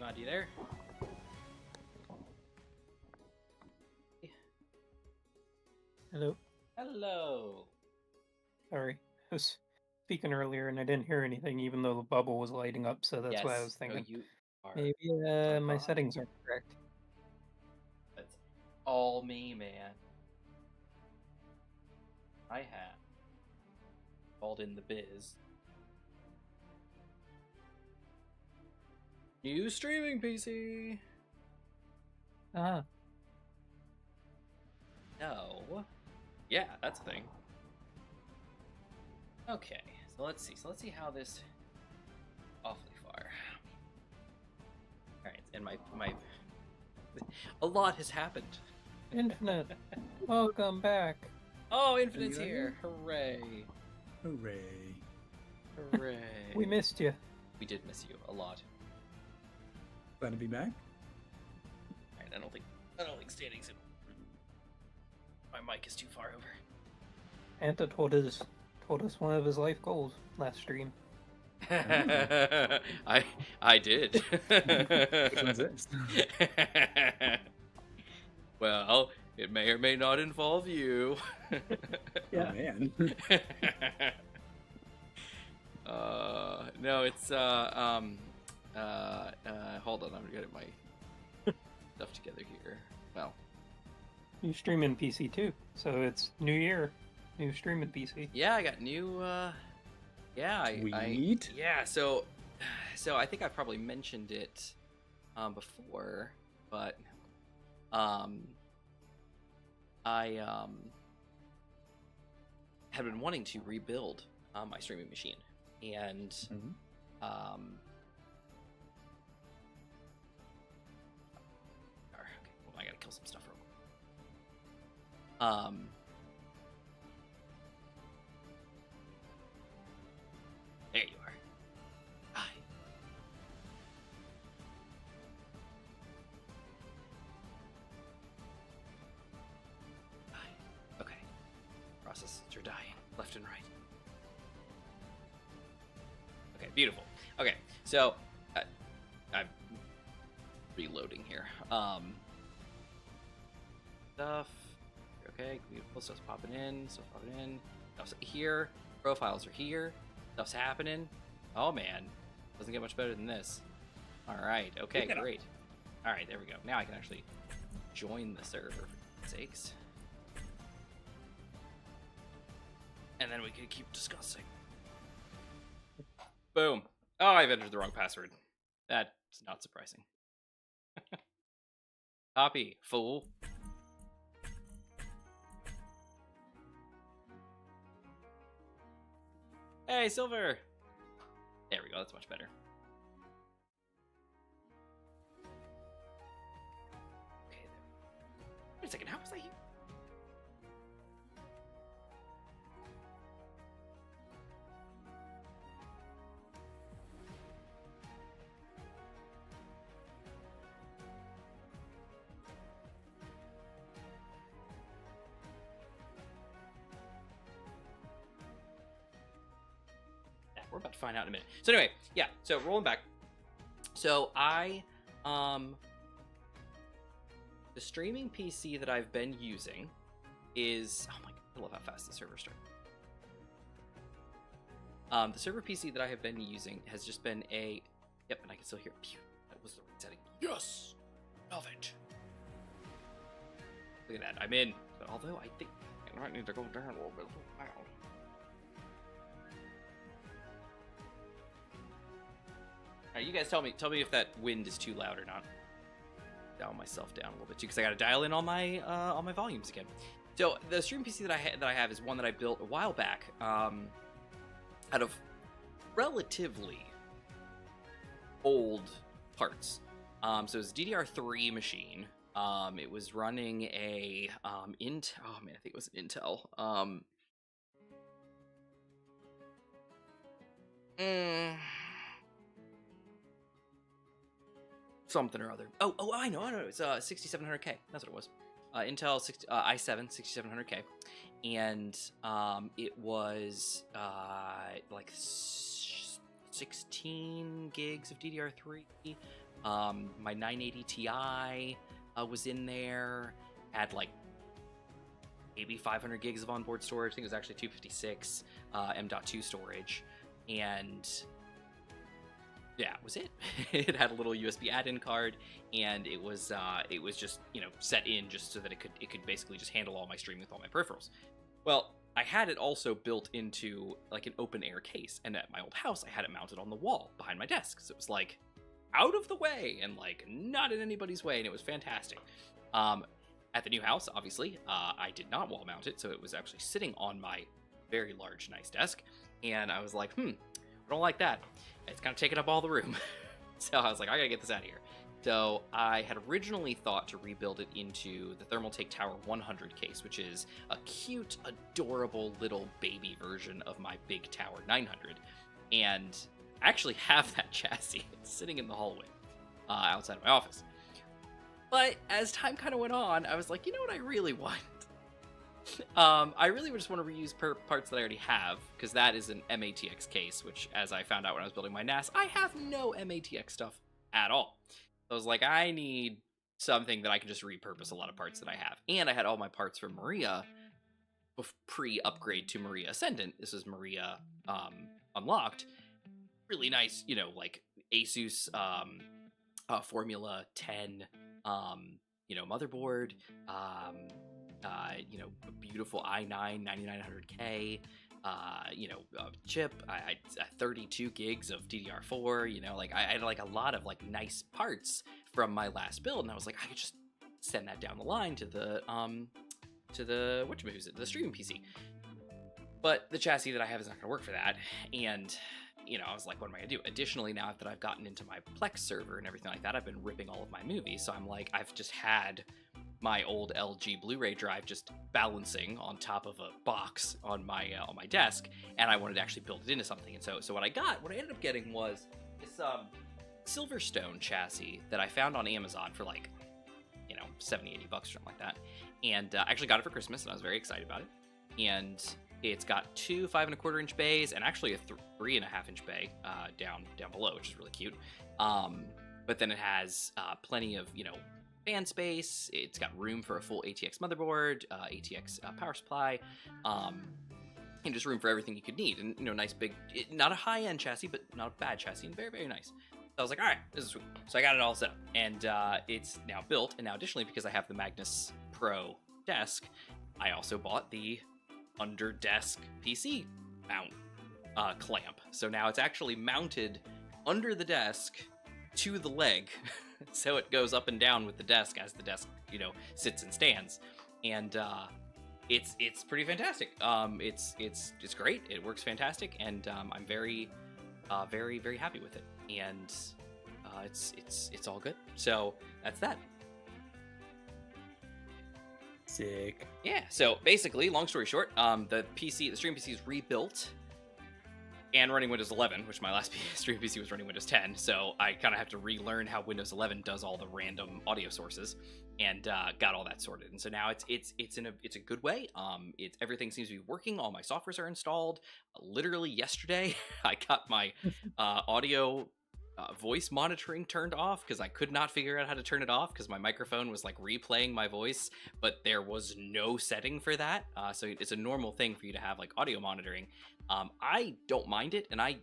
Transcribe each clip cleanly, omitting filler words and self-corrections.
Mod, you there? Hello. Hello. Sorry, I was speaking earlier and I didn't hear anything, even though the bubble was lighting up. So that's why I was No, thinking you are maybe my fine. settings aren't correct. That's all me, man. I have called in the biz. New streaming PC. Ah, No. Yeah, that's a thing. Okay, so let's see. Let's see how this awfully far. All right, and my a lot has happened. Infinite, welcome back. Oh, Infinite's here! Hooray! Hooray. Hooray! We missed you. We did miss you a lot. Glad to be back. All right, I don't think standing's in. My mic is too far over. Anta told us one of his life goals last stream. I did. Which one's this? Well, it may or may not involve you. Yeah. Oh, man. No, it's hold on, I'm getting my stuff together here. Well, New streaming PC too. So it's New Year, new streaming PC. yeah, I got new Sweet. yeah, so I think I probably mentioned it before, but I had been wanting to rebuild my streaming machine, and okay, well, I gotta kill some stuff real quick. There you are. Hi. Hi. Okay. Processes are dying left and right. Okay, beautiful. Okay, so I'm reloading here. Stuff. Okay, beautiful. Stuff's popping in. Stuff's popping in. Stuff's here. Profiles are here. Stuff's happening. Oh man, doesn't get much better than this. All right. Okay, great. All right, there we go. Now I can actually join the server for God's sakes, and then we can keep discussing. Boom. Oh, I've entered the wrong password. That's not surprising. Copy, fool. Hey, Silver! There we go, that's much better. Okay, there. Wait a second, how was I here? We're about to find out in a minute. So anyway, yeah, so rolling back. So the streaming PC that I've been using is, oh my god, I love how fast the server started. The server PC that I have been using has just been a, yep, and I can still hear, pew, that was the right setting. Yes, love it. Look at that, I'm in, but although I think I might need to go down a little bit. Wow. Alright, you guys tell me if that wind is too loud or not. Dial myself down a little bit too, because I got to dial in all my volumes again. So the stream PC that I have is one that I built a while back, out of relatively old parts. So it's a DDR3 machine. It was running a Intel. Oh man, I think it was an Intel. Something or other. Oh, I know. It's 6700K. That's what it was. Intel i7 6700K, and it was like 16 gigs of DDR3 My 980 Ti was in there. Had like maybe 500 gigs of onboard storage. I think it was actually 256 M.2 storage, and yeah, was it. It had a little USB add-in card, and it was just, you know, set in just so that it could basically just handle all my streaming with all my peripherals. Well, I had it also built into like an open air case, and at my old house I had it mounted on the wall behind my desk, so it was like out of the way and like not in anybody's way, and it was fantastic. At the new house, obviously, I did not wall mount it, so it was actually sitting on my very large, nice desk, and I was like, I don't like that. It's kind of taking up all the room. So I was like, I gotta get this out of here. So I had originally thought to rebuild it into the Thermaltake Tower 100 case, which is a cute, adorable little baby version of my big Tower 900. And I actually have that chassis. It's sitting in the hallway outside of my office. But as time kind of went on, I was like, you know what I really want? I really just want to reuse parts that I already have, because that is an MATX case, which, as I found out when I was building my NAS, I have no MATX stuff at all. So I was like, I need something that I can just repurpose a lot of parts that I have. And I had all my parts from Maria pre-upgrade to Maria Ascendant. This is Maria Unlocked. Really nice, you know, like Asus Formula 10, you know, motherboard, you know, a beautiful i9 9900K, you know, chip, I 32 gigs of DDR4, you know, like I had like a lot of like nice parts from my last build, and I was like, I could just send that down the line to the the streaming PC. But the chassis that I have is not going to work for that, and you know, I was like, what am I gonna do? Additionally, now that I've gotten into my Plex server and everything like that, I've been ripping all of my movies, so I'm like, I've just had my old LG Blu-ray drive just balancing on top of a box on my desk, and I wanted to actually build it into something. And so what I ended up getting was this Silverstone chassis that I found on Amazon for like, you know, 70, 80 bucks or something like that. And I actually got it for Christmas, and I was very excited about it. And it's got two 5¼ inch bays and actually a 3½ inch bay down below, which is really cute. But then it has plenty of, you know, fan space. It's got room for a full ATX motherboard, ATX power supply, and just room for everything you could need. And, you know, nice big, not a high-end chassis, but not a bad chassis, and very, very nice. So I was like, all right, this is sweet. So I got it all set up, and it's now built. And now, additionally, because I have the Magnus Pro desk, I also bought the under desk PC mount clamp. So now it's actually mounted under the desk to the leg, so it goes up and down with the desk as the desk, you know, sits and stands. And it's pretty fantastic. It's great. It works fantastic, and I'm very happy with it. And it's all good. So that's that. Sick. Yeah, so basically, long story short, the stream PC is rebuilt and running Windows 11, which my last stream PC was running Windows 10, so I kind of have to relearn how Windows 11 does all the random audio sources, and got all that sorted. And so now it's a good way. Everything seems to be working. All my softwares are installed. Literally yesterday, I got my audio voice monitoring turned off because I could not figure out how to turn it off because my microphone was like replaying my voice, but there was no setting for that. So it's a normal thing for you to have like audio monitoring. I don't mind it, and I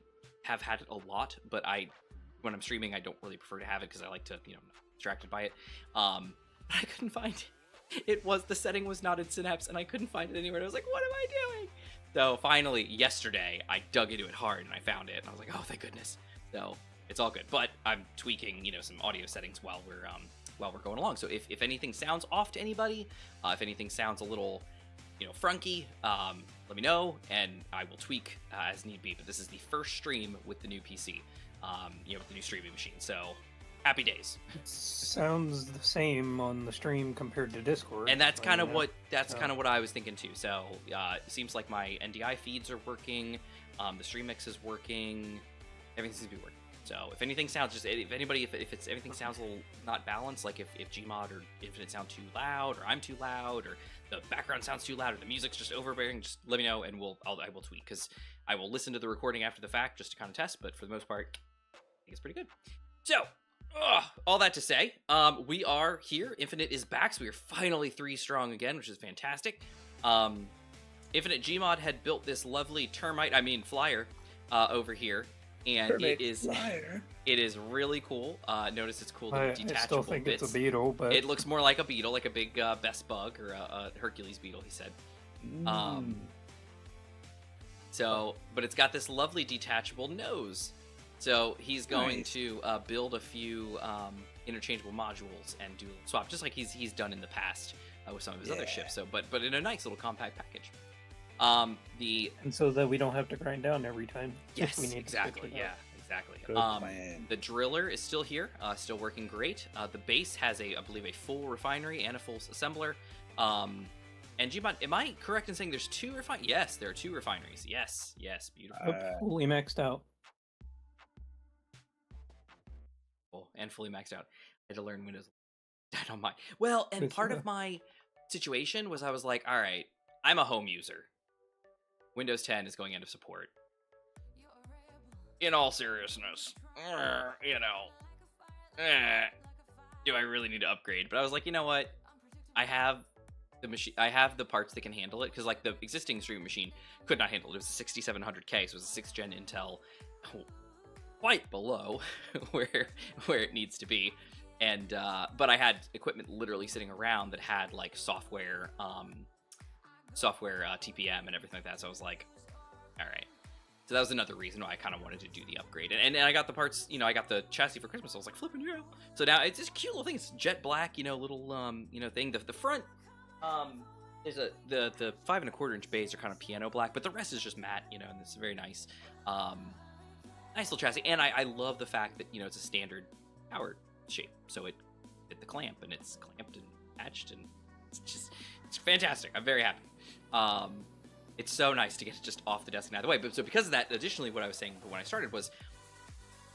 have had it a lot, but when I'm streaming, I don't really prefer to have it because I like to, you know, not distracted by it. But I couldn't find it. The setting was not in Synapse, and I couldn't find it anywhere. And I was like, what am I doing? So finally, yesterday, I dug into it hard and I found it, and I was like, oh, thank goodness. So it's all good, but I'm tweaking, you know, some audio settings while we're going along. So if anything sounds off to anybody, if anything sounds a little, you know, frunky, let me know, and I will tweak as need be. But this is the first stream with the new PC, you know, with the new streaming machine. So happy days. It sounds the same on the stream compared to Discord. And that's kind of what I was thinking too. So it seems like my NDI feeds are working, the stream mix is working, everything seems to be working. So if anything sounds if anything sounds a little not balanced, like if Gmod or Infinite sound too loud, or I'm too loud, or the background sounds too loud, or the music's just overbearing, just let me know, and I will tweak, because I will listen to the recording after the fact just to kind of test. But for the most part, I think it's pretty good. So all that to say, we are here. Infinite is back, so we are finally 3 strong again, which is fantastic. Infinite Gmod had built this lovely flyer over here, and Perfect it is flyer. it is really cool. Notice it's cool little detachable I still think bits. it's a beetle, but It looks more like a beetle, like a big best bug or a Hercules beetle, he said. So, but it's got this lovely detachable nose. So he's going to build a few interchangeable modules and do a little swap, just like he's done in the past with some of his other ships. So, but in a nice little compact package. And so that we don't have to grind down every time. Yes, we need exactly. Yeah, exactly. Good plan. The driller is still here, still working great. The base has I believe a full refinery and a full assembler. And Gmod, am I correct in saying there's 2 refineries? Yes, there are 2 refineries. Yes, beautiful. Fully maxed out. And fully maxed out. I had to learn Windows. I don't mind. Well, and part of my situation was I was like, all right, I'm a home user. Windows 10 is going end of support. In all seriousness, do I really need to upgrade? But I was like, you know what? I have the machine. I have the parts that can handle it, because like the existing stream machine could not handle it. It was a 6700K, so it was a 6th gen Intel, quite below where it needs to be. And but I had equipment literally sitting around that had like software TPM and everything like that. So I was like, all right. So that was another reason why I kind of wanted to do the upgrade. And I got the parts, I got the chassis for Christmas. So I was like, flipping yeah. So now it's this cute little thing. It's jet black, little thing. The front is the 5 1/4 inch bays are kind of piano black, but the rest is just matte, and it's very nice. Nice little chassis. And I love the fact that, it's a standard power shape. So it fit the clamp, and it's clamped and attached, and it's fantastic. I'm very happy. It's so nice to get it just off the desk and out of the way. But so because of that, additionally, what I was saying when I started was,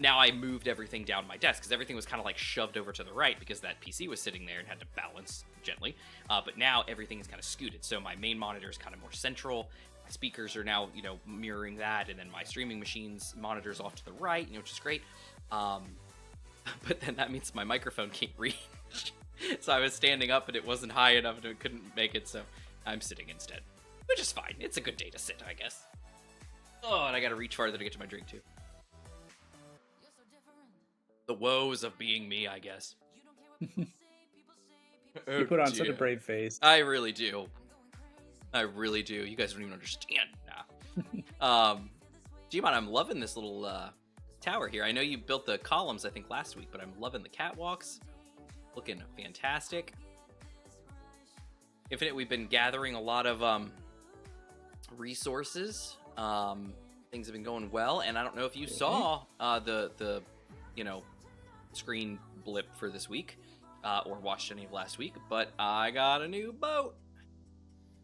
now I moved everything down my desk, because everything was kind of like shoved over to the right because that PC was sitting there and had to balance gently. But now everything is kind of scooted. So my main monitor is kind of more central. My speakers are now, mirroring that. And then my streaming machine's monitor's off to the right, which is great. But then that means my microphone can't reach. So I was standing up and it wasn't high enough and it couldn't make it. So I'm sitting instead, which is fine. It's a good day to sit, I guess. Oh, and I gotta reach farther to get to my drink too. The woes of being me, I guess. You put on such a brave face. I really do. You guys don't even understand. Nah. Gmon, I'm loving this little tower here. I know you built the columns, I think, last week, but I'm loving the catwalks. Looking fantastic. Infinite, we've been gathering a lot of resources. Things have been going well, and I don't know if you saw the screen blip for this week, or watched any of last week, but I got a new boat.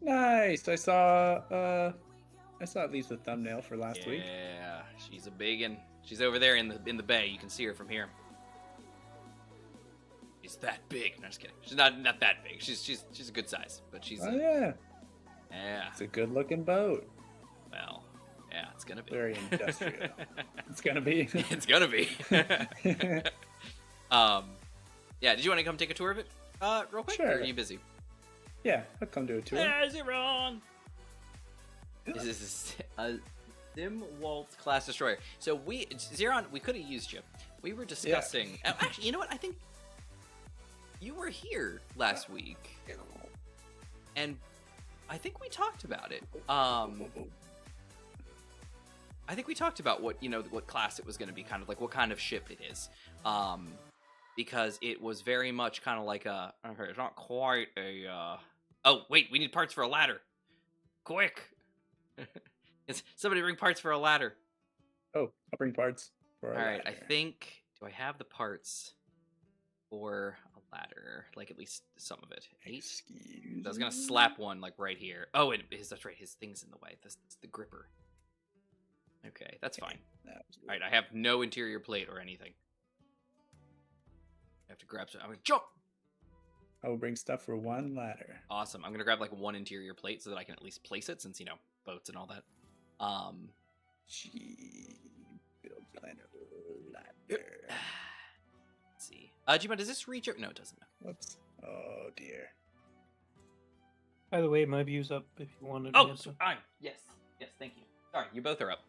Nice. I saw at least the thumbnail for last week. Yeah, she's a biggin'. She's over there in the bay. You can see her from here. She's that big. No, just kidding. She's not that big. She's a good size, but she's. Oh yeah. Yeah. It's a good looking boat. Well, yeah, it's gonna be very industrial. It's gonna be. It's gonna be. Yeah. Did you want to come take a tour of it, real quick? Sure. Or are you busy? Yeah, I'll come do a tour. There's it wrong. This is a Simwalt class destroyer. So Zeron, we could have used you. We were discussing. Yeah. Actually, you know what? I think you were here last week, and I think we talked about it. I think we talked about what class it was going to be, kind of like what kind of ship it is. Because it was very much kind of like it's not quite a. Oh wait, we need parts for a ladder. Quick! Somebody bring parts for a ladder. Oh, I'll bring parts for a ladder. All right, I think. Do I have the parts for a ladder? Like at least some of it. 8. Excuse I was gonna slap one like right here. Oh, that's right. His thing's in the way. That's the gripper. Okay, that's fine. All right, I have no interior plate or anything. I have to grab some. I'm gonna jump. I will bring stuff for one ladder. Awesome. I'm gonna grab like one interior plate so that I can at least place it, since boats and all that. Build planet ladder. Let's Gmod, does this reach? No, it doesn't. Whoops. Oh dear. By the way, my view's up if you wanted. Oh, yes, thank you. Sorry, you both are up.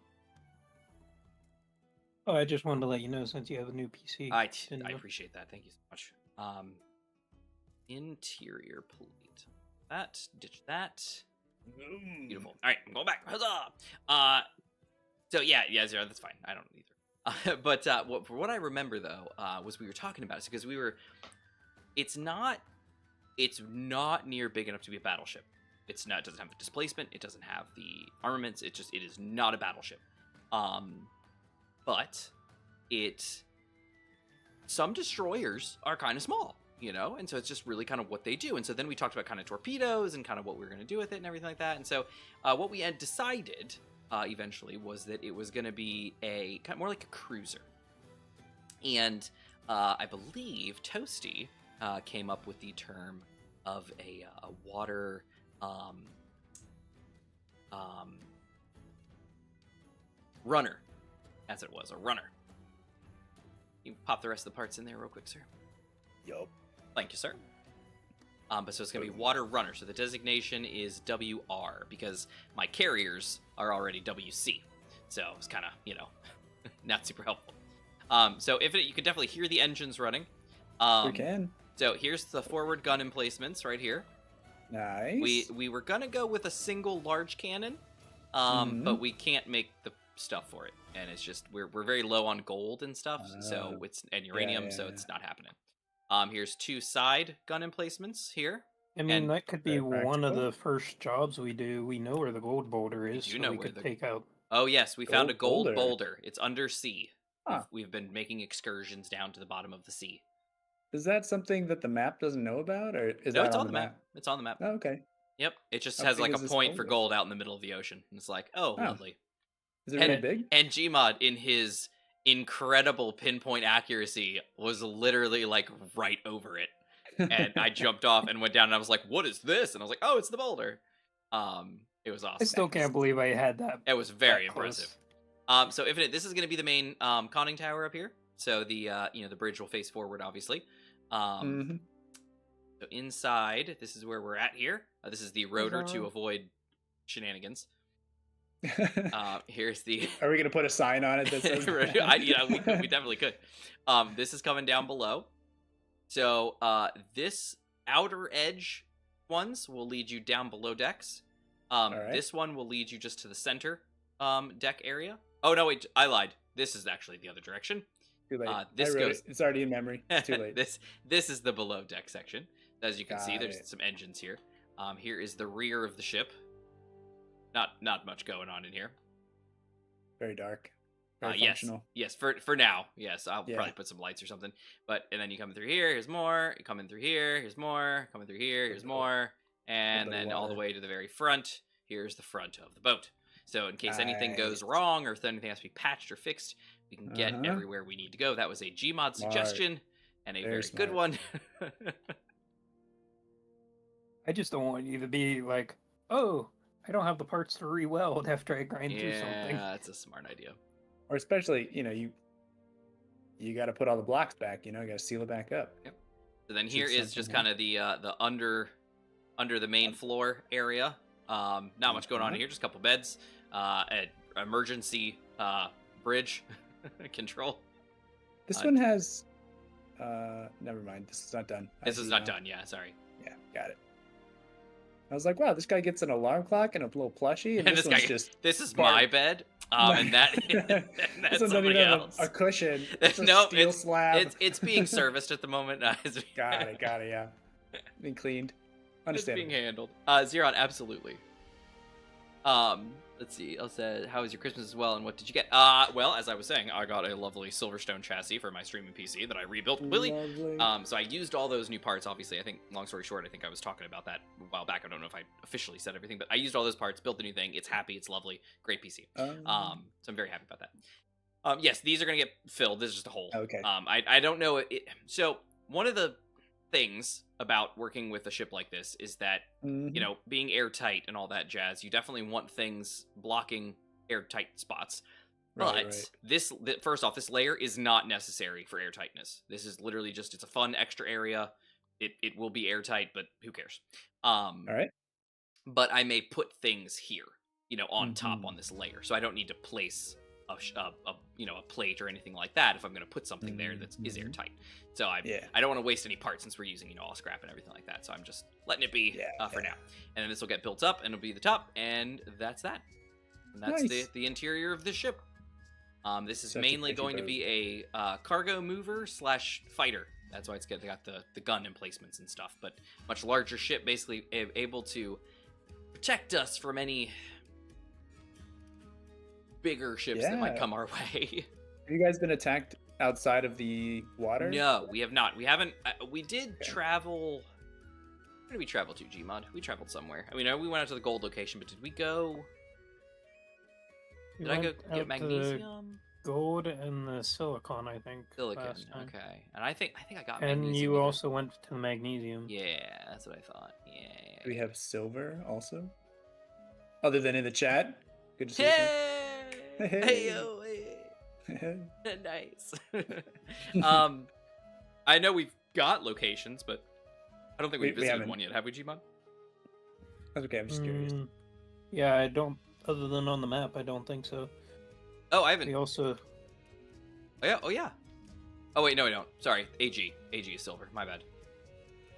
Oh, I just wanted to let you know since you have a new PC. I appreciate that. Thank you so much. Interior plate. Ditch that. Beautiful. All right, I'm going back. Huzzah! So yeah, Zero, that's fine. I don't either. But for what I remember though, was we were talking about it because it's not near big enough to be a battleship. It doesn't have the displacement. It doesn't have the armaments. It is not a battleship. But some destroyers are kind of small, and so it's just really kind of what they do. And so then we talked about kind of torpedoes and kind of what we were going to do with it and everything like that. And so what we had decided eventually was that it was going to be kind of more like a cruiser. And I believe Toasty came up with the term of a water runner, as it was, a runner. You pop the rest of the parts in there real quick, sir. Yup. Thank you, sir. But so it's going to be water runner. So the designation is WR because my carriers are already WC. So it's kind of, not super helpful. So you can definitely hear the engines running. We can. So here's the forward gun emplacements right here. Nice. We were going to go with a single large cannon, but we can't make the stuff for it. And it's just, we're very low on gold and stuff, and uranium, so it's not happening. Here's 2 side gun emplacements here. I mean, that could be one of the first jobs we do. We know where the gold boulder is, so we could take out... Oh, yes, we found a gold boulder. It's under sea. Huh. We've been making excursions down to the bottom of the sea. Is that something that the map doesn't know about, or is no, that it's on the map? It's on the map. Oh, okay. Yep, it just has like a point for gold out in the middle of the ocean. And it's like, lovely. Is it really big? And Gmod, in his incredible pinpoint accuracy, was literally like right over it. And I jumped off and went down, and I was like, "What is this?" And I was like, "Oh, it's the boulder." It was awesome. I still can't believe I had that. It was very impressive. So Infinite, this is going to be the main conning tower up here. So the the bridge will face forward, obviously. So inside, this is where we're at here. This is the rotor to avoid shenanigans. Here's the. Are we gonna put a sign on it that says? we definitely could. This is coming down below. So this outer edge ones will lead you down below decks. Right. This one will lead you just to the center deck area. Oh no, wait, I lied. This is actually the other direction. Too late. It's already in memory. It's too late. This is the below deck section. As you can see, there's some engines here. Here is the rear of the ship. Not much going on in here. Very dark. Very functional. Yes, for now. Yes, I'll probably put some lights or something. And then you come through here. Here's more. You come in through here. Here's more. Coming through here. Here's more. And then all the way to the very front. Here's the front of the boat. So in case anything goes wrong or if anything has to be patched or fixed, we can get everywhere we need to go. That was a Gmod suggestion and a very good one. I just don't want you to be like, oh, I don't have the parts to re-weld after I grind through something. Yeah, that's a smart idea. Or especially, you got to put all the blocks back. You got to seal it back up. Yep. So then here is just kind of the under the main floor area. Not much going on here. Just a couple beds. An emergency bridge control. This one has. Never mind. This is not done. This is not done. Yeah, sorry. Yeah, got it. I was like, wow, this guy gets an alarm clock and a little plushie, and this one's just. This is my bed, and that's somebody else. A cushion. It's a steel slab. It's being serviced at the moment. Got it. Yeah, being cleaned. Understand. It's being handled. Xeron, absolutely. Let's see. I said, how was your Christmas as well, and what did you get? Well, as I was saying, I got a lovely Silverstone chassis for my streaming PC that I rebuilt completely. So I used all those new parts, obviously. I think, long story short, I think I was talking about that a while back. I don't know if I officially said everything, but I used all those parts, built the new thing. It's happy. It's lovely. Great PC. So I'm very happy about that. Yes, these are going to get filled. This is just a hole. Okay. I don't know. So one of the things about working with a ship like this is that being airtight and all that jazz, you definitely want things blocking airtight spots. But right. first off, this layer is not necessary for airtightness. This is literally just, it's a fun extra area. It will be airtight, but who cares? All right. But I may put things here, on top Mhm. on this layer, so I don't need to place a plate or anything like that if I'm going to put something there that is Mhm. airtight. So I Yeah. don't want to waste any parts since we're using all scrap and everything like that. So I'm just letting it be for now, and then this will get built up and it'll be the top, and that's that. And that's Nice. the interior of the ship. This is Such a mainly pretty going to boat. be a cargo mover / fighter. That's why they got the gun emplacements and stuff. But much larger ship, basically able to protect us from any bigger ships that might Yeah. come our way. Have you guys been attacked outside of the water? No, we have not. We haven't. We did Okay. travel. Where did we travel to, Gmod? We traveled somewhere. I mean, we went out to the gold location, but did we go? We Did I go went get out magnesium? to gold and the silicon, I think. Silicon. last time. Okay, and I think I got And magnesium. you also went to the magnesium. Yeah, that's what I thought. Yeah. Do we have silver also? Other than in the chat? Good to see you. Hey! Hey. Hey yo! Hey. Sam. Nice. I know we've got locations, but I don't think we've We visited haven't. one yet. Have we, Gmod? That's okay. I'm just curious. Yeah, I don't. Other than on the map, I don't think so. Oh, I haven't. We also. Oh yeah. Oh yeah. Oh wait, no, we don't. Sorry, AG. AG is silver. My bad.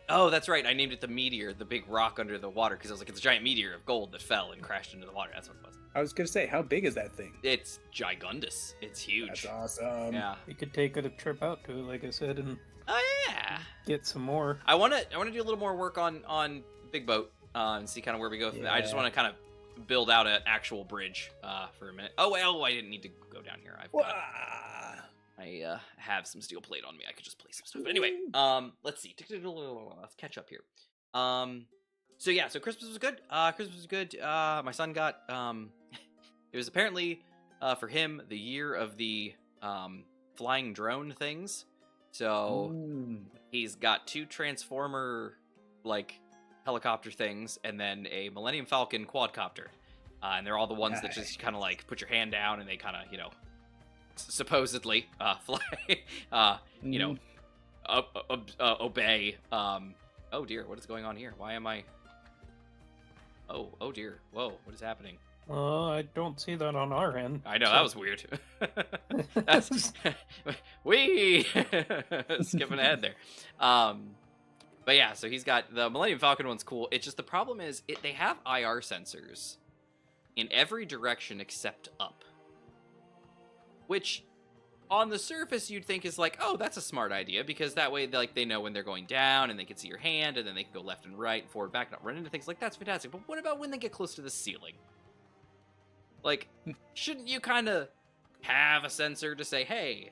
Oh, that's right. I named it the meteor, the big rock under the water, because I was like, it's a giant meteor of gold that fell and crashed into the water. That's what it was. I was gonna say, how big is that thing? It's gigundous. It's huge. That's awesome. Yeah. We could take a trip out to it, like I said, and Oh yeah. get some more. I want to do a little more work on Big Boat and see kind of where we go. From there. I just Yeah. want to kind of build out an actual bridge for a minute. Oh well, I didn't need to go down here. I have some steel plate on me. I could just place some stuff. But anyway, let's see. Let's catch up here. So yeah, so Christmas was good. Christmas was good. My son got it was apparently for him the year of the flying drone things. So he's got 2 Transformer like helicopter things and then a Millennium Falcon quadcopter. And they're all the ones that just kind of like put your hand down and they kind of, supposedly fly, obey. Oh dear, what is going on here? Why am I? Oh dear. Whoa, what is happening? I don't see that on our end. I know, so- that was weird. That's we skipping ahead there. But yeah, so he's got the Millennium Falcon one's cool. It's just the problem is they have IR sensors in every direction except up. Which on the surface you'd think is like, oh, that's a smart idea, because that way they know when they're going down and they can see your hand and then they can go left and right, forward, back, not run into things. Like, that's fantastic. But what about when they get close to the ceiling? Like, shouldn't you kind of have a sensor to say, hey,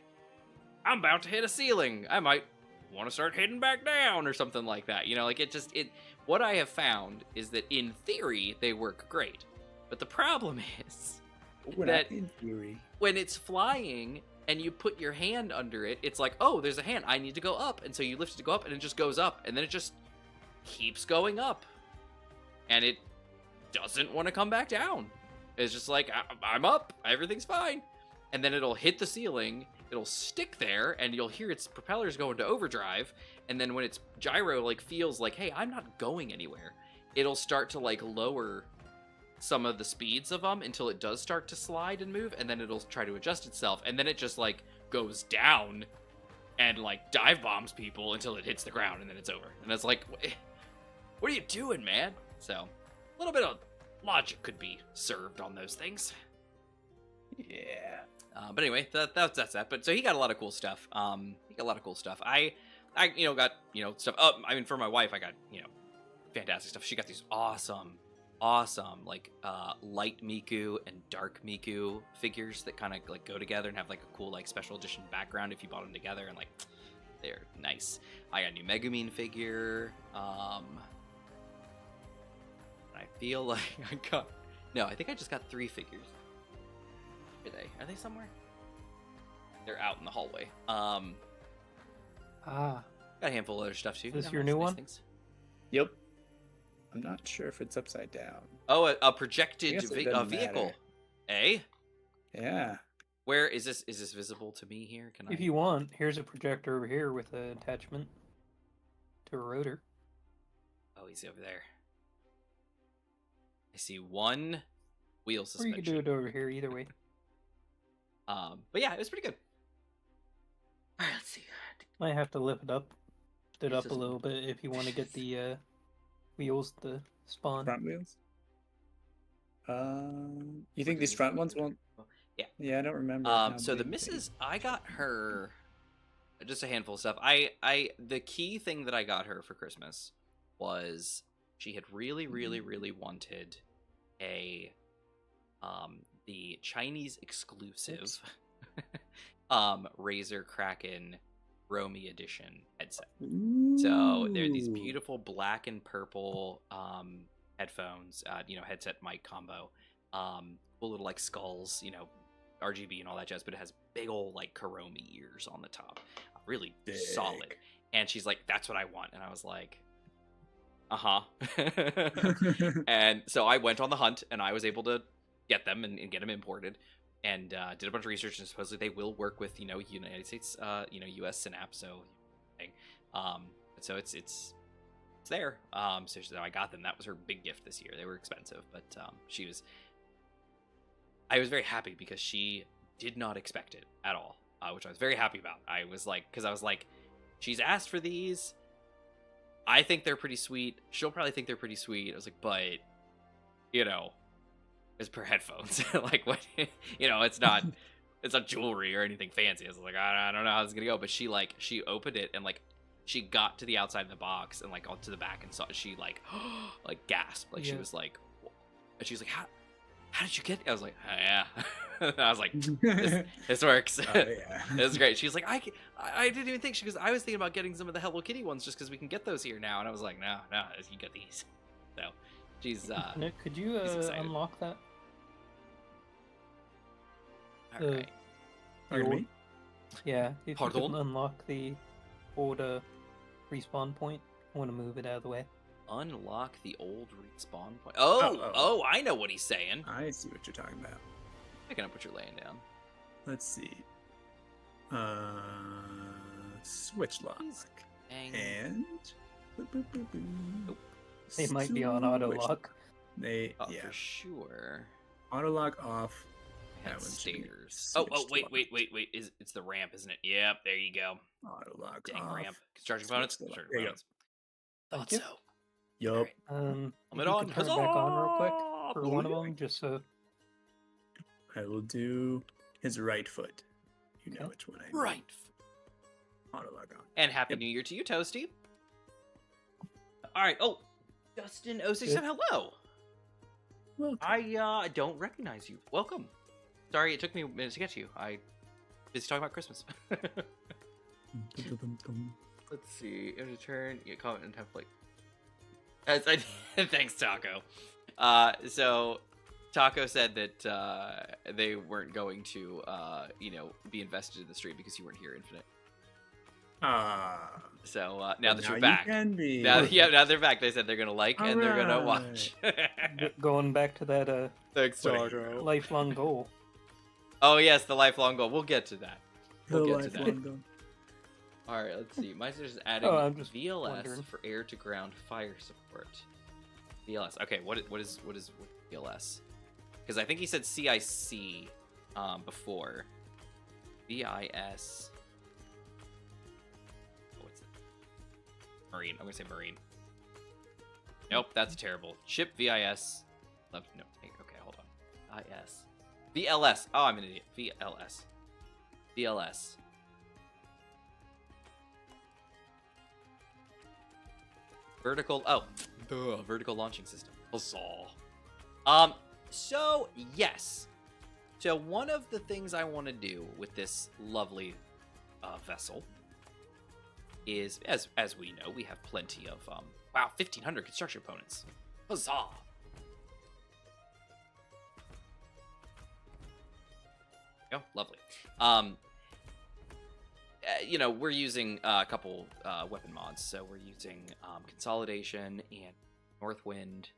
I'm about to hit a ceiling. I might want to start heading back down or something like that. What I have found is that in theory, they work great. But the problem is We're that not in theory. when it's flying and you put your hand under it, it's like, oh, there's a hand. I need to go up. And so you lift it to go up and it just goes up. And then it just keeps going up. And it doesn't want to come back down. It's just like, I'm up. Everything's fine. And then it'll hit the ceiling. It'll stick there and you'll hear its propellers go into overdrive. And then when its gyro feels like, hey, I'm not going anywhere, it'll start to lower some of the speeds of them until it does start to slide and move, and then it'll try to adjust itself, and then it just goes down and dive bombs people until it hits the ground, and then it's over. And it's like, what are you doing, man? So a little bit of logic could be served on those things. Yeah. But anyway, that's that. But so he got a lot of cool stuff. I got stuff. Oh, I mean, for my wife, I got fantastic stuff. She got these awesome light Miku and dark Miku figures that kind of go together and have a cool special edition background if you bought them together, and they're nice. I got a new Megumin figure. I feel like I think I just got 3 figures. Are they somewhere? They're out in the hallway. Got a handful of other stuff too. Is this your new one? Things. Yep. I'm not sure if it's upside down. Oh, a I projected guess it doesn't vehicle. matter. Eh? Yeah. Where is this? Is this visible to me here? Can I? If you want, here's a projector over here with an attachment to a rotor. Oh, he's over there. I see one wheel Or suspension. you could do it over here, either way. But yeah, it was pretty good. All right, let's see. Might have to lift it up This a is- little bit if you want to get the wheels to spawn. Front wheels. You think these front ones won't? Yeah. Yeah, I don't remember. how So the big they- missus, I got her just a handful of stuff. The key thing that I got her for Christmas was she had really wanted the Chinese exclusive Razer Kraken Romy edition headset. So they're these Ooh. beautiful black and purple headphones, headset mic combo, cool little like skulls, RGB and all that jazz, but it has big old like Kuromi ears on the top, really solid. Sick. And she's like, "That's what I want," and I was like, "Uh-huh." And so I went on the hunt, and I was able to get them and get them imported, and did a bunch of research, and supposedly they will work with United States, U.S. Synapse, so so it's there. So I got them. That was her big gift this year. They were expensive, but I was very happy because she did not expect it at all, which I was very happy about. I was like, she's asked for these. I think they're pretty sweet. She'll probably think they're pretty sweet. I was like, but it's per headphones. Like, what? It's not jewelry or anything fancy. I was like, I don't know how this is gonna go. But she opened it and she got to the outside of the box and onto the back and saw. She gasped. She was like, and she's like, how did you get it? I was like, oh, yeah. I was like, this works. Oh, yeah. It was great. She's like, I didn't even think. She goes, I was thinking about getting some of the Hello Kitty ones just because we can get those here now. And I was like, no, you get these. So she's Nick, could you unlock that? all right. Pardon me? Yeah, if you Pardon? can unlock the old respawn point, I want to move it out of the way. Unlock the old respawn point. Oh. Oh, I know what he's saying. I see what you're talking about. Picking up what you're laying down. Let's see. Switch lock. Dang. And boop, boop, boop, boop. They might be on auto Switch lock. They Oh, yeah. for sure. Auto lock off. And That one should be stairs. Oh, switched wait. lock. It's the ramp, isn't it? Yep, there you go. Auto lock Dang off. ramp. Construction components. Switch the lock. Construction There you go. components. Thank Thought you. so. Yup. Alright. If Helmet you on. could turn it back on real quick for Huzzah! one of them, just so. I will do his right foot. You know Okay. which one I mean. Right. Auto lock on. And Happy Yep. New Year to you, Toasty. All right. Oh, Dustin 067, hello. Welcome. I don't recognize you. Welcome. Sorry, it took me a minute to get to you. I busy talking about Christmas. Let's see. In return, you comment and template. Thanks, Taco. So Taco said that they weren't going to, be invested in the stream because you weren't here, Infinite. So now that you're you back, can be. now they're back. They said they're gonna like and they're gonna watch. Going back to that Thanks, What a Taco. hero. lifelong goal. Oh yes, the lifelong goal. We'll get to that. The We'll get to that. lifelong goal. All right, let's see. Meister's adding Oh, I'm just VLS wondering. for air-to-ground fire support. VLS. Okay, what is VLS? Because I think he said CIC before. VIS. What's it? Marine. I'm gonna say Marine. Nope, that's terrible. Ship VIS. No. Okay, hold on. IS. VLS. Oh, I'm an idiot. VLS. VLS. Vertical. Oh, vertical launching system. Huzzah. So yes. So one of the things I want to do with this lovely vessel is, as we know, we have plenty of wow, 1,500 construction components. Huzzah. Oh, lovely. We're using a couple weapon mods. So we're using Consolidation and Northwind.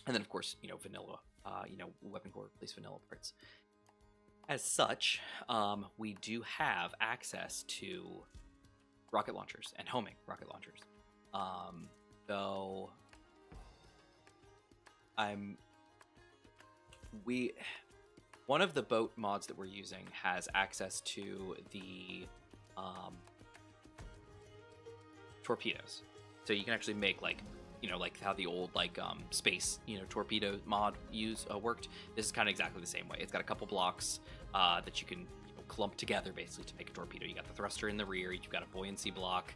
And then, of course, vanilla. Weapon core replace vanilla parts. As such, we do have access to rocket launchers and homing rocket launchers. Though one of the boat mods that we're using has access to the torpedoes, so you can actually make like how the old space torpedo mod worked. This is kind of exactly the same way. It's got a couple blocks that you can clump together basically to make a torpedo. You got the thruster in the rear, you've got a buoyancy block,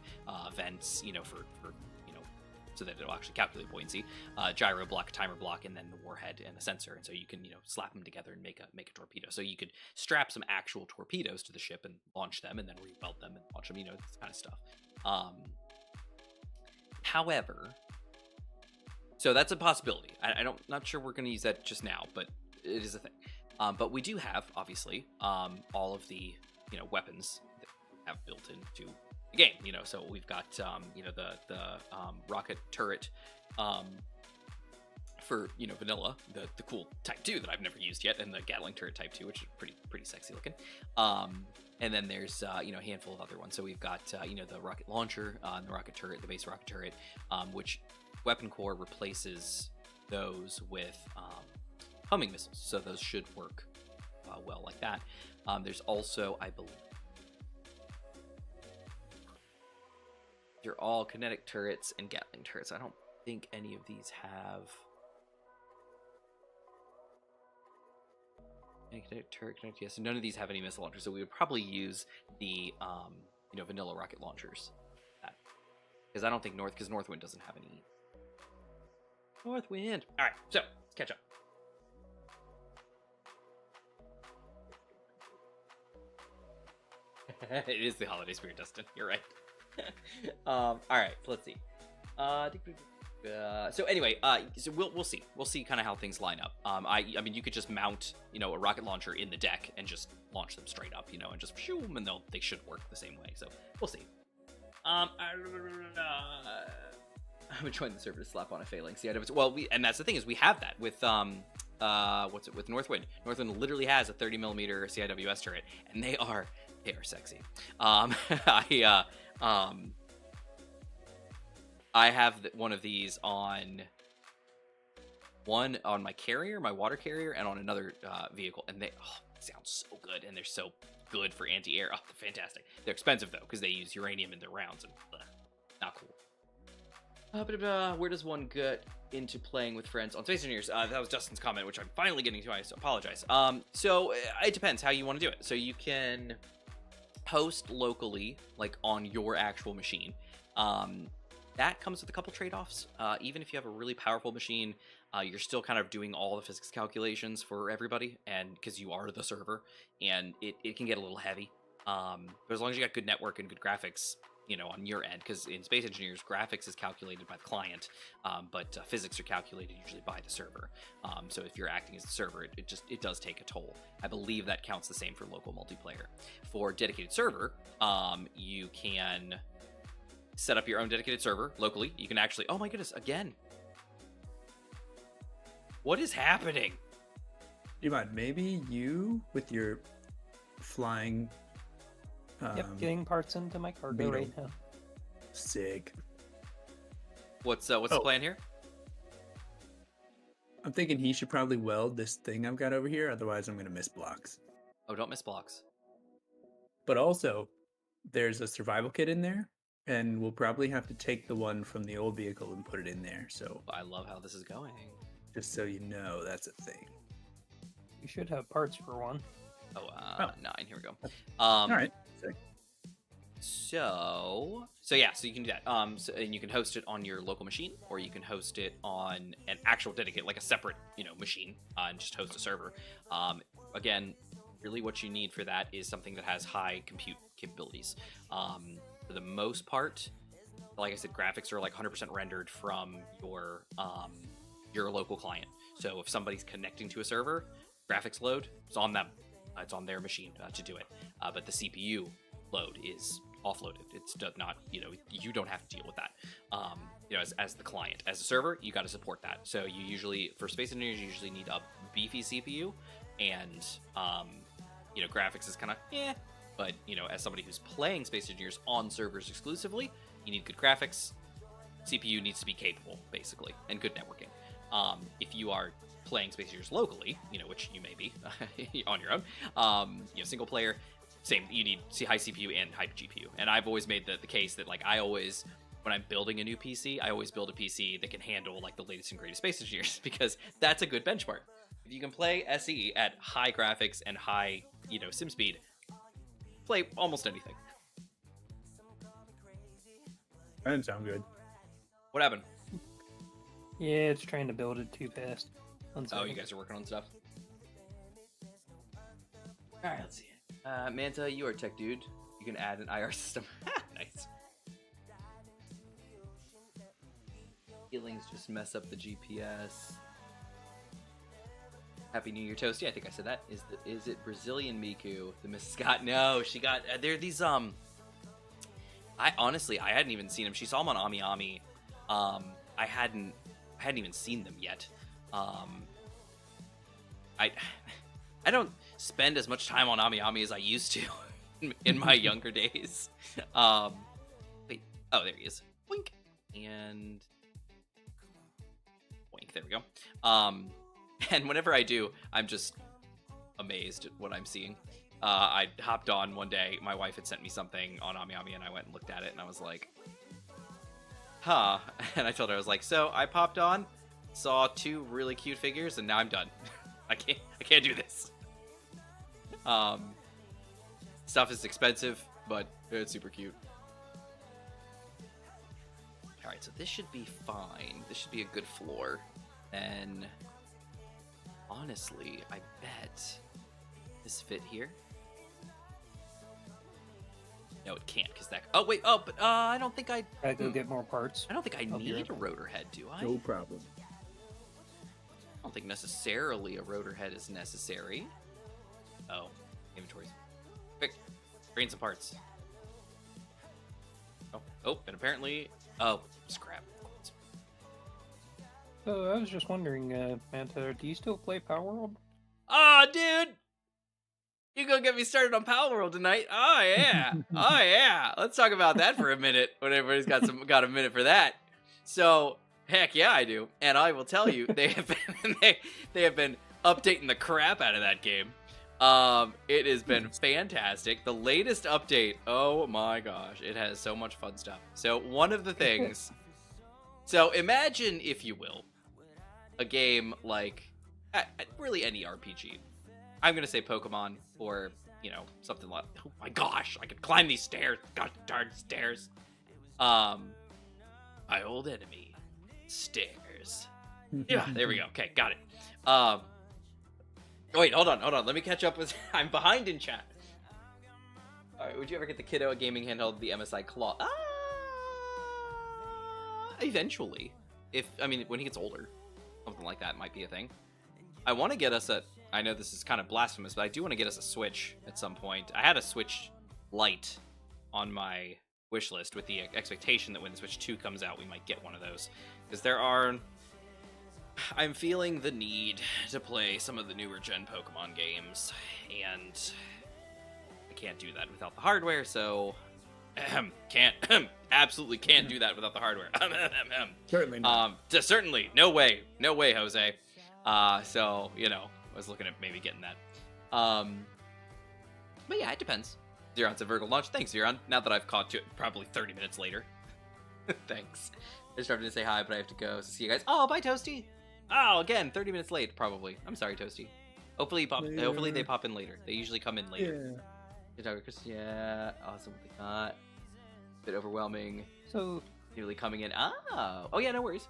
vents for so that it'll actually calculate buoyancy, gyro block, timer block, and then the warhead and a sensor. And so you can slap them together and make a torpedo. So you could strap some actual torpedoes to the ship and launch them, and then re-weld them and launch them. This kind of stuff. However, so that's a possibility. Not sure we're going to use that just now, but it is a thing. But we do have, obviously, all of the weapons that we have built into the game. So we've got the rocket turret for vanilla, the cool Type 2 that I've never used yet, and the Gatling turret Type 2, which is pretty sexy looking. And then there's a handful of other ones. So we've got the rocket launcher, the rocket turret, the base rocket turret, which Weapon Core replaces those with homing missiles, so those should work well like that. There's also, I believe, they're all kinetic turrets and Gatling turrets. I don't think any of these have any kinetic turret, kinetic, yes. So none of these have any missile launchers, so we would probably use the vanilla rocket launchers, because I don't think Northwind doesn't have any. Northwind. All right, so let's catch up. It is the holiday spirit, Dustin. You're right. All right, so let's see. So anyway, so we'll see. We'll see kind of how things line up. I mean, you could just mount, a rocket launcher in the deck and just launch them straight up, and just shoom, and they should work the same way. So we'll see. I'm enjoying the server to slap on a failing CIWS. Well, and that's the thing, is we have that with with Northwind. Northwind literally has a 30mm CIWS turret, and they are sexy. I have one of these on my carrier, my water carrier, and on another vehicle, and they sound so good, and they're so good for anti-air. Oh, fantastic. They're expensive though, because they use uranium in their rounds, and not cool. Where does one get into playing with friends on Space Engineers? That was Dustin's comment, which I'm finally getting to. I apologize. So it depends how you want to do it. So you can host locally, like on your actual machine. That comes with a couple trade-offs. Even if you have a really powerful machine, you're still kind of doing all the physics calculations for everybody, and because you are the server, and it can get a little heavy. But as long as you got good network and good graphics, on your end, because in Space Engineers, graphics is calculated by the client, but physics are calculated usually by the server. So if you're acting as the server, it does take a toll. I believe that counts the same for local multiplayer. For dedicated server, you can set up your own dedicated server locally. You can actually, oh my goodness, again. What is happening? Do you mind, maybe you with your flying... Yep, getting parts into my cargo right now. Sick. What's the plan here? I'm thinking he should probably weld this thing I've got over here, otherwise I'm going to miss blocks. Oh, don't miss blocks. But also, there's a survival kit in there, and we'll probably have to take the one from the old vehicle and put it in there, so... I love how this is going. Just so you know, that's a thing. You should have parts for one. Oh, 9, here we go. All right. So yeah, so you can do that. And you can host it on your local machine, or you can host it on an actual dedicated, like a separate, machine, and just host a server. Again, really what you need for that is something that has high compute capabilities. For the most part, like I said, graphics are like 100% rendered from your local client. So if somebody's connecting to a server, graphics load is on them. It's on their machine to do it. But the CPU load is offloaded. It's not, you don't have to deal with that. As the client. As a server, you got to support that. So you usually, for Space Engineers, you usually need a beefy CPU and graphics is kind of but as somebody who's playing Space Engineers on servers exclusively, you need good graphics. CPU needs to be capable, basically, and good networking. If you are playing Space Engineers locally, which you may be on your own, single player, same, you need high CPU and high GPU. And I've always made the case that, like, when I'm building a new PC, I always build a PC that can handle, like, the latest and greatest Space Engineers, because that's a good benchmark. If you can play SE at high graphics and high, sim speed, play almost anything. That didn't sound good. What happened? Yeah, it's trying to build it too fast. Oh, you guys are working on stuff? Alright, let's see. Manta, you are a tech dude. You can add an IR system. Nice. Feelings just mess up the GPS. Happy New Year, Toasty. I think I said that. Is it Brazilian Miku, the Miss Scott? No, she got. They're these. I honestly, I hadn't even seen them. She saw them on Ami Ami. I hadn't even seen them yet. I don't spend as much time on Ami Ami as I used to in my younger days. Wait. Oh, there he is. Boink. And boink. There we go. And whenever I do, I'm just amazed at what I'm seeing. I hopped on one day. My wife had sent me something on Ami Ami, and I went and looked at it, and I was like, huh. And I told her, I was like, so I popped on, saw 2 really cute figures, and now I'm done. I can't do this. Stuff is expensive, but it's super cute. Alright, so this should be fine. This should be a good floor. And honestly, I bet this fit here. No, it can't, because that... Oh, wait, but I don't think I go get more parts. I don't think I need a rotor head, do I? No problem. I don't think necessarily a rotor head is necessary. Oh, inventories. Quick, bring some parts. Oh, and apparently... Oh, scrap. So I was just wondering, Manta, do you still play Power World? Oh, dude! You gonna get me started on Power World tonight? Oh, yeah. Oh, yeah. Let's talk about that for a minute, when everybody's got a minute for that. So... Heck yeah, I do, and I will tell you, they have been updating the crap out of that game. It has been fantastic. The latest update, oh my gosh, it has so much fun stuff. So one of the things, so imagine, if you will, a game like really any RPG. I'm gonna say Pokemon, or something like. Oh my gosh, I could climb these stairs. God darn stairs. My old enemy. Stairs. Yeah, there we go. Okay, got it. Wait, hold on. Let me catch up with... I'm behind in chat. Alright, would you ever get the kiddo a gaming handheld, the MSI Claw? Eventually. When he gets older. Something like that might be a thing. I want to get us I know this is kind of blasphemous, but I do want to get us a Switch at some point. I had a Switch Lite on my wish list with the expectation that when the Switch 2 comes out, we might get one of those. Because I'm feeling the need to play some of the newer gen Pokemon games, and I can't do that without the hardware, so absolutely can't do that without the hardware. Certainly not. Certainly, no way, Jose. So, I was looking at maybe getting that. But yeah, it depends. Zeron said Virgo launch. Thanks, Zeron. Now that I've caught to it probably 30 minutes later. Thanks. I started to say hi, but I have to go. So see you guys. Oh, bye, Toasty. Oh, again, 30 minutes late, probably. I'm sorry, Toasty. Hopefully they pop in later. They usually come in later. Yeah, awesome what they got. Bit overwhelming. So, nearly coming in. Oh yeah, no worries.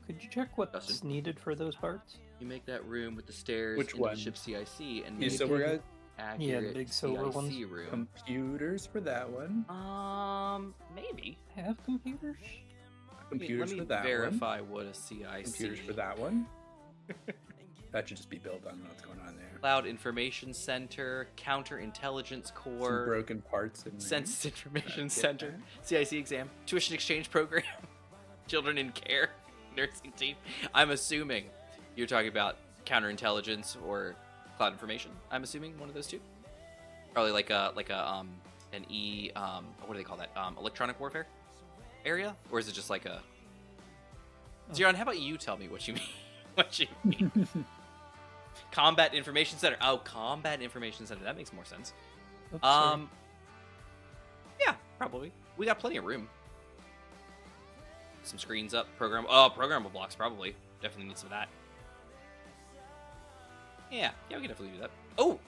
Could you check what's needed for those parts? You make that room with the stairs. Which one? Ship CIC and You silver guys? Accurate the big silver CIC ones. room. Computers for that one. Maybe. Have computers? Computers let me for that verify one. what a CIC. Computers for that one. That should just be built. I don't know what's going on there. Cloud Information Center, Counterintelligence Core, Some broken parts in there. Census Information Center, CIC exam, tuition exchange program, children in care, nursing team. I'm assuming you're talking about counterintelligence or cloud information. I'm assuming one of those two. Probably like a an what do they call that? Electronic warfare area, or is it just like a? Zeron, how about you tell me what you mean? What you mean? Combat Information Center. Oh, Combat Information Center. That makes more sense. Oops, sorry. Yeah, probably. We got plenty of room. Some screens up. Programmable blocks probably. Definitely need some of that. Yeah, we can definitely do that. Oh!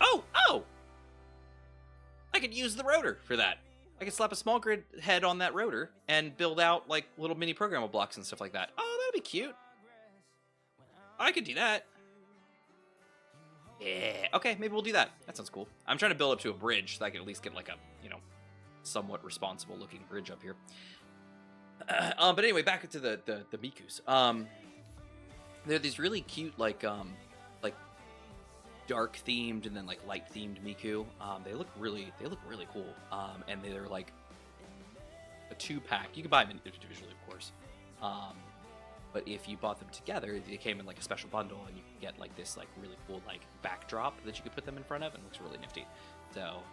I could use the rotor for that. I could slap a small grid head on that rotor and build out like little mini programmable blocks and stuff like that. Oh, that'd be cute. I could do that. Yeah. Okay, maybe we'll do that. That sounds cool. I'm trying to build up to a bridge so I can at least get like a, somewhat responsible looking bridge up here. But anyway, back to the Mikus. They're these really cute like dark themed and then like light themed Miku. They look really cool. And they're like a 2-pack. You can buy them individually, of course. But if you bought them together, they came in like a special bundle, and you could get like this like really cool like backdrop that you could put them in front of, and it looks really nifty. So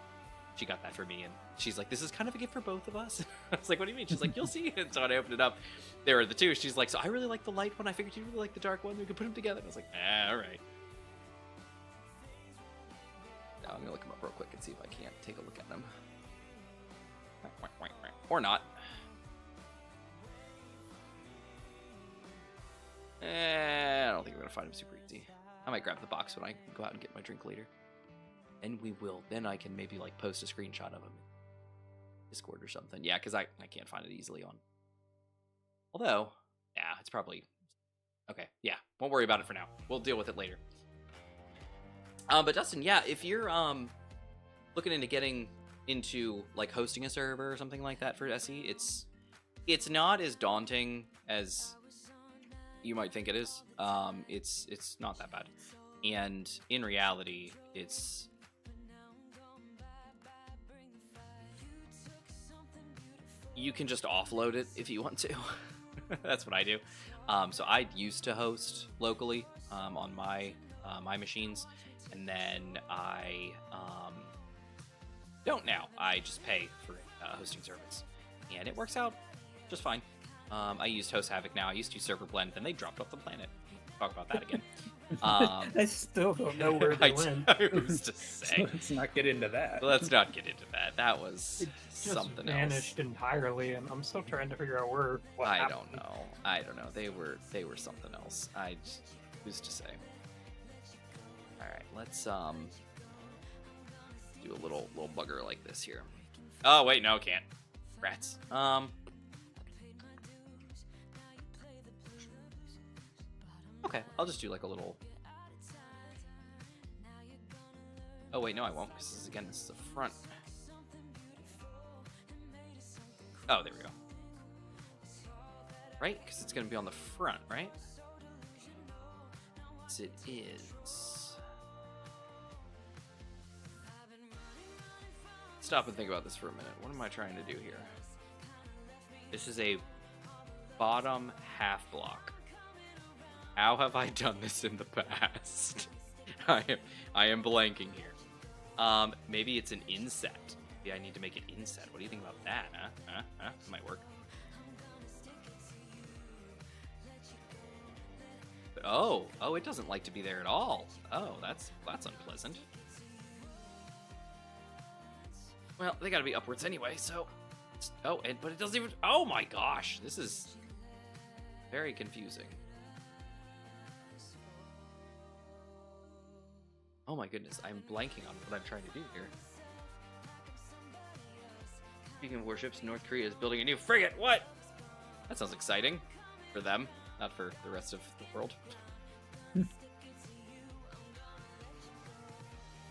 she got that for me, and she's like, "This is kind of a gift for both of us." I was like, "What do you mean?" She's like, "You'll see." And so when I opened it up, there were the two. She's like, "So I really like the light one. I figured you really like the dark one. We could put them together." And I was like, all right. Now I'm gonna look them up real quick and see if I can't take a look at them, or not. I don't think we're gonna find him super easy. I might grab the box when I go out and get my drink later. And we will. Then I can maybe like post a screenshot of him in Discord or something. Yeah, because I can't find it easily on. Although, yeah, it's probably okay. Yeah, won't worry about it for now. We'll deal with it later. But Dustin, yeah, if you're looking into getting into like hosting a server or something like that for SE, it's not as daunting as you might think it is. It's not that bad, and in reality, you can just offload it if you want to. That's what I do. So I used to host locally on my machines, and then I don't now. I just pay for a hosting service, and it works out just fine. I used Host Havoc now. I used to use Server Blend, then they dropped off the planet. Talk about that again. I still don't know where they went. Who's to say? Let's not get into that. Let's not get into that. That was Just something vanished else. entirely, and I'm still trying to figure out what I happened. don't know. They were something else. Who's to say? All right, let's do a little bugger like this here. Oh wait, no, can't. Rats. Okay, I'll just do like a little. Oh wait, no, I won't, because this is the front. Oh, there we go. Right, because it's gonna be on the front, right? Yes, it is. Stop and think about this for a minute. What am I trying to do here? This is a bottom half block. How have I done this in the past? I am blanking here. Maybe it's an inset. Maybe I need to make it inset. What do you think about that? Huh? That might work. But oh, it doesn't like to be there at all. Oh, that's unpleasant. Well, they gotta be upwards anyway, so. But it doesn't even. Oh my gosh, this is very confusing. Oh my goodness, I'm blanking on what I'm trying to do here. Speaking of warships, North Korea is building a new frigate. What? That sounds exciting for them, not for the rest of the world.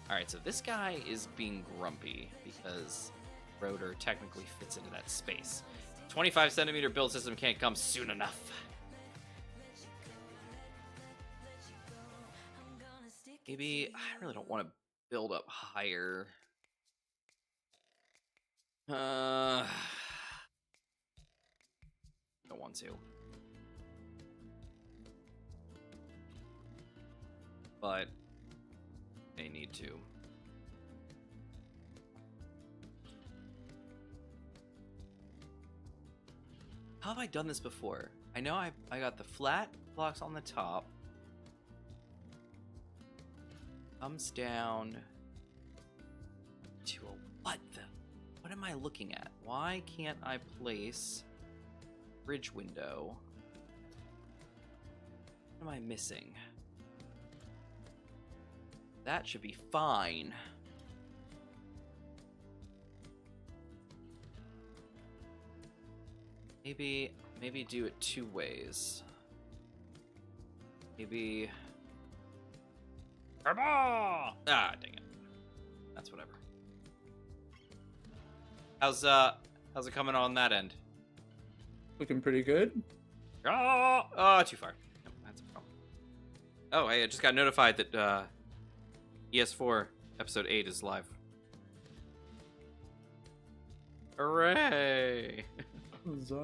Alright, so this guy is being grumpy because rotor technically fits into that space. 25 centimeter build system can't come soon enough. Maybe I really don't want to build up higher. Don't want to. But they need to. How have I done this before? I know I got the flat blocks on the top. Comes down to a what am I looking at? Why can't I place bridge window? What am I missing? That should be fine. Maybe do it 2 ways. Maybe. Ah, dang it. That's whatever. How's it coming on that end? Looking pretty good. Oh, too far. No, that's a problem. Oh, hey, I just got notified that ES4 episode 8 is live. Hooray! Huzzah.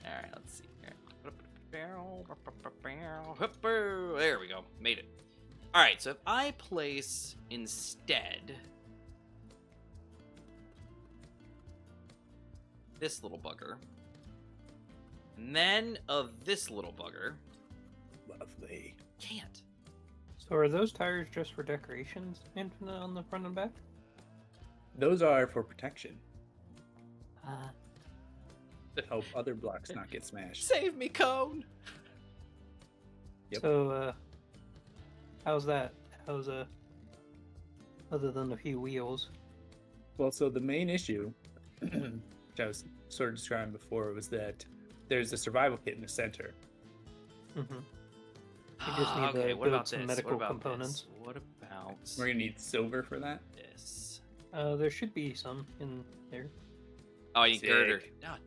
Alright, let's see here. There we go. Made it. Alright, so if I place instead this little bugger, and then of this little bugger. Lovely. Can't. So are those tires just for decorations, Infinite, on the front and back? Those are for protection. Uh, Help other blocks not get smashed. Save me, Cone! Yep. So, how's that? How's other than a few wheels? Well, so the main issue, which I was sort of describing before, was that there's a survival kit in the center. Mm-hmm. You just need Okay, to what build about some this? medical What about components. this? What about We're gonna need silver for that. this? There should be some in there. Oh, you need Sick. girder. God.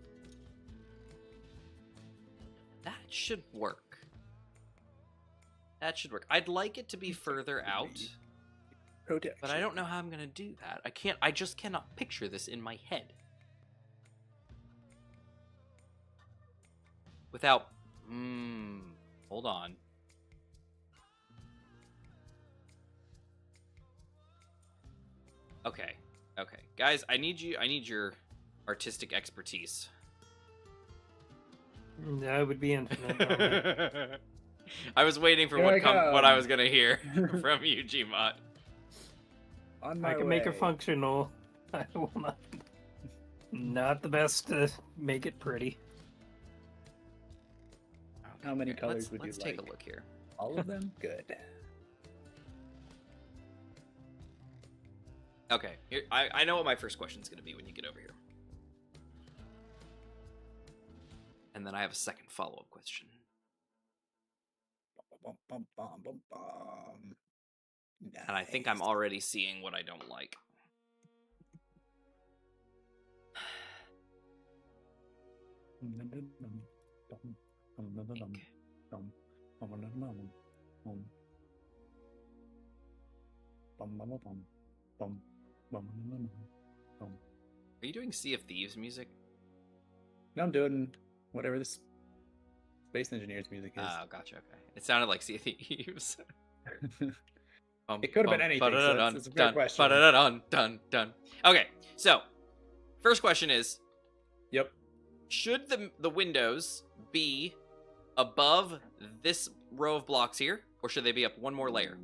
That should work. That should work. I'd like it to be further out, Protection. but I don't know how I'm gonna do that. I just cannot picture this in my head. Without, hold on. Okay, guys, I need your artistic expertise. That would be Infinite. I was waiting for Here I what I come. was gonna hear from you, Gmod. On my I can way. make it functional. I will not the best to make it pretty. How many Okay, colors would you let's take a like? look here. All of them? Good. Okay, here, I know what my first question is going to be when you get over here. And then I have a second follow-up question. Bum, bum, bum, bum, bum. And I think I'm Nice. already seeing what I don't like. Are you doing Sea of Thieves music? No, I'm doing whatever this Space Engineers music is. Oh, gotcha, okay. It sounded like Sea of Thieves. It could have been anything, so it's a fair question. Dun. Okay, so first question is, Yep. should the windows be above this row of blocks here, or should they be up one more layer?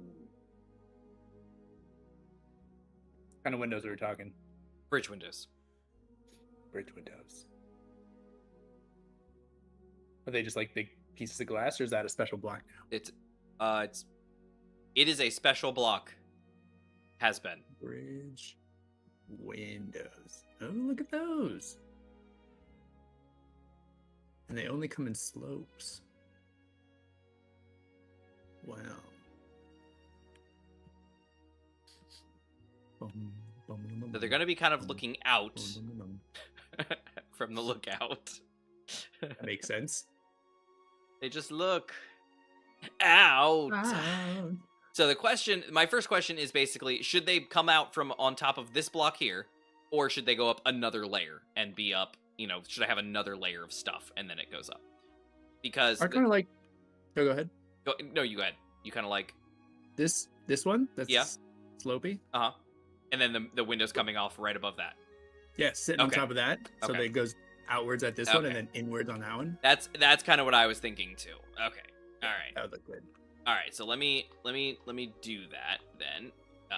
What kind of windows are we talking? Bridge windows. Bridge windows. Are they just like big pieces of glass, or is that a special block now? It is a special block. Has been. Bridge windows. Oh, look at those. And they only come in slopes. Wow. So they're going to be kind of looking out from the lookout. That makes sense. They just look out. So my first question is basically, should they come out from on top of this block here, or should they go up another layer and be up, should I have another layer of stuff and then it goes up? Because I kind of like. Oh, go ahead. No, you go ahead. You kind of like This one. That's Yeah. slopey. and then the window's coming off right above that. Yeah, sitting on Okay. top of that, so Okay. that it goes outwards at this one and then inwards on that one. That's kind of what I was thinking too. Okay. All right. That would look good. All right. So let me do that then,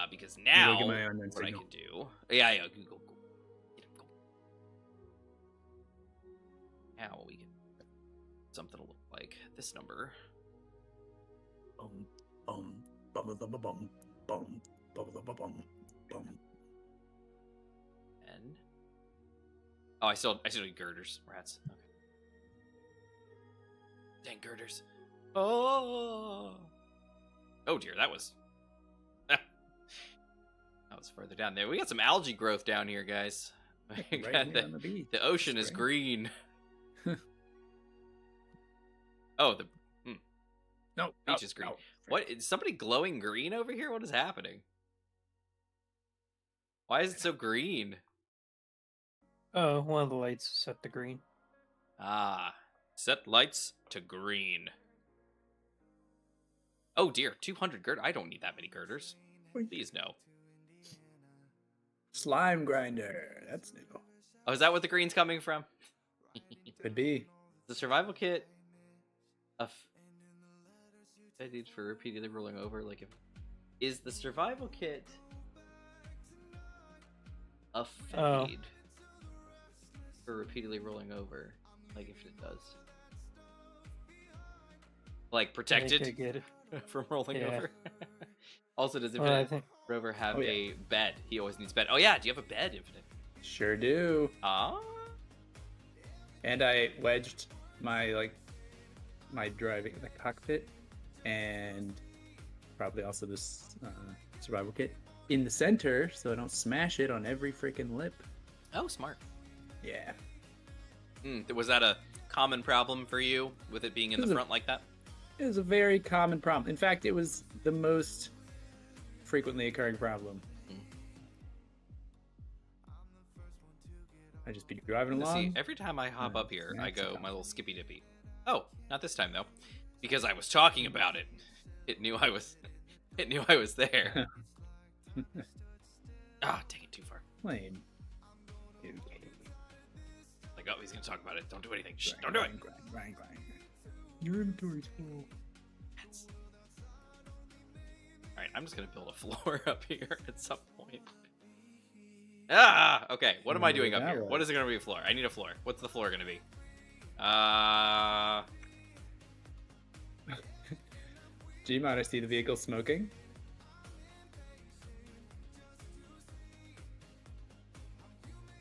because now Get my own what signal. I can do. Yeah. Go. Get him, go. Now we can something to look like this number. Bum, bum, bum, bum, bum, bum, bum, bum, bum, bum. And oh, I still need girders. Rats. Okay. Dang girders. Oh dear, that was further down there. We got some algae growth down here, guys. Right here on the beach. The ocean is green. Oh, the No, beach is green. What is somebody glowing green over here? What is happening? Why is it so green? Oh, one of the lights is set to green. Ah, set lights to green. Oh dear, 200 gird. I don't need that many girders. Please no. Slime grinder. That's new. Oh, is that what the green's coming from? Could be. The survival kit. I need for repeatedly rolling over. Like, if is the survival kit a fade for repeatedly rolling over? Like, if it does, like, protected Get it. from rolling Yeah. over. Also, does Well, I Infinite think Rover have Oh, yeah. a bed? He always needs bed. Oh yeah, do you have a bed, Infinite? Sure do. Ah, And I wedged my driving the cockpit and probably also this survival kit in the center so I don't smash it on every freaking lip. oh, smart. Yeah. Was that a common problem for you with it being in the front like that? It was a very common problem. In fact, it was the most frequently occurring problem. I just be driving along. See, every time I hop up here, I That's go about my little skippy dippy. Oh, not this time though, because I was talking about it. It knew I was. It knew I was there. Ah, dang it, too far. Lame. Like, oh, he's gonna talk about it. Don't do anything. Shh, don't do it. Grind. Your inventory's full. That's... All right, I'm just gonna build a floor up here at some point. Ah, okay. What am I doing up here? What is it gonna be a floor? I need a floor. What's the floor gonna be? Gmod, I see the vehicle smoking.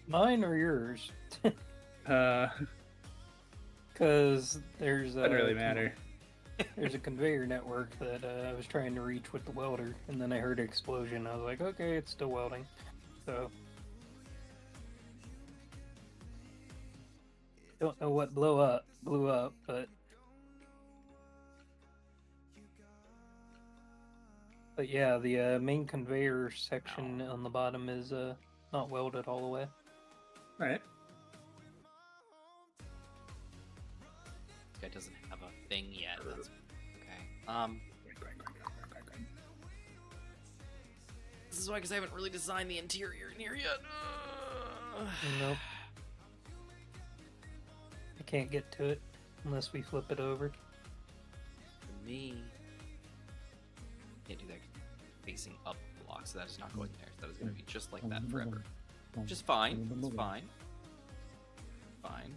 mine or yours? Because there's Doesn't really matter. There's a conveyor network that I was trying to reach with the welder, and then I heard an explosion. I was like, okay, it's still welding. So don't know what blew up, but yeah, the main conveyor section on the bottom is not welded all the way. All right. This guy doesn't have a thing yet. That's okay. This is why, because I haven't really designed the interior in here yet. Nope. I can't get to it unless we flip it over. For me, can't do that facing up block, so that is not going there. That is going to be just like that forever. Which is fine. It's fine. Fine.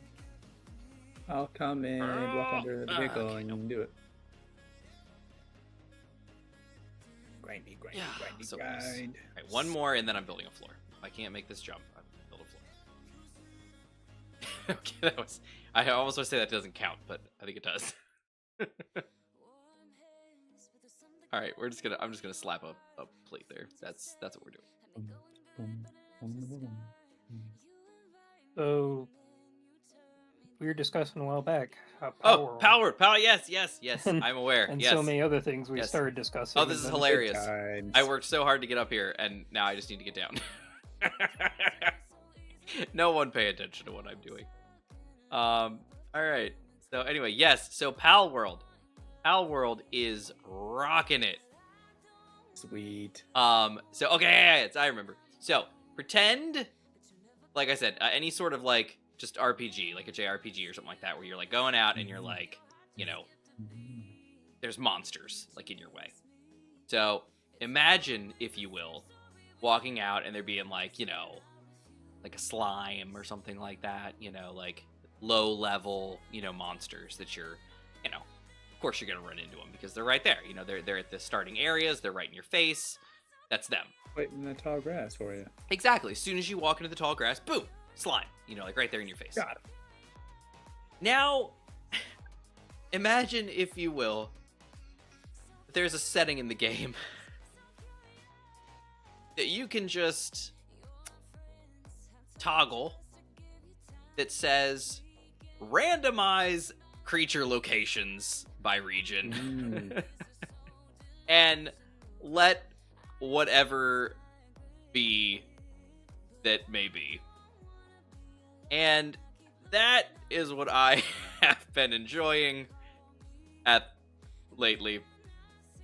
I'll come in, walk under the vehicle, okay, and you can do it. Grindy, Yeah, so close. grind. All right, one more, and then I'm building a floor. If I can't make this jump, I'll build a floor. Okay, that was. I almost want to say that doesn't count, but I think it does. All right, I'm just gonna slap a plate there. That's what we're doing. So we were discussing a while back how Power, yes, And- I'm aware. and Yes. so many other things we Yes. started discussing. Oh, this is and then- hilarious. Times. I worked so hard to get up here, and now I just need to get down. No one pay attention to what I'm doing. All right. So anyway, yes. So Pal World is rocking it. Sweet. So okay, I remember. So pretend, like I said, any sort of like just RPG, like a JRPG or something like that, where you're like going out and you're like, you know, there's monsters like in your way. So imagine, if you will, walking out and there being like, you know, like a slime or something like that, you know, like low level, you know, monsters that you're, you know, of course you're going to run into them because they're right there. You know, they're at the starting areas. They're right in your face. That's them. Wait in the tall grass for you. Exactly. As soon as you walk into the tall grass, boom, slime, you know, like right there in your face. Got it. Now, imagine, if you will, there's a setting in the game that you can just toggle that says randomize creature locations by region and let whatever be that may be. And that is what I have been enjoying lately.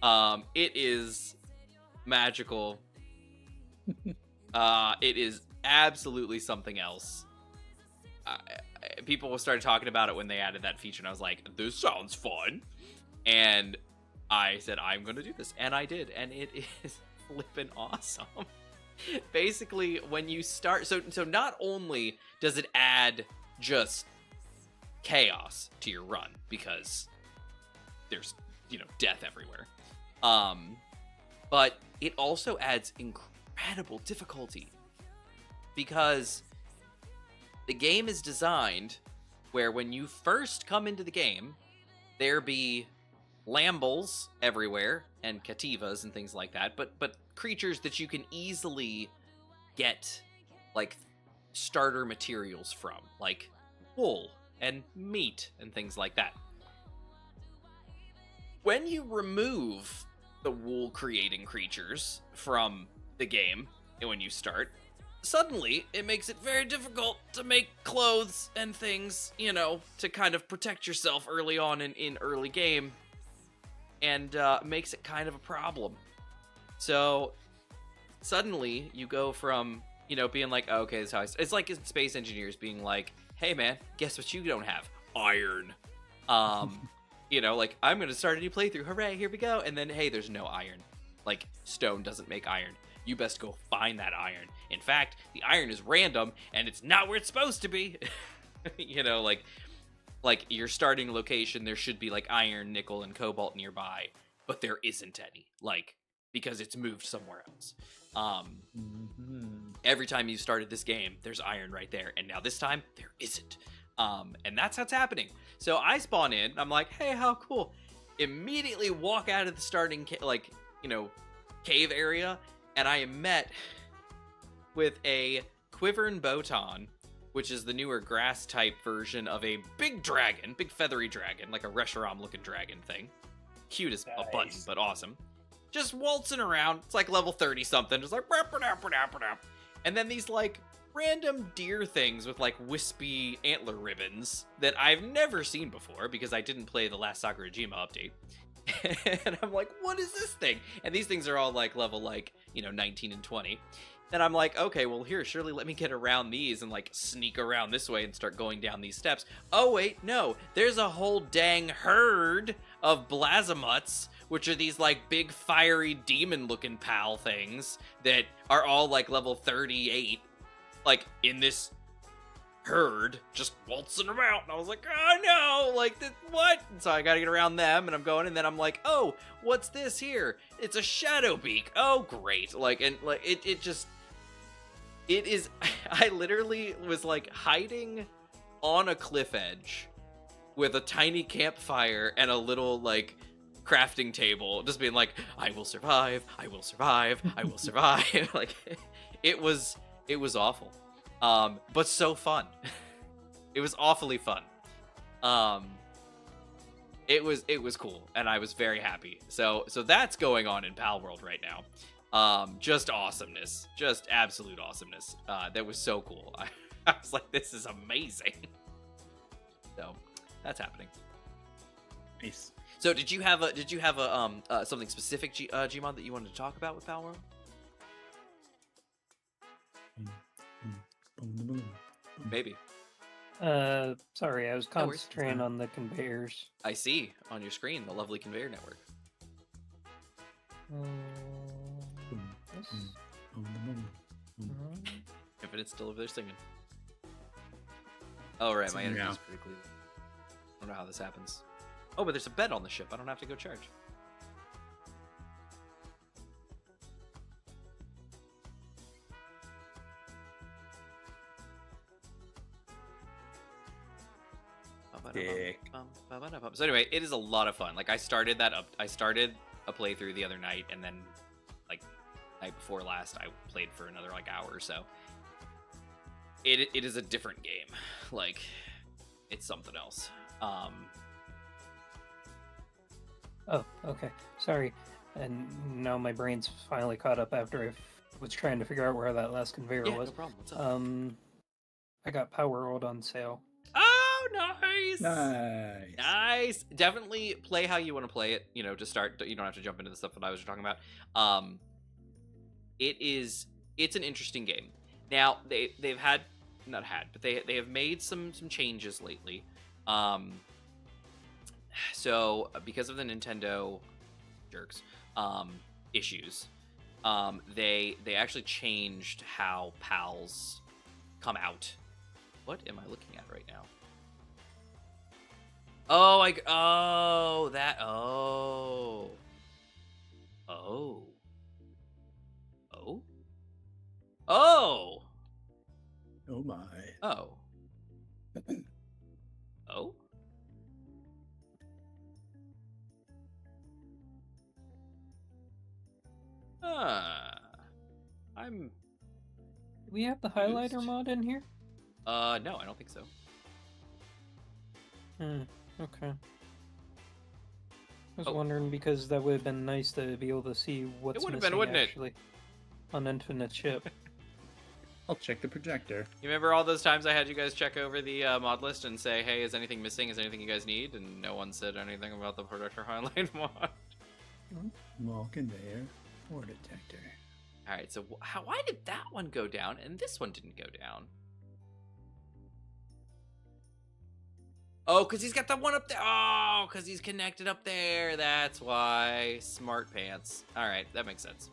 It is magical. It is absolutely something else. People started talking about it when they added that feature, and I was like, this sounds fun. And I said, I'm going to do this. And I did. And it is flippin' awesome. Basically, when you start... So not only does it add just chaos to your run, because there's, you know, death everywhere. But it also adds incredible difficulty. Because the game is designed where when you first come into the game, there be lambles everywhere and cativas and things like that, but creatures that you can easily get like starter materials from, like wool and meat and things like that. When you remove the wool creating creatures from the game, and when you start, suddenly it makes it very difficult to make clothes and things, you know, to kind of protect yourself early on in early game, and makes it kind of a problem. So suddenly you go from, you know, being like, oh, okay, this is how it's like space engineers being like, hey man, guess what you don't have? Iron. You know, like, I'm gonna start a new playthrough, hooray, here we go. And then, hey, there's no iron. Like, stone doesn't make iron. You best go find that iron. In fact, the iron is random, and it's not where it's supposed to be. You know, like your starting location, there should be, like, iron, nickel, and cobalt nearby. But there isn't any, like, because it's moved somewhere else. Every time you started this game, there's iron right there. And now this time, there isn't. And that's what's happening. So I spawn in, I'm like, hey, how cool. Immediately walk out of the starting, cave area, and I am met with a Quiverin Botan, which is the newer grass-type version of a big dragon, big feathery dragon, like a Reshiram-looking dragon thing. Cute as a button, but awesome. Just waltzing around. It's like level 30-something, just like... And then these, like, random deer things with, like, wispy antler ribbons that I've never seen before because I didn't play the last Sakurajima update. And I'm like, what is this thing? And these things are all, like, level, 19 and 20. And I'm like, okay, well, here, surely let me get around these and, like, sneak around this way and start going down these steps. Oh, wait, no. There's a whole dang herd of Blazamuts, which are these, like, big, fiery, demon-looking pal things that are all, like, level 38. Like, in this herd, just waltzing around. And I was like, oh no, like, what? And so I gotta get around them, and I'm going, and then I'm like, oh, what's this here? It's a shadow beak. Oh, great. Like, and, like, it is, I literally was, like, hiding on a cliff edge with a tiny campfire and a little, like, crafting table, just being like, I will survive, I will survive, I will survive. Like, it was awful. But so fun. It was awfully fun. It was cool, and I was very happy. So that's going on in Pal World right now. Just awesomeness. Just absolute awesomeness. That was so cool. I was like, this is amazing. So that's happening. Nice. So did you have a something specific, Gmod, that you wanted to talk about with Pal World? Maybe. Sorry, I was No worries. concentrating on the conveyors. I see on your screen the lovely conveyor network. This? On the moon. Infinite's still over there singing. Oh, right, my Singing energy's now. pretty clear. I don't know how this happens. Oh, but there's a bed on the ship. I don't have to go charge. Dick. So anyway, it is a lot of fun. Like I started a playthrough the other night, and then like night before last, I played for another like hour or so. It is a different game. Like it's something else. Oh, okay. Sorry. And now my brain's finally caught up after I was trying to figure out where that last conveyor Yeah, was. no problem. What's up? I got Power World on sale. Oh, nice. Nice. Nice. Definitely play how you want to play it. You know, to start. You don't have to jump into the stuff that I was talking about. It's an interesting game. Now they've had not had, but they have made some changes lately. So because of the Nintendo jerks issues, they actually changed how PALs come out. What am I looking at right now? Oh, oh oh Oh my. oh oh. I'm Do we have the highlighter confused. mod in here? No, I don't think so. Okay. I was Oh. wondering because that would have been nice to be able to see what's would've missing been, wouldn't it? actually on Infinite Ship. I'll check the projector. You remember all those times I had you guys check over the mod list and say, "Hey, is anything missing? Is there anything you guys need?" And no one said anything about the projector highlight mod. Small conveyor or detector. All right, so why did that one go down and this one didn't go down? Oh, because he's got the one up there. Oh, because he's connected up there. That's why. Smart pants. All right, that makes sense.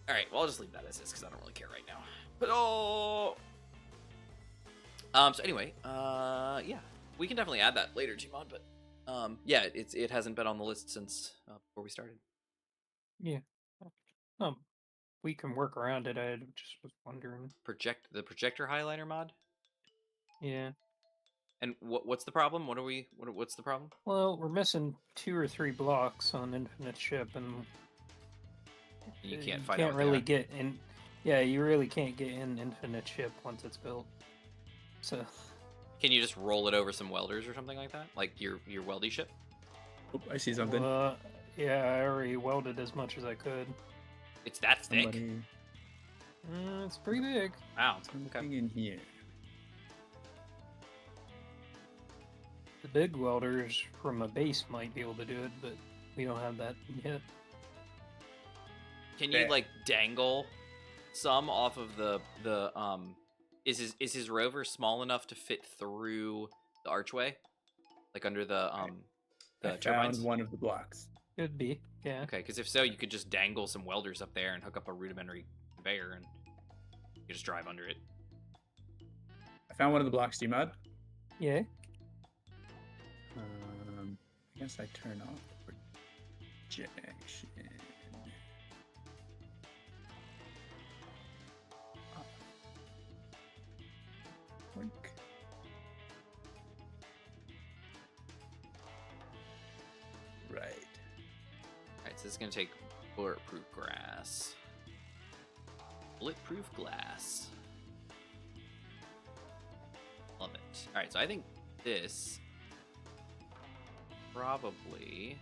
All right, well, I'll just leave that as is because I don't really care right now. But oh. So anyway, yeah, we can definitely add that later, Gmod. But yeah, it hasn't been on the list since before we started. Yeah. We can work around it. I just was wondering. The projector highlighter mod. Yeah. And what's the problem? What's the problem? Well, we're missing 2 or 3 blocks on Infinite Ship, and You you can't find can't out what they really are? get in. Yeah, you really can't get in Infinite Ship once it's built. So Can you just roll it over some welders or something like that? Like your weldy ship? Oh, I see something. yeah, I already welded as much as I could. It's that thick. Somebody, It's pretty big. Wow. something Okay. in here. The big welders from a base might be able to do it, but we don't have that yet. Can you There. like dangle some off of the is his rover small enough to fit through the archway? Like under the I turbines? found one of the blocks. Could be, yeah. Okay, because if so, you could just dangle some welders up there and hook up a rudimentary conveyor and you just drive under it. I found one of the blocks, Gmod. Yeah. I guess I turn off the projection. Wink. Right. Alright, so this is gonna take bulletproof glass. Bulletproof glass. Love it. Alright, so I think this probably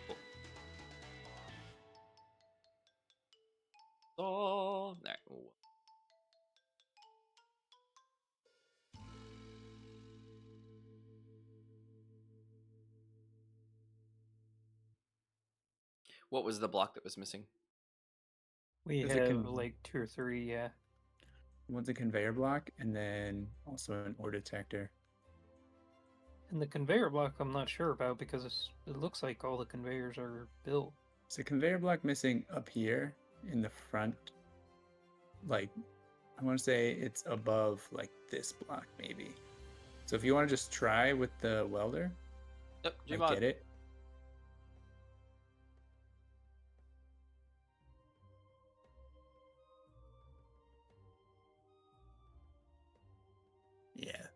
cool. Oh, there. What was the block that was missing? We There's a have con- like 2 or 3, yeah. One's a conveyor block, and then also an ore detector. And the conveyor block I'm not sure about because it looks like all the conveyors are built. There's a conveyor block missing up here in the front. Like, I want to say it's above like this block maybe. So if you want to just try with the welder, Yep, like, Gmod. get it. Yeah.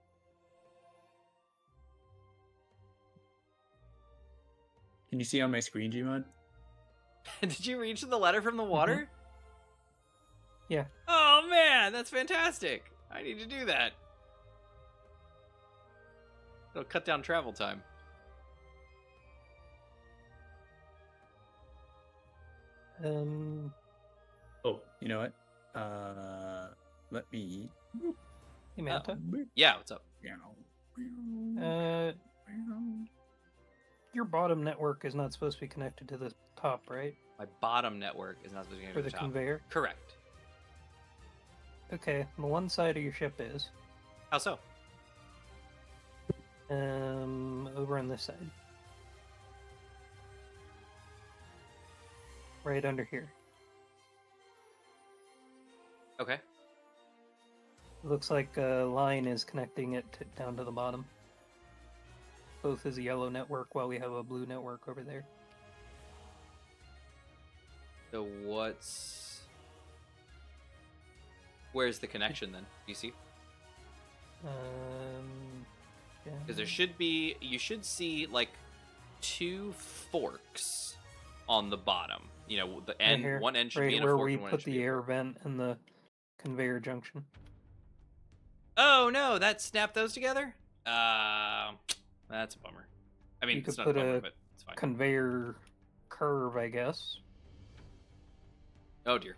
Can you see on my screen, Gmod? Did you reach the ladder from the water? Yeah. Oh man, that's fantastic. I need to do that. It'll cut down travel time. Oh, you know what? Let me. Hey, Manta. Yeah, what's up? Your bottom network is not supposed to be connected to the top, right? My bottom network is not supposed to be For to the the top. conveyor? Correct. Okay, the one side of your ship is. How so? Over on this side. Right under here. Okay. Looks like a line is connecting it down to the bottom. Both is a yellow network while we have a blue network over there. So what's... Where's the connection then? Do you see? Yeah. Because there should be... You should see, like, 2 forks on the bottom. You know, the end... here, one end should right be in a where fork we and one end put should be the in a air fork. vent and the conveyor junction. Oh, no! That snapped those together? That's a bummer. I mean, You it's could not a put bummer, a but it's fine. conveyor curve, I guess. Oh, dear.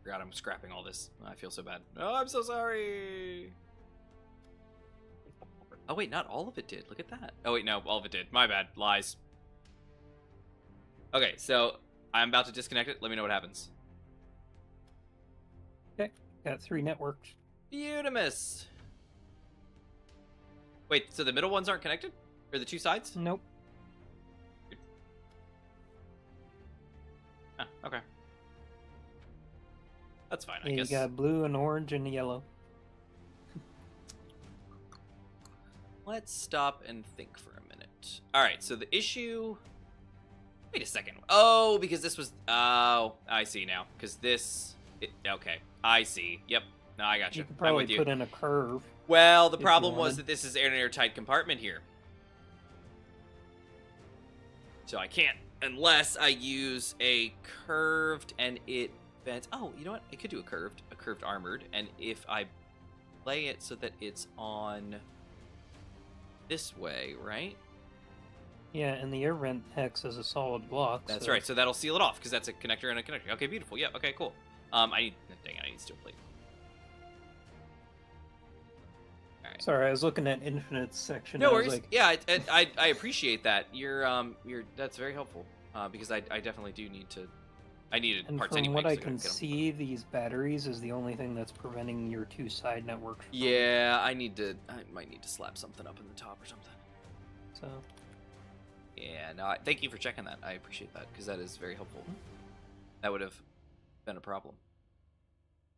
God, I'm scrapping all this. I feel so bad. Oh, I'm so sorry! Oh, wait, not all of it did. Look at that. Oh, wait, no, all of it did. My bad. Lies. Okay, so I'm about to disconnect it. Let me know what happens. Okay, got 3 networks. Beautimus! Wait, so the middle ones aren't connected? Or the 2 sides? Nope. Ah, okay. That's fine, I Yeah, you guess. got blue and orange and yellow. Let's stop and think for a minute. Alright, so the issue... Wait a second. Oh, because this was... Oh, I see now. Because this... Okay, I see. Yep. No, I got You you. could I'm probably with you. put in a curve. Well, the if you problem was wanted. that this is an airtight compartment here. So I can't unless I use a curved and it bends. Oh, you know what? I could do a curved armored, and if I lay it so that it's on this way, right? Yeah, and the air vent hex is a solid block. That's so right. So that'll seal it off because that's a connector and a connector. Okay, beautiful. Yeah. Okay, cool. I need. Dang it! I need steel plate. Sorry, I was looking at Infinite's section. No I was worries. like, Yeah, I appreciate that. You're that's very helpful. Because I definitely do need to. I needed and parts from anyway. what I 'cause can gotta get 'em. see, these batteries is the only thing that's preventing your 2 side networks. From, Yeah, I might need to slap something up in the top or something. So Yeah, no, thank you for checking that. I appreciate that because that is very helpful. That would have been a problem.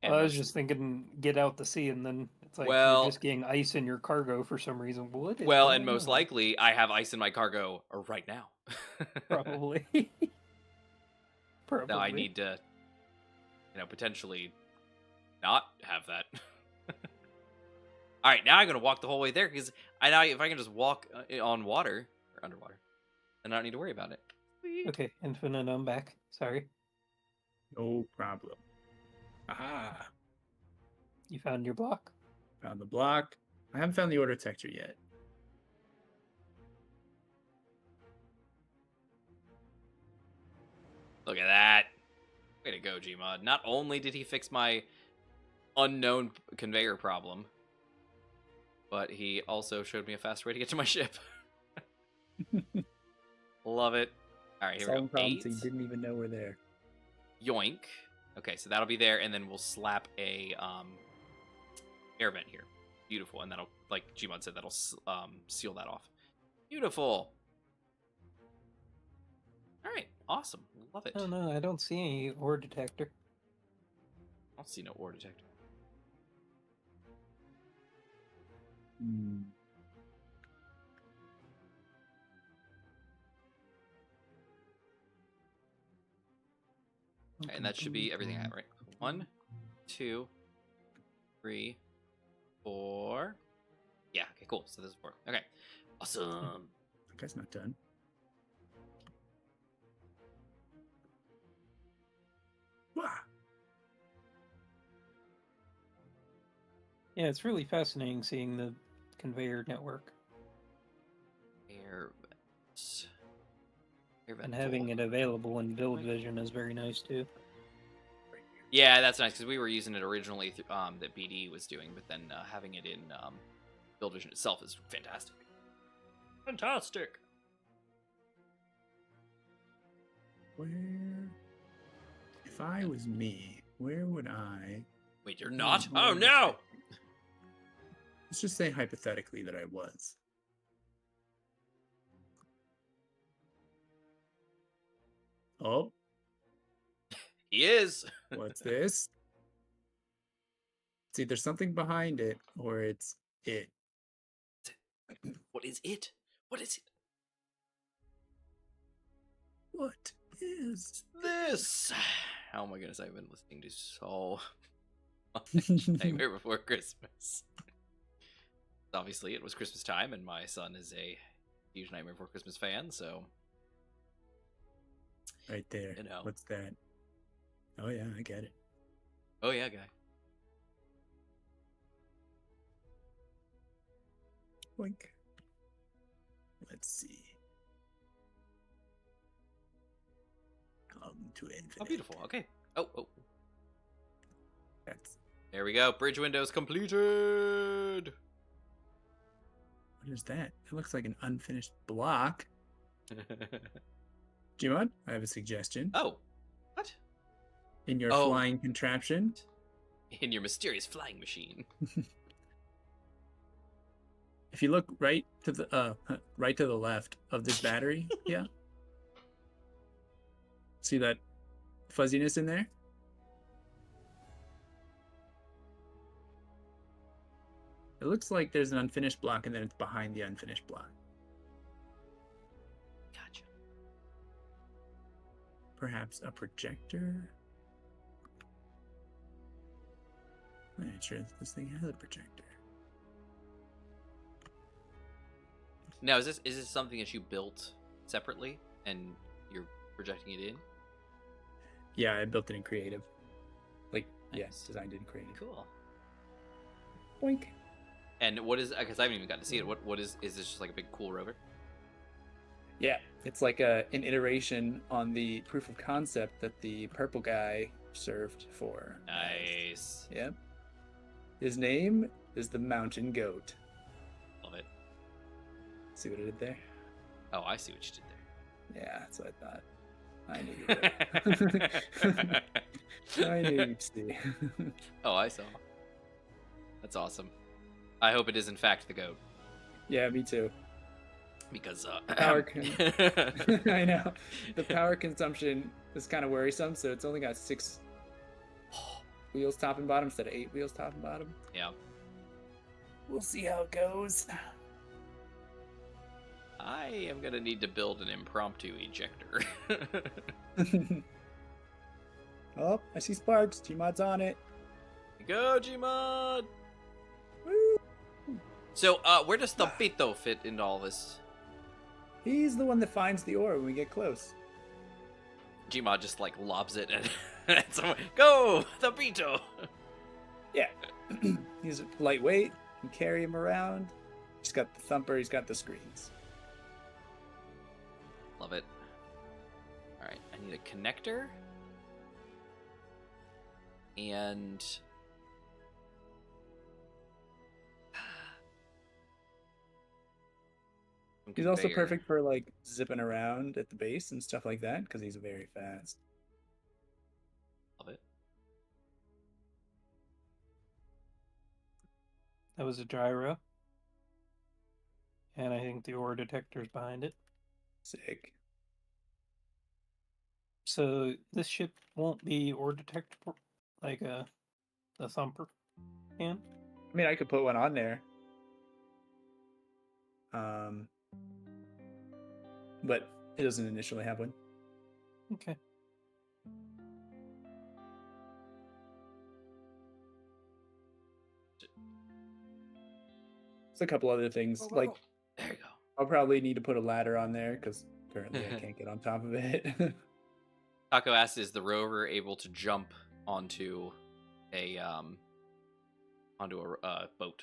And I was most- just thinking, get out to sea, and then it's like Well- you're just getting ice in your cargo for some reason. What? is well, and going most on? likely I have ice in my cargo right now. Probably. Probably. So I need to, potentially not have that. All right, now I'm gonna walk the whole way there because I know if I can just walk on water or underwater, then I don't need to worry about it. Sweet. Okay, Infinite, I'm back. Sorry. No problem. Aha! You found your block? Found the block. I haven't found the ore detector yet. Look at that. Way to go, Gmod. Not only did he fix my unknown conveyor problem, but he also showed me a fast way to get to my ship. Love it. All right, here we Solving go. problems 8. he didn't even know were there. Yoink. Okay, so that'll be there, and then we'll slap a air vent here. Beautiful, and that'll, like Gmod said, that'll seal that off. Beautiful. All right, awesome, love it. Oh no, I don't see any ore detector. I don't see no ore detector. Hmm. Okay, and that should be everything I have, right? 1, 2, 3, 4. Yeah, okay, cool. So this is 4. Okay, awesome. That guy's not done. Wow. Yeah, it's really fascinating seeing the conveyor network Air vents. Air vent and having full. it available in build vision is very nice too. Yeah, that's nice because we were using it originally that BD was doing, but then having it in build vision itself is fantastic. Fantastic. Where? If I was me, where would I? Wait, you're not? Ore Oh no! Let's just say hypothetically that I was. Oh, He is. what's this? It's either something behind it or it's it. What is it? What is it? What is This? Oh my goodness, I've been listening to so much Nightmare Before Christmas. Obviously, it was Christmas time, and my son is a huge Nightmare Before Christmas fan, so... right there? You know. What's that? Oh yeah, I get it. Oh yeah, guy. Boink. Let's see. Come to infinite. Oh, beautiful. Okay. Oh. That's, There we go. Bridge windows completed. what is that? It looks like an unfinished block. Jimon, I have a suggestion. Oh. What? In your Oh. flying contraption, In your mysterious flying machine. if you look right to the left of this battery, yeah. See that fuzziness in there? It looks like there's an unfinished block and then it's behind the unfinished block. Gotcha. Perhaps a projector? I'm not sure if this thing has a projector. Now, is this something that you built separately and you're projecting it in? Yeah, I built it in creative. Like, Nice. yes, designed it in creative. Cool. Boink. And what is? Because I haven't even gotten to see it. What is? Is this just like a big cool rover? Yeah, it's like an iteration on the proof of concept that the purple guy served for. Nice. Yep. His name is the Mountain Goat. Love it. See what I did there? Oh, I see what you did Yeah, that's what I thought. I knew you would. I knew you'd see. Oh, I saw. That's awesome. I hope it is in fact the goat, Yeah, me too. because Power I know. The power consumption is kind of worrisome, so it's only got 6 wheels top and bottom instead of 8 wheels top and bottom. Yeah. We'll see how it goes. I am gonna need to build an impromptu ejector. Oh, I see sparks. Gmod's on it. Go, Gmod! Woo! So, where does the Pito fit into all this? He's the one that finds the ore when we get close. Gmod just like lobs it and someone, go, the Pito! Yeah. He's lightweight. You can carry him around. He's got the thumper. He's got the screens. Love it. All right, I need a connector and some He's also conveyor. perfect for like zipping around at the base and stuff like that because he's very fast. Love it. That was a gyro. And I think the ore detector's behind it. Sick. So this ship won't be ore detectable like the Thumper can. I mean, I could put one on there. But it doesn't initially have one. Okay. It's a couple other things. Like, there you go. I'll probably need to put a ladder on there because currently I can't get on top of it. Taco asks, is the rover able to jump onto a boat?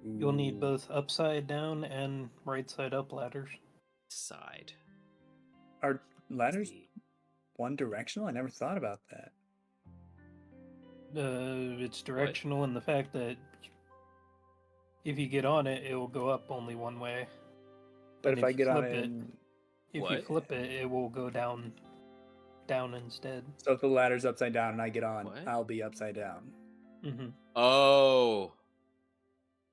You'll need both upside down and right side up ladders. Side. Are ladders one directional? I never thought about that. It's directional in the fact that if you get on it, it will go up only one way. But if I you get on flip it, if you flip it, it will go down instead. So if the ladder's upside down and I get on, What? I'll be upside down. Mm-hmm. Oh,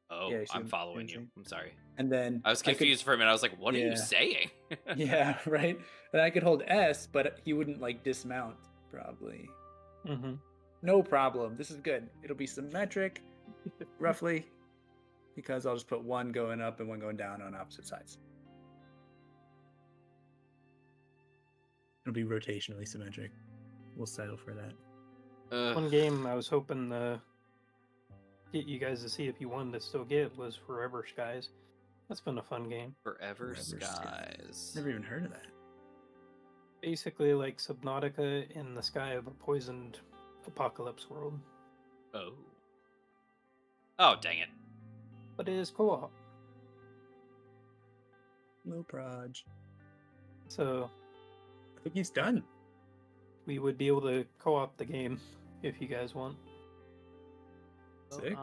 Yeah, I'm following you. I'm sorry. And then I was confused for a minute. I was like, what are you saying? Yeah, right. And I could hold S, but he wouldn't like dismount, probably. Mm-hmm. No problem. This is good. It'll be symmetric, roughly, because I'll just put one going up and one going down on opposite sides. It'll be rotationally symmetric. We'll settle for that. One game I was hoping to get you guys to see if you wanted to still get was Forever Skies. That's been a fun game. Forever Skies. Never even heard of that. Basically like Subnautica in the sky of a poisoned apocalypse world. Oh. Oh, dang it. But it is co-op. Low proj. So I think he's done. we would be able to co-op the game if you guys want. Sick.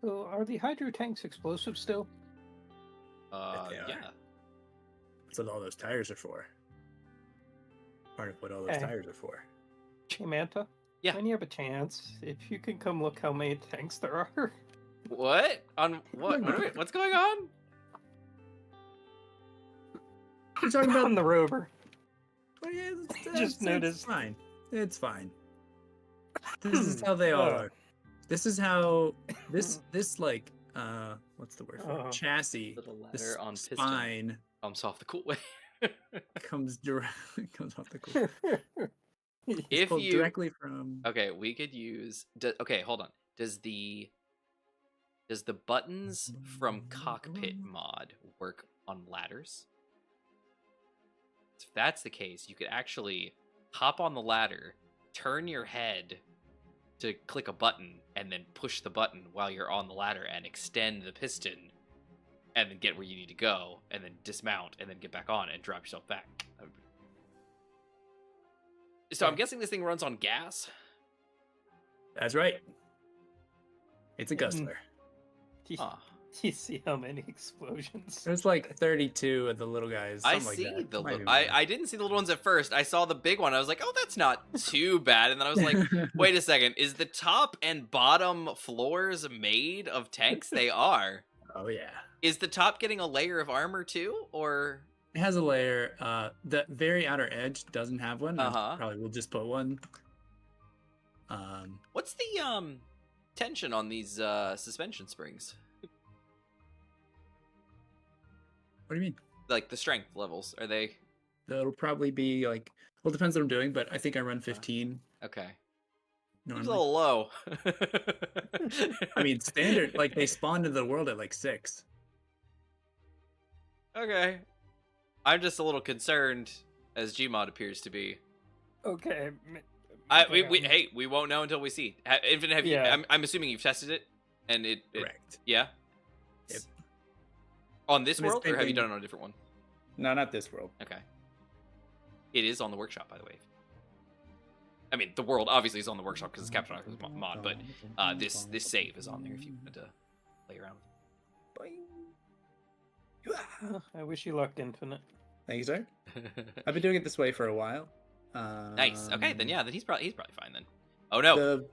So are the hydro tanks explosive still? Yeah. That's what all those tires are for. Part of what all those tires are for. Hey Manta? Yeah. When you have a chance, if you can come look how many tanks there are. What? On what? What's going on? You're talking about on the rover. Oh, yeah, Just noticed. It's fine. It's fine. This is how they all are. This is how this like what's the word for it? Chassis. Little This ladder on piston. spine Comes off the cool way. comes off the cool. If pulled you directly from okay, we could use. Okay, hold on. Does the buttons from Cockpit mod work on ladders? If that's the case, you could actually hop on the ladder, turn your head to click a button, and then push the button while you're on the ladder and extend the piston, and then get where you need to go, and then dismount, and then get back on and drop yourself back. So I'm guessing this thing runs on gas? That's right. It's a Gustler. You see how many explosions? There's like 32 of the little guys. I Like see that. the Might be little. more. I didn't see the little ones at first. I saw the big one. I was like, oh, that's not too bad. And then I was like, wait a second. Is the top and bottom floors made of tanks? They are. Oh yeah. Is the top getting a layer of armor too, or? It has a layer. The very outer edge doesn't have one. Uh-huh. Probably we'll just put one. What's the tension on these suspension springs? What do you mean? Like the strength levels, are they? That'll probably be like. Well, it depends what I'm doing, but I think I run 15. Okay. Normally. Seems a little low. I mean, standard. Like they spawned into the world at like 6. Okay. I'm just a little concerned, as Gmod appears to be. Okay. We won't know until we see. Infinite, have you? I'm assuming you've tested it, and it Correct. Yeah. Yep. On this world, or have you done it on a different one? No, not this world. Okay. It is on the workshop, by the way. I mean, the world obviously is on the workshop because it's Captain Octo's mod, but this save is on there if you wanted to play around. I wish you luck, Infinite. Thank you, sir. I've been doing it this way for a while. Nice. Okay, then yeah, then he's probably fine then. Oh no.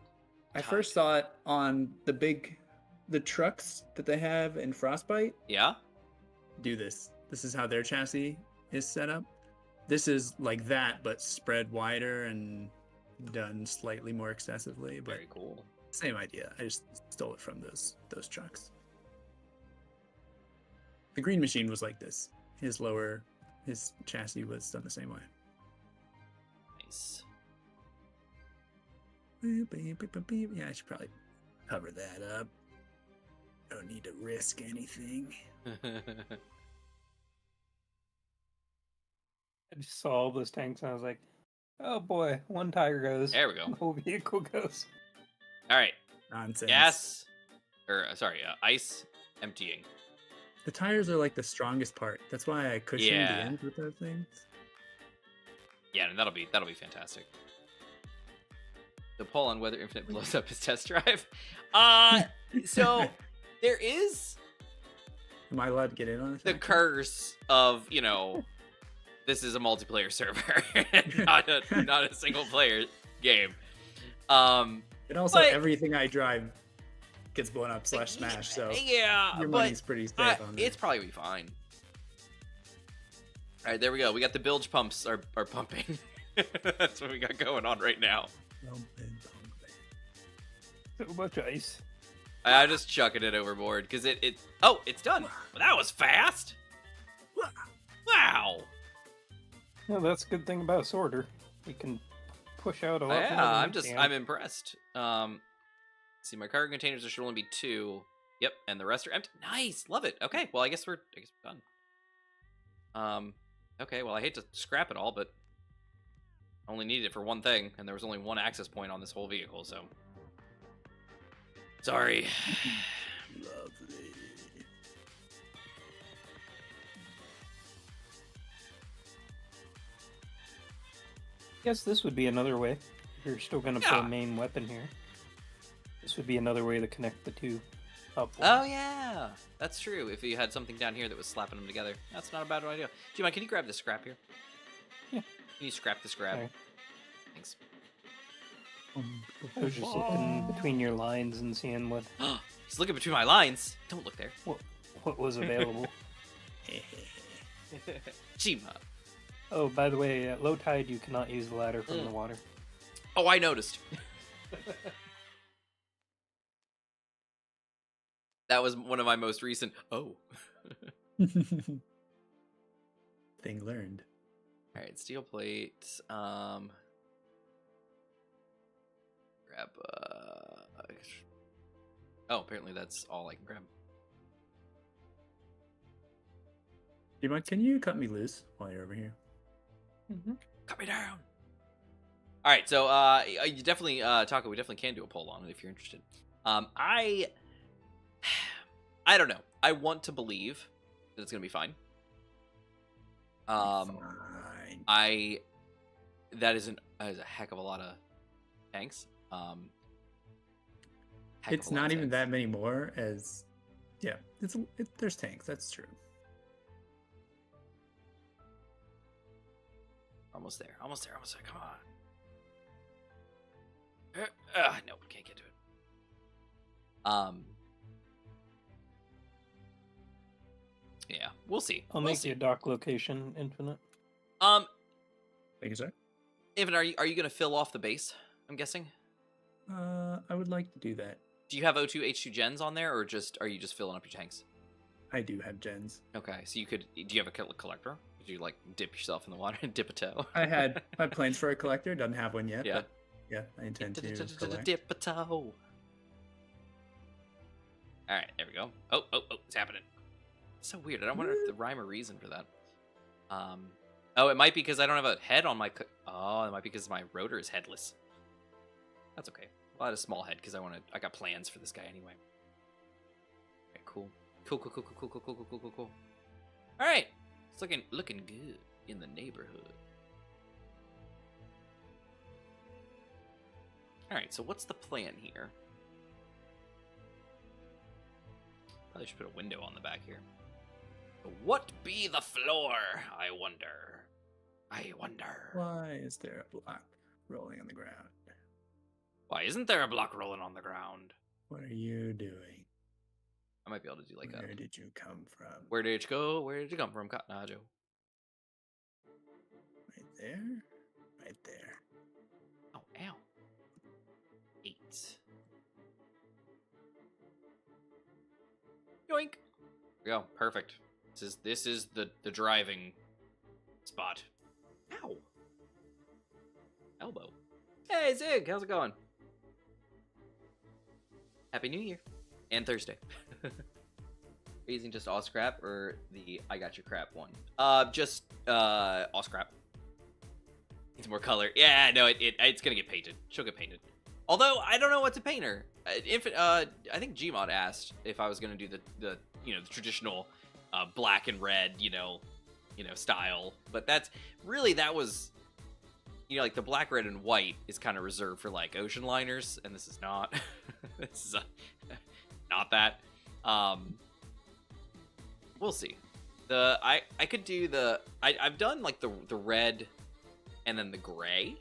I first saw it on the trucks that they have in Frostbite. Yeah. Do this. This is how their chassis is set up. This is like that, but spread wider and done slightly more excessively. But Very cool. same idea. I just stole it from those trucks. The Green Machine was like this. His chassis was done the same way. Nice. Yeah, I should probably cover that up. Don't need to risk anything. I just saw all those tanks and I was like, oh boy, one tire goes. There we go. The whole vehicle goes. All right. Nonsense. Gas, ice emptying. The tires are like the strongest part. That's why I cushioned the end with those things. Yeah, and that'll be fantastic. The poll on whether Infinite blows up his test drive. So there is Am I allowed to get in on this? the curse of, this is a multiplayer server, not a single player game. And also but- everything I drive gets blown up / smash, so yeah, your but money's pretty safe on that. it's probably be fine. All right, there we go. We got the bilge pumps are pumping. That's what we got going on right now. So much ice. I'm just chucking it overboard because it's done. Well, that was fast. Wow. Yeah, that's a good thing about Sorter. You can push out a lot more Yeah, than you can. I'm impressed. See, my cargo containers should only be 2. Yep, and the rest are empty. Nice, love it. Okay, well, I guess we're done. Okay, well, I hate to scrap it all, but I only needed it for one thing, and there was only one access point on this whole vehicle, so sorry. Lovely. Guess this would be another way. If you're still going to put Yeah. a main weapon here. This would be another way to connect the two up. Oh yeah, that's true. If you had something down here that was slapping them together, that's not a bad idea. Do you mind? Can you grab the scrap here? Yeah. Can you scrap the scrap? Okay. Thanks. I was just looking between your lines and seeing He's looking between my lines. Don't look there. what was available. Chima. Oh, by the way, at low tide you cannot use the ladder from the water. Oh, I noticed. That was one of my most recent. Oh. Thing learned. All right, steel plate. Grab. Oh, apparently that's all I can grab. Can you cut me loose while you're over here? Mm-hmm. Cut me down. All right, so you definitely, Taco, we definitely can do a poll on it if you're interested. I don't know. I want to believe that it's gonna be fine. Fine. That is a heck of a lot of tanks. It's not even that many more as, yeah. There's tanks. That's true. Almost there. Come on. No, we can't get to it. Yeah, we'll see. I'll make you a dock location infinite. Thank you, sir. Infinite, are you gonna fill off the base? I'm guessing. I would like to do that. Do you have O2 H2 gens on there, or are you just filling up your tanks? I do have gens. Okay, so do you have a collector? Could you like dip yourself in the water and dip a toe? I had plans for a collector. Doesn't have one yet. Yeah. But yeah, I intend to collect. Dip a toe. All right, there we go. Oh, it's happening. It's so weird. I don't wonder if the rhyme or reason for that. Oh, it might be because I don't have a head on my. Oh, it might be because my rotor is headless. That's okay. Well, I had a small head because I got plans for this guy anyway. Okay, cool. Cool. All right, it's looking good in the neighborhood. Alright, so what's the plan here? Probably should put a window on the back here. What be the floor? I wonder. I wonder. Why is there a block rolling on the ground? Why isn't there a block rolling on the ground? What are you doing? I might be able to do like Where did you come from? Where did you go? Where did you come from, Cotton Eye Joe? Right there? Right there. Oh, ow. 8. Yoink. There we go. Perfect. This is the driving spot. Ow. Elbow. Hey, Zig. How's it going? Happy New Year. And Thursday. Are you using just all scrap or the I got your crap one? Just all scrap. Needs more color. Yeah, no, it's gonna get painted. She'll get painted. Although I don't know what to paint her. I think Gmod asked if I was gonna do the the traditional black and red style, but that was like the black, red, and white is kind of reserved for like ocean liners, and this is not. This is not that. We'll see. I could do I've done like the red and then the gray.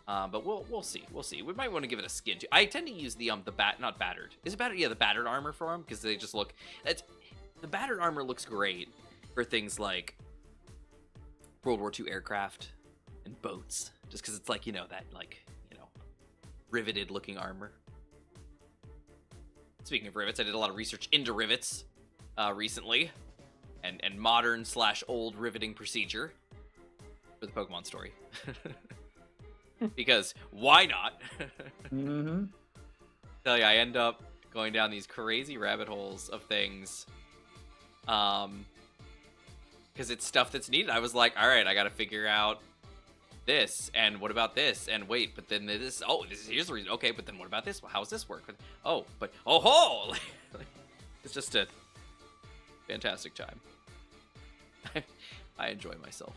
But we'll see. We'll see. We might want to give it a skin too. I tend to use the not battered. Is it battered? Yeah, the battered armor for them because they just look. The battered armor looks great for things like World War II aircraft and boats, just because it's like that riveted looking armor. Speaking of rivets, I did a lot of research into rivets recently, and modern / old riveting procedure for the Pokemon story. Because why not? Mm-hmm. Tell you, I end up going down these crazy rabbit holes of things, because it's stuff that's needed. I was like, all right, I got to figure out this, and what about this, and wait, but then this. Oh, here's the reason. Okay, but then what about this? Well, how does this work? Oh, but it's just a fantastic time. I enjoy myself.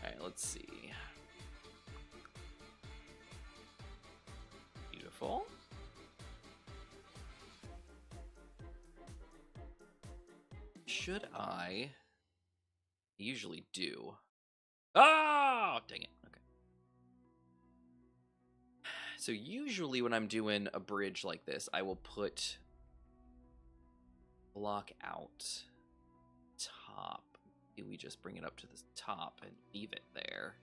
All right, let's see. Beautiful. Should I usually do? Oh, dang it. Okay. So usually when I'm doing a bridge like this, I will put block out top. We just bring it up to the top and leave it there.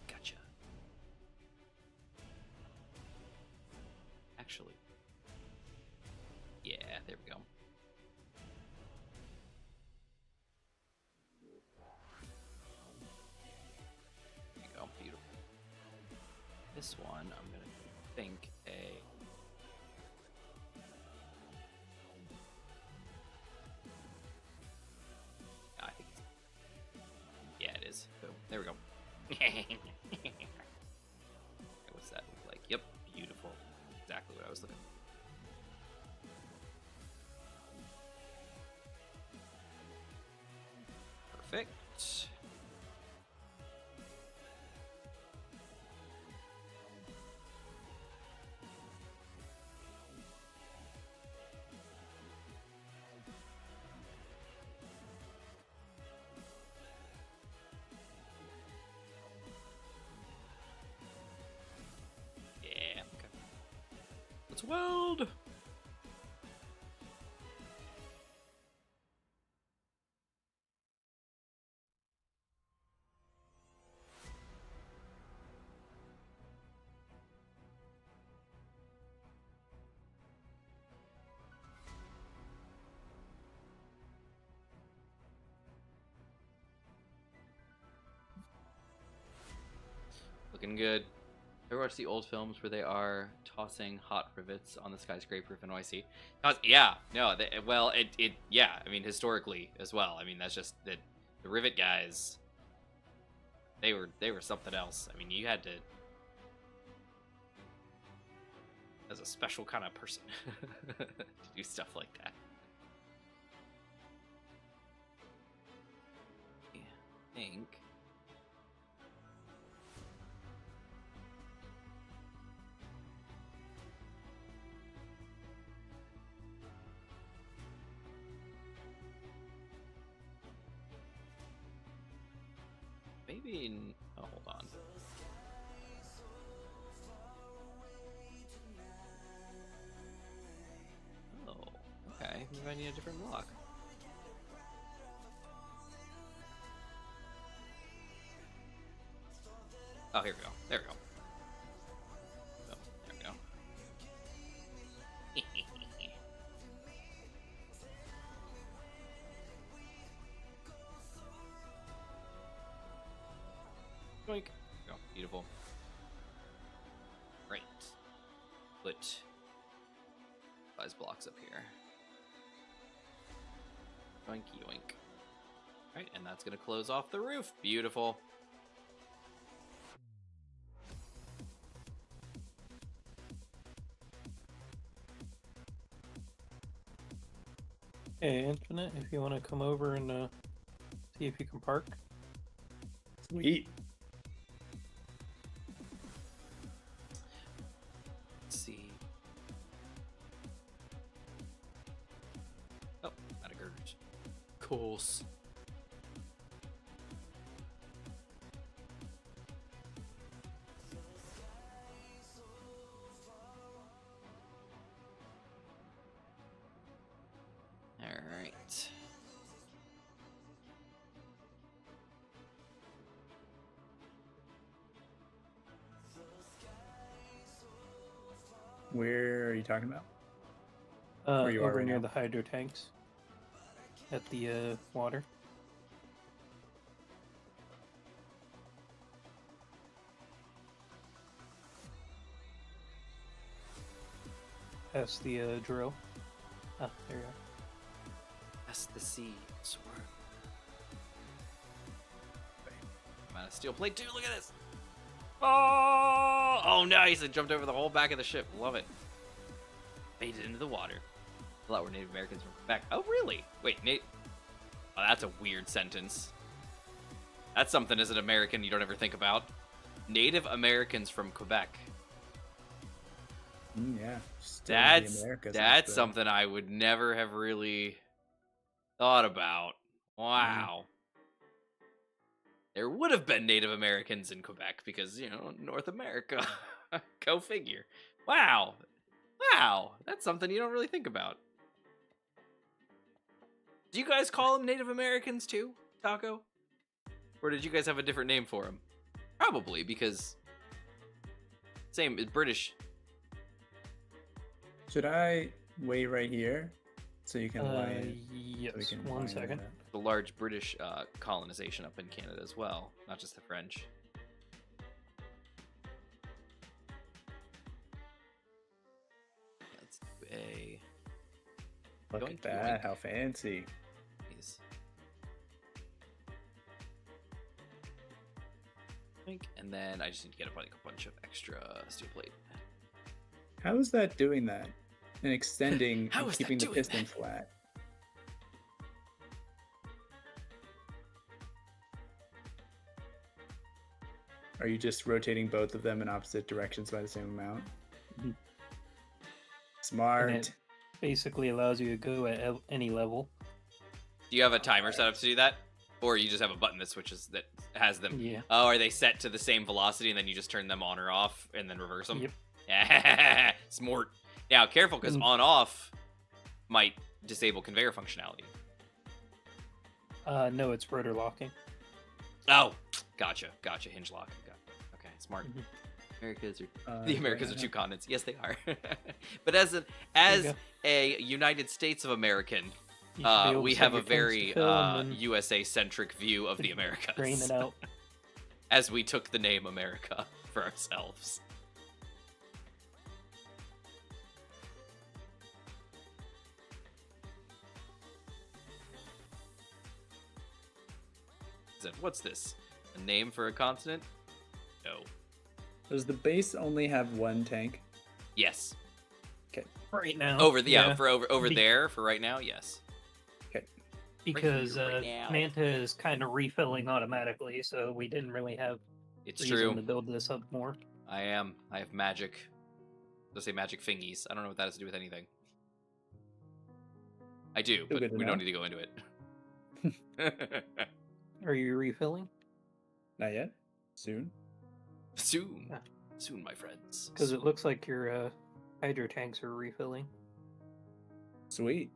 Gotcha. Actually, yeah, there we go. There you go, beautiful. This one, I'm gonna think I think yeah, it is. Boom. There we go. What's that look like? Yep, beautiful. Exactly what I was looking for. Perfect. Let's weld! Looking good. Ever watch the old films where they are tossing hot rivets on the skyscraper of NYC? Yeah, no, well, yeah, I mean, historically as well. I mean, that's just the rivet guys. They were something else. I mean, you had to, as a special kind of person, to do stuff like that. Yeah, I think. Maybe. Oh, hold on. Oh, okay. Maybe I need a different block. Oh, here we go. There we go. Oh, there we go. Yoink. Go. Beautiful. Right. Put 5 blocks up here. Yoink, yoink. Right, and that's gonna close off the roof. Beautiful. Hey, Infinite, if you want to come over and see if you can park. Sweet. Let's see. Oh, out of girders. Course. Alright. Where are you talking about? Where you are Over right near now? the hydro tanks. At the water. Past the drill. Ah, there you are. That's the sea. Swerve. I'm out of steel plate too. Look at this. Oh, nice! It jumped over the whole back of the ship. Love it. Made it into the water. I thought we're Native Americans from Quebec. Oh, really? Wait, Oh, that's a weird sentence. That's something as an American you don't ever think about. Native Americans from Quebec. Yeah. Still the Americas, I That's suppose. something I would never have really thought about. Wow. There would have been Native Americans in Quebec because, you know, North America. Go figure. Wow. Wow. That's something you don't really think about. Do you guys call them Native Americans too, Taco? Or did you guys have a different name for them? Probably, because same, British. Should I wait right here so you can lie? Yes, so we can one line second. it up? The large British colonization up in Canada as well, not just the French. Let's do a... Look Yoink, at that, yoink. how fancy. Please. Yoink, and then I just need to get a bunch of extra steel plate. How is that doing that? And extending How and is that keeping the doing piston that? flat. Are you just rotating both of them in opposite directions by the same amount? Mhm. Smart. And it basically allows you to go at any level. Do you have a timer set up to do that? Or you just have a button that switches, that has them? Yeah. Oh, are they set to the same velocity and then you just turn them on or off and then reverse them? Yep. Yeah, smart. Now, careful, because Mm. on-off might disable conveyor functionality. No, it's rotor locking. Oh, gotcha. Hinge lock. Okay, smart. Mhm. Americas are Uh, the Americas right are two now. continents. Yes, they are. But as you a United States of American, You should be able we to have set a your tanks to very fill and then USA-centric view of the Americas. drain it out. as we took the name America for ourselves. What's this? A name for a continent? No. Does the base only have one tank? Yes. Okay. Right now. Over the over Be- there for right now, yes. Okay. Because right now. Manta is kind of refilling automatically, so we didn't really have It's reason true. to build this up more. I have magic. Let's say magic fingies. I don't know what that has to do with anything. I do, Still but good to we know. don't need to go into it. Are you refilling? Not yet. Soon. Soon. Yeah. Soon, my friends. Because it looks like your hydro tanks are refilling. Sweet.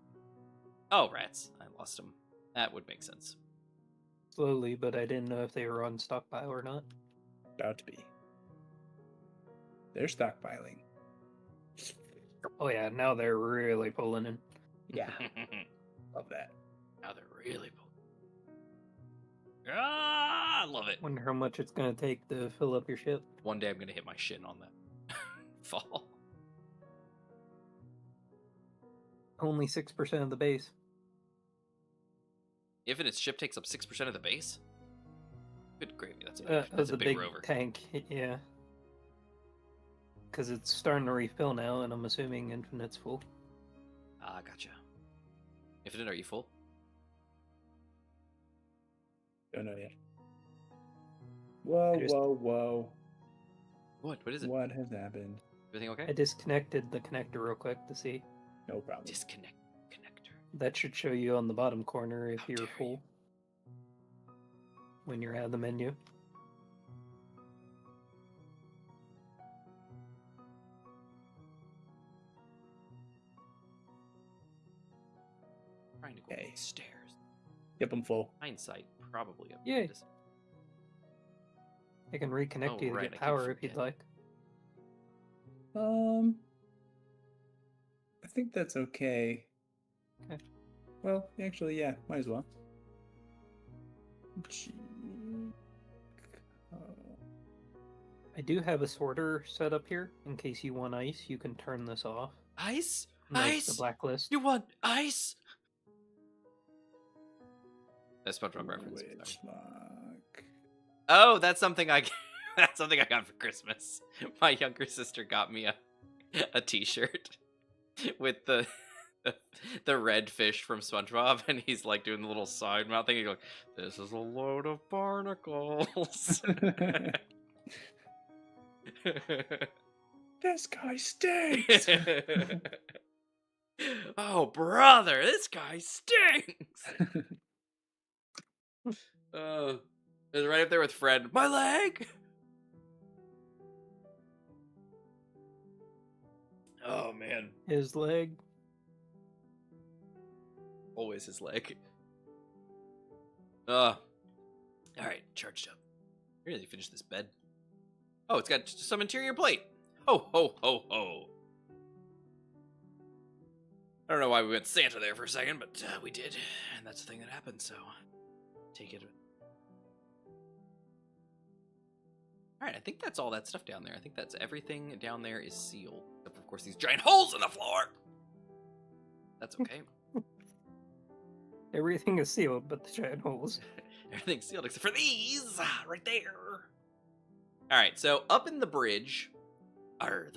Oh, rats. I lost them. That would make sense. Slowly, but I didn't know if they were on stockpile or not. About to be. They're stockpiling. Oh yeah, now they're really pulling in. Yeah. Love that. Now they're really pulling. Ah, I love it. Wonder how much it's gonna take to fill up your ship. One day I'm going to hit my shin on that fall. Only 6% of the base. Infinite ship takes up 6% of the base? Good gravy. That's Of a the big big rover. tank, yeah. Because it's starting to refill now, and I'm assuming Infinite's full. Ah, gotcha. Infinite, are you full? Don't know yet. Whoa, I just- whoa, whoa. What? What is it? What has happened? Everything okay? I disconnected the connector real quick to see. No problem. Disconnect connector. That should show you on the bottom corner if How you're dare full. you. When you're out of the menu. Trying to go Okay. upstairs. Yep, I'm full. Hindsight, probably. Yay. I can reconnect Oh, you to right, I get keep power if you'd forgetting. like. I think that's okay. Okay. Well, actually, yeah, might as well. I do have a sorter set up here. In case you want ice, you can turn this off. Ice? Like Ice? the blacklist. You want ice? That's SpongeBob reference. Which Sorry. lock? Oh, that's something I that's something I got for Christmas. My younger sister got me a T-shirt with the red fish from SpongeBob, and he's like doing the little side mouth thing. He's like, "This is a load of barnacles." This guy stinks. Oh, brother, this guy stinks. It's right up there with Fred. My leg. Oh man, His leg. always his leg. All right, charged up. Really finish this bed. Oh, it's got some interior plate. Ho ho ho ho. I don't know why we went Santa there for a second, but we did, and that's the thing that happened. So take it. All right, I think that's all that stuff down there. I think that's everything down there is sealed, except for, of course, these giant holes in the floor. That's okay. Everything is sealed, but the giant holes. Everything's sealed except for these right there. All right, so up in the bridge, I've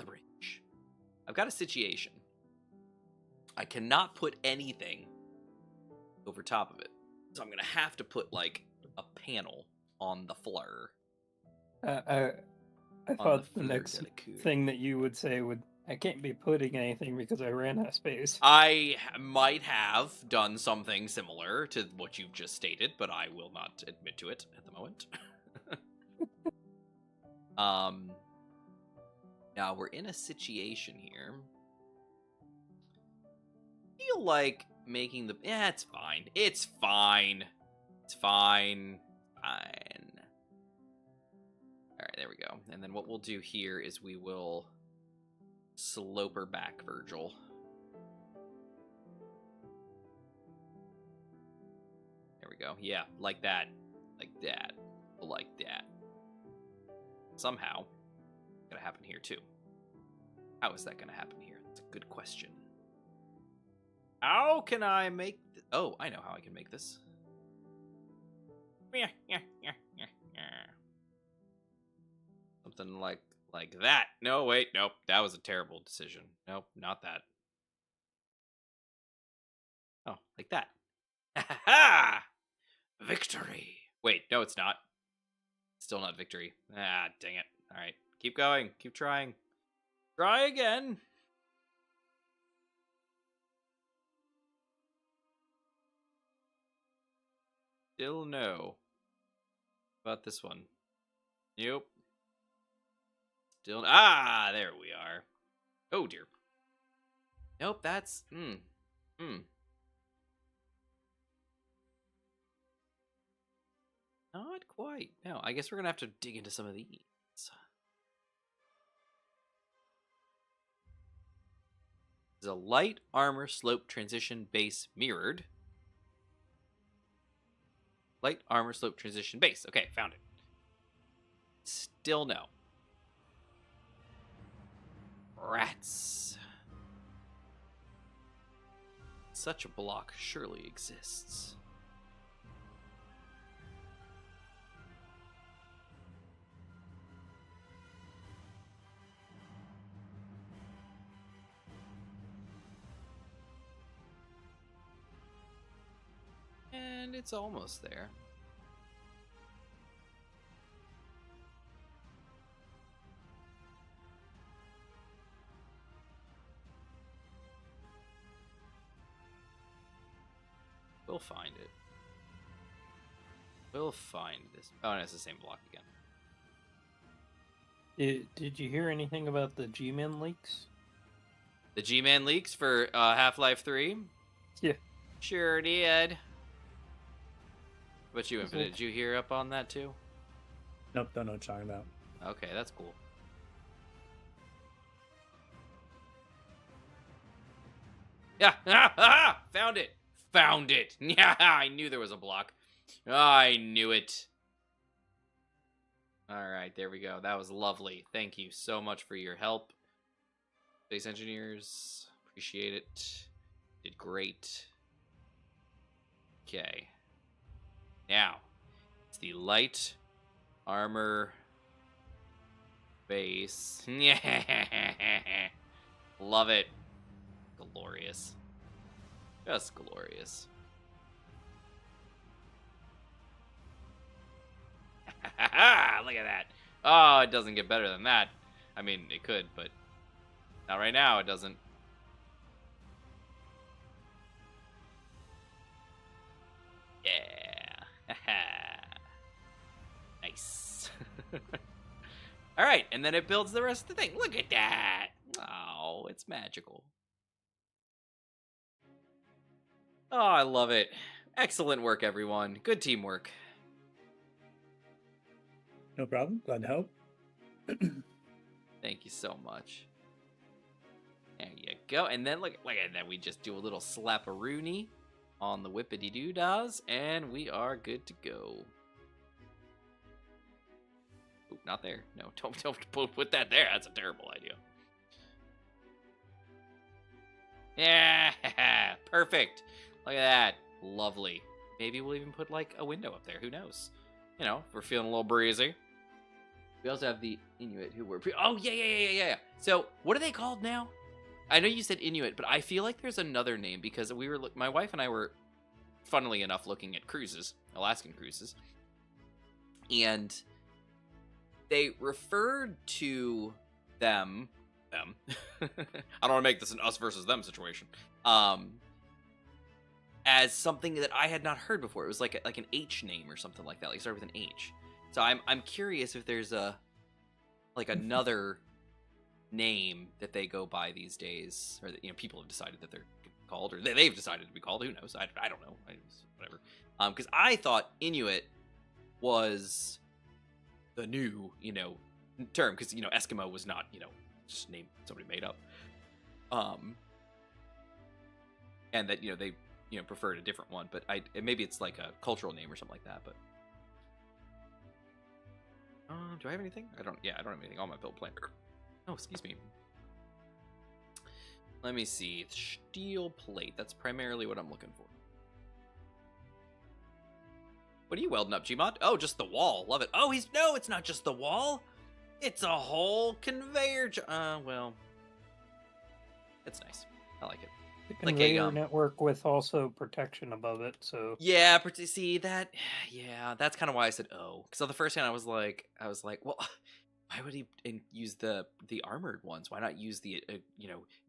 got a situation. I cannot put anything over top of it, so I'm gonna have to put like a panel on the floor. I On thought the floor next de la cour. thing that you would say would, I can't be putting anything because I ran out of space. I might have done something similar to what you've just stated, but I will not admit to it at the moment. Now we're in a situation here. I feel like making the it's fine. It's fine. It's fine. Fine. Alright, there we go. And then what we'll do here is we will slope her back, Virgil. There we go. Yeah, like that. Like that. Like that. somehow. It's gonna happen here too. How is that gonna happen here? That's a good question. How can I make? Oh, I know how I can make this. Something like that. No, wait, nope. That was a terrible decision. Nope, not that. Oh, like that. Ha! Victory. Wait, no, it's not. Still not victory. Ah, dang it. All right, keep going. Keep trying. Try again. Still no. How about this one? Nope. Still. Ah, there we are. Oh dear. Nope, that's. Not quite. No, I guess we're gonna have to dig into some of these. There's a light armor slope transition base mirrored. Light armor slope transition base. Okay, found it. Still no. Rats. Such a block surely exists. And it's almost there. We'll find it. We'll find this. Oh, and it's the same block again. Did you hear anything about the G-Man leaks? The G-Man leaks for Half-Life 3? Yeah. Sure did. What about you, Infinite? Did you hear up on that too? Nope, don't know what you're talking about. Okay, that's cool. Yeah, found it. Found it. Yeah, I knew there was a block. I knew it. All right, there we go. That was lovely. Thank you so much for your help, Space Engineers. Appreciate it. Did great. Okay. Now, it's the light armor base. Love it. Glorious. Just glorious. Look at that. Oh, it doesn't get better than that. I mean, it could, but not right now. It doesn't. Yeah. Nice. All right, and then it builds the rest of the thing. Look at that. Oh, it's magical. Oh, I love it. Excellent work, everyone. Good teamwork. No problem. Glad to help. Thank you so much. There you go. And then look at that. We just do a little slap-a-rooney on the whippity-doo-dahs, and we are good to go. Oop, not there. No, don't put that there. That's a terrible idea. Yeah, perfect. Look at that. Lovely. Maybe we'll even put like a window up there. Who knows? You know, if we're feeling a little breezy. We also have the Inuit who were oh yeah. So what are they called now? I know you said Inuit, but I feel like there's another name because we were my wife and I were, funnily enough, looking at cruises, Alaskan cruises, and they referred to them. I don't want to make this an us versus them situation. As something that I had not heard before. It was like an H name or something like that. Like started with an H. So I'm curious if there's another name that they go by these days, or that people have decided that they're called, or they've decided to be called. Who knows? I don't know. Whatever. Because I thought Inuit was the new term, because Eskimo was not just a name somebody made up. And that they preferred a different one, but maybe it's like a cultural name or something like that. But Do I have anything? I don't. Yeah, I don't have anything on my build plan. Oh, excuse me. Let me see. Steel plate. That's primarily what I'm looking for. What are you welding up, Gmod? Oh, just the wall. Love it. Oh, no, it's not just the wall. It's a whole conveyor. Well, it's nice. I like it. The Like conveyor network with also protection above it, so yeah, see that? Yeah, that's kind of why I said oh. So the first hand I was like, well, why would he use the armored ones? Why not use the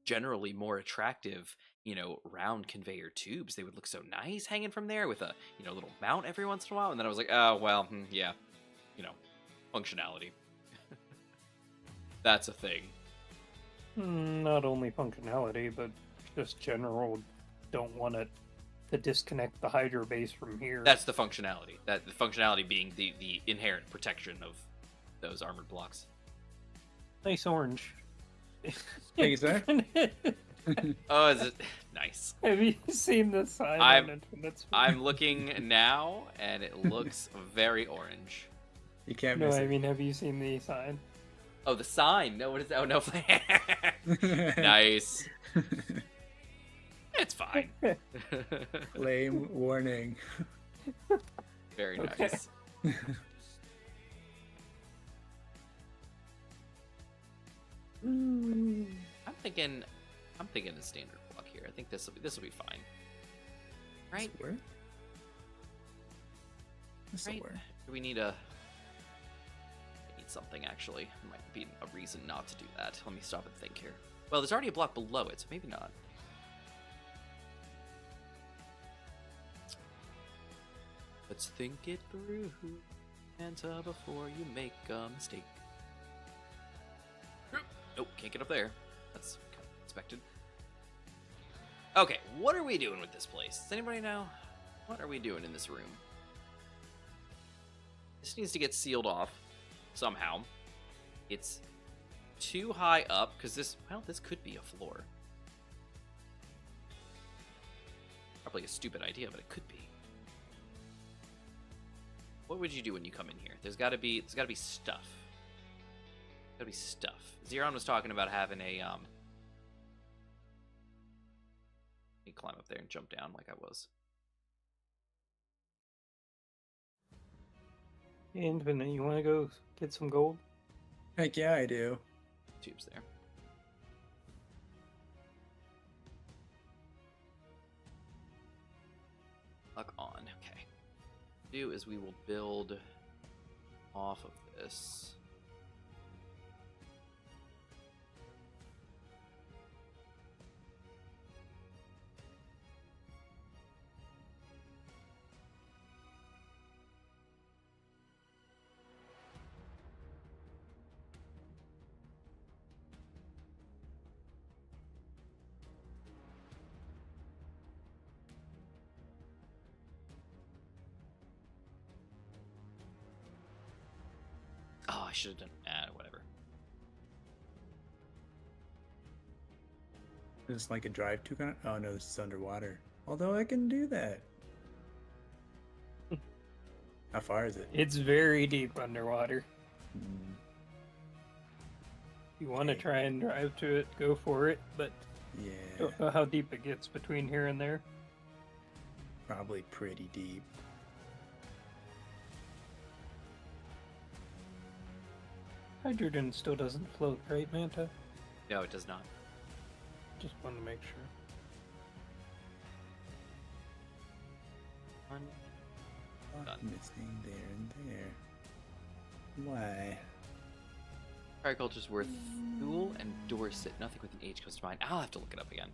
generally more attractive round conveyor tubes? They would look so nice hanging from there with a little mount every once in a while. And then I was like, oh well, yeah, functionality. That's a thing. not only functionality, but just general. Don't want it to disconnect the Hydra base from here. That's the functionality. That the functionality being the inherent protection of those armored blocks. Nice orange. Thank you, sir. Oh, is it nice? Have you seen the sign I'm- on Internet? I'm looking now, and it looks very orange. You can't No, miss I it. mean, have you seen the sign? Oh, the sign. No, what is that? Oh, no. Nice. It's fine. Flame warning. Very Okay. nice. I'm thinking a standard block here. I think this will be fine. Right? This'll work. This'll Right? work. Do we need I need something actually. There might be a reason not to do that. Let me stop and think here. Well, there's already a block below it, so maybe not. Let's think it through, Santa, before you make a mistake. Nope, can't get up there. That's kind of expected. Okay, what are we doing with this place? Does anybody know? What are we doing in this room? This needs to get sealed off somehow. It's too high up because this could be a floor. Probably a stupid idea, but it could be. What would you do when you come in here? There's got to be stuff. Gotta be stuff. Xeron was talking about having a you climb up there and jump down like I was. Infinite, you want to go get some gold? Heck yeah, I do. Tubes there. Lock on. Okay. What we'll do is we will build off of this. Oh, I should have done. Whatever. Is this like a drive to kind of? Oh no, this is underwater. Although I can do that. How far is it? It's very deep underwater. Hmm, If you want to Okay. try and drive to it, go for it, but yeah, don't know how deep it gets between here and there. probably pretty deep. Hydrogen still doesn't float, right, Manta? No, it does not. Just wanted to make sure. Lot missing there and there. Why? Agriculture's worth Thule and Dorset. Nothing with an H comes to mind. I'll have to look it up again.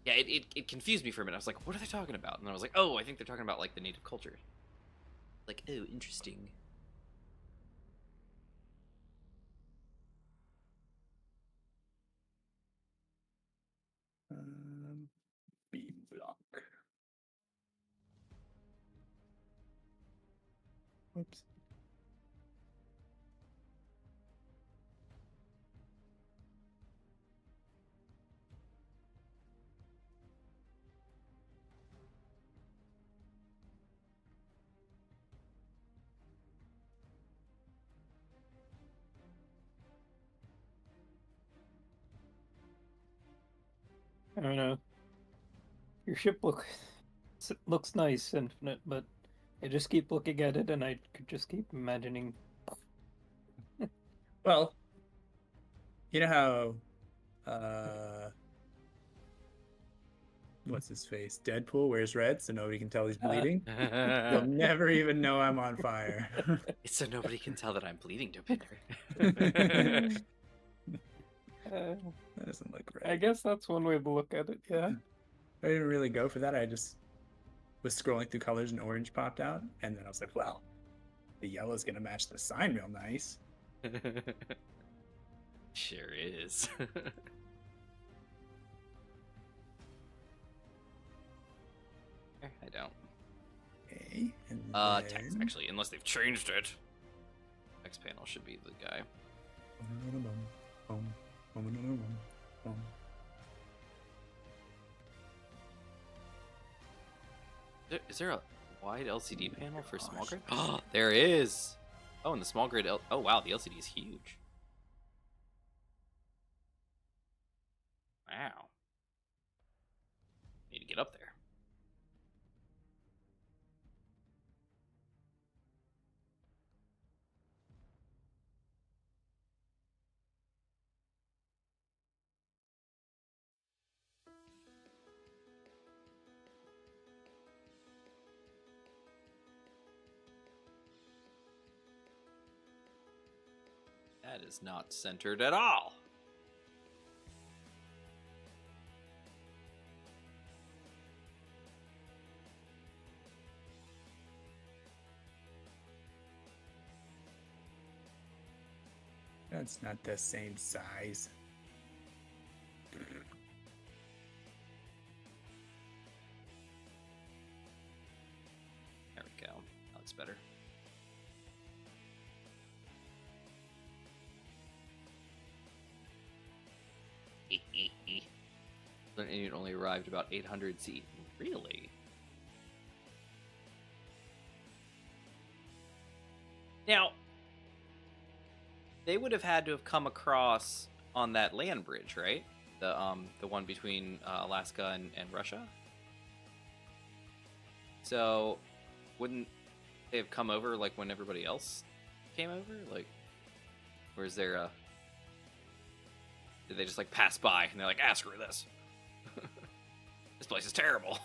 Yeah, it confused me for a minute. I was like, what are they talking about? And then I was like, oh, I think they're talking about like the native culture. Like, oh, interesting. B block. Whoops. I don't know. Your ship looks nice, Infinite, but I just keep looking at it, and I could just keep imagining. Well, you know how what's his face? Deadpool wears red so nobody can tell he's bleeding. They'll never even know I'm on fire. It's so nobody can tell that I'm bleeding, Dopinder. That doesn't look right. I guess that's one way to look at it. Yeah. I didn't really go for that. I just was scrolling through colors and orange popped out, and then I was like, well, the yellow's gonna match the sign real nice. Sure is. I don't. Okay. And Text actually, unless they've changed it. Text panel should be the guy. Is there a wide LCD panel for small grid? Oh, there is. Oh, and the small grid. Oh wow, the LCD is huge. Wow. Need to get up there. That is not centered at all. That's not the same size. There we go. That looks better. And it only arrived about 800 CE. Really? Now, they would have had to have come across on that land bridge, right? The one between Alaska and Russia. So, wouldn't they have come over like when everybody else came over? Like, or is there a? Did they just like pass by and they're like, "Ah, screw this. This place is terrible."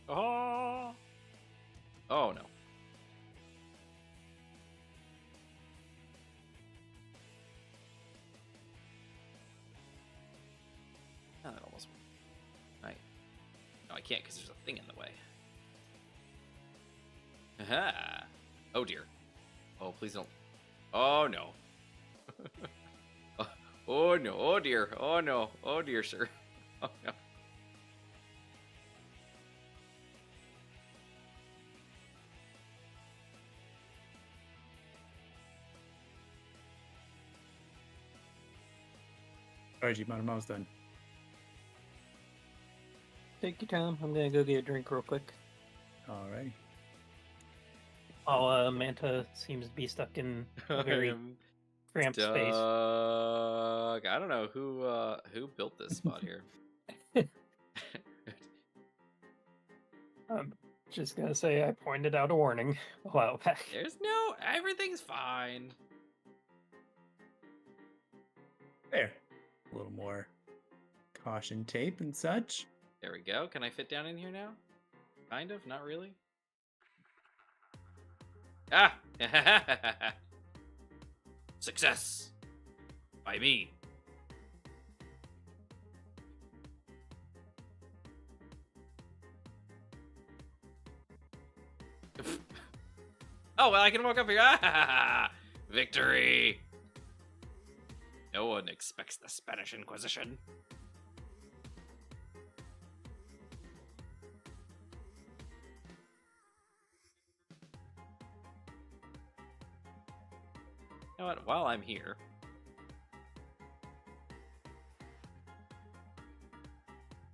Oh. Oh no. Oh, that almost. Right. No, I can't because there's a thing in the way. Aha. Oh dear. Oh, please don't. Oh no. Oh no. Oh dear. Oh no. Oh dear, sir. Oh no. Alright, Jeep, I'm almost done. Take your time. I'm gonna go get a drink real quick. Alright. Oh, Manta seems to be stuck in a very cramped space. I don't know who built this spot here. I'm just gonna say I pointed out a warning a while back. There's no. Everything's fine. There. A little more caution tape and such. There we go. Can I fit down in here now? Kind of. Not really. Ah! Success! By me. Oh, well, I can walk up here. Ah! Victory! No one expects the Spanish Inquisition. know what? While I'm here,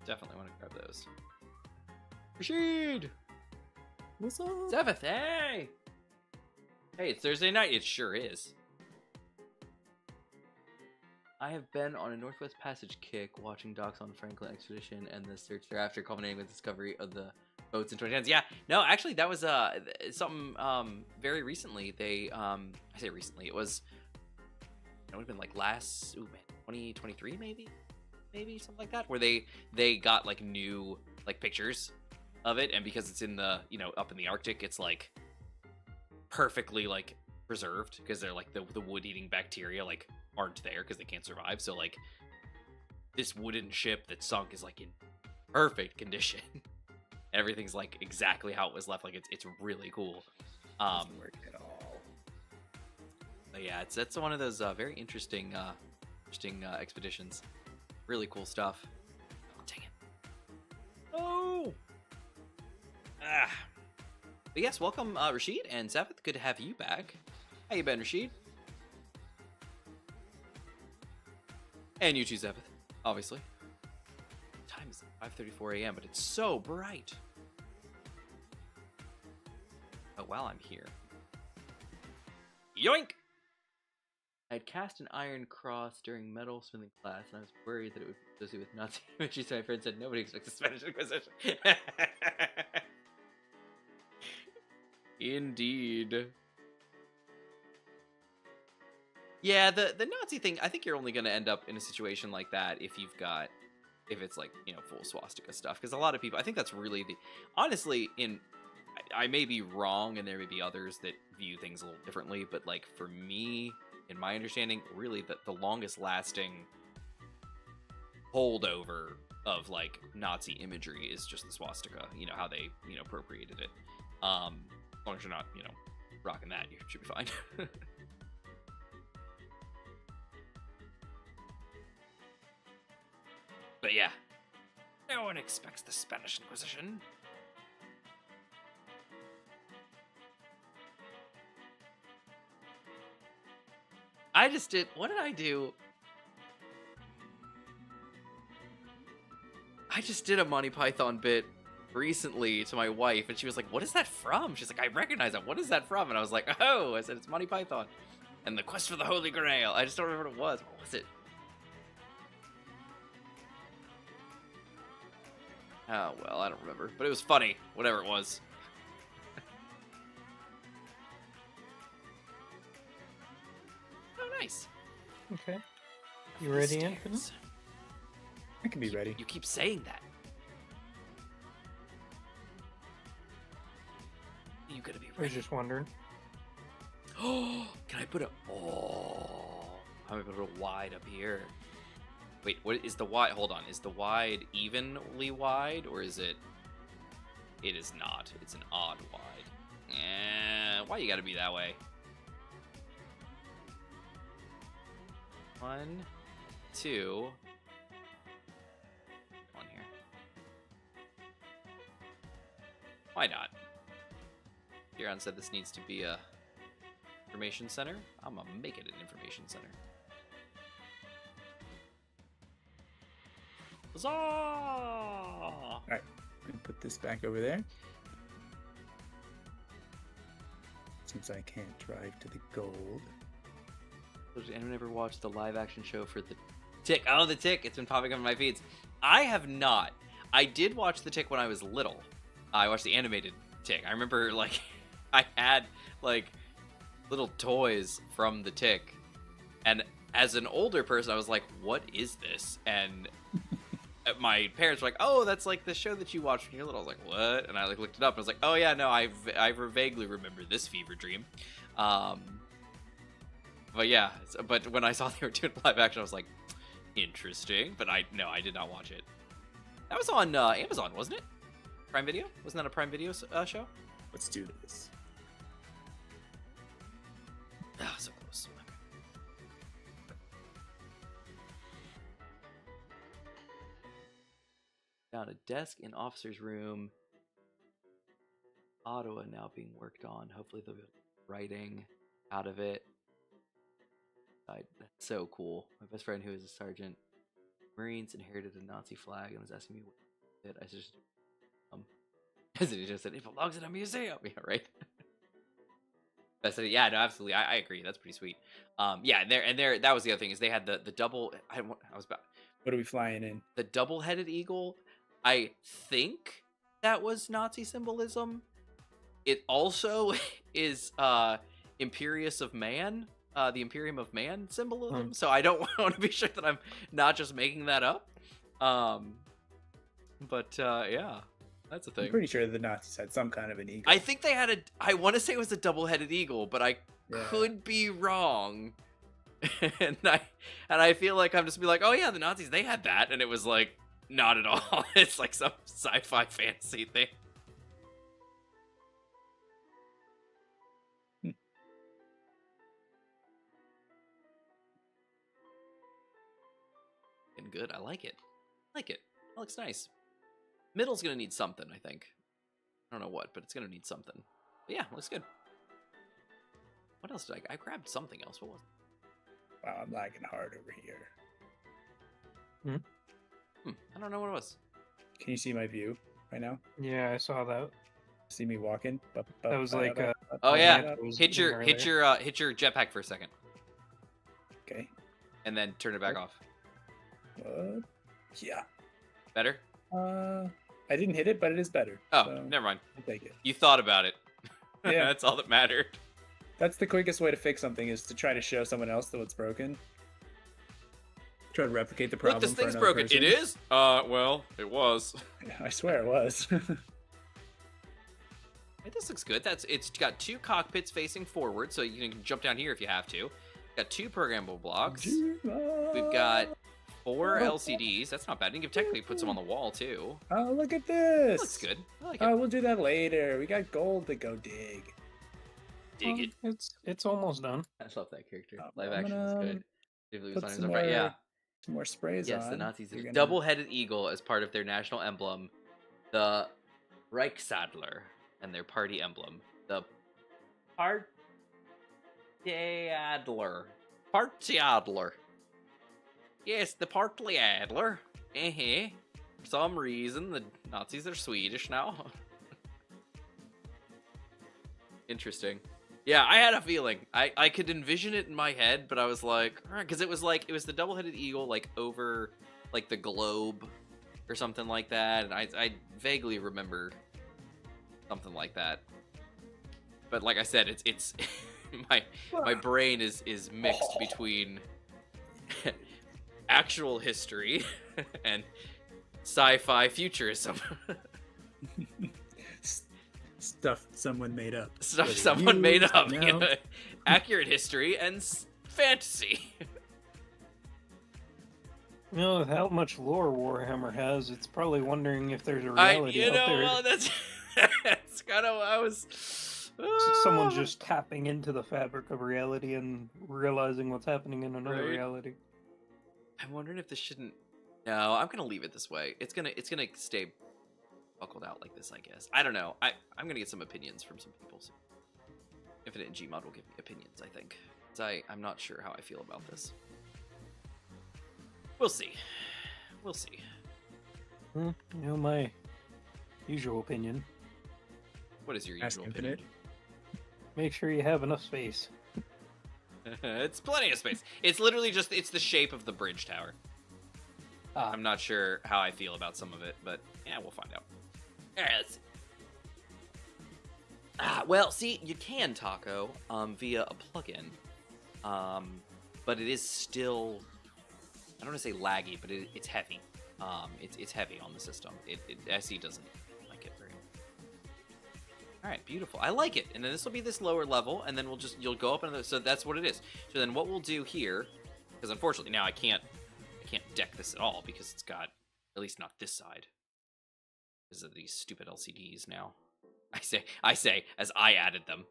definitely want to grab those. Rashid! What's up? Zevith, hey! Hey, it's Thursday night. It sure is. I have been on a Northwest Passage kick watching docs on Franklin Expedition and the search thereafter, culminating with discovery of the boats in 2010s. Yeah, no, actually, that was something very recently. They, I say recently, it would have been like last, 2023 maybe, something like that, where they got like new like pictures of it, and because it's in the up in the Arctic, it's like perfectly like preserved because they're like the wood-eating bacteria like aren't there because they can't survive. So like this wooden ship that sunk is like in perfect condition. Everything's like exactly how it was left. Like it's really cool. Doesn't work at all. But yeah, it's one of those very interesting expeditions. Really cool stuff. Oh, dang it. Oh. Ah. But yes, welcome Rashid and Zephyth. Good to have you back. How you been, Rashid? And you too, Zephyth, obviously. Time is 5:34 a.m., but it's so bright. Oh, while I'm here. Yoink! I had cast an iron cross during metal smithing class, and I was worried that it would be associated with Nazi imagery, so my friend said nobody expects a Spanish Inquisition. Indeed. Yeah, the Nazi thing, I think you're only going to end up in a situation like that if it's like, full swastika stuff. Because a lot of people, I think that's really honestly, I may be wrong and there may be others that view things a little differently, but like for me, in my understanding, really the longest lasting holdover of like Nazi imagery is just the swastika, how they, appropriated it. As long as you're not, rocking that, you should be fine. But yeah, no one expects the Spanish Inquisition. What did I do? I just did a Monty Python bit recently to my wife, and she was like, what is that from? She's like, I recognize it. What is that from? And I was like, oh, I said, it's Monty Python. And the Quest for the Holy Grail. I just don't remember what it was. What was it? Oh, well, I don't remember. But it was funny, whatever it was. Oh, nice. Okay. You ready, Anthony? I can be ready. You keep saying that. You gotta be I was ready. just wondering. Oh, can I put a... Oh, I'm gonna put a wide up here. Wait, what is the wide? Hold on. Is the wide evenly wide, or is it... It is not. It's an odd wide. Why you gotta be that way? 1, 2... One here. Why not? Huron said this needs to be a information center. I'm gonna make it an information center. Huzzah! All right, I'm gonna put this back over there. Since I can't drive to the gold. Did anyone ever watch the live action show for the Tick? Oh, the Tick! It's been popping up in my feeds. I have not. I did watch the Tick when I was little. I watched the animated Tick. I remember, like, I had, like, little toys from the Tick. And as an older person, I was like, what is this? And my parents were like, oh, that's like the show that you watched when you were little. I was like, what? And I like looked it up and I was like, oh yeah, no, I vaguely remember this fever dream. But yeah, but when I saw they were doing live action, I was like, interesting. But no, I did not watch it. That was on Amazon, wasn't it? Prime Video? Wasn't that a Prime Video show? Let's do this. Ah, so close. Down a desk in officer's room. Ottawa now being worked on. Hopefully they'll be writing out of it. That's so cool. My best friend, who is a sergeant, Marines, inherited a Nazi flag and was asking me what it. I just, as he just said, it belongs in a museum. Yeah, right. I said, yeah, no, absolutely. I agree. That's pretty sweet. Yeah, and there, that was the other thing is they had the double. I was about What are we flying in? the double-headed eagle. I think that was Nazi symbolism. It also is Imperius of Man, the Imperium of Man symbolism. So I don't want to be sure that I'm not just making that up. But yeah, that's a thing. I'm pretty sure the Nazis had some kind of an eagle. I think they had I want to say it was a double-headed eagle, but I could be wrong. and I feel like I'm just be like, oh yeah, the Nazis, they had that, and it was like not at all. It's like some sci-fi fantasy thing. And good, I like it. I like it. It looks nice. Middle's gonna need something, I think. I don't know what, but it's gonna need something. But yeah, looks good. What else did I grabbed something else. What was it? Wow, I'm lagging hard over here. I don't know what it was. Can you see my view right now? Yeah, I saw that. See me walking? That was like Oh yeah, that was hit your earlier. jetpack for a second, Okay. and then turn it back off. Yeah. Better? I didn't hit it, but it is better. Oh, so never mind. I'll take it. You thought about it. Yeah. That's all that mattered. That's the quickest way to fix something is to try to show someone else that what's broken. Try to replicate the problem. Look, this for thing's another broken. person. It is? Well, it was. I swear it was. Hey, this looks good. It's got 2 cockpits facing forward, so you can jump down here if you have to. Got 2 programmable blocks. We've got 4 LCDs. That's not bad. You can technically put some on the wall too. Oh, look at this. Looks good. I like it. Oh, we'll do that later. We got gold to go dig. Dig it. It's almost done. I love that character. I'm Live action is good. If it was Put on his some own right- Yeah. more- Some more sprays on. Yes, the Nazis. You're gonna- Double-headed eagle as part of their national emblem. The Reichsadler and their party emblem. The Partijadler. Partijadler. Yes, the Partijadler. For some reason, the Nazis are Swedish now. Interesting. Yeah, I had a feeling. I could envision it in my head, but I was like, because it was the double-headed eagle like over like the globe or something like that, and I vaguely remember something like that. But like I said, it's my brain is mixed between actual history and sci-fi futurism. Stuff someone made up. Stuff Whether someone you made up. know. You know, accurate history and fantasy. You know, with how much lore Warhammer has, it's probably wondering if there's a reality out there. Well, that's kind of I was. Someone's just tapping into the fabric of reality and realizing what's happening in another Right. reality. I'm wondering if this shouldn't. No, I'm gonna leave it this way. It's gonna stay buckled out like this, I guess. I don't know. I'm gonna get some opinions from some people. So Infinite and Gmod will give me opinions, I think. 'Cause I'm not sure how I feel about this. We'll see. We'll see. You know, my usual opinion. What is your Ask usual Infinite. opinion? Make sure you have enough space. It's plenty of space. It's literally just it's the shape of the bridge tower. I'm not sure how I feel about some of it, but yeah, we'll find out. All right, let's see. Well, see, you can Taco via a plugin, but it is still, I don't want to say laggy, but it's heavy. It's heavy on the system. SE doesn't like it very much. All right, beautiful. I like it. And then this will be this lower level, and then you'll go up another. So that's what it is. So then what we'll do here, because unfortunately now I can't deck this at all because it's got, at least not this side, because of these stupid LCDs now. I say as I added them.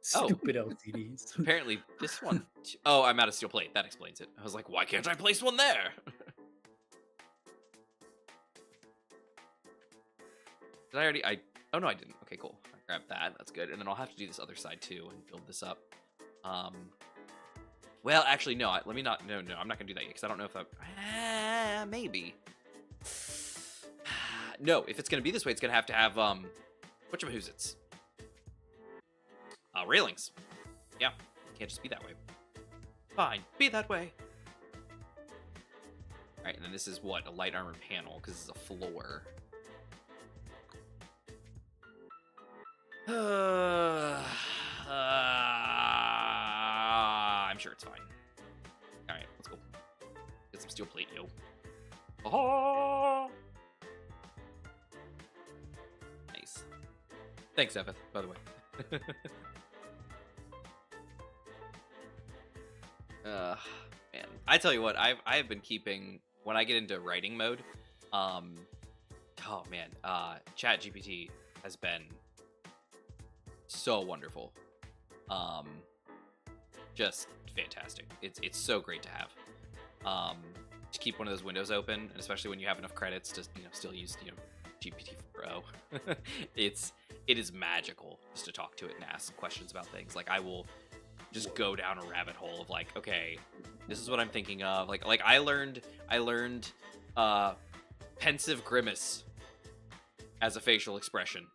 Stupid LCDs. Apparently this one. Oh, I'm out of steel plate. That explains it. I was like, why can't I place one there? Did I already? Oh no, I didn't. Okay, cool. I grabbed that. That's good. And then I'll have to do this other side too and build this up. Well, actually, no. Let me not. No, I'm not gonna do that yet because I don't know if I. Maybe. No, if it's gonna be this way, it's gonna have to have whatchamahoots. Railings. Yeah, can't just be that way. Fine, be that way. All right, and then this is what, a light armor panel because this is a floor. I'm sure it's fine. All right, let's go. Get some steel plate, yo. Oh! Nice. Thanks, Evan, by the way. Man, I tell you what, I've been keeping, when I get into writing mode, oh man, ChatGPT has been so wonderful. Just fantastic. It's so great to have. To keep one of those windows open, and especially when you have enough credits to still use GPT Pro. it is magical just to talk to it and ask questions about things. Like I will just go down a rabbit hole of like, okay, this is what I'm thinking of. Like I learned pensive grimace as a facial expression.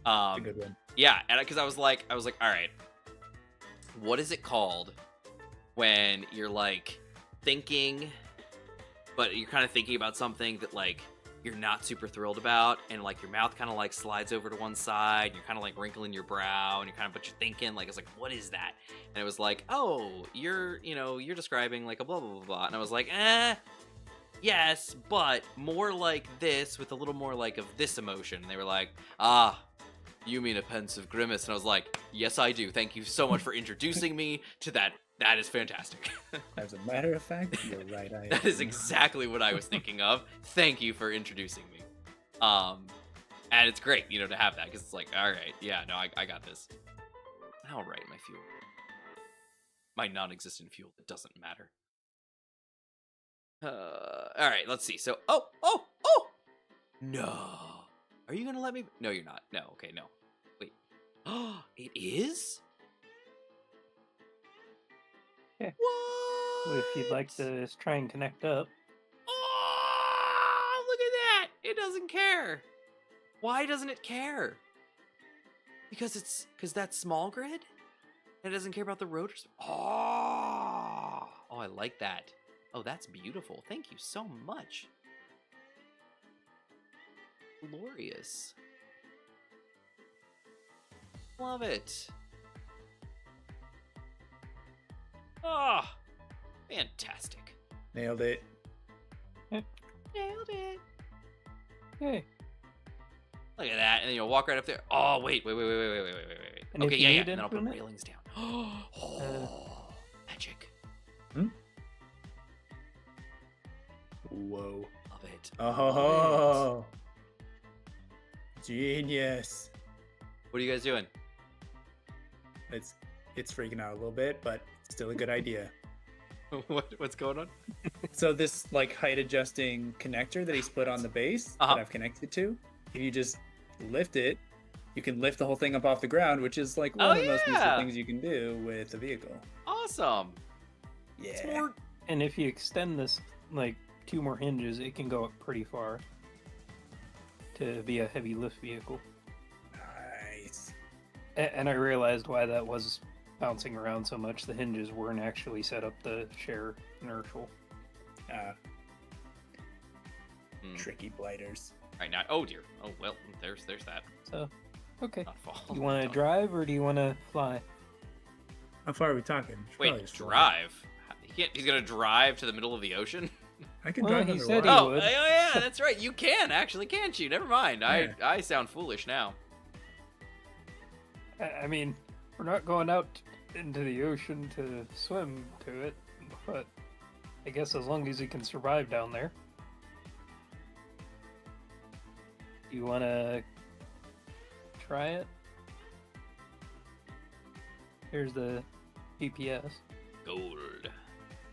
A good one. Yeah, and because I was like, all right, what is it called when you're like thinking, but you're kind of thinking about something that like you're not super thrilled about, and like your mouth kind of like slides over to one side, and you're kind of like wrinkling your brow, and but you're thinking like, it's like, what is that? And it was like, oh, you're describing like a blah blah blah blah, and I was like, yes, but more like this with a little more like of this emotion. And they were like, you mean a pensive grimace? And I was like, yes, I do. Thank you so much for introducing me to that. That is fantastic. As a matter of fact, you're right. That is exactly what I was thinking of. Thank you for introducing me. And it's great, to have that, because it's like, all right, yeah, no, I got this. All right, my fuel. My non-existent fuel that doesn't matter. All right, let's see. So, oh! No. Are you gonna let me? No, you're not. No, okay, no. Wait. Oh, it is? Yeah. What? Well, if you'd like to try and connect up. Oh, look at that! It doesn't care. Why doesn't it care? Because that's small grid? It doesn't care about the rotors? Oh, I like that. Oh, that's beautiful. Thank you so much. Glorious. Love it. Oh, fantastic. Nailed it. Nailed it. Hey. Look at that. And then you'll walk right up there. Oh, wait. And Okay, if you yeah. need And then I'll put improvement? railings down. Oh, magic. Whoa. Love it. Oh. Genius. What are you guys doing? It's freaking out a little bit, but still a good idea. What's going on? So this like height adjusting connector that he's put on the base that I've connected to, if you just lift it, you can lift the whole thing up off the ground, which is like one of the most useful things you can do with a vehicle. Awesome. Yeah. And if you extend this like 2 more hinges, it can go up pretty far to be a heavy lift vehicle. Nice. And I realized why that was bouncing around so much. The hinges weren't actually set up to share inertial. Tricky blighters. Right now. Oh dear. Oh well. There's that. So, okay. Not fall. You want to drive or do you want to fly? How far are we talking? Wait, drive? He's gonna drive to the middle of the ocean? I can Well, drive he underwater. said he Oh, would. yeah, that's right. You can actually, can't you? Never mind. Yeah. I sound foolish now. I mean, we're not going out into the ocean to swim to it, but I guess as long as you can survive down there. You want to try it? Here's the GPS. Gold.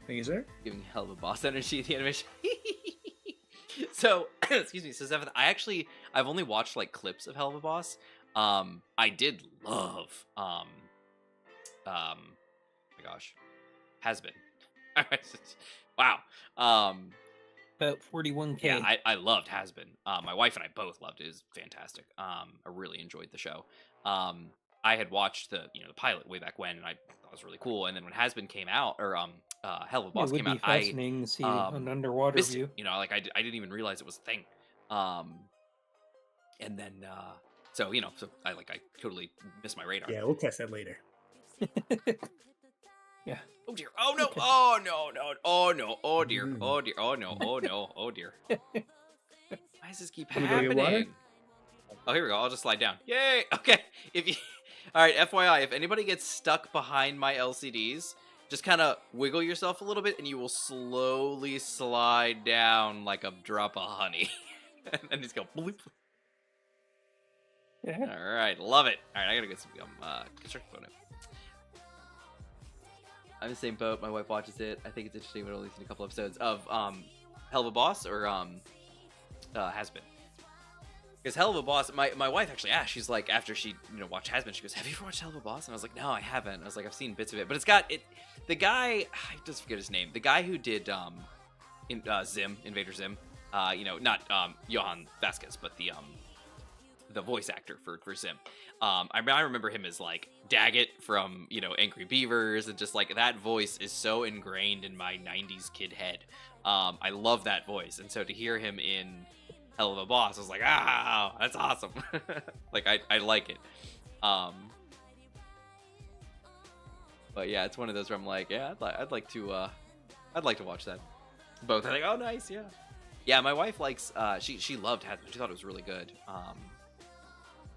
Thank you, sir. Giving hell of a boss energy at the animation. So, excuse me. So, Zephyr, I've only watched like clips of Hell of a Boss. I did love my gosh, has been. Wow. About 41K. Yeah, I loved Has Been. My wife and I both loved it. It was fantastic. I really enjoyed the show. I had watched the pilot way back when, and I thought it was really cool. And then when Has Been came out, or Hell of a Boss It would came be out, fascinating to see an underwater missed view. it. Like I didn't even realize it was a thing. And then so I totally missed my radar. Yeah, we'll test that later. Yeah. Oh dear. Oh no. Okay. Oh no. No. Oh no. Oh dear. Oh dear. Oh no. Oh no. Oh dear. Why does this keep Can we go get water? happening? Oh, here we go. I'll just slide down. Yay. Okay. All right. FYI, if anybody gets stuck behind my LCDs, just kind of wiggle yourself a little bit, and you will slowly slide down like a drop of honey, and then just go bloop. Yeah. All right. Love it. All right. I gotta get some construction photo. I'm in the same boat. My wife watches it. I think it's interesting, but only seen a couple episodes of Hell of a Boss or Has Been. Because Hell of a Boss, my wife actually asked. She's like, after she watched Has Been, she goes, "Have you ever watched Hell of a Boss?" And I was like, "No, I haven't." I was like, "I've seen bits of it, but it's got it." The guy, I just forget his name. The guy who did Zim, Invader Zim. Not Johan Vasquez, but the voice actor for Zim. I remember him as like Daggett from Angry Beavers, and just like that voice is so ingrained in my 90s kid head. I love that voice, and so to hear him in Hell of a Boss, I was like, that's awesome. Like I like it. But yeah, it's one of those where I'm like, yeah, I'd like to watch that. Both. I think, oh nice, yeah. Yeah, my wife likes she loved Has Been. She thought it was really good.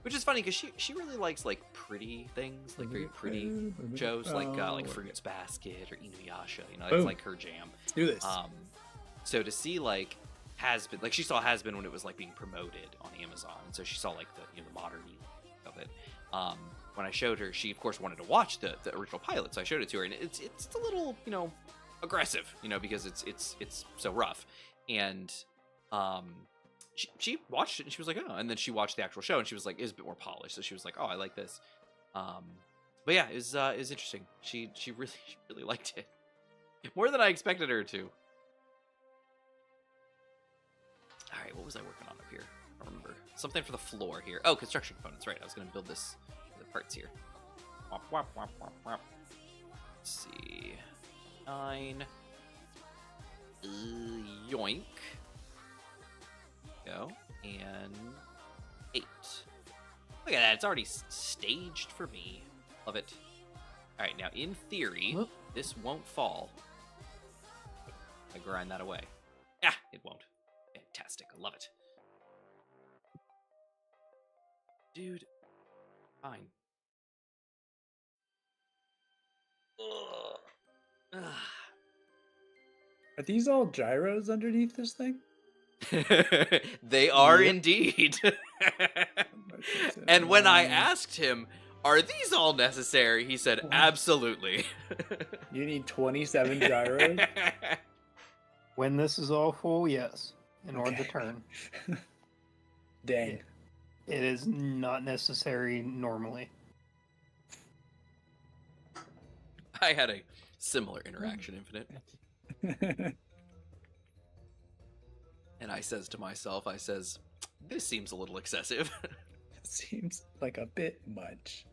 Which is funny because she really likes like pretty things, like very pretty shows, like Fruits Basket or Inuyasha. It's like her jam. Let's do this. So to see like Has Been, like she saw Has Been when it was like being promoted on Amazon, and so she saw like the modern of it. When I showed her, she of course wanted to watch the original pilot, so I showed it to her, and it's a little aggressive, because it's so rough, and she watched it and she was like, oh, and then she watched the actual show and she was like, it's a bit more polished, so she was like, oh, I like this. But yeah, it was interesting. She really liked it more than I expected her to. All right, what was I working on up here? I don't remember. Something for the floor here. Oh, construction components, right? I was gonna build the parts here. Wop, wop, wop, wop, wop. Let's see, 9. Yoink. Go, and 8. Look at that, it's already staged for me. Love it. All right, now in theory, this won't fall. I grind that away. Ah, it won't. Fantastic, I love it. Dude, fine. Ugh. Are these all gyros underneath this thing? They are indeed. And when I asked him, are these all necessary? He said, absolutely. You need 27 gyros? When this is all full, yes. In order to turn. Dang. It is not necessary normally. I had a similar interaction, Infinite. And I says to myself, this seems a little excessive. Seems like a bit much.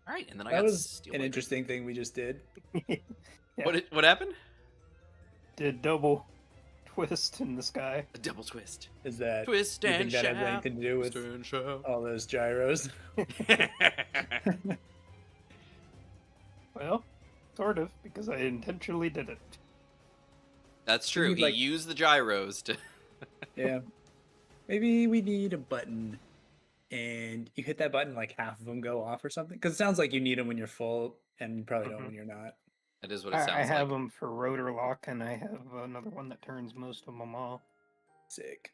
All right, and then that was an interesting thing we just did. Yeah. What happened? Did double twist in the sky. A double twist. Is that twist you and think that shout? has anything to do with all those gyros? Well, sort of, because I intentionally did it. That's true. He used the gyros to. Yeah. Maybe we need a button, and you hit that button, like half of them go off or something. Because it sounds like you need them when you're full, and you probably don't when you're not. That is what it sounds like. I have them for rotor lock, and I have another one that turns most of them off. Sick.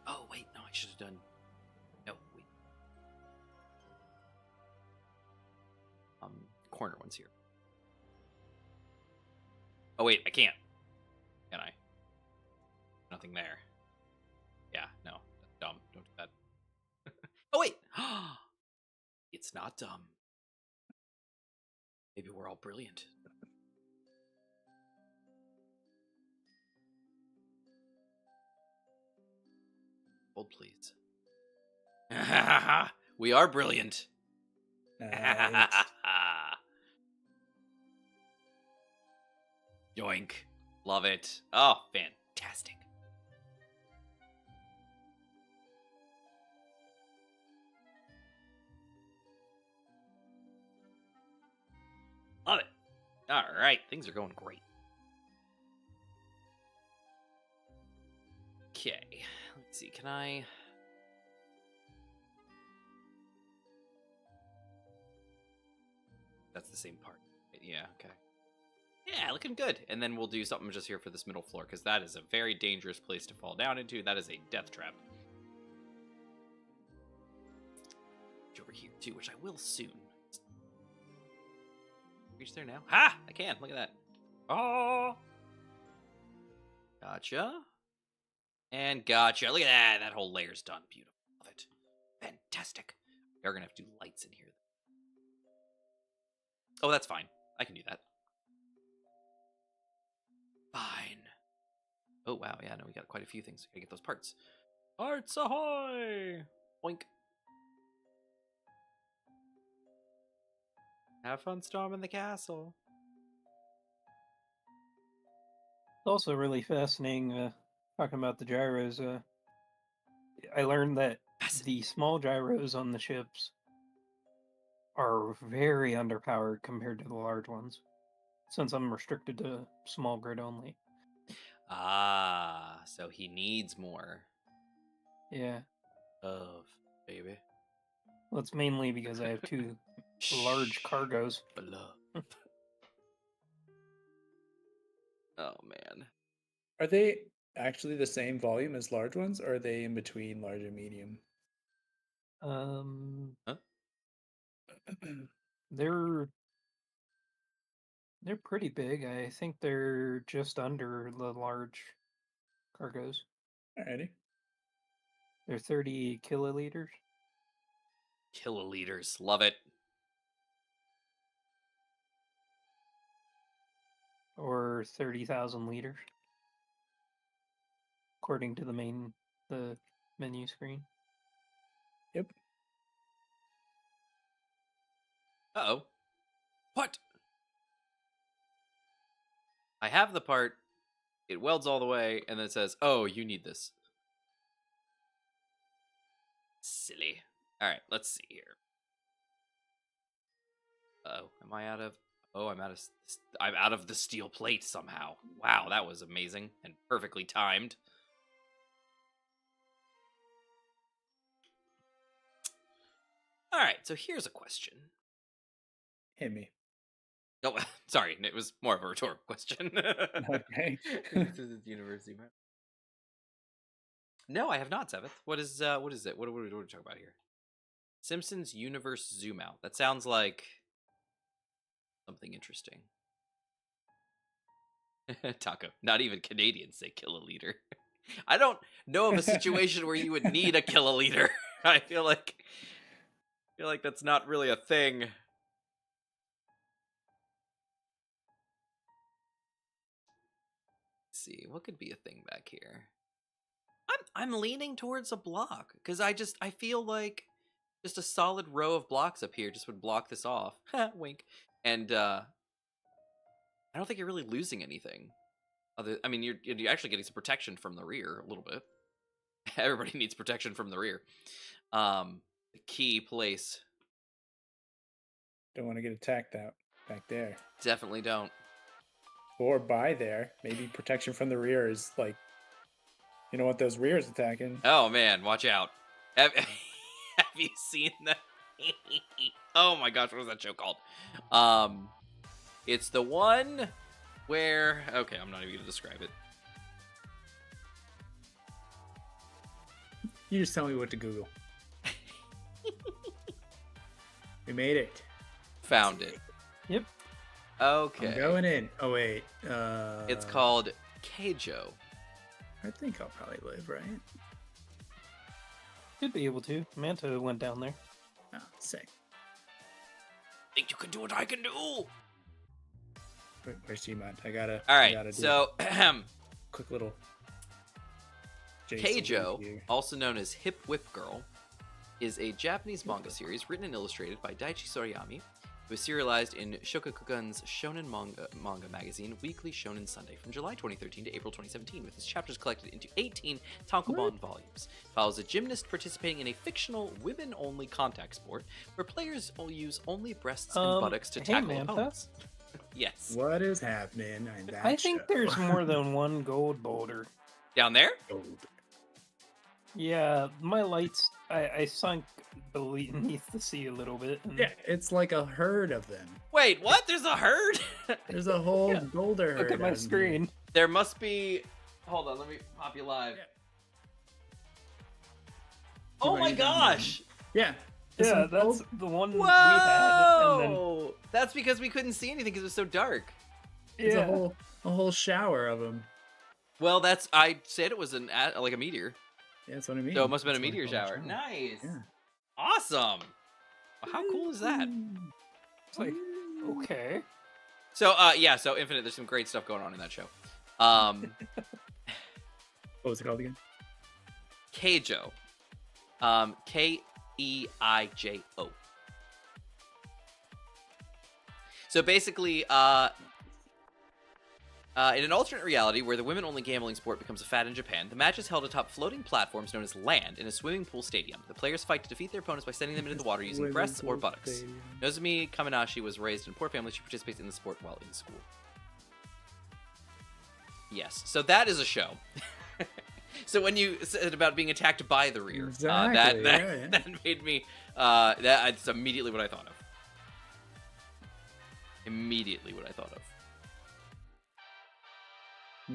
Oh wait, no, I should have done. No, wait. Corner ones here. Oh wait, I can't. Can I? Nothing there. Yeah, no, that's dumb. Don't do that. Oh wait, it's not dumb. Maybe we're all brilliant. Hold, please. We are brilliant. Nice. Yoink. Love it. Oh, fantastic. Love it. All right, things are going great. Okay, let's see. Can I? That's the same part. Yeah, okay. Yeah, looking good. And then we'll do something just here for this middle floor, because that is a very dangerous place to fall down into. That is a death trap. Over here, too, which I will soon. Reach there now? Ha! I can. Look at that. Oh! Gotcha. And gotcha. Look at that. That whole layer's done. Beautiful. Love it. Fantastic. We are going to have to do lights in here. Oh, that's fine. I can do that. Fine. Oh, wow. Yeah, no, we got quite a few things. Gotta get those parts. Parts ahoy! Boink. Have fun storming the castle. It's also really fascinating talking about the gyros. I learned that the small gyros on the ships are very underpowered compared to the large ones, since I'm restricted to small grid only. Ah, so he needs more. Yeah. Of, baby. Well, it's mainly because I have two large cargos. Love. Oh, man. Are they actually the same volume as large ones, or are they in between large and medium? Huh? They're pretty big. I think they're just under the large cargos. Alrighty. They're 30 kiloliters. Kiloliters. Love it. Or 30,000 liters. According to the menu screen. Yep. Uh-oh. What? I have the part. It welds all the way, and then it says, oh, you need this. Silly. Alright, let's see here. Uh-oh. Am I out of... Oh, I'm out of the steel plate somehow. Wow, that was amazing and perfectly timed. Alright, so here's a question. Hit me. Oh, sorry, it was more of a rhetorical question. Okay. This is university, man. No, I have not, Seventh. What is it? What are we talking about here? Simpsons Universe Zoom Out. That sounds like something interesting. Taco. Not even Canadians say kiloliter. I don't know of a situation where you would need a kiloliter. I feel like that's not really a thing. Let's see, what could be a thing back here? I'm leaning towards a block because I feel like just a solid row of blocks up here just would block this off. Wink. And I don't think you're really losing anything. I mean, you're actually getting some protection from the rear a little bit. Everybody needs protection from the rear. The key place. Don't want to get attacked out back there. Definitely don't. Or by there. Maybe protection from the rear is like, you don't want those rears attacking. Oh man, watch out. Have you seen that? Oh my gosh, what was that show called? It's the one where... Okay, I'm not even going to describe it. You just tell me what to Google. We made it. Found it. Yep. Okay. I'm going in. Oh wait. It's called Keijo. I think I'll probably live, right? Should be able to. Manta went down there. Oh, sick. Think you can do what I can do? Where's Gmod? I gotta. All right. I gotta do So, a quick little. Keijo, here. also known as Hip Whip Girl, is a Japanese manga series written and illustrated by Daichi Soriyami. It was serialized in Shogakukan's shonen manga magazine, Weekly Shonen Sunday, from July 2013 to April 2017, with its chapters collected into 18 tankobon volumes. It follows a gymnast participating in a fictional women-only contact sport, where players will use only breasts and buttocks to hey, tackle Manta. opponents. Yes. What is happening? In that I think show? there's more than one gold boulder. Down there? Gold. Yeah, my lights, I sunk beneath the sea a little bit. And Yeah, it's like a herd of them. Wait, what? There's a herd? There's a whole Yeah, boulder herd. look at my out in screen. There must be... Hold on, let me pop you live. Yeah. Oh Right my down gosh! there. Yeah. There's Yeah, some that's gold- the one we had. And then, Whoa! That's because we couldn't see anything because it was so dark. It's yeah. a whole shower of them. Well, I said it was like a meteor, Yeah, that's what I mean. so it must have been a That's what I meteor call shower. Nice, Yeah. awesome. Well, how cool is that? It's like, okay. So, yeah, so Infinite. There's some great stuff going on in that show. What was it called again? Keijo, Keijo. So basically, in an alternate reality where the women-only gambling sport becomes a fad in Japan, the match is held atop floating platforms known as land in a swimming pool stadium. The players fight to defeat their opponents by sending them into the water using Swimming breasts or pool buttocks. stadium. Nozumi Kaminashi was raised in a poor family. She participates in the sport while in school. Yes, so that is a show. So when you said about being attacked by the rear, Exactly, yeah. that made me, that's immediately what I thought of. Immediately what I thought of.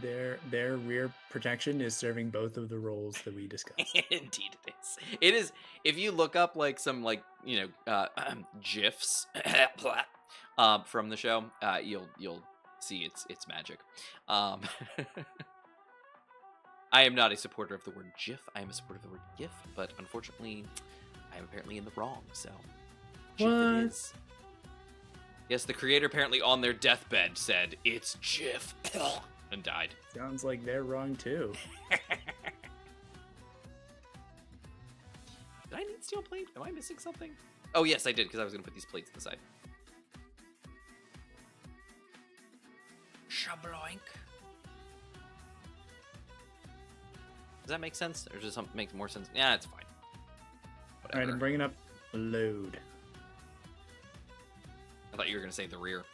Their rear protection is serving both of the roles that we discussed. Indeed it is. It is. If you look up like some gifs from the show, you'll see it's magic. I am not a supporter of the word GIF. I am a supporter of the word GIF, but unfortunately, I am apparently in the wrong. So, GIF What? it is. Yes, the creator apparently on their deathbed said it's GIF and died. Sounds like they're wrong too. Did I need steel plate? Am I missing something? Oh, yes, I did, because I was going to put these plates to the side. Shabloink. Does that make sense? Or does something make more sense? Yeah, it's fine. Whatever. All right, I'm bringing up load. I thought you were going to say the rear.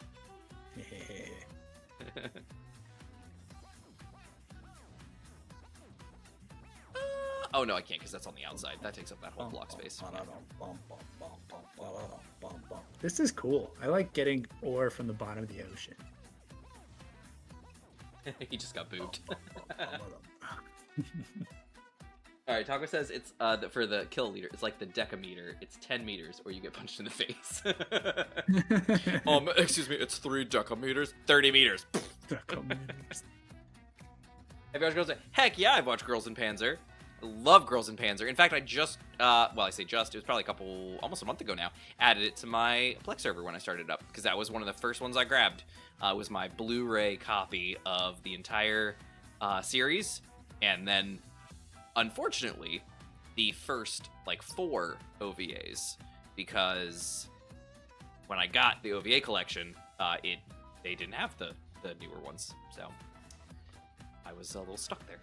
Oh, no, I can't, because that's on the outside. That takes up that whole block space. This is cool. I like getting ore from the bottom of the ocean. He just got booped. All right, Taco says it's for the kill leader. It's like the decameter. It's 10 meters, or you get punched in the face. Excuse me. It's 3 decameters. 30 meters. Have you watched Girls in... Heck yeah, I've watched Girls in Panzer. I love Girls in Panzer. In fact, I just, well, I say just, it was probably almost a month ago now, added it to my Plex server when I started it up, because that was one of the first ones I grabbed, was my Blu-ray copy of the entire series, and then, unfortunately, the first, 4 OVAs, because when I got the OVA collection, they didn't have the newer ones, so I was a little stuck there.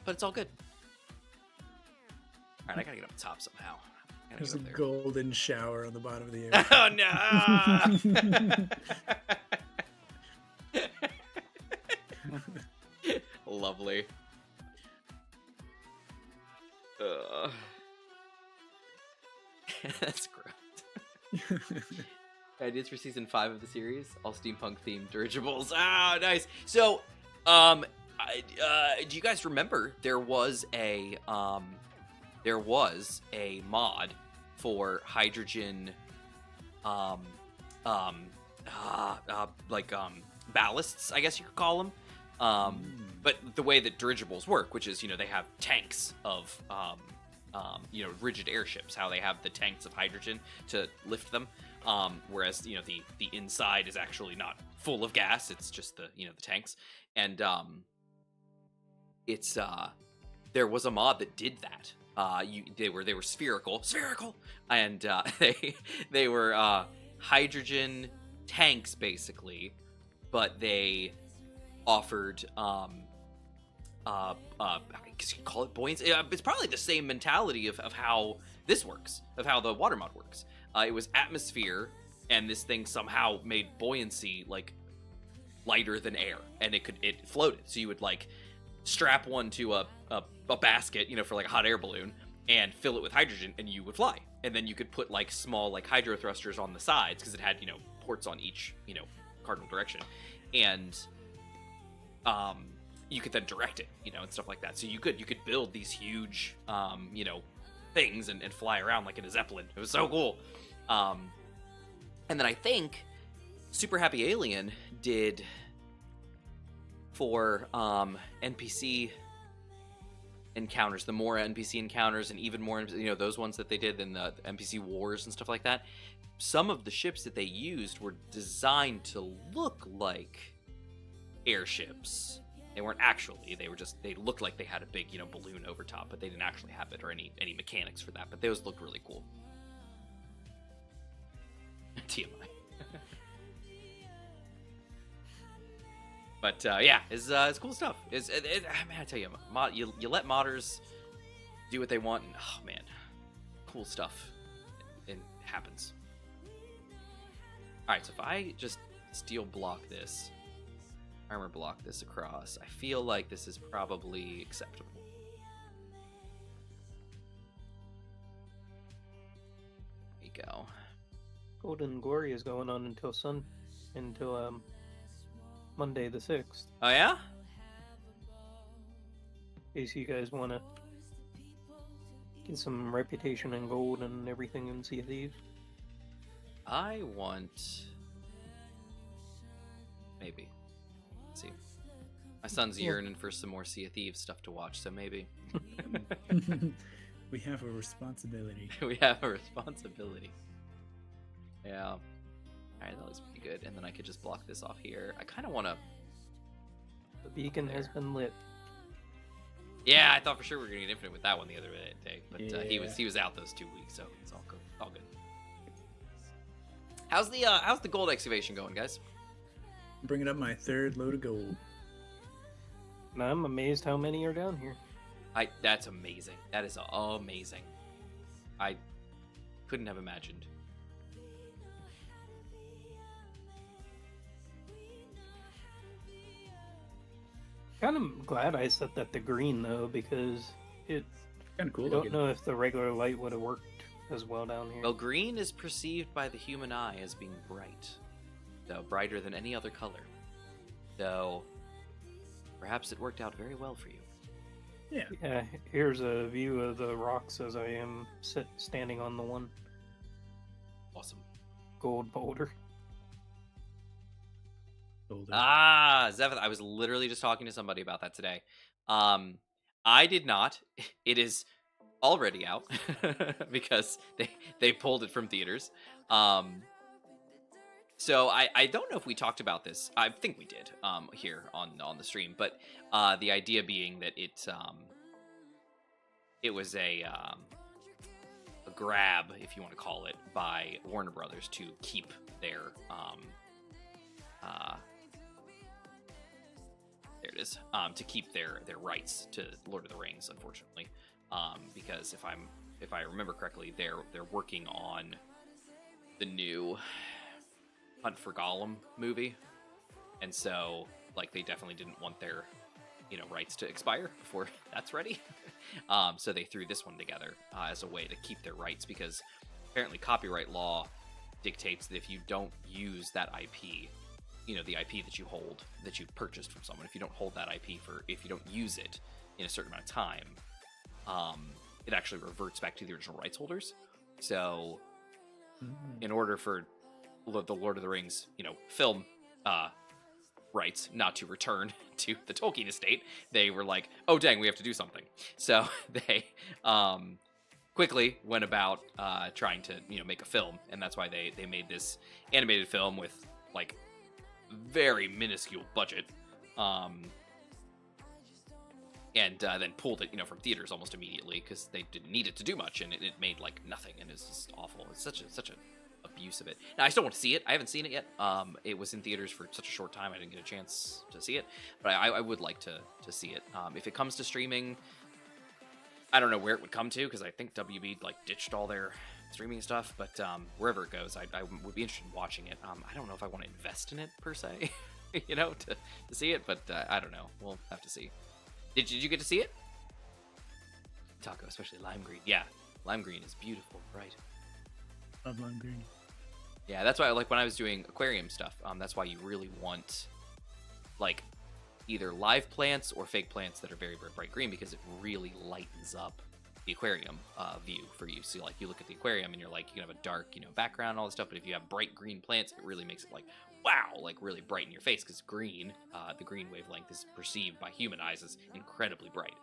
But it's all good. All right, I gotta get up top somehow. There's a golden shower on the bottom of the Oh no! Lovely. That's gross. Ideas for season 5 of the series, all steampunk themed dirigibles. Ah, nice. So, do you guys remember there was a mod for hydrogen ballasts, I guess you could call them. But the way that dirigibles work, which is, they have tanks of, rigid airships, how they have the tanks of hydrogen to lift them. Whereas, the inside is actually not full of gas. It's just the tanks. And, there was a mod that did that. They were spherical, and they were hydrogen tanks basically, but they offered I guess you could call it buoyancy. It's probably the same mentality of how this works, of how the water mod works. It was atmosphere, and this thing somehow made buoyancy like lighter than air, and it floated. So you would like strap one to a basket, for like a hot air balloon, and fill it with hydrogen, and you would fly. And then you could put like small like hydro thrusters on the sides because it had ports on each cardinal direction, and you could then direct it, and stuff like that. So you could build these huge things and fly around like in a zeppelin. It was so cool. And then I think Super Happy Alien did for NPC encounters, the more NPC encounters, and even more, those ones that they did in the NPC wars and stuff like that. Some of the ships that they used were designed to look like airships. They weren't actually. They looked like they had a big, balloon over top, but they didn't actually have it or any mechanics for that. But those looked really cool. TMI. But yeah, it's cool stuff. Man, I tell you, you let modders do what they want, and oh man, cool stuff. It happens. All right, so if I just steel block this, armor block this across, I feel like this is probably acceptable. There you go. Golden Glory is going on until Monday the 6th. Oh yeah? In case you guys want to get some reputation and gold and everything in Sea of Thieves. I want... maybe. Let's see. My son's yearning for some more Sea of Thieves stuff to watch, so maybe. We have a responsibility. We have a responsibility. Yeah. Alright, that looks pretty good. And then I could just block this off here. I kind of want to... The beacon has been lit. Yeah, I thought for sure we were going to get infinite with that one the other day. But Yeah. he was out those 2 weeks, so it's all good. All good. How's the gold excavation going, guys? Bringing up my 3rd load of gold. And I'm amazed how many are down here. That's amazing. That is amazing. I couldn't have imagined. Kind of glad I set that to green though, because it. Kind of cool. I don't know if the regular light would have worked as well down here. Well, green is perceived by the human eye as being bright, though brighter than any other color. So perhaps it worked out very well for you. Yeah. Yeah. Here's a view of the rocks as I am standing on the one Awesome. gold boulder. Golden. Zephyr, I was literally just talking to somebody about that today. I did not. It is already out because they pulled it from theaters. So I don't know if we talked about this. I think we did here on the stream, but the idea being that it was a grab, if you want to call it, by Warner Brothers to keep their there it is, to keep their rights to Lord of the Rings, unfortunately, because if I remember correctly, they're working on the new Hunt for Gollum movie, and so like they definitely didn't want their rights to expire before that's ready. So they threw this one together as a way to keep their rights, because apparently copyright law dictates that if you don't use that IP, the IP that you hold, that you purchased from someone, if you don't hold that IP if you don't use it in a certain amount of time, it actually reverts back to the original rights holders. So in order for the Lord of the Rings, film rights not to return to the Tolkien estate, they were like, oh dang, we have to do something. So they quickly went about trying to make a film, and that's why they made this animated film with like very minuscule budget, and then pulled it from theaters almost immediately because they didn't need it to do much, and it made like nothing, and it's just awful. It's such a abuse of it. Now I still want to see it. I haven't seen it yet. It was in theaters for such a short time, I didn't get a chance to see it, but I would like to see it. If it comes to streaming, I don't know where it would come to, because I think WB like ditched all their streaming stuff, but wherever it goes, I would be interested in watching it. I don't know if I want to invest in it per se, to see it, but I don't know. We'll have to see. Did you get to see it? Taco, especially lime green. Yeah, lime green is beautiful, right? Love lime green. Yeah, that's why like when I was doing aquarium stuff, that's why you really want like either live plants or fake plants that are very, very bright green, because it really lightens up the aquarium view for you. So like you look at the aquarium and you're like, you can have a dark, background, all this stuff, but if you have bright green plants, it really makes it like, wow, like really bright in your face, because green, the green wavelength is perceived by human eyes as incredibly bright.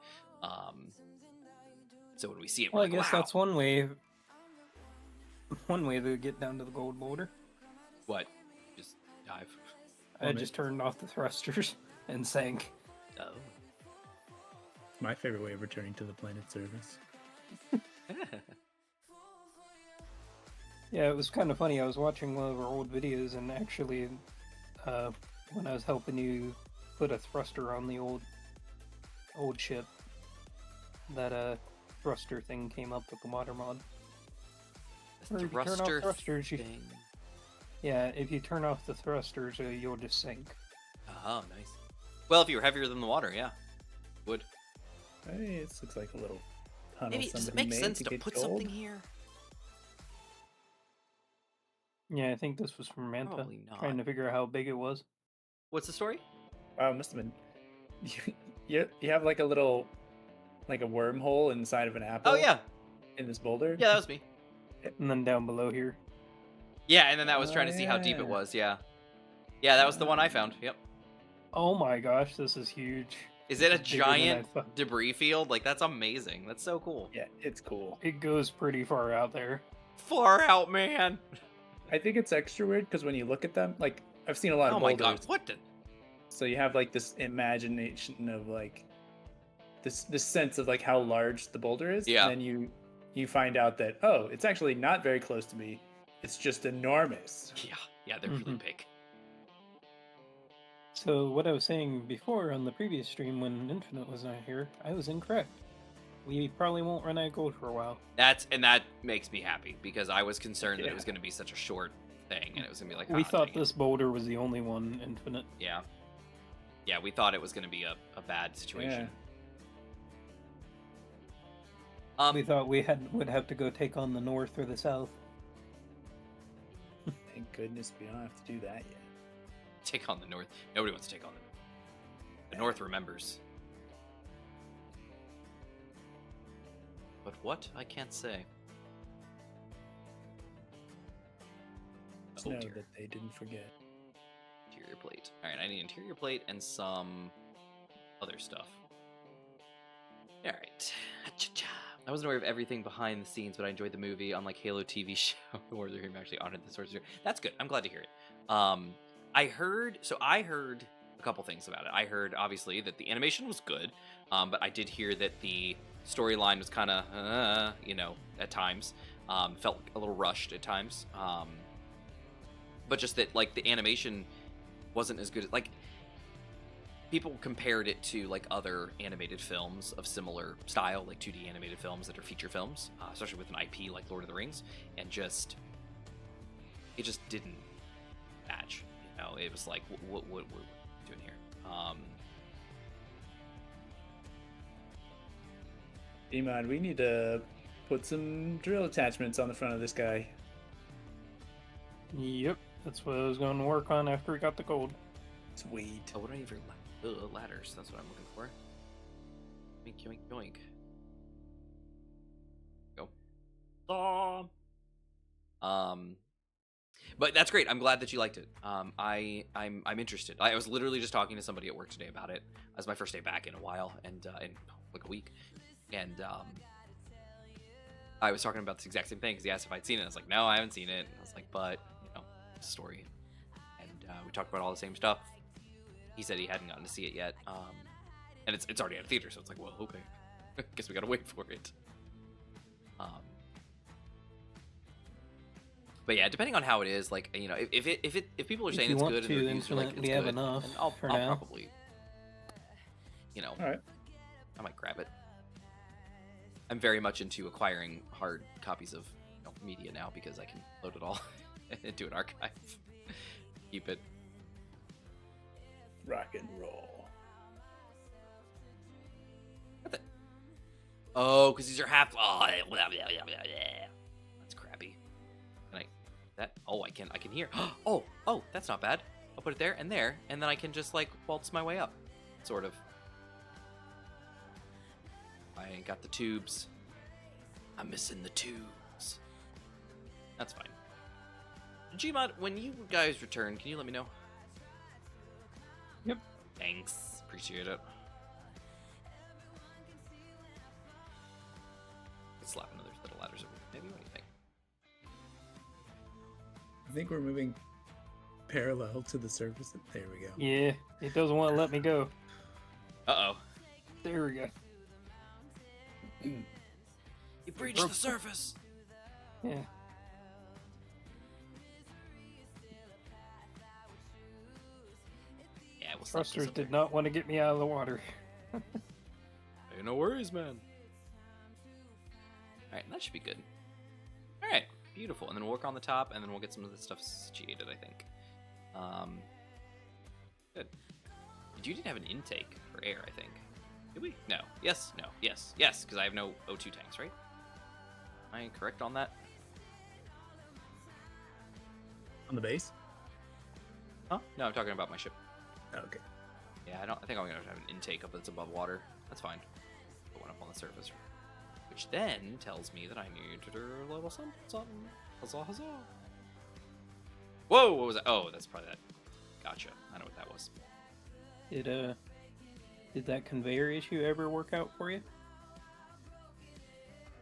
So when we see it, Well, we're I like, guess wow. that's one way. One way to get down to the gold border. What? Just dive. I just turned off the thrusters and sank. Oh. It's my favorite way of returning to the planet service. Yeah, it was kind of funny. I was watching one of our old videos, and actually, when I was helping you put a thruster on the old ship, that thruster thing came up with the water mod. Or if you turn off thrusters, thing. Yeah, if you turn off the thrusters, you'll just sink. Oh, nice. Well, if you were heavier than the water, yeah, would. Hey, this looks like a little tunnel. Maybe does it somebody make made sense to get put gold? something here? Yeah, I think this was from Manta. Probably not. Trying to figure out how big it was. What's the story? Wow, it must have been. You have like a little, like a wormhole inside of an apple. Oh yeah, In this boulder. yeah, that was me. And then down below here. Yeah, and then that was trying to see how deep it was. Yeah, yeah, that was the one I found. Yep. Oh my gosh, this is huge. Is it a Bigger than I giant thought. debris field? Like that's amazing. That's so cool. Yeah, it's cool. It goes pretty far out there. Far out, man. I think it's extra weird because when you look at them, like I've seen a lot Oh of my boulders. god, what the? So you have like this imagination of like this sense of like how large the boulder is. Yeah. And then you find out that, oh, it's actually not very close to me. It's just enormous. Yeah, they're really Mhm. big. So what I was saying before on the previous stream when Infinite was not here, I was incorrect. We probably won't run out of gold for a while. That makes me happy, because I was concerned that it was going to be such a short thing, and it was going to be like, We "Ah, thought dang it." this boulder was the only one Infinite. Yeah, we thought it was going to be a bad situation. We thought we would have to go take on the north or the south. Thank goodness we don't have to do that yet. Take on the North. Nobody wants to take on the North remembers. But what? I can't say. Just Oh know dear. that they didn't forget. Interior plate. Alright, I need interior plate and some other stuff. Alright. I wasn't aware of everything behind the scenes, but I enjoyed the movie. Unlike Halo TV show, where they're actually honored the source. That's good. I'm glad to hear it. I heard a couple things about it. I heard, obviously, that the animation was good, but I did hear that the storyline was kind of, at times. Felt a little rushed at times. But just that, like, the animation wasn't as good. Like, people compared it to, like, other animated films of similar style, like 2D animated films that are feature films, especially with an IP like Lord of the Rings, and it just didn't match. It was like, what we're doing here. Iman, we need to put some drill attachments on the front of this guy. Yep, that's what I was going to work on after we got the gold. Sweet. Oh, what do I need for ladders? That's what I'm looking for. Yoink, yoink, yoink. Go. But that's great. I'm glad that you liked it. I'm interested. I was literally just talking to somebody at work today about it. It was my first day back in a while, and in like a week, and I was talking about this exact same thing because he asked if I'd seen it. I was like, no, I haven't seen it. And I was like, but story, and we talked about all the same stuff. He said he hadn't gotten to see it yet, and it's already out of theater, so it's like, well, okay, guess we gotta wait for it. But yeah, depending on how it is, like, if people are saying it's good and the reviews are like it's have good, enough then I'll now. probably, All right. I might grab it. I'm very much into acquiring hard copies of media now because I can load it all into an archive. Keep it. Rock and roll. Oh, because these are half. Oh, blah, blah, blah, blah, blah. That's crappy. Can I? That? Oh, I can hear. Oh, that's not bad. I'll put it there, and then I can just like waltz my way up, sort of. I ain't got the tubes. I'm missing the tubes. That's fine. Gmod, when you guys return, can you let me know? Yep. Thanks. Appreciate it. Let's slap another set of ladders over here. Maybe, what do you think? I think we're moving parallel to the surface. There we go. Yeah, it doesn't want to let me go. Uh-oh. There we go. You breached the surface! Yeah. Yeah, we'll slap this Thrusters up did there. not want to get me out of the water. Hey, no worries, man. Alright, that should be good. Alright, beautiful. And then we'll work on the top, and then we'll get some of this stuff situated, I think. Good. You didn't have an intake for air, I think. Did we? No. Yes, no. Yes, yes, because I have no O2 tanks, right? Am I correct on that? On the base? Huh? No, I'm talking about my ship. Okay. Yeah, I think I'm gonna have an intake up that's above water. That's fine. Put one up on the surface. Which then tells me that I need to do a little something. Huzzah, huzzah. Whoa, what was that? Oh, that's probably that. Gotcha. I know what that was. Did that conveyor issue ever work out for you?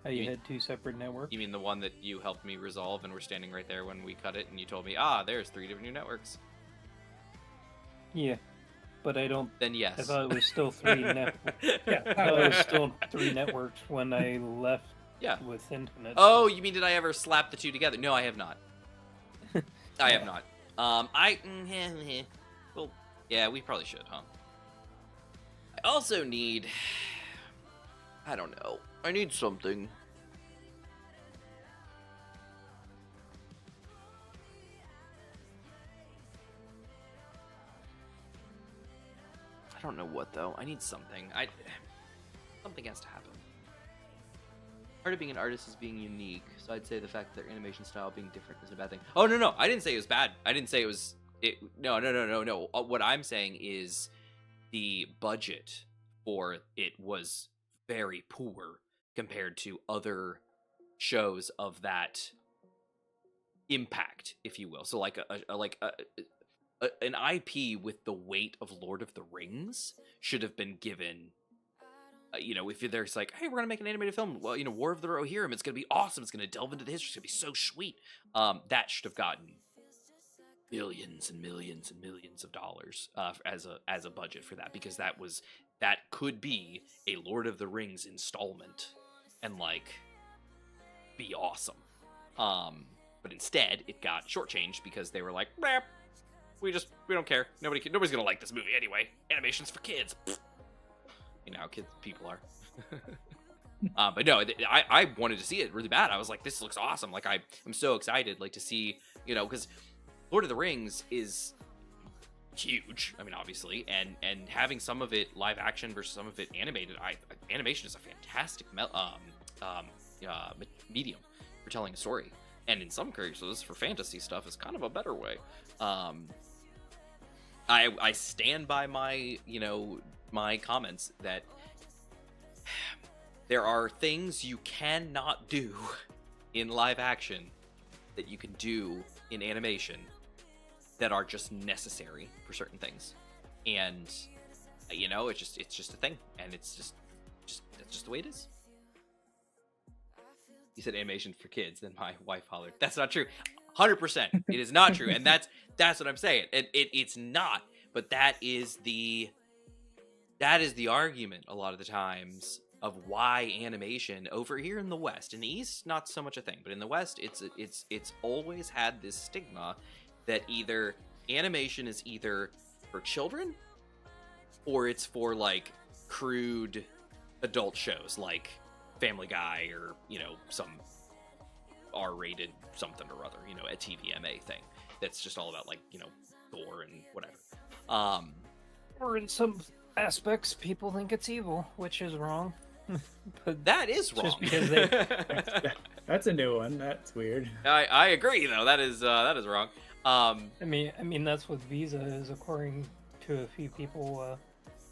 How you had two separate networks? You mean the one that you helped me resolve and we're standing right there when we cut it and you told me, there's 3 different new networks. Yeah, but I don't. Then yes. I thought it was still 3 networks. Yeah. I thought it was still 3 networks when I left. Yeah. With internet. Oh, you mean did I ever slap the two together? No, I have not. I have not. Well, yeah, we probably should, huh? I also need. I don't know. I need something. I don't know what though. I need something. Something has to happen. Part of being an artist is being unique, so I'd say the fact that their animation style being different is a bad thing. Oh no, I didn't say it was bad. I didn't say it was. No. What I'm saying is the budget for it was very poor compared to other shows of that impact, if you will. So like an IP with the weight of Lord of the Rings should have been given. If there's like, hey, we're gonna make an animated film, well, War of the Rohirrim, it's gonna be awesome. It's gonna delve into the history. It's gonna be so sweet. That should have gotten millions and millions and millions of dollars as a budget for that, because that could be a Lord of the Rings installment and like be awesome. But instead it got shortchanged because they were like, we don't care. Nobody's gonna like this movie anyway. Animation's for kids. You know how people are. But no, I wanted to see it really bad. I was like, this looks awesome. Like I'm so excited, like to see, because Lord of the Rings is huge. I mean, obviously, and having some of it live action versus some of it animated, animation is a fantastic medium for telling a story. And in some cases, for fantasy stuff, is kind of a better way. I stand by my my comments that there are things you cannot do in live action that you can do in animation that are just necessary for certain things, and you know, it's just a thing, and it's just that's just the way it is. You said animation for kids, then my wife hollered. That's not true. 100%. It is not true, and that's what I'm saying. It's not, but that is the argument a lot of the times of why animation over here in the West, in the East, not so much a thing, but in the West, it's always had this stigma that either animation is either for children or it's for like crude adult shows like Family Guy or, you know, some R-rated something or other, you know, a TVMA thing that's just all about like, you know, gore and whatever. Or in some aspects, people think it's evil, which is wrong. But that is wrong. just because they That's a new one. That's weird. I agree though. That is wrong. I mean that's what Visa is, according to a few people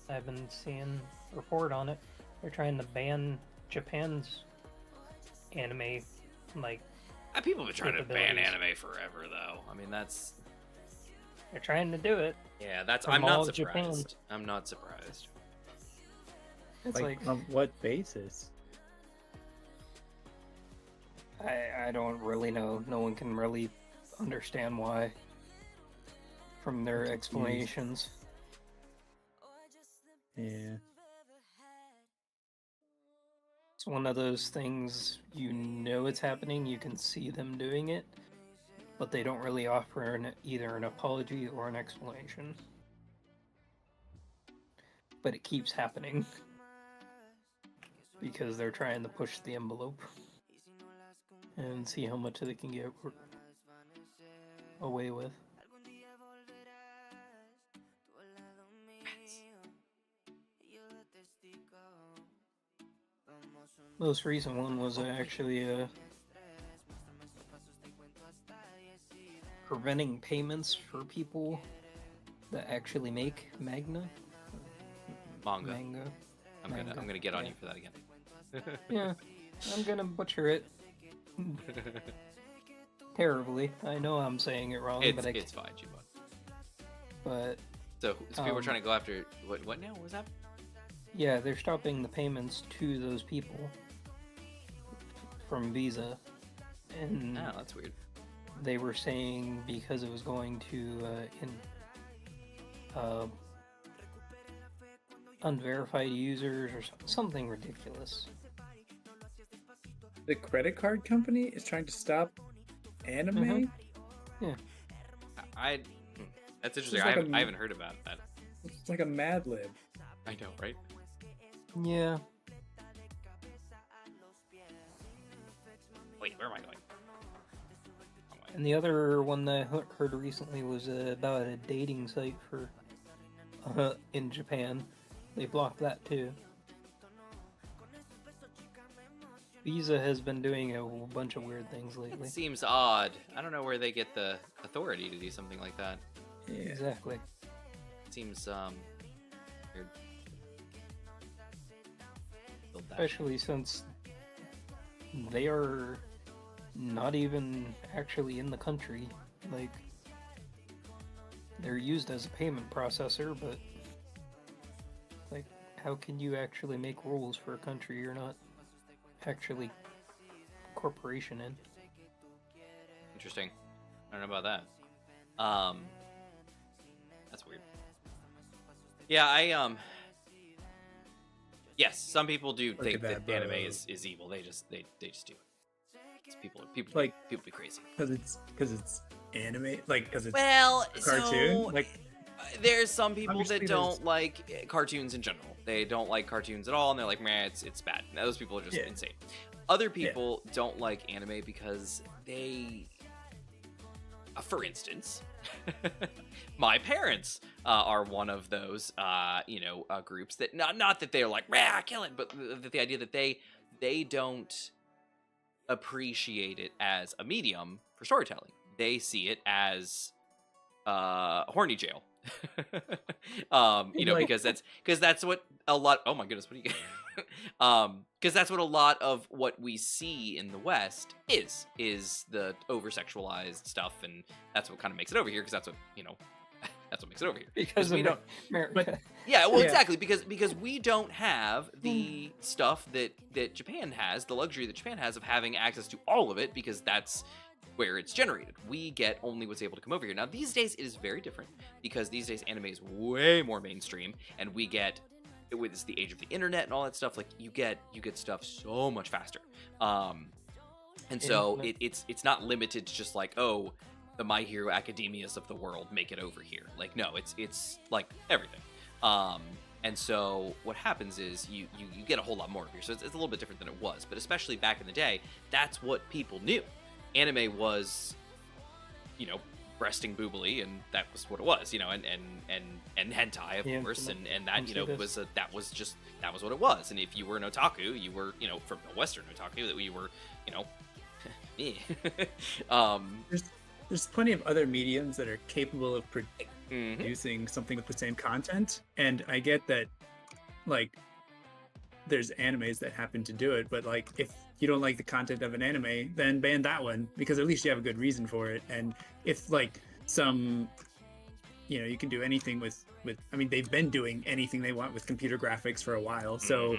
I've been seeing report on it. They're trying to ban Japan's anime, like people have been trying to ban anime forever though. I mean, they're trying to do it. Yeah, that's From I'm not all surprised. Japan. I'm not surprised. It's like on what basis? I don't really know. No one can really understand why from their explanations. Yeah. It's one of those things, you know it's happening, you can see them doing it, but they don't really offer either an apology or an explanation. But it keeps happening because they're trying to push the envelope and see how much they can get away with. Most recent one was actually preventing payments for people that actually make manga. I'm gonna get on you for that again. Yeah, I'm gonna butcher it terribly. I know I'm saying it wrong, It's but it's fine, G-Bud. But So people are trying to go after what now? What was that? yeah, they're stopping the payments to those people from Visa, and Oh, that's weird. they were saying because it was going to unverified users or something ridiculous. The credit card company is trying to stop anime? Mhm. Yeah. That's interesting. It's like I haven't heard about that. It's like a Mad Lib. I know, right? Yeah. Wait, where am I going? And the other one that I heard recently was about a dating site for in Japan. They blocked that too. Visa has been doing a bunch of weird things lately. It seems odd. I don't know where they get the authority to do something like that. Yeah. Exactly. It seems weird. Build that. Especially since they are not even actually in the country. Like, they're used as a payment processor, but like, how can you actually make rules for a country you're not actually corporation in? Interesting. I don't know about that. That's weird. Yeah, yes, some people do Look think at that anime bro. is evil. They just do it. It's people Like- people be crazy. Because it's anime, like because it's Well, a cartoon. so Like there's some people that Obviously don't like cartoons in general. They don't like cartoons at all, and they're like, man, it's bad. Now, those people are just Yeah. insane. Other people don't like anime because they, for instance, my parents are one of those, groups that not that they're like, rah, kill it, but the idea that they don't appreciate it as a medium for storytelling. They see it as horny jail. Like- Because that's what a lot. Oh my goodness, what do you? Because that's what a lot of what we see in the West is the over sexualized stuff, and that's what kind of makes it over here. Because that's what that's what makes it over here. Because we don't. America. Yeah, well, Yeah. exactly, because we don't have the stuff that Japan has, the luxury that Japan has of having access to all of it, because that's where it's generated. We get only what's able to come over here. Now, these days, it is very different, because these days, anime is way more mainstream, and we get, with the age of the internet and all that stuff, like, you get stuff so much faster. And so, it's not limited to just like, oh, the My Hero Academias of the world make it over here. Like, no, it's like everything. And so what happens is you get a whole lot more of here. So it's a little bit different than it was, but especially back in the day, that's what people knew. Anime was, breasting boobily, and that was what it was, and hentai, of course, and that, that was what it was. And if you were an otaku, you were, from a Western otaku, that we were, There's plenty of other mediums that are capable of producing something with the same content, and I get that, like, there's animes that happen to do it, but like, if you don't like the content of an anime, then ban that one, because at least you have a good reason for it. And if like you can do anything with I mean, they've been doing anything they want with computer graphics for a while, so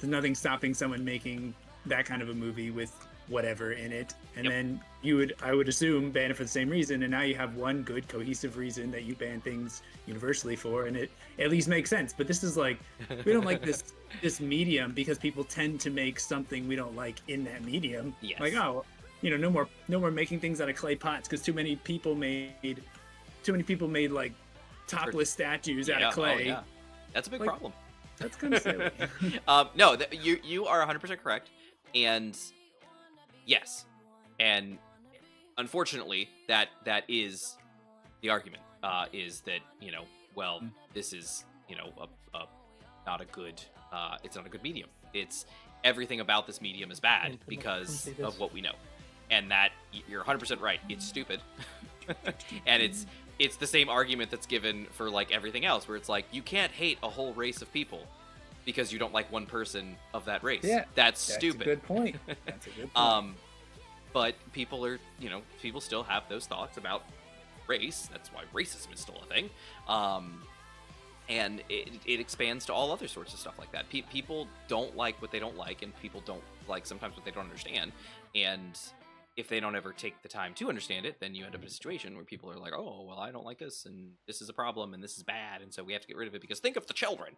there's nothing stopping someone making that kind of a movie with whatever in it, and then I would assume ban it for the same reason, and now you have one good cohesive reason that you ban things universally for, and it at least makes sense. But this is like, we don't like this medium because people tend to make something we don't like in that medium. Yes. Like, oh, no more making things out of clay pots, because too many people made like topless statues out of clay. Oh, yeah. That's a big problem. That's kind of silly. No, you are 100% correct, and yes, and unfortunately, that is the argument. Is that this is not a good it's not a good medium. It's everything about this medium is bad because of what we know, and that you're 100% right. It's stupid, and it's the same argument that's given for like everything else, where it's like, you can't hate a whole race of people because you don't like one person of that race. Yeah, that's stupid. A good point. That's a good point. But people are, people still have those thoughts about race. That's why racism is still a thing. And it expands to all other sorts of stuff like that. People don't like what they don't like, and people don't like sometimes what they don't understand. And if they don't ever take the time to understand it, then you end up in a situation where people are like, oh, well, I don't like this, and this is a problem, and this is bad, and so we have to get rid of it because think of the children.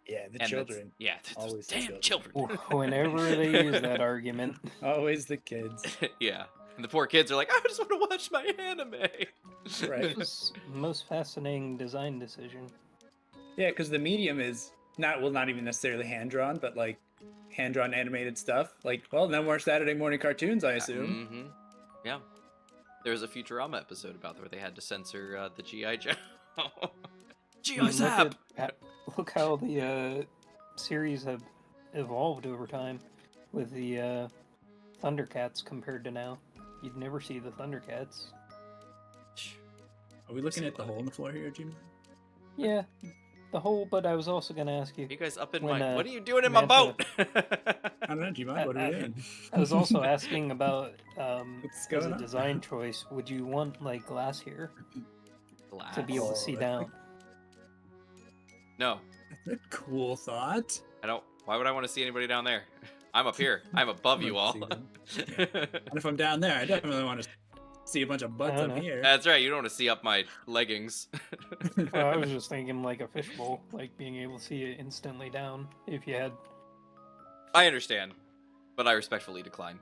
Yeah, the children. Yeah, always damn children. Whenever they use that argument. Always the kids. Yeah. And the poor kids are like, I just want to watch my anime. Right. It's the most fascinating design decision. Yeah, because the medium is not even necessarily hand-drawn, but like hand-drawn animated stuff. Like, well, no more Saturday morning cartoons, I assume. Mm-hmm. Yeah. There was a Futurama episode about where they had to censor the G.I. Joe. G.I. Zap! Look how the series have evolved over time with the Thundercats compared to now. You'd never see the Thundercats. Are we looking at the hole in the floor here, Jimmy? Yeah, the whole. But I was also going to ask you. You guys up in when, my... What are you doing in my boat? I don't know, Jimmy. What are we doing? I was also asking about What's as going a on? design choice. Would you want like glass here Glass. to be able to see down? No, That's a cool thought. I don't. Why would I want to see anybody down there? I'm up here. I'm above you all. And if I'm down there, I definitely want to see a bunch of butts don't up know. here. That's right. You don't want to see up my leggings. Well, I was just thinking like a fishbowl, like being able to see it instantly down if you had. I understand, but I respectfully decline.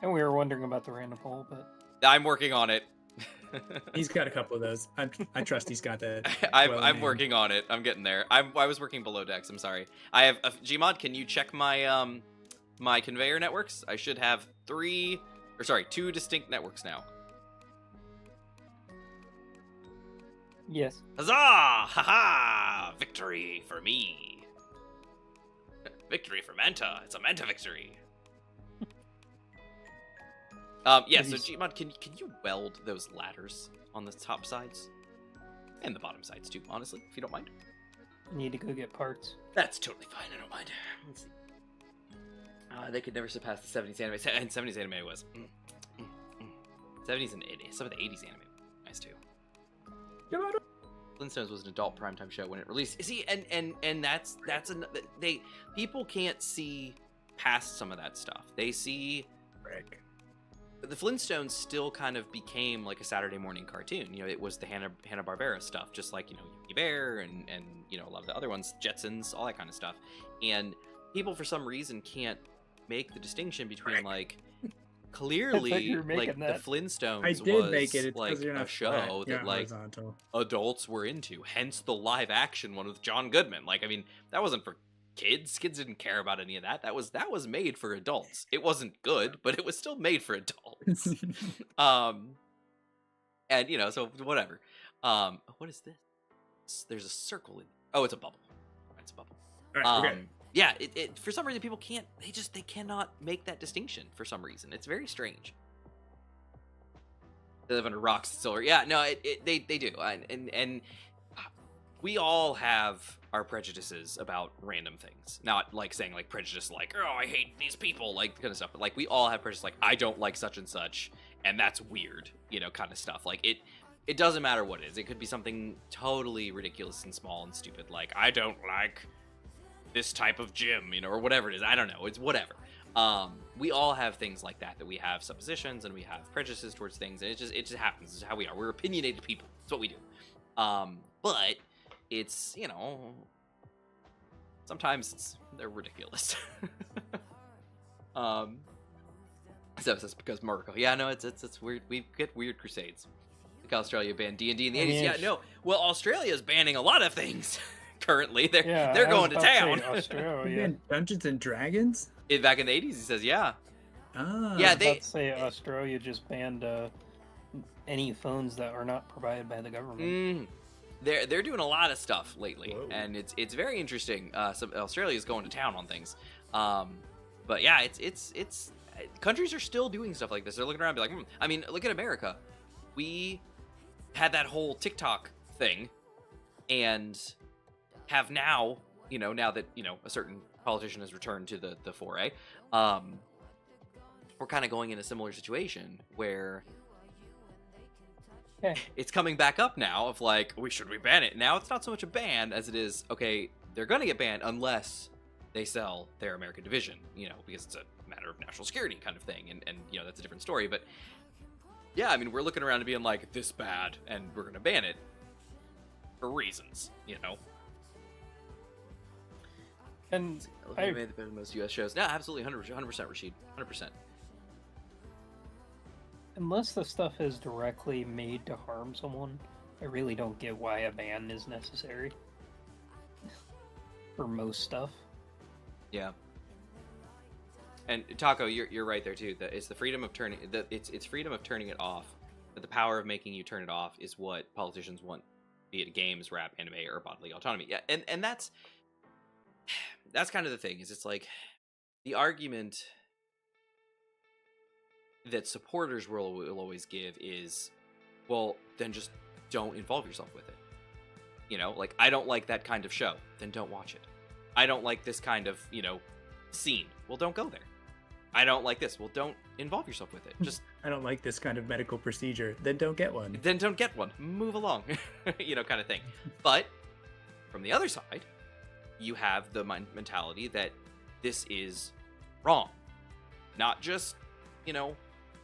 And we were wondering about the random hole, but I'm working on it. He's got a couple of those. I trust he's got that. I'm working on it. I'm getting there. I was working below decks. I'm sorry. I have Gmod. Can you check my my conveyor networks? I should have two distinct networks now. yes. Huzzah! Ha! Victory for me. Victory for Manta. It's a Manta victory. Yeah, so Gmod, can you weld those ladders on the top sides? And the bottom sides too, honestly, if you don't mind. Need to go get parts. That's totally fine. I don't mind. Let's see. They could never surpass the 70s anime. And 70s anime was 70s and 80s. Some of the 80s anime was nice too. Flintstones was an adult primetime show when it released. See, and that's people can't see past some of that stuff. They see the Flintstones still kind of became like a Saturday morning cartoon. You know, it was the Hanna-Barbera stuff, just like, you know, Yogi Bear and you know, a lot of the other ones, Jetsons, all that kind of stuff. And people for some reason can't make the distinction between like clearly like the Flintstones I did was make it. It's like you're not a show that like horizontal. Adults were into, hence the live action one with John Goodman. Like, I mean, that wasn't for kids. Kids didn't care about any of that. That was made for adults. It wasn't good, but it was still made for adults. And you know, so whatever. What is this? There's a circle in. Oh, it's a bubble. It's a bubble. All right, okay. Yeah, it for some reason people can't. They cannot make that distinction for some reason. It's very strange. They live under rocks and silver. Yeah, no, they do, and we all have our prejudices about random things. Not like saying like prejudice, like, oh, I hate these people, like kind of stuff. But like we all have prejudice, like I don't like such and such, and that's weird, you know, kind of stuff. Like it doesn't matter what it is. It could be something totally ridiculous and small and stupid, like I don't like this type of gym, you know, or whatever it is. I don't know. It's whatever. We all have things like that we have suppositions and we have prejudices towards things, and it just happens. This is how we are. We're opinionated people. It's what we do. But it's, you know, sometimes they're ridiculous. So that's because Merkel. Yeah, no, it's weird. We get weird crusades. Like Australia banned D&D in the 80s. Yeah, no. Well, Australia's banning a lot of things. Currently, they're going to town. Australia. Dungeons and Dragons? Back in the 80s, he says, yeah. Ah. Yeah, They say Australia just banned any phones that are not provided by the government. They're doing a lot of stuff lately. Whoa. And it's very interesting. So Australia's going to town on things. But yeah, it's countries are still doing stuff like this. They're looking around and be like, I mean, look at America. We had that whole TikTok thing, and have now, you know, now that, you know, a certain politician has returned to the foray, we're kind of going in a similar situation where it's coming back up now of like, should we ban it? Now it's not so much a ban as it is, okay, they're going to get banned unless they sell their American division, you know, because it's a matter of national security kind of thing. And you know, that's a different story. But yeah, I mean, we're looking around and being like, this bad, and we're going to ban it for reasons, you know. And I made the most U.S. shows. Yeah, absolutely, 100%, Rashid, 100%. Unless the stuff is directly made to harm someone, I really don't get why a ban is necessary for most stuff. Yeah. And Taco, you're right there too. It's the freedom of turning it's freedom of turning it off, but the power of making you turn it off is what politicians want, be it games, rap, anime, or bodily autonomy. Yeah, and that's kind of the thing. Is it's like the argument that supporters will always give is, well, then just don't involve yourself with it. You know, like, I don't like that kind of show, then don't watch it. I don't like this kind of, you know, scene. Well, don't go there. I don't like this. Well, don't involve yourself with it. Just I don't like this kind of medical procedure. Then don't get one. Then don't get one. Move along. You know, kind of thing. But from the other side, you have the mentality that this is wrong. Not just, you know...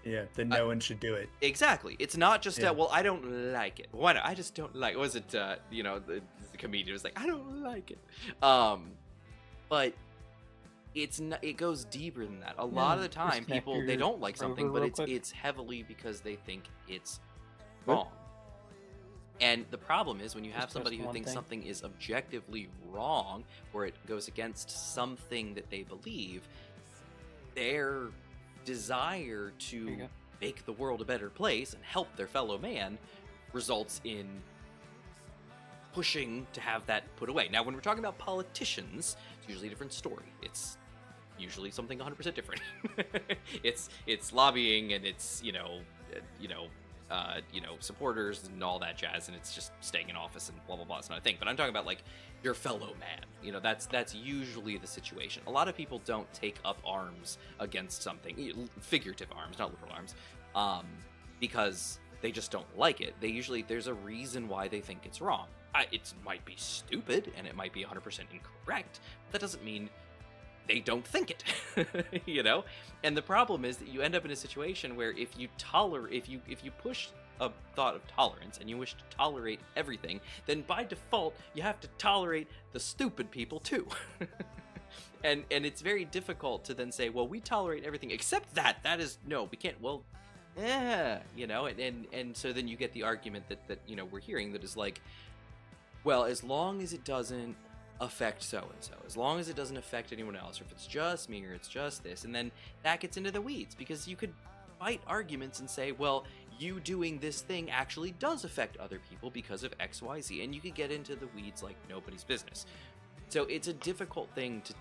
Yeah, then no one should do it. Exactly. It's not just, well, I don't like it. Why not? I just don't like it. Was it, you know, the comedian was like, I don't like it. But it's not, it goes deeper than that. A lot of the time, people, they don't like something, but it's heavily because they think it's wrong. And the problem is when you have somebody who thinks something is objectively wrong, or it goes against something that they believe, their desire to make the world a better place and help their fellow man results in pushing to have that put away. Now, when we're talking about politicians, it's usually a different story. It's usually something 100% different. It's lobbying, and it's, you know, supporters and all that jazz, and it's just staying in office and blah blah blah. It's not a thing. But I'm talking about like your fellow man. That's usually the situation. A lot of people don't take up arms against something, figurative arms, not literal arms, because they just don't like it. There's a reason why they think it's wrong. It might be stupid and it might be 100% incorrect, but that doesn't mean they don't think it. And the problem is that you end up in a situation where if you push a thought of tolerance and you wish to tolerate everything, then by default you have to tolerate the stupid people too. and it's very difficult to then say, well, we tolerate everything except that is no, we can't. Well, yeah, and so then you get the argument that we're hearing, that is like, well, as long as it doesn't affect so-and-so, as long as it doesn't affect anyone else, or if it's just me or it's just this, and then that gets into the weeds, because you could fight arguments and say, well, you doing this thing actually does affect other people because of XYZ, and you could get into the weeds like nobody's business. So it's a difficult thing to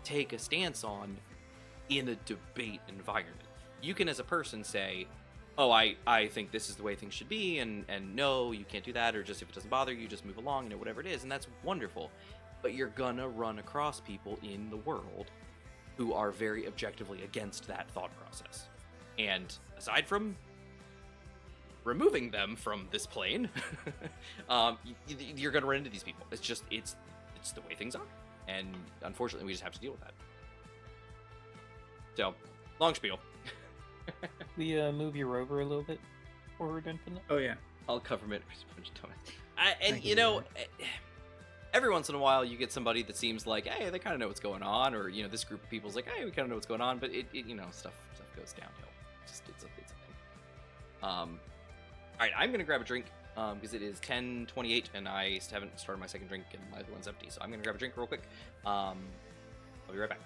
take a stance on in a debate environment. You can, as a person, say, oh, I think this is the way things should be, and no, you can't do that, or just if it doesn't bother you, just move along, whatever it is, and that's wonderful. But you're gonna run across people in the world who are very objectively against that thought process. And aside from removing them from this plane, you're gonna run into these people. It's the way things are. And unfortunately, we just have to deal with that. So, long spiel. We move your rover a little bit forward, Infinite. Oh yeah, I'll cover it. Every once in a while you get somebody that seems like, hey, they kind of know what's going on, or this group of people's like, hey, we kind of know what's going on, but it stuff goes downhill. It's a thing. All right, I'm gonna grab a drink because it is 10:28 and I haven't started my second drink and my other one's empty, so I'm gonna grab a drink real quick. I'll be right back.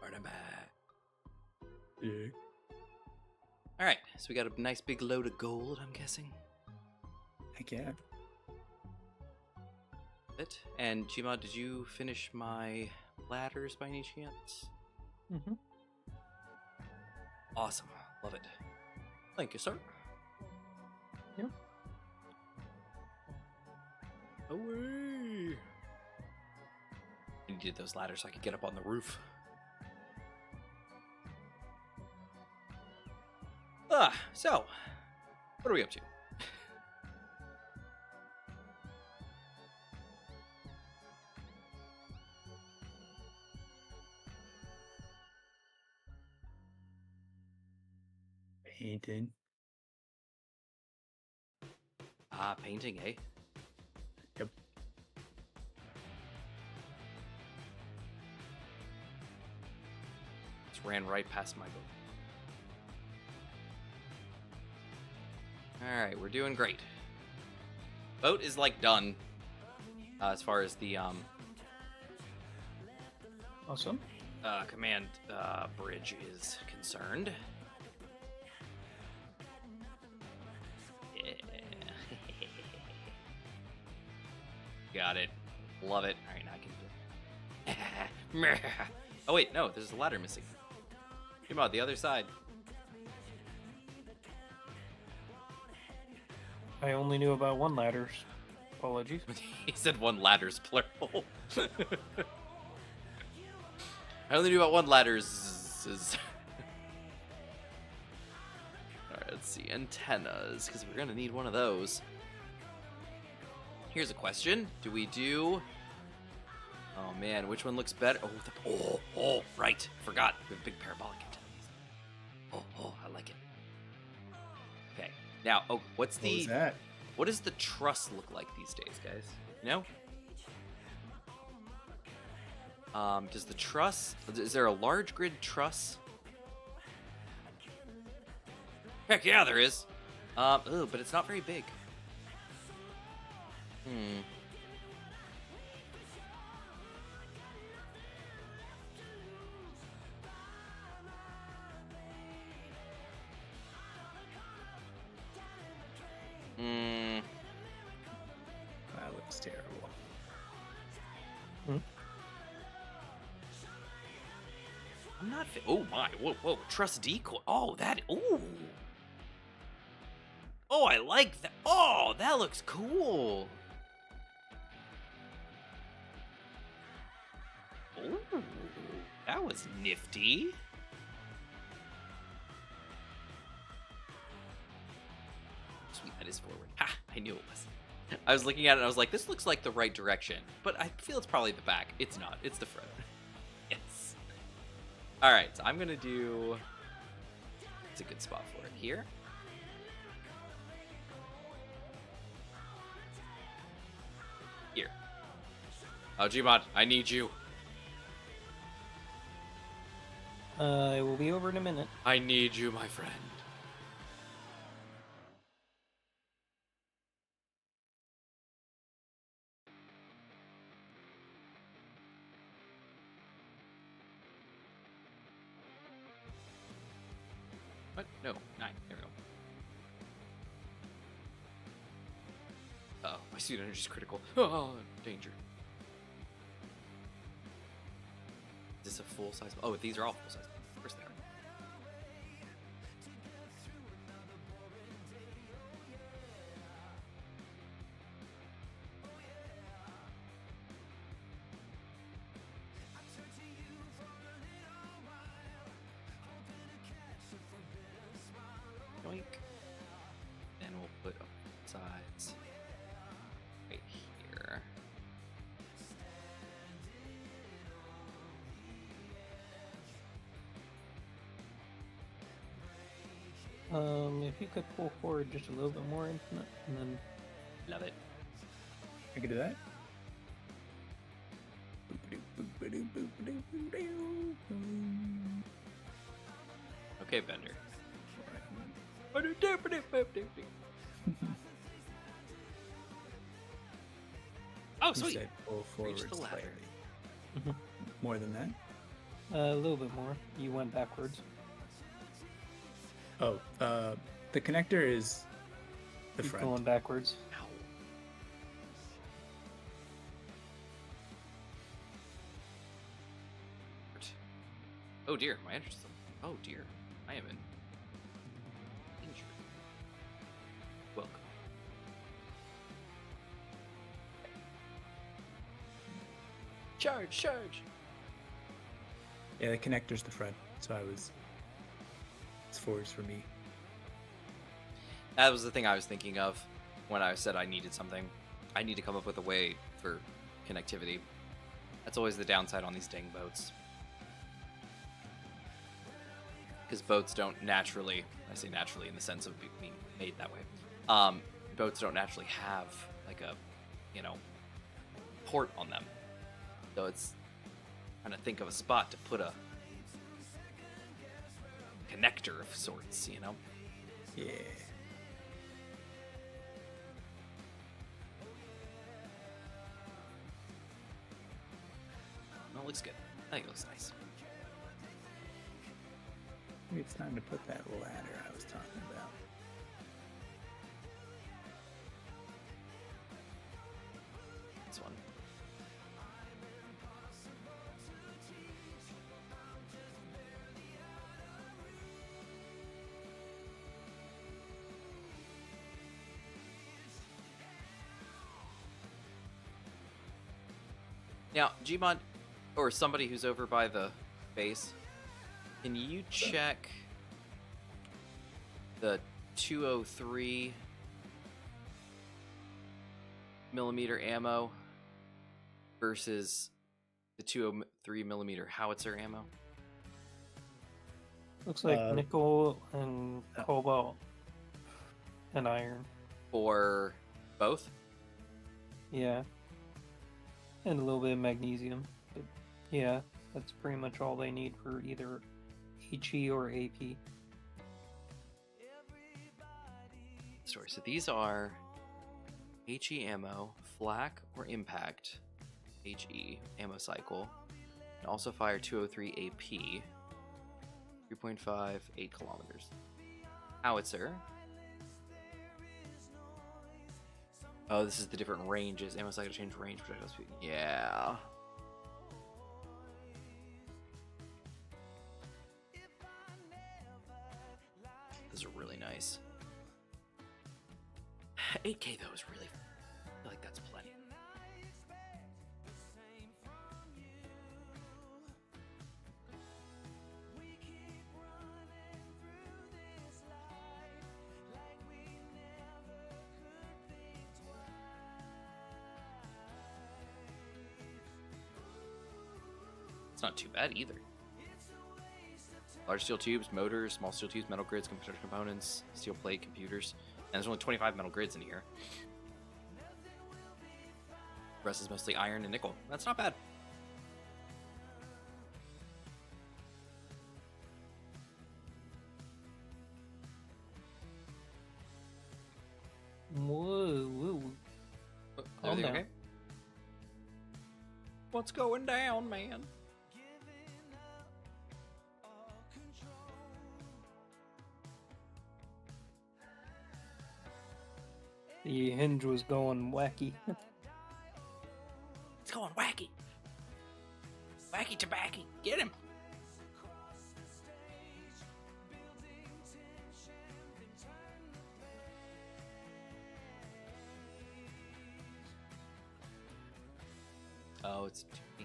Alright, I'm back. Yeah. Alright, so we got a nice big load of gold, I'm guessing. Heck yeah. And Chima, did you finish my ladders by any chance? Mm-hmm. Awesome. Love it. Thank you, sir. Yep. Away! I needed those ladders so I could get up on the roof. So, what are we up to? painting. Ah, painting, eh? Yep. Just ran right past my boat. Alright, we're doing great. Boat is like done. As far as the Awesome. command bridge is concerned. Yeah. Got it. Love it. Alright, now I can do it. Oh wait, no, there's a ladder missing. Come on, the other side. I only knew about one ladders. Apologies. He said one ladder's plural. I only knew about one ladder's. Alright, let's see. Antennas, because we're gonna need one of those. Here's a question. Do we do... Oh man, which one looks better? Oh, right. Forgot. We have big parabolic antennas. Oh, I like it. Okay. Now, what's What was the... that? What does the truss look like these days, guys? You know? Does the truss... Is there a large grid truss? Heck yeah, there is. But it's not very big. That looks terrible. I'm not... Oh my, whoa, truss decoy. Oh, that... Ooh. Oh, I like that. Oh, that looks cool. Ooh, that was nifty. Sweet, that is forward. Ha, I knew it was. I was looking at it and I was like, this looks like the right direction. But I feel it's probably the back. It's not. It's the front. Yes. All right, so I'm going to do... It's a good spot for it. Here. Here. Oh, Gmod, I need you. I will be over in a minute. I need you, my friend. What? No, 9. There we go. Oh, my suit energy is critical. Oh, danger. Is this a full size? Oh, these are all full size. Of course they are. Yoink. Then we'll put up sides right here. If you could pull forward just a little bit more, and then Love it. I can do that. Okay, Bender. Oh, You sweet. said pull forward Reach the ladder. slightly. More than that? a little bit more. You went backwards. Oh, the connector is the Keep front. going backwards. Ow. Oh dear, my entrance. Oh dear, I am in danger. Welcome. Charge! Yeah, the connector's the front, so it's forwards for me. That was the thing I was thinking of when I said I needed something. I need to come up with a way for connectivity. That's always the downside on these dang boats. because boats don't naturally, I say naturally in the sense of being made that way, boats don't naturally have like a, you know, port on them. So it's trying to think of a spot to put a connector of sorts, you know? Yeah. No, it looks good. I think it looks nice. Maybe it's time to put that ladder I was talking about. This one. Now, Gmod, or somebody who's over by the base, can you check the 203 millimeter ammo versus the 203 millimeter howitzer ammo? Looks like nickel and cobalt and iron. For both? Yeah. And a little bit of magnesium. But yeah, that's pretty much all they need for either HE or AP. Sorry, so these are HE ammo, flak or impact, HE ammo cycle, and also fire 203 AP, 3.5, 8 kilometers. Howitzer. Oh, this is the different ranges. Ammo cycle change range, projectile speed. Yeah. Those are really nice. 8K though is really, I feel like that's plenty. It's not too bad either. Large steel tubes, motors, small steel tubes, metal grids, construction components, steel plate, computers. And there's only 25 metal grids in here. The rest is mostly iron and nickel. That's not bad. Whoa. Everything down. okay? What's going down, man? The hinge was going wacky. It's going wacky. Wacky tobacco. Get him. Oh, it's 2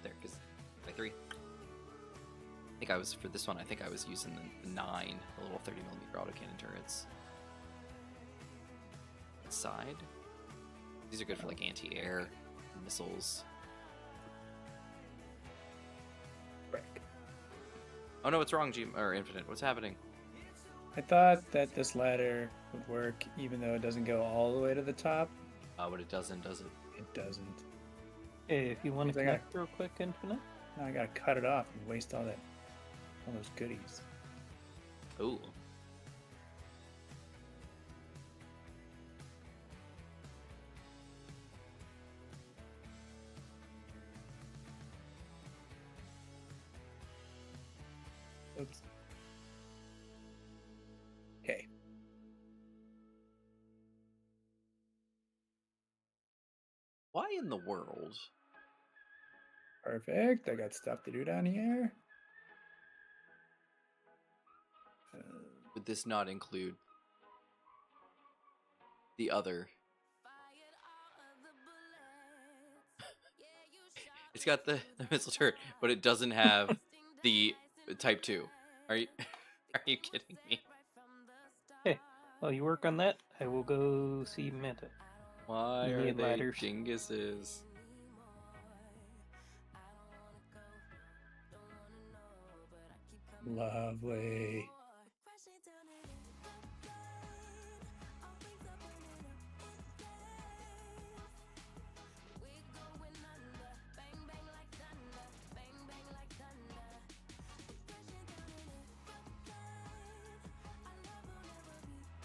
there because by 3. I think I was for this one. I think I was using the 9, the little 30 millimeter autocannon turrets. Side. These are good for like anti-air missiles. Break. Oh no, what's wrong, or Infinite? What's happening? I thought that this ladder would work even though it doesn't go all the way to the top. But it doesn't, does it? It doesn't. Hey, if you want to Seems like connect real quick, Infinite. Now I gotta cut it off and waste all those goodies. Ooh. Oops. Okay. Why in the world? Perfect. I got stuff to do down here. Would this not include the other? It's got the missile turret, but it doesn't have the Type 2. Are you kidding me? Hey, while you work on that, I will go see Manta. Why You are need they ladders. dinguses? Lovely.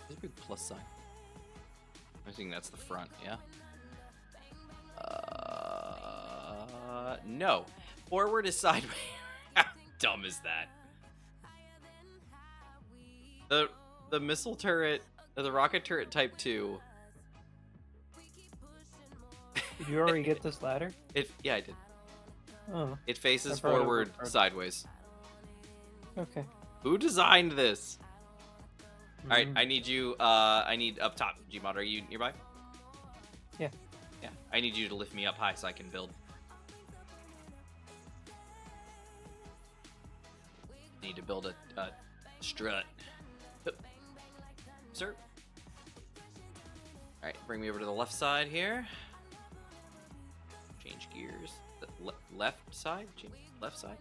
There's a big plus sign. I think that's the front, yeah? No. Forward is sideways. How dumb is that? The missile turret, the rocket turret type 2. Did you already get this ladder? Yeah, I did. Oh, It faces I brought it forward over. sideways. okay. Who designed this? Alright, Mm, I need you, I need up top. Gmod, are you nearby? Yeah. Yeah, I need you to lift me up high so I can build. Need to build a strut. Sir. Alright, bring me over to the left side here. Change gears. The left side? Change left side?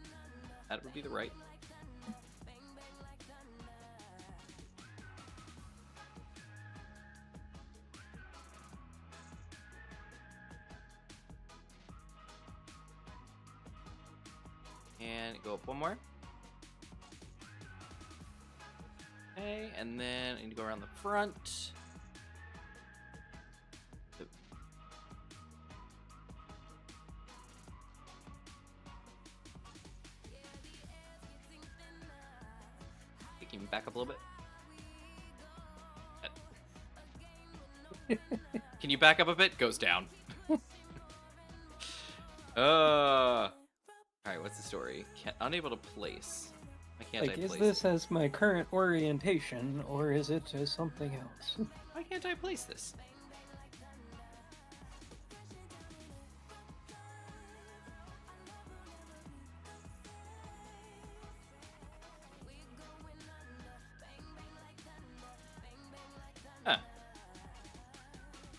That would be the right. And go up one more. Okay, and then I need to go around the front. Can you back up a little bit? Can you back up a bit? Goes down. Alright, what's the story? Unable to place. Why can't like, I is place this it? as my current orientation, or is it as something else? Why can't I place this? Huh.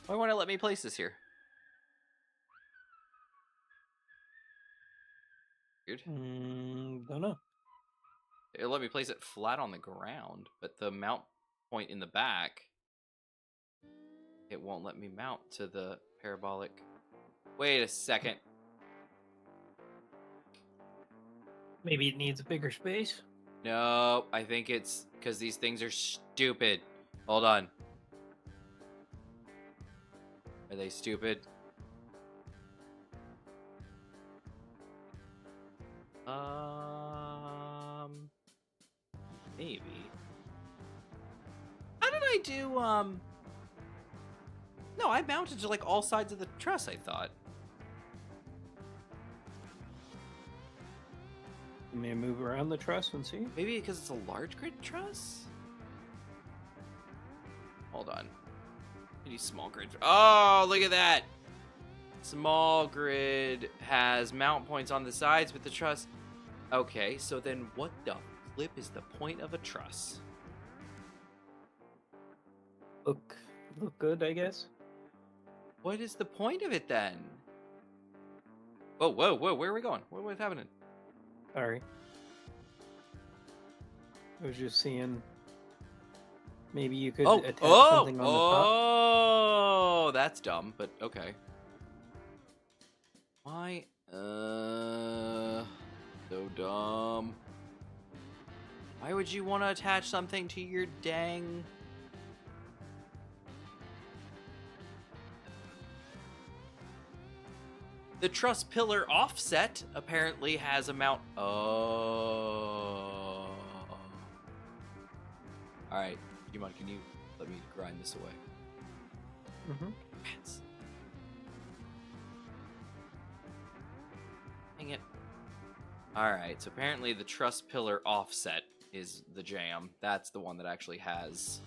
Why won't it let me place this here? Weird. Don't know. It'll let me place it flat on the ground, but the mount point in the back, it won't let me mount to the parabolic. Wait a second. Maybe it needs a bigger space. No, I think it's because these things are stupid. Hold on. Are they stupid? Maybe. How did I do, No, I mounted to, like, all sides of the truss, I thought. You may move around the truss and see. Maybe because it's a large grid truss? Hold on. I need small grid. Oh, look at that! Small grid has mount points on the sides with the truss. Okay, so then what the flip is the point of a truss? Look good, I guess. What is the point of it then? Whoa, whoa, whoa, where are we going? What's happening? Sorry. I was just seeing. Maybe you could attach something on the top. Oh, that's dumb, but okay. Why? So dumb. Why would you want to attach something to your dang... The truss pillar offset apparently has a mount. Oh. Alright, Jimon, can you let me grind this away? Mm-hmm. Rats. Dang it. Alright, so apparently the truss pillar offset is the jam. That's the one that actually has...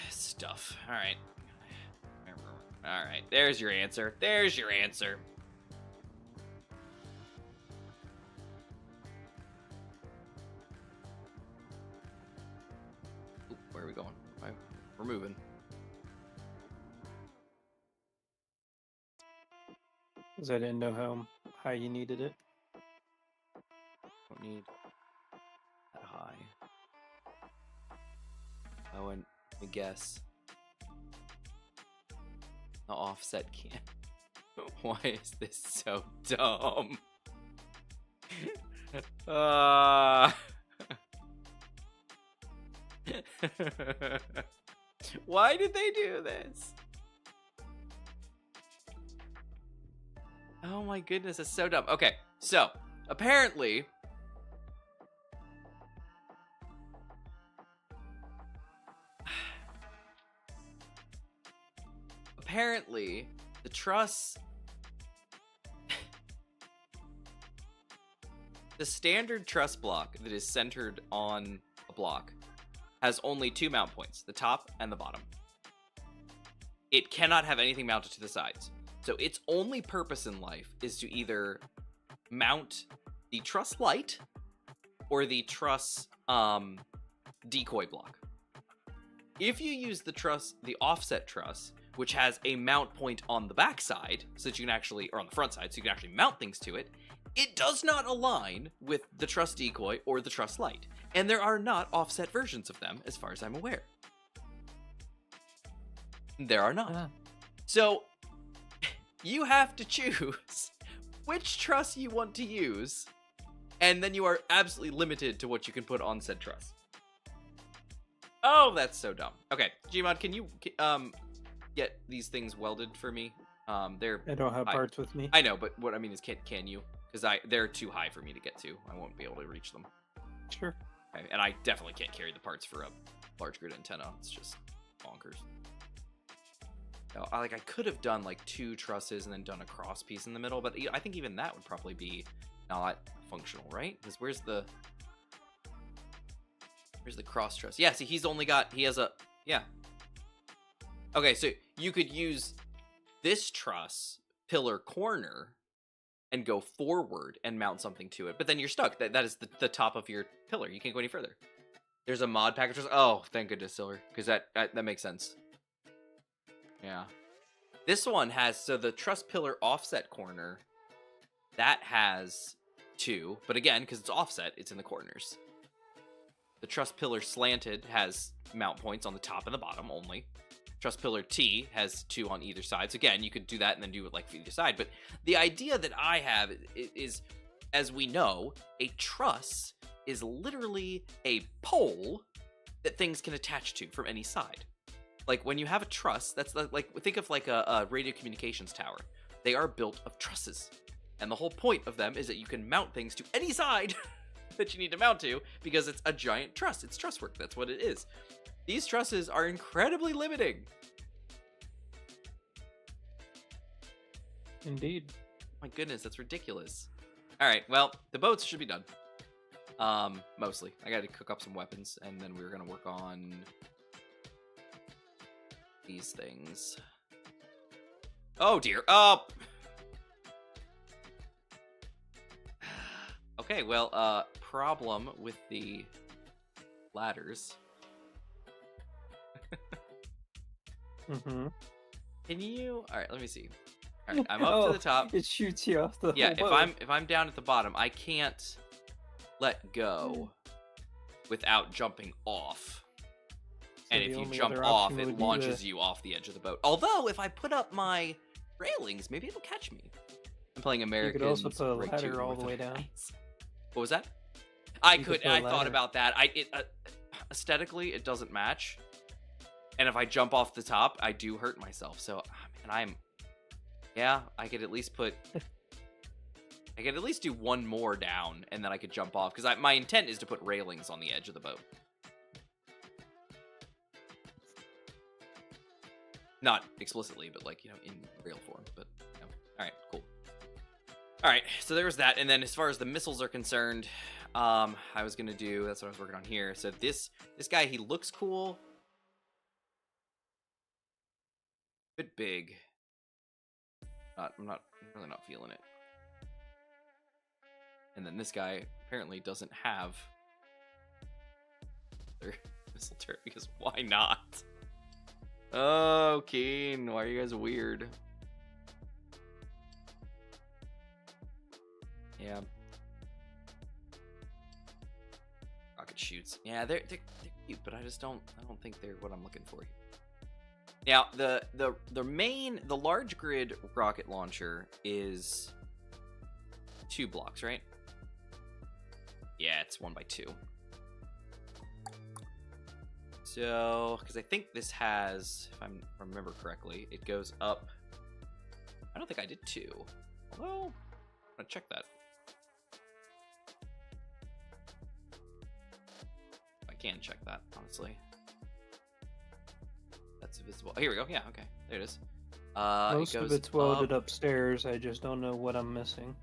stuff. Alright. Alright, there's your answer. There's your answer. Oop, where are we going? We're moving. Because I didn't know how high you needed it. need that high. Oh, and I guess the offset can't. Why is this so dumb? Why did they do this? Oh my goodness, it's so dumb. Okay, so apparently the truss, the standard truss block that is centered on a block has only 2 mount points, the top and the bottom. It cannot have anything mounted to the sides. So its only purpose in life is to either mount the truss light or the truss decoy block. If you use the offset truss, which has a mount point on the back side, so that you can actually, or on the front side, so you can actually mount things to it, it does not align with the truss decoy or the truss light. And there are not offset versions of them, as far as I'm aware. There are not. So you have to choose which truss you want to use, and then you are absolutely limited to what you can put on said truss. Oh, that's so dumb. Okay, Gmod, can you get these things welded for me? I don't have parts with me. I know, but what I mean is, can you? Because they're too high for me to get to. I won't be able to reach them. Sure. Okay, and I definitely can't carry the parts for a large grid antenna. It's just bonkers. No, I could have done like 2 trusses and then done a cross piece in the middle, but I think even that would probably be not functional, right? Because where's the cross truss? Yeah, see, he has a, yeah. Okay, so you could use this truss pillar corner and go forward and mount something to it, but then you're stuck. That is the top of your pillar. You can't go any further. There's a mod package. Oh, thank goodness, Silver, because that makes sense. Yeah. This one has, so the truss pillar offset corner, that has 2, but again, because it's offset, it's in the corners. The truss pillar slanted has mount points on the top and the bottom only. Truss pillar T has 2 on either side. So again, you could do that and then do it like for either side. But the idea that I have is, as we know, a truss is literally a pole that things can attach to from any side. Like when you have a truss, that's like think of like a radio communications tower. They are built of trusses. And the whole point of them is that you can mount things to any side that you need to mount to, because it's a giant truss. It's truss work. That's what it is. These trusses are incredibly limiting. Indeed. My goodness, that's ridiculous. All right, well, the boats should be done. Mostly. I got to cook up some weapons, and then we're gonna work on these things. Oh dear. Oh. Okay, well, problem with the ladders. Mm-hmm. Can you? All right, let me see. All right, I'm up to the top. It shoots you off the. Yeah, whole if I'm down at the bottom, I can't let go without jumping off. And if you jump off, it launches you off the edge of the boat. Although, if I put up my railings, maybe it'll catch me. I'm playing American. You could also put a ladder all the way down. What was that? I thought about that. Aesthetically, it doesn't match. And if I jump off the top, I do hurt myself. So, man, I could at least do one more down, and then I could jump off. Because my intent is to put railings on the edge of the boat. Not explicitly, but like, in rail form. But, all right, cool. All right, so there was that. And then as far as the missiles are concerned, I was going to do, that's what I was working on here. So this guy, he looks cool. Bit big. I'm really not feeling it. And then this guy apparently doesn't have their missile turret, because why not? Oh, Keen, why are you guys weird? Yeah. chutes. Yeah, they're cute, but I don't think they're what I'm looking for here. Now, the large grid rocket launcher is 2 blocks, right? Yeah, it's 1x2. So, because I think this has, if I remember correctly, it goes up. I don't think I did 2. Although, I'm gonna check that. I can check that, honestly. That's visible. Oh, here we go. Yeah, okay. There it is. Most of it's welded upstairs. I just don't know what I'm missing.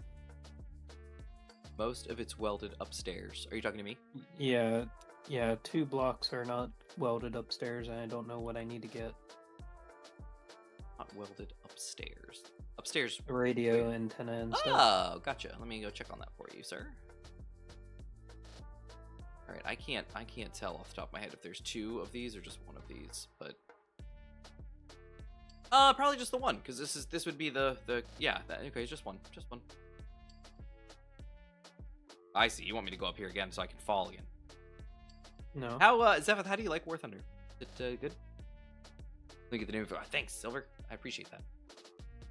Most of it's welded upstairs. Are you talking to me? Yeah, 2 blocks are not welded upstairs, and I don't know what I need to get. Not welded upstairs. Upstairs. The radio antenna and stuff. Oh, gotcha. Let me go check on that for you, sir. All right, I can't tell off the top of my head if there's 2 of these or just 1 of these, but probably just the one, because this would be the okay, just one. I see. You want me to go up here again so I can fall again? No. How Zephyr, how do you like War Thunder? Is it good? Let me get the name of it. Oh, thanks, Silver. I appreciate that.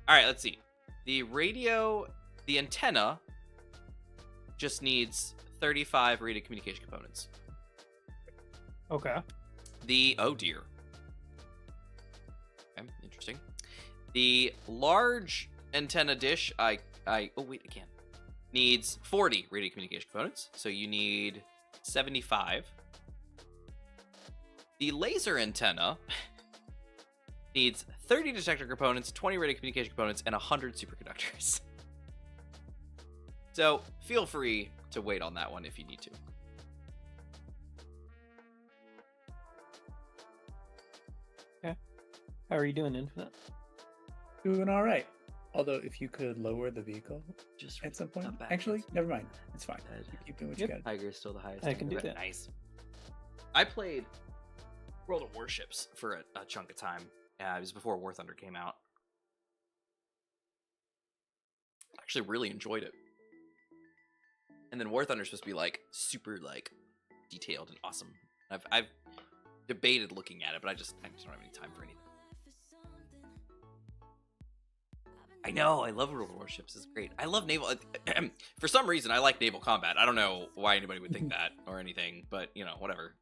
All right, let's see. The radio, the antenna just needs 35 radio communication components. Okay. Oh dear. Okay, interesting. The large antenna dish, oh wait, again, needs 40 radio communication components. So you need 75. The laser antenna needs 30 detector components, 20 radio communication components, and 100 superconductors. So feel free to wait on that one if you need to. Okay. How are you doing, Infinite? Doing all right. Although, if you could lower the vehicle Just at some point. up back. Actually, never mind. It's fine. You keep doing what you got. Tiger is still the highest. I can do tiger. that. Nice. I played World of Warships for a chunk of time. It was before War Thunder came out. I actually really enjoyed it. And then War Thunder is supposed to be like super like detailed and awesome. I've debated looking at it, but I just don't have any time for anything. I know, I love World of Warships. It's great. I love naval. For some reason, I like naval combat. I don't know why anybody would think that or anything, but you know, whatever.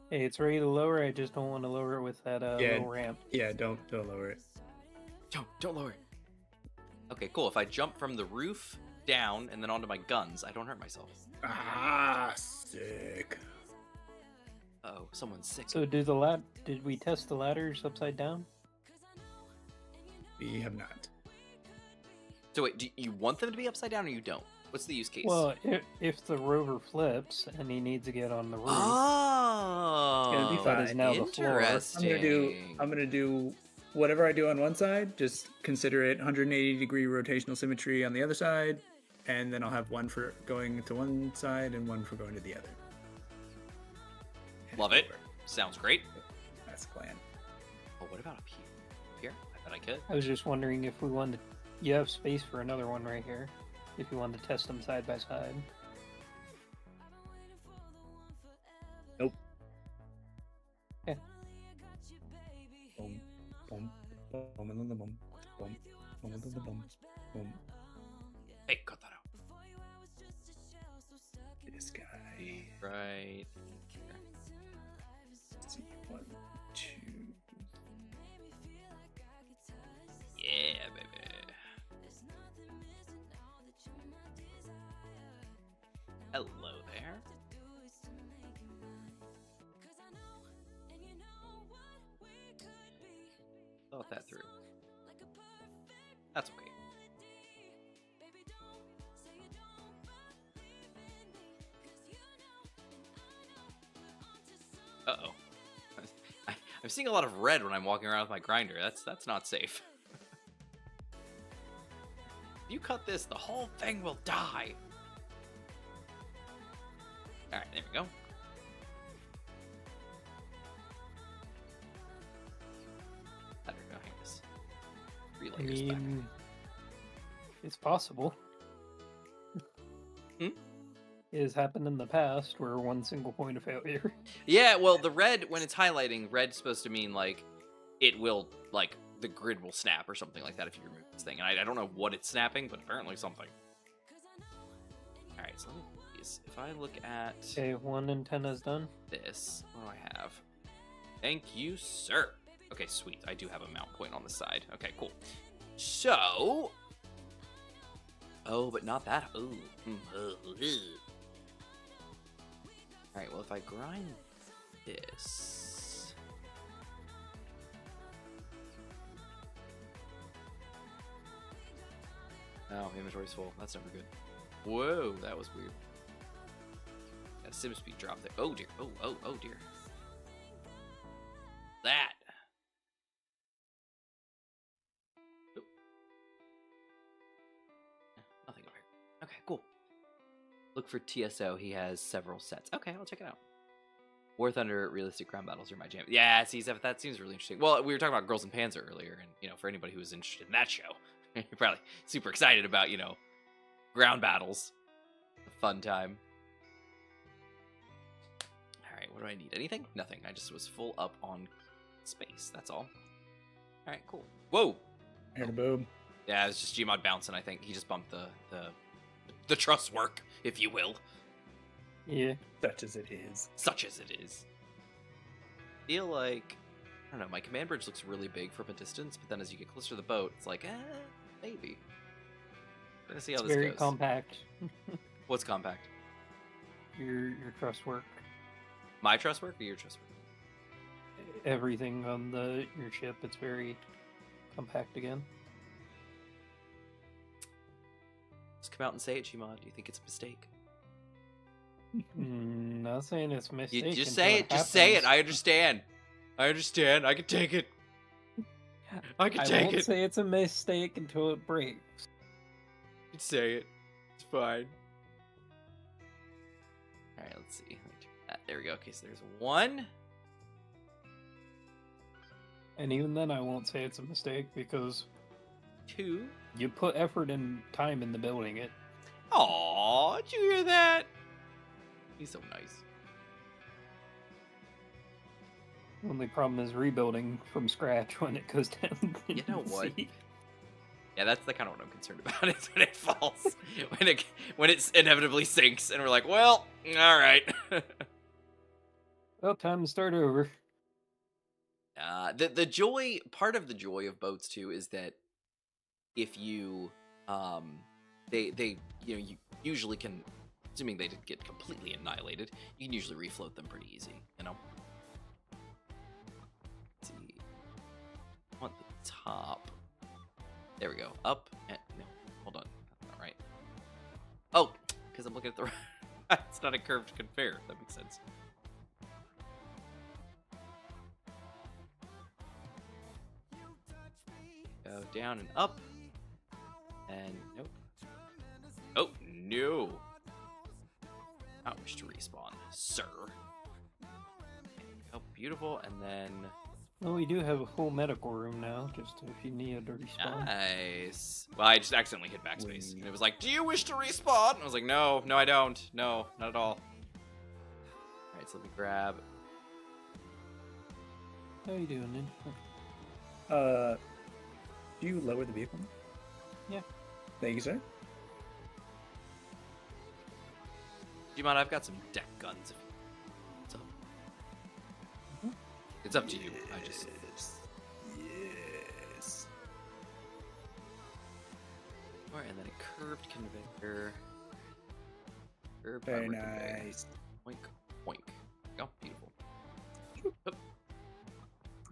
Hey, it's ready to lower. I just don't want to lower it with that little ramp. Yeah, don't lower it. Don't lower it. Okay, cool. If I jump from the roof down and then onto my guns, I don't hurt myself. Ah, sick. Uh-oh, someone's sick. So did we test the ladders upside down? We have not. So wait, do you want them to be upside down or you don't? What's the use case? Well, if the rover flips and he needs to get on the roof, oh, it's gonna be that is now the floor. interesting. I'm gonna do whatever I do on one side. Just consider it 180-degree rotational symmetry on the other side, and then I'll have one for going to one side and one for going to the other. Love it. Sounds great. That's the plan. Oh, what about up here? Up here? I bet I could. I was just wondering if we wanted to... You have space for another one right here. If you wanted to test them side by side. Nope. Yeah. Boom, boom, boom, boom, boom, boom, boom, boom, boom, boom. Hey, cut that out. This guy. Right. Let's see, 1, 2. Yeah, baby. Hello there. Thought that through. That's okay. Uh-oh. I'm seeing a lot of red when I'm walking around with my grinder. That's not safe. If you cut this, the whole thing will die. Alright, there we go. Better go hang this. 3 I layers back. mean, it's possible. has happened in the past where one single point of failure. Yeah, well, the red, when it's highlighting, red's supposed to mean, like, it will, like, the grid will snap or something like that if you remove this thing. And I don't know what it's snapping, but apparently something. Alright, so let me please, if I look at Okay, 1 antenna's done. this, what do I have? Thank you, sir. Okay, sweet. I do have a mount point on the side. Okay, cool. So... Oh, but not that. Ooh. Alright, well, if I grind this... Oh, inventory's full. That's never good. Whoa, that was weird. Got a sim speed drop there. Oh, dear. Oh, dear. That. Oop. Nothing over here. Okay, cool. Look for TSO. He has several sets. Okay, I'll check it out. War Thunder realistic ground battles are my jam. Yeah, see, that seems really interesting. Well, we were talking about Girls and Panzer earlier, and you know, for anybody who was interested in that show, you're probably super excited about, you know, ground battles. A fun time. All right, what do I need? Anything? Nothing. I just was full up on space. That's all. All right, cool. Whoa. And boom. Yeah, it's just Gmod bouncing. I think he just bumped the truss work, if you will. Yeah. Such as it is. Such as it is. Feel like, I don't know, my command bridge looks really big from a distance, but then as you get closer to the boat, it's like, maybe. We're gonna see how It's this very goes. compact. What's compact? Your truss work. My truss work or your truss work? Everything on your ship, it's very compact again. Just come out and say it, Gmod. Do you think it's a mistake? Not saying it's a mistake. You just until say it. Just say it. happens. I understand. I understand. I can take it. I can I take won't it. say it's a mistake until it breaks. You can say it. It's fine. All right, let's see. Let me turn that. There we go. Okay, so there's one. And even then, I won't say it's a mistake because Two. you put effort and time into building it. Aw, did you hear that? He's so nice. Only problem is rebuilding from scratch when it goes down. You know the what? sea. Yeah, that's the kind of what I'm concerned about is when it falls, when it inevitably sinks, and we're like, well, all right. Well, time to start over. The joy, part of the joy of boats too, is that if you, they you know, you usually can, assuming they didn't get completely annihilated, you can usually refloat them pretty easy, you know. Let's see, I want the top. There we go. Up and no, hold on, that's not right. Oh, because I'm looking at the. It's not a curved conveyor. That makes sense. Go down and up, and nope. Oh no! Not wish to respawn, sir. Oh, beautiful, and then. Well, we do have a full medical room now, just if you need to respawn. Nice. Well, I just accidentally hit backspace, and it was like, "Do you wish to respawn?" And I was like, "No, no, I don't. No, not at all." All right, so let me grab. How you doing, Nin? Do you lower the vehicle? Yeah. Thank you, sir. Do you mind? I've got some deck guns. If it's up. It's up to you. I just. Yes. All right, and then a curved conveyor. Curved Very fiber conveyor. nice. Oink, oink. Oh, beautiful. Oop.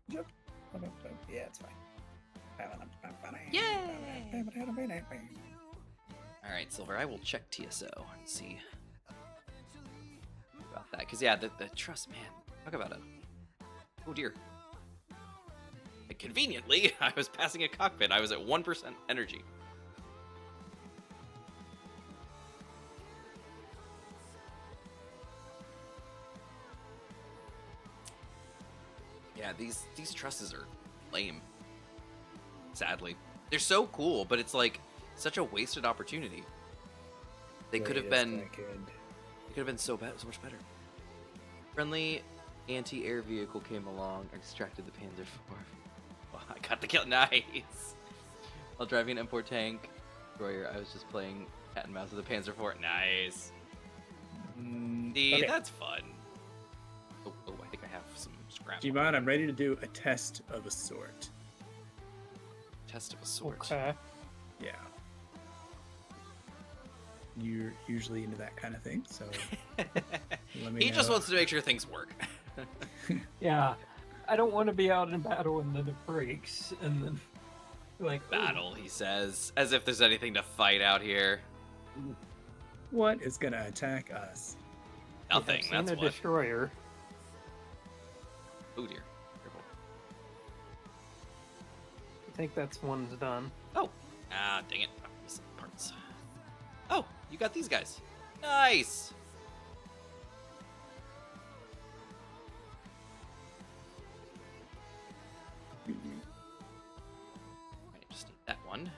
Yep. Yeah, it's fine. Yay! All right, Silver. I will check TSO and see about that. Cause yeah, the truss, man. Talk about it. Oh dear. And conveniently, I was passing a cockpit. I was at 1% energy. Yeah, these trusses are lame. Sadly, they're so cool, but it's like such a wasted opportunity. They could have been. It could have been so much better. Friendly anti-air vehicle came along. I distracted the Panzer IV. Well, I got the kill. Nice. While driving an M4 tank destroyer, I was just playing cat and mouse with the Panzer IV. Nice. See, Okay. that's fun. Oh, I think I have some scrap. Gmon, I'm ready to do a test of a sort. Test of a sort. Okay. Yeah. You're usually into that kind of thing, so let me He just know. wants to make sure things work. Yeah. I don't want to be out in battle and then it breaks and then like oh, Battle, he says, as if there's anything to fight out here. What is gonna attack us? we have Nothing. seen That's a what. destroyer. Oh dear. Careful. I think that's one's done. Oh. Ah, dang it. I'm missing parts. Oh, you got these guys. Nice. I just need that one.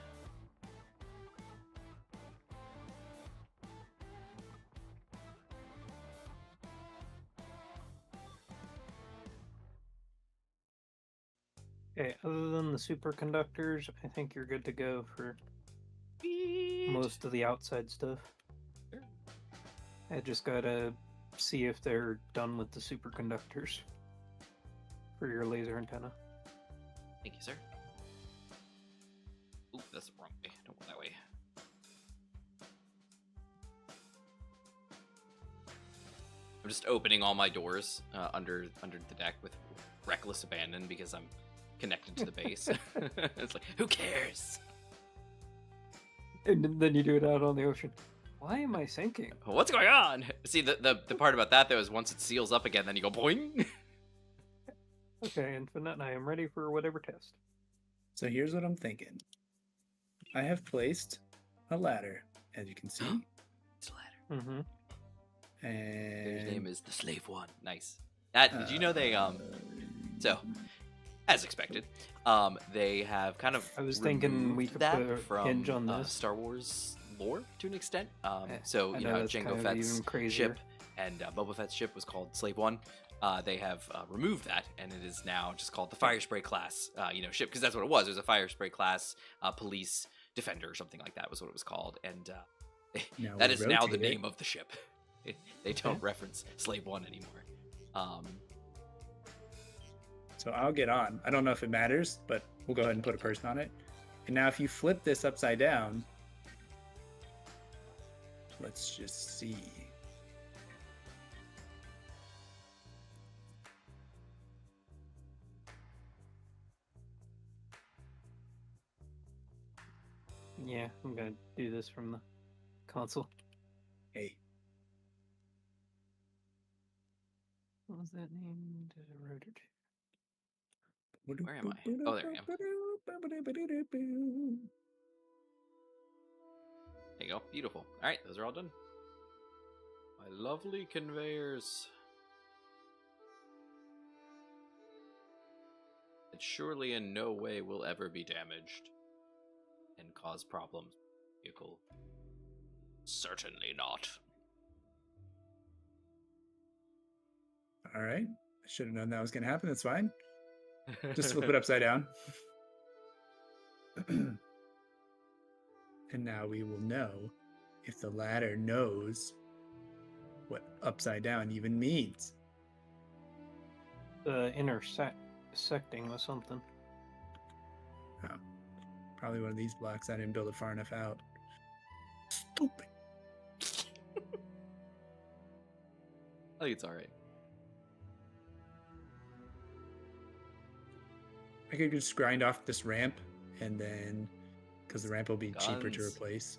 Okay, other than the superconductors, I think you're good to go for most of the outside stuff. Sure. I just gotta see if they're done with the superconductors for your laser antenna. Thank you, sir. Ooh, that's the wrong way. Don't go that way. I'm just opening all my doors under the deck with reckless abandon because I'm connected to the base. It's like, who cares? And then you do it out on the ocean. Why am I sinking? What's going on? See, the part about that though is once it seals up again, then you go boing. Okay, Infinite, I am ready for whatever test. So here's what I'm thinking. I have placed a ladder, as you can see, It's a ladder. Mm-hmm. and His name is the Slave One. Nice. That did you know they so as expected they have kind of I was thinking we removed could that put a from hinge on this. Star Wars lore to an extent. I So you know how that's Jango kind of Fett's even crazier. ship and Boba Fett's ship was called Slave One. They have removed that, and it is now just called the Fire Spray class, ship, because that's what it was. It was a Fire Spray class police defender or something like that was what it was called, and now that we is now the rotate it. name of the ship. They don't reference Slave One anymore. So I'll get on. I don't know if it matters, but we'll go ahead and put a person on it. And now if you flip this upside down, let's just see. Yeah, I'm gonna do this from the console. Hey, What was that named? Rotor. Where am I? Oh, there I am. There you go. Beautiful. All right, those are all done. My lovely conveyors. It surely in no way will ever be damaged and cause problems. Vehicle. Certainly not. All right. I should have known that was going to happen. That's fine. Just flip it upside down. And now we will know if the ladder knows what upside down even means. Intersecting with something. Oh, probably one of these blocks. I didn't build it far enough out. Stupid. I think it's all right. I could just grind off this ramp and then, because the ramp will be cheaper to Guns. replace.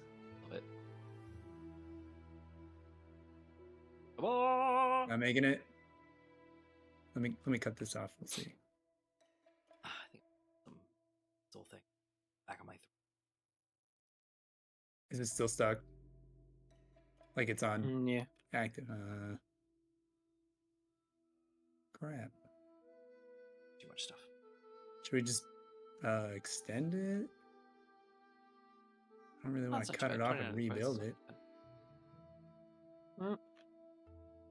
Love it. Come on! Not making it. Let me cut this off. We'll see. I think this whole thing back on my. Is it still stuck? Like it's on Yeah. active. Crap. Too much stuff. Should we just extend it? I don't really Not want to such cut bad. it off 29 and price. rebuild it.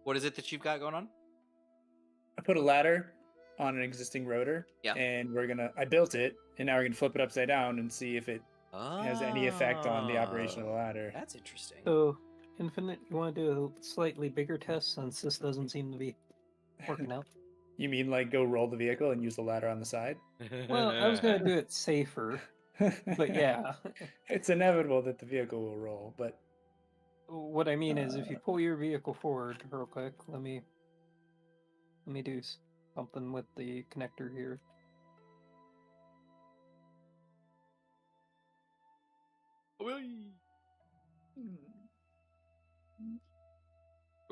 What is it that you've got going on? I put a ladder on an existing rotor. Yeah. And I built it, and now we're gonna flip it upside down and see if it has any effect on the operation of the ladder. That's interesting. So, Infinite, you want to do a slightly bigger test since this doesn't seem to be working out? You mean like go roll the vehicle and use the ladder on the side? Well, I was going to do it safer, but yeah. It's inevitable that the vehicle will roll, but What I mean is, if you pull your vehicle forward real quick, let me do something with the connector here.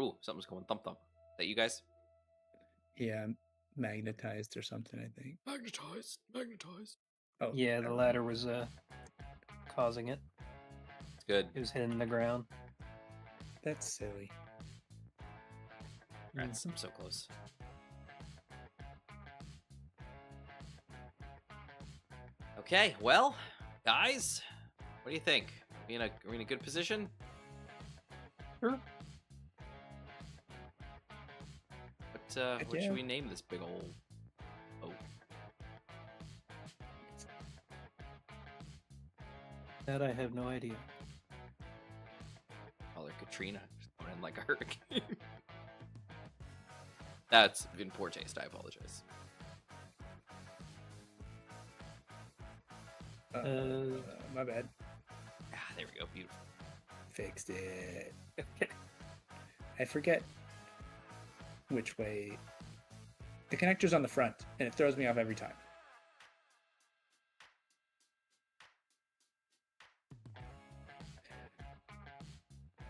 Ooh, something's going thump thump. Is that you guys? yeah, magnetized or something, I think. Magnetized. Oh, Yeah, the never ladder mind. was causing it. It's good. It was hitting the ground. That's silly. Congrats, I'm so close. Okay, well, guys, what do you think? Are we in a good position? Sure. What yeah. should we name this big old? Oh, That I have no idea. call her Katrina. Just going in like a hurricane. That's in poor taste. I apologize. My bad. Ah, there we go. Beautiful. Fixed it. I forget which way. The connector's on the front, and it throws me off every time.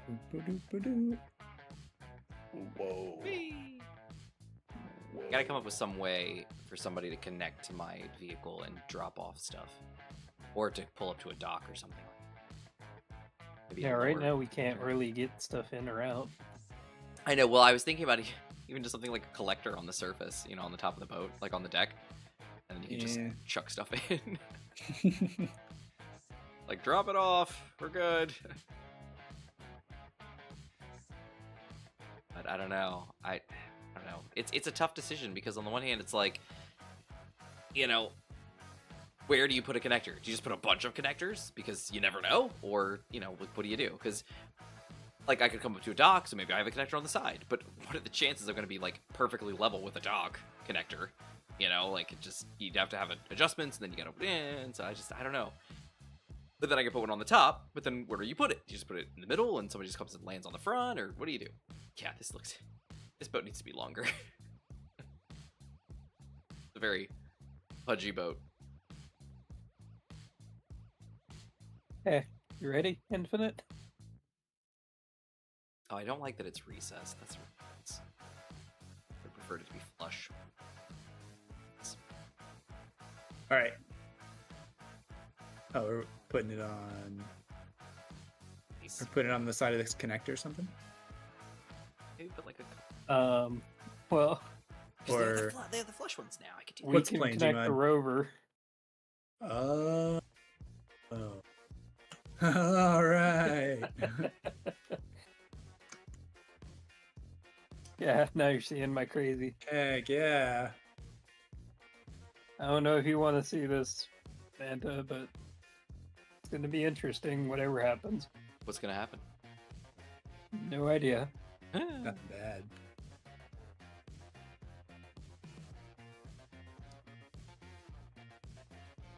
Boop-a-doop-a-doo. Whoa. Whoa. Gotta come up with some way for somebody to connect to my vehicle and drop off stuff, or to pull up to a dock or something. Maybe Yeah, a right lower- now we can't really get stuff in or out. I know. Well, I was thinking about even just something like a collector on the surface, on the top of the boat, like on the deck, and then you can Yeah. just chuck stuff in. Like, drop it off. We're good. But I don't know. I don't know. It's a tough decision because on the one hand, it's like, where do you put a connector? Do you just put a bunch of connectors because you never know, or what do you do? Because like I could come up to a dock, so maybe I have a connector on the side. But what are the chances they're going to be like perfectly level with a dock connector? Like you'd have to have adjustments, and then you got to put it in. So I don't know. But then I could put one on the top. But then where do you put it? Do you just put it in the middle, and somebody just comes and lands on the front, or what do you do? Yeah, this boat needs to be longer. It's a very pudgy boat. Hey, you ready, Infinite? Oh, I don't like that it's recessed. I prefer it to be flush. All right. Oh, we're putting it on. We're putting it on the side of this connector or something. Maybe put like a. Well, Or they have the flush ones now. I could do we What's can playing, connect G-Mod? the rover. oh. All right. Yeah, now you're seeing my crazy. Heck yeah. I don't know if you want to see this, Santa, but it's going to be interesting, whatever happens. What's gonna happen? No idea. Not bad.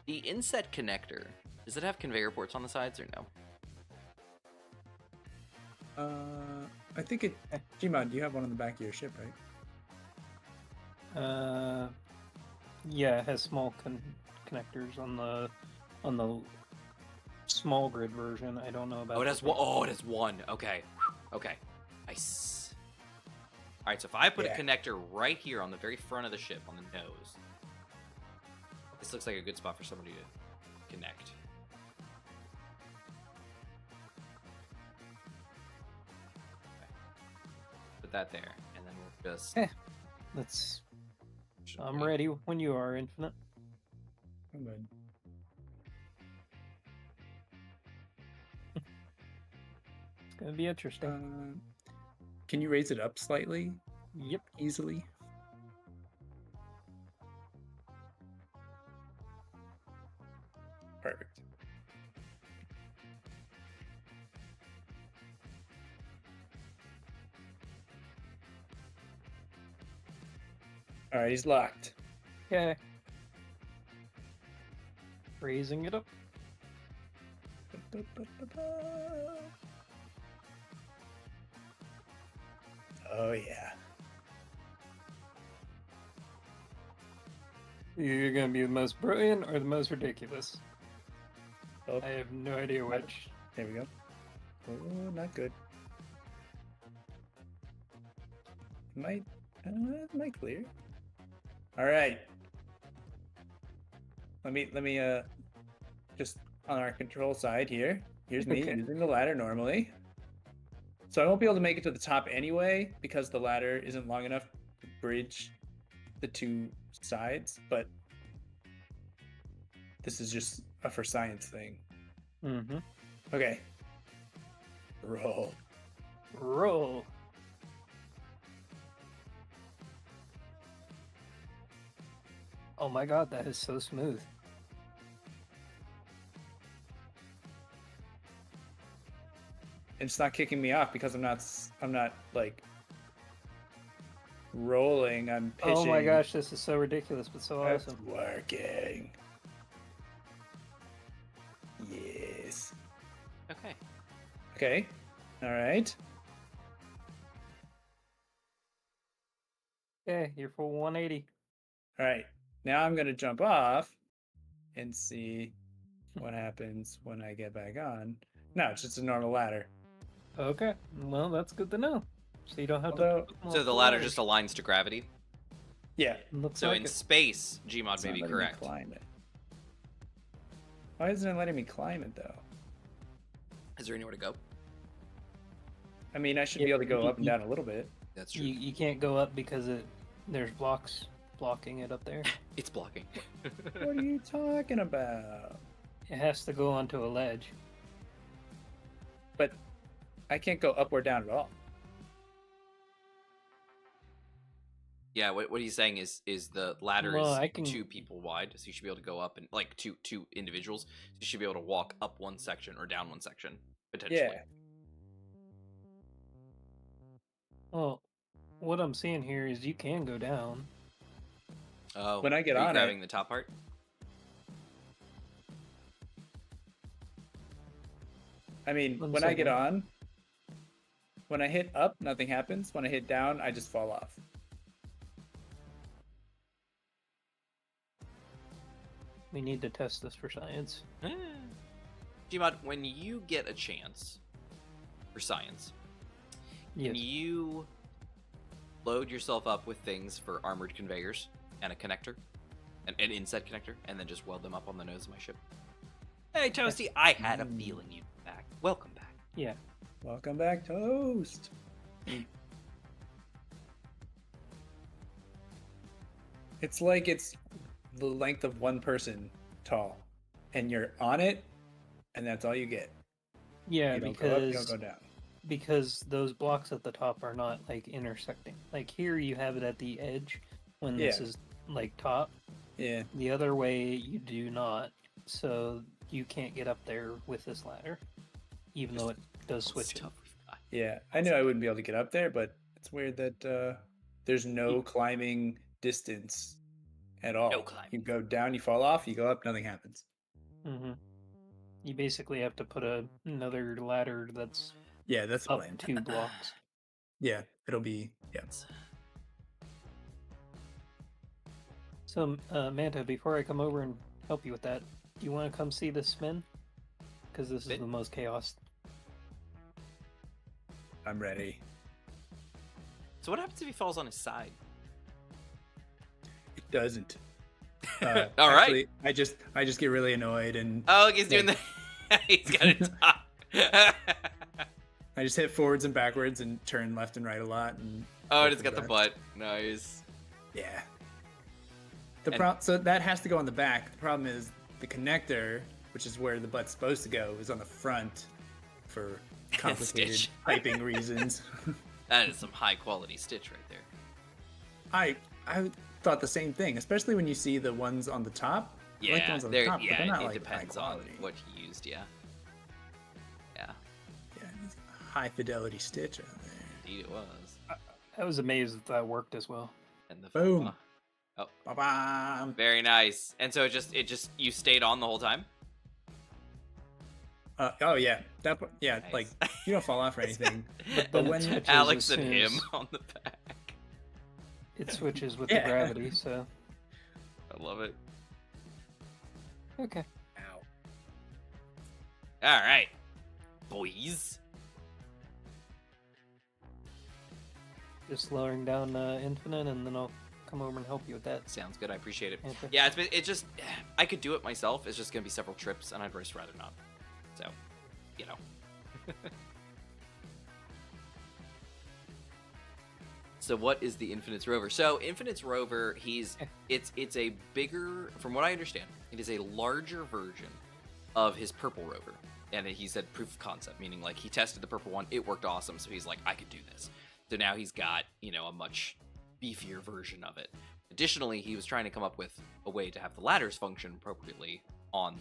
The inset connector. Does it have conveyor ports on the sides or no? I think it. Gmod, you have one on the back of your ship, right? Yeah, it has small connectors on the small grid version. I don't know about. Oh, it has one. Oh, it has one. Okay. Okay. Nice. All right. So if I put Yeah. a connector right here on the very front of the ship, on the nose, this looks like a good spot for somebody to connect. Put that there, and then we'll just. Let's. I'm ready when you are, Infinite. I'm good. It's gonna be interesting. Can you raise it up slightly? Yep. Easily. Perfect. All right, he's locked. Okay. Raising it up. Oh yeah. You're gonna be the most brilliant or the most ridiculous. Oh, I have no idea which. there we go. Oh, not good. Might clear. All right. Let me just on our control side here. Here's me Okay. using the ladder normally. So I won't be able to make it to the top anyway because the ladder isn't long enough to bridge the two sides, but this is just a for science thing. Mm-hmm. Okay. Roll. Roll. Oh my god, that is so smooth. It's not kicking me off because I'm not like rolling. I'm pitching. Oh my gosh, this is so ridiculous, but so That's awesome. working. Yes. Okay. Okay. All right. Okay, you're full 180. All right. Now I'm gonna jump off and see what happens when I get back on. No, it's just a normal ladder. Okay, well that's good to know. So you don't have Although- to. put So the multiple ladder layers. just aligns to gravity. Yeah. Looks So like in it. space, Gmod It's may not be letting me correct. climb it. Why isn't it letting me climb it though? Is there anywhere to go? I mean, I should Yeah, be able to go you- up and down a little bit. That's true. You can't go up because there's blocks blocking it up there. It's blocking. What are you talking about? It has to go onto a ledge. But I can't go up or down at all. Yeah, what he's saying is the ladder Well, is I can- 2 people wide, so you should be able to go up and like two individuals. So you should be able to walk up one section or down one section potentially. Yeah. Well, what I'm seeing here is you can go down. Oh, When I get are you on it- grabbing the top part? I mean, One when I get second. on, when I hit up, nothing happens. When I hit down, I just fall off. We need to test this for science. Gmod, when you get a chance for science, Yes. can you load yourself up with things for armored conveyors and a connector, an inset connector, and then just weld them up on the nose of my ship? Hey, Toasty, I had a feeling you'd be back. Welcome back. Yeah. Welcome back, Toast. It's like it's the length of one person tall, and you're on it, and that's all you get. Yeah, You don't go up, you because don't go down. because those blocks at the top are not like intersecting. Like here you have it at the edge when this Yeah. is like top. Yeah. The other way you do not. So you can't get up there with this ladder. Even though it does switch it. Stuff we've got. Yeah, I knew I wouldn't be able to get up there, but it's weird that there's no climbing distance at all. No climbing. You go down, you fall off, you go up, nothing happens. Mm-hmm. You basically have to put another ladder that's Yeah, that's the up plan. 2 blocks. Yeah, it'll be, yeah. So, Manta, before I come over and help you with that, do you want to come see this spin? Because this is Spin? the most chaos. I'm ready. So what happens if he falls on his side? It doesn't. All right. Actually, I just get really annoyed and Oh, he's doing the. He's got it top. I just hit forwards and backwards and turn left and right a lot. And Oh, hope it's for got the best. butt. Nice. Yeah. And- So that has to go on the back. The problem is the connector, which is where the butt's supposed to go, is on the front for complicated Stitch. piping reasons. That is some high quality stitch right there. I thought the same thing, especially when you see the ones on the top. I like the ones on the top, but they're not it like depends high on quality. what you used. Yeah. Yeah, it's high fidelity stitch on there. Indeed, it was. I was amazed that worked as well. And the Boom. Oh, Ba-bam. very nice. And so it just you stayed on the whole time. Oh yeah, yeah. Nice. Like you don't fall off or anything. But But then when it switches Alex as and soon him as on the back. it switches with Yeah. the gravity. So I love it. okay. Ow. All right, boys. Just lowering down infinite, and then I'll come over and help you with that. Sounds good. I appreciate it. Panther. Yeah, it's just I could do it myself. It's just gonna be several trips, and I'd just rather not. So, you know. So what is the Infinite's Rover? So Infinite's Rover, it's a bigger, from what I understand, it is a larger version of his purple rover. And he said proof of concept, meaning like he tested the purple one, it worked awesome, so he's like, I could do this. So now he's got, a much beefier version of it. Additionally, he was trying to come up with a way to have the ladders function appropriately on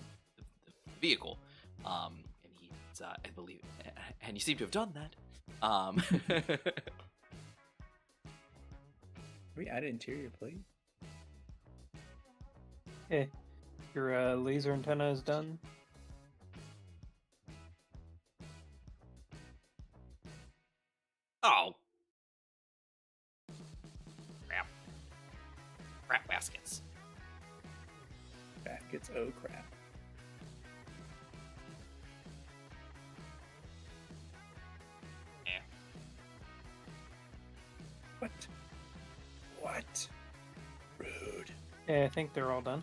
the vehicle. And he's, I believe, and you seem to have done that. We added interior plate. Okay, your laser antenna is done. Oh. Crap. Crap baskets. Baskets. Oh crap. Yeah. What? Rude. Yeah, I think they're all done.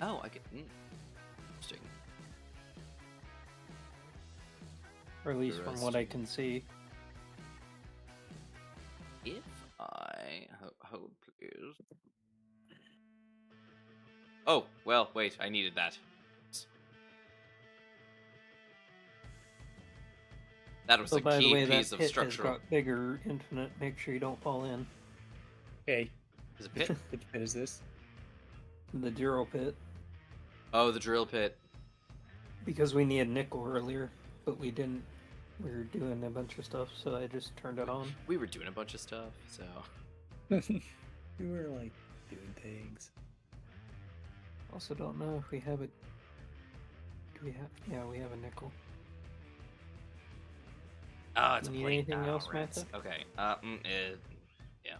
Oh, I get. Interesting. Or at least The from rest what I you- can see. If I hold, please. Oh well, wait. I needed that. That was So a by the key way, piece that of pit has structural. got bigger infinite. Make sure you don't fall in. Hey, Is it pit? which pit is this? The drill pit. Oh, the drill pit. Because we needed nickel earlier, but we didn't. We were doing a bunch of stuff, so I just turned it on. We were doing a bunch of stuff, so. We were like doing things. Also, don't know if we have it. Do we have? Yeah, we have a nickel. Oh, it's a Need plate. anything Oh, else, rats. Matthew? Okay. Yeah.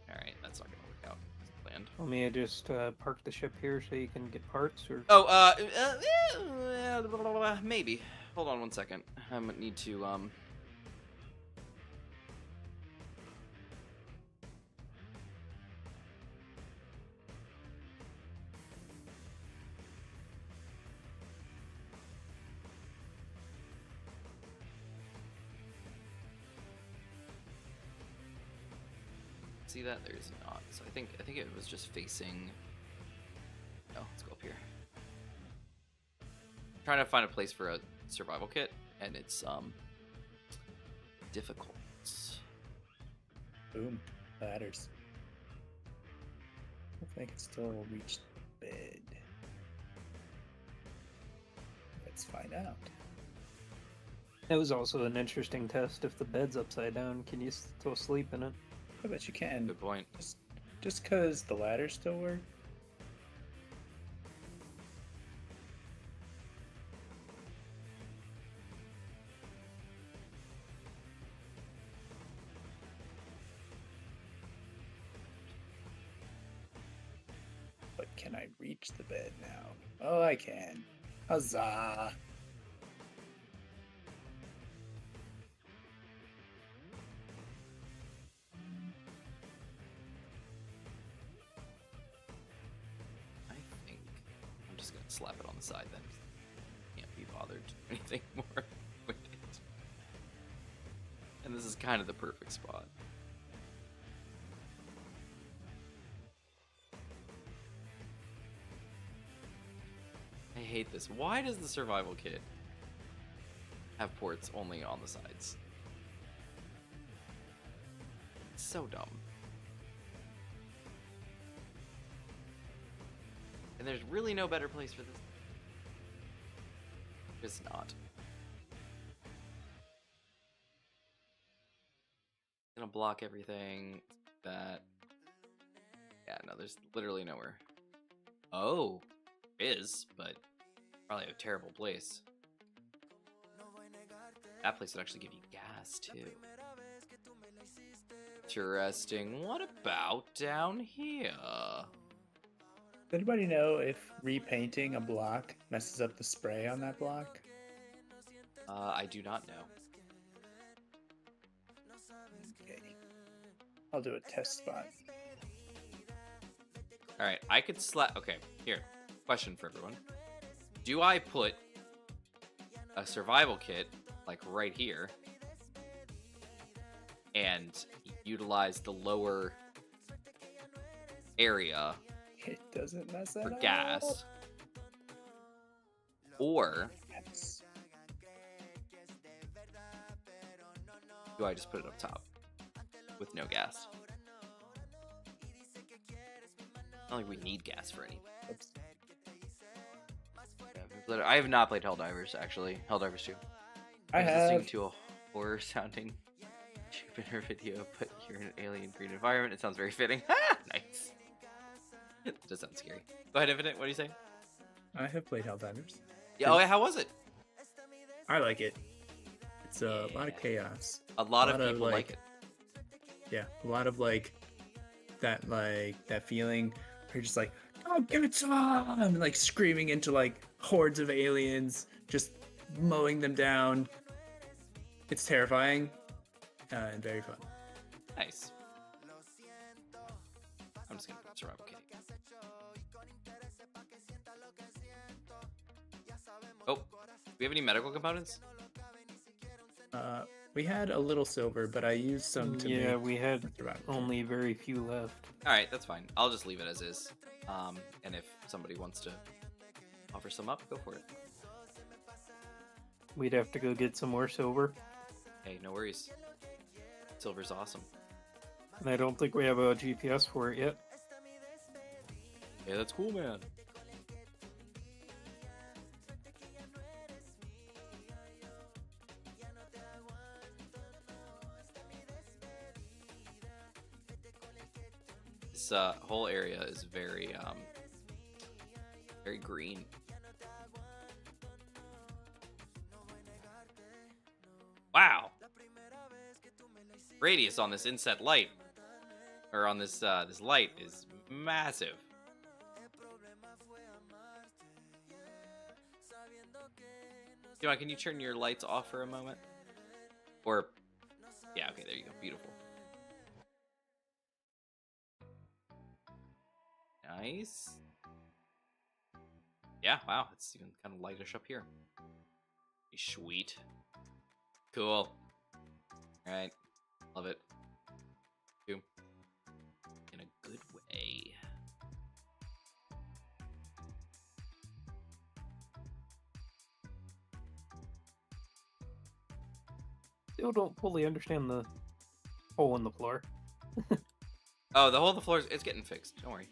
All right, that's not gonna work out as planned. Want me to just park the ship here so you can get parts, or? Oh, maybe. Hold on one second. I might need to see that? There's not. So I think it was just facing. No, let's go up here. Trying to find a place for a survival kit, and it's difficult. Boom. Ladders. Hopefully I can still reach the bed. Let's find out. That was also an interesting test. If the bed's upside down, can you still sleep in it? I bet you can. Good point. Just because the ladders still work. But can I reach the bed now? Oh, I can. Huzzah! I think I'm just gonna slap it on the side then. Can't be bothered to do anything more with it. And this is kind of the perfect spot. I hate this. Why does the survival kit have ports only on the sides. It's so dumb. And there's really no better place for this. It's not. Gonna block everything. That. Yeah, no, there's literally nowhere. Oh, is, but probably a terrible place. That place would actually give you gas too. Interesting. What about down here? Does anybody know if repainting a block messes up the spray on that block? I do not know. Okay. I'll do a test spot. All right, I could slap. Okay, here. Question for everyone: do I put a survival kit like right here and utilize the lower area It doesn't mess that for up. gas, or Yes. do I just put it up top with no gas? I don't think we need gas for any. Oops. I have not played Helldivers, actually. Helldivers 2. I was listening have. to a horror sounding Jupiter video, but you're in an alien green environment. It sounds very fitting. Nice. It does sound scary. Go ahead, Infinite. What do you say? I have played Helldivers. Yeah, oh, yeah, how was it? I like it. It's a lot of Yeah. chaos. A lot of lot of, people like like, it. Yeah, a lot of that feeling where you're just like, oh, get some, and like screaming into like hordes of aliens, just mowing them down. It's terrifying and very fun. Nice. I'm just gonna put survival kit. Oh, do we have any medical components? We had a little silver, but I used some to Yeah, make we had survival. only very few left. All right, that's fine. I'll just leave it as is. And if somebody wants to offer some up, go for it. We'd have to go get some more silver. Hey, no worries. Silver's awesome. And I don't think we have a GPS for it yet. Yeah, that's cool, man. This whole area is very very green. Wow. Radius on this inset light, or on this this light, is massive. John, can you turn your lights off for a moment? Or, yeah, okay, there you go. Beautiful. Nice. Yeah, wow, it's even kind of lightish up here. Sweet. Cool. Alright. Love it. Two. In a good way. Still don't fully understand the hole in the floor. Oh, the hole in the floor, it's getting fixed. Don't worry.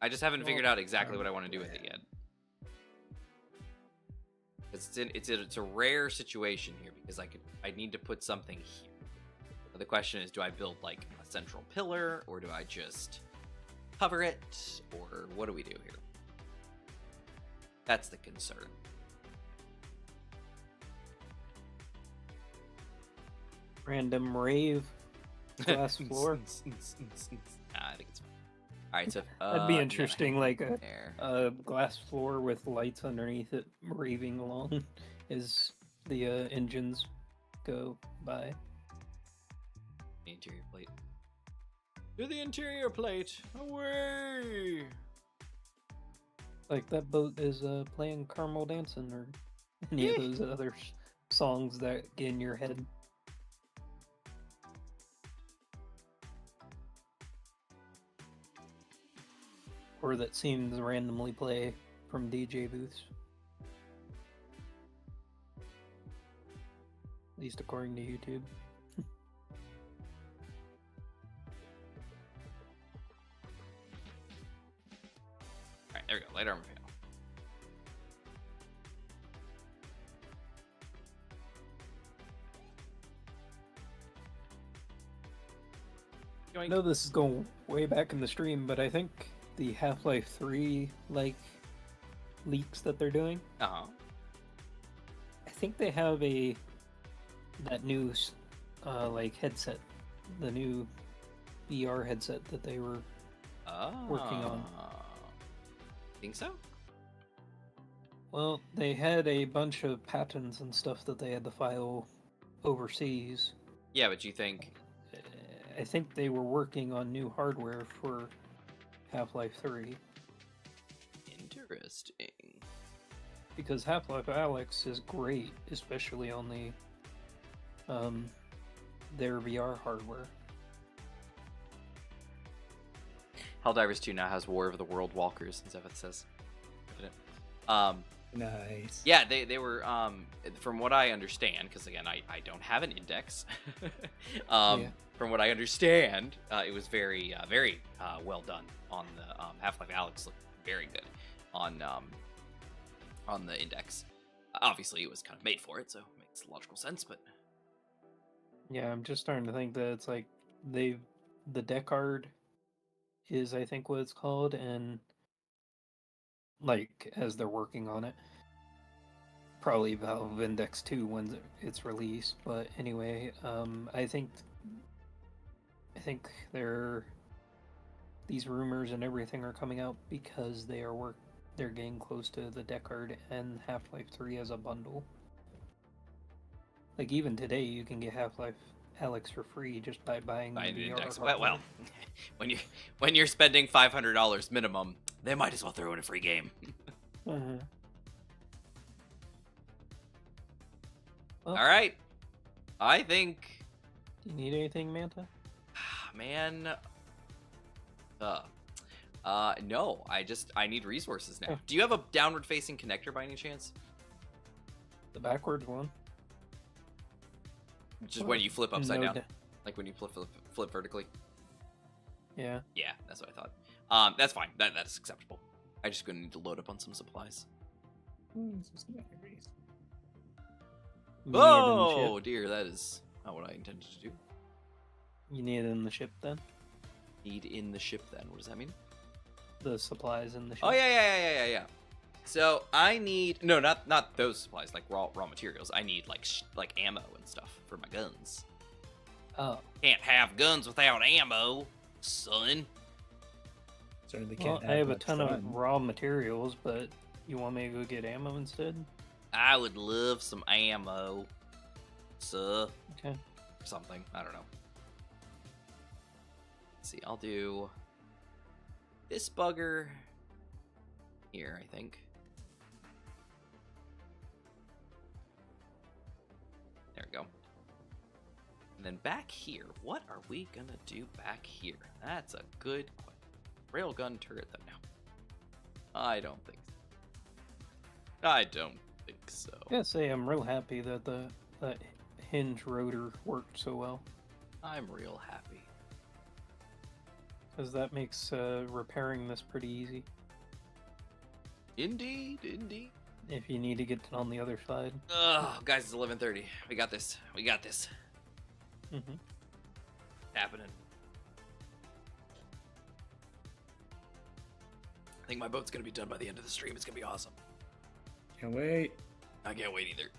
I just haven't figured out exactly what I want to do with it yet. It's a rare situation here because I need to put something here. But the question is, do I build like a central pillar, or do I just cover it, or what do we do here? That's the concern. Random rave glass floor. I think it's fine. All right, so That'd be yeah, interesting, like there. a glass floor with lights underneath it raving along as the engines go by. The interior plate. To the interior plate. Away. Like that boat is playing Carmel Dancing or any of those other songs that get in your head. Or that seems randomly play from DJ booths. least according to YouTube. Alright, there we go. Light armor panel. I know this is going way back in the stream, but I think the Half-Life 3 like leaks that they're doing, Uh-huh. I think they have that new like headset, the new VR headset that they were working on. Think so? Well, they had a bunch of patents and stuff that they had to file overseas. Yeah, but you think... I think they were working on new hardware for Half-Life 3. Interesting. Because Half-Life Alyx is great, especially on their VR hardware. Helldivers 2 now has War of the World Walkers, as Evan says. Evident. Nice. Yeah, they were, from what I understand, because again, I don't have an index. Yeah. From what I understand, it was very, very well done on the Half-Life Alyx. Looked very good on the index. Obviously, it was kind of made for it, so it makes logical sense. But Yeah, I'm just starting to think that it's like the Deckard is, I think, what it's called, and like as they're working on it, probably Valve Index 2 when it's released. But anyway, I think these rumors and everything are coming out because they're getting close to the Deckard and Half-Life 3 as a bundle. Like even today, you can get Half-Life Alyx for free just by buying the by VR index, hardware. well, when you're spending $500 minimum, they might as well throw in a free game. Uh-huh. Well, All right, I think, do you need anything, Manta? man, no, I need resources now. Oh. Do you have a downward facing connector by any chance? The backwards one. Just when you flip upside No down, da- like when you flip vertically. Yeah. Yeah, that's what I thought. That's fine. That's acceptable. I just gonna need to load up on some supplies. You need it in the Oh ship. dear, that is not what I intended to do. You need it in the ship then? Need in the ship then. What does that mean? The supplies in the ship. Oh yeah. So I need not those supplies like raw materials. I need like ammo and stuff for my guns. Oh. Can't have guns without ammo, son. Certainly Well, can't I have a much ton of fun. raw materials, but you want me to go get ammo instead? I would love some ammo, sir. Okay. Or something. I don't know. Let's see. I'll do this bugger here, I think. There we go. And then back here, what are we gonna do back here? That's a good question. Railgun turret though now. I don't think so. I gotta say, I'm real happy that that hinge rotor worked so well, I'm real happy. because that makes repairing this pretty easy. Indeed. If you need to get on the other side. Oh, guys, it's 11:30. We got this. Mm-hmm. Happening. I think my boat's gonna be done by the end of the stream. It's gonna be awesome. Can't wait. I can't wait either.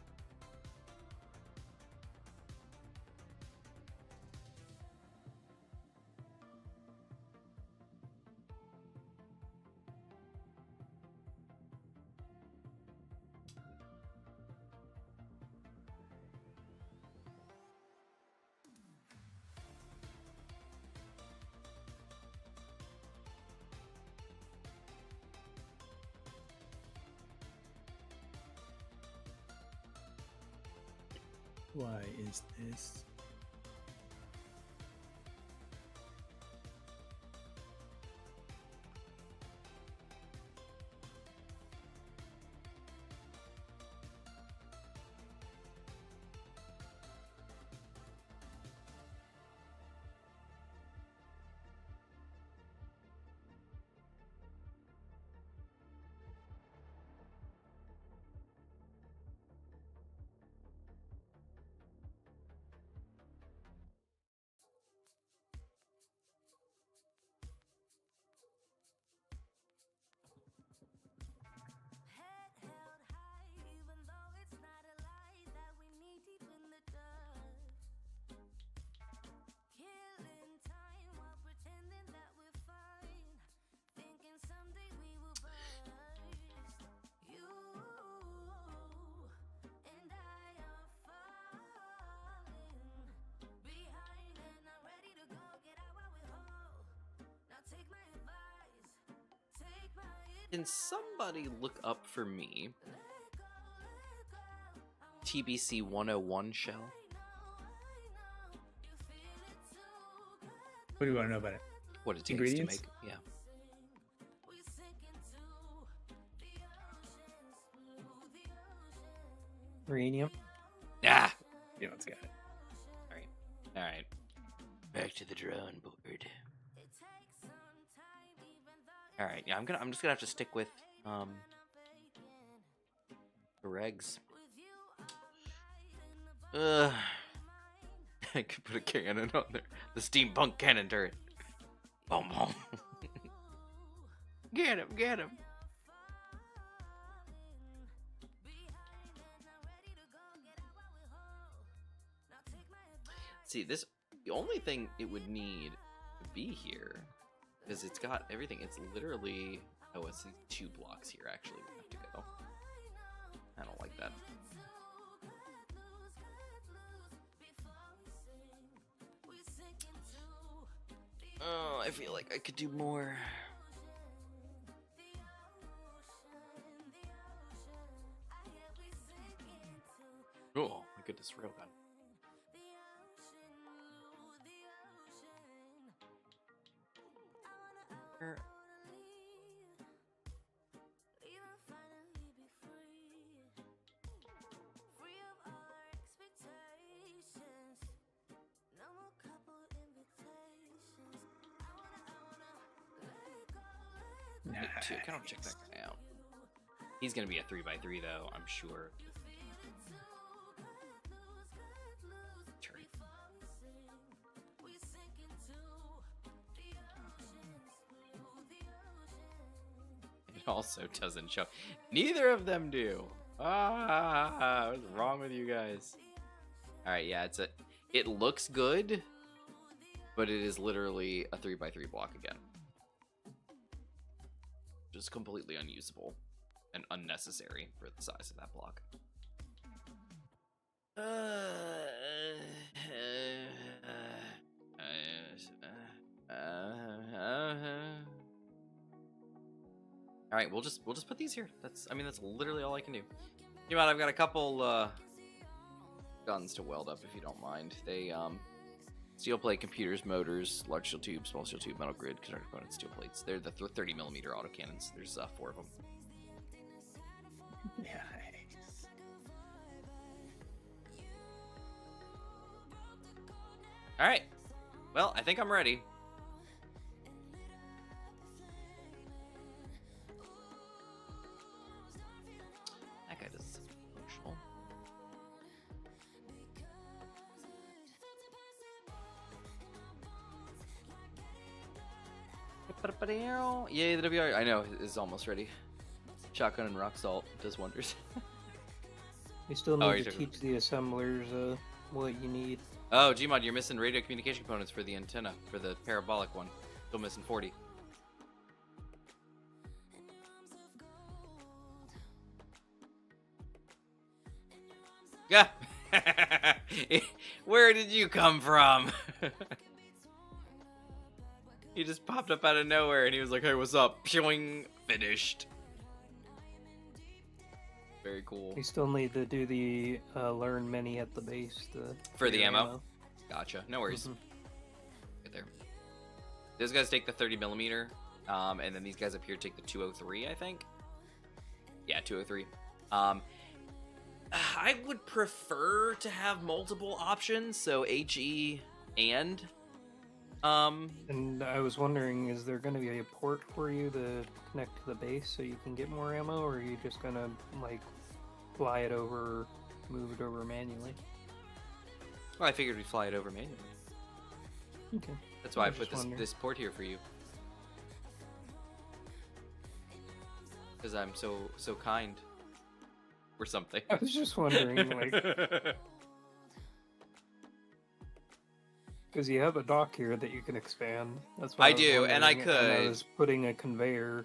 Why is this? Can somebody look up for me TBC 101 shell? What do you want to know about it? What it takes Ingredients? to make? Yeah. Uranium. Ah. You know, it's got it. All right. All right. Back to the drawing board. All right. Yeah, I'm just gonna have to stick with the regs. I could put a cannon on there. The steampunk cannon turret. Boom, boom. Get him, get him. See, this, the only thing it would need to be here, because it's got everything, it's literally, oh, it's these 2 blocks here, actually, we have to go. I don't like that. Oh, I feel like I could do more. Oh, my goodness, railgun. Nice. Kind of check that guy out. He's gonna be a 3x3 though, I'm sure. Turn. It also doesn't show. Neither of them do. What's wrong with you guys? All right, yeah, it looks good, but it is literally a 3x3 block again. Just completely unusable and unnecessary for the size of that block. All right, we'll just put these here. That's literally all I can do. You know what? I've got a couple guns to weld up if you don't mind. They steel plate, computers, motors, large steel tube, small steel tube, metal grid, conductor components, steel plates. They're the 30mm autocannons. There's 4 of them. Nice. All right. Well, I think I'm ready. That guy does functional. Yay, the WR. I know, is almost ready. Shotgun and rock salt does wonders. You still Oh, need you're to teach the assemblers what you need. Oh, Gmod, you're missing radio communication components for the antenna, for the parabolic one. Still missing 40. Yeah. Where did you come from? He just popped up out of nowhere and he was like, hey, what's up? Pshing, finished. Very cool. You still need to do the learn many at the base For the your ammo? Gotcha. No worries. Right there. Those guys take the 30mm, and then these guys up here take the 203, I think. Yeah, 203. I would prefer to have multiple options, so HE and And I was wondering, is there going to be a port for you to connect to the base so you can get more ammo, or are you just going to, like, fly it over, move it over manually? well, I figured we'd fly it over manually. Okay. That's why I was put just wondering. this port here for you. Because I'm so kind. Or something. I was just wondering, like, because you have a dock here that you can expand. That's why I was do, and I wondering, and I could. was putting a conveyor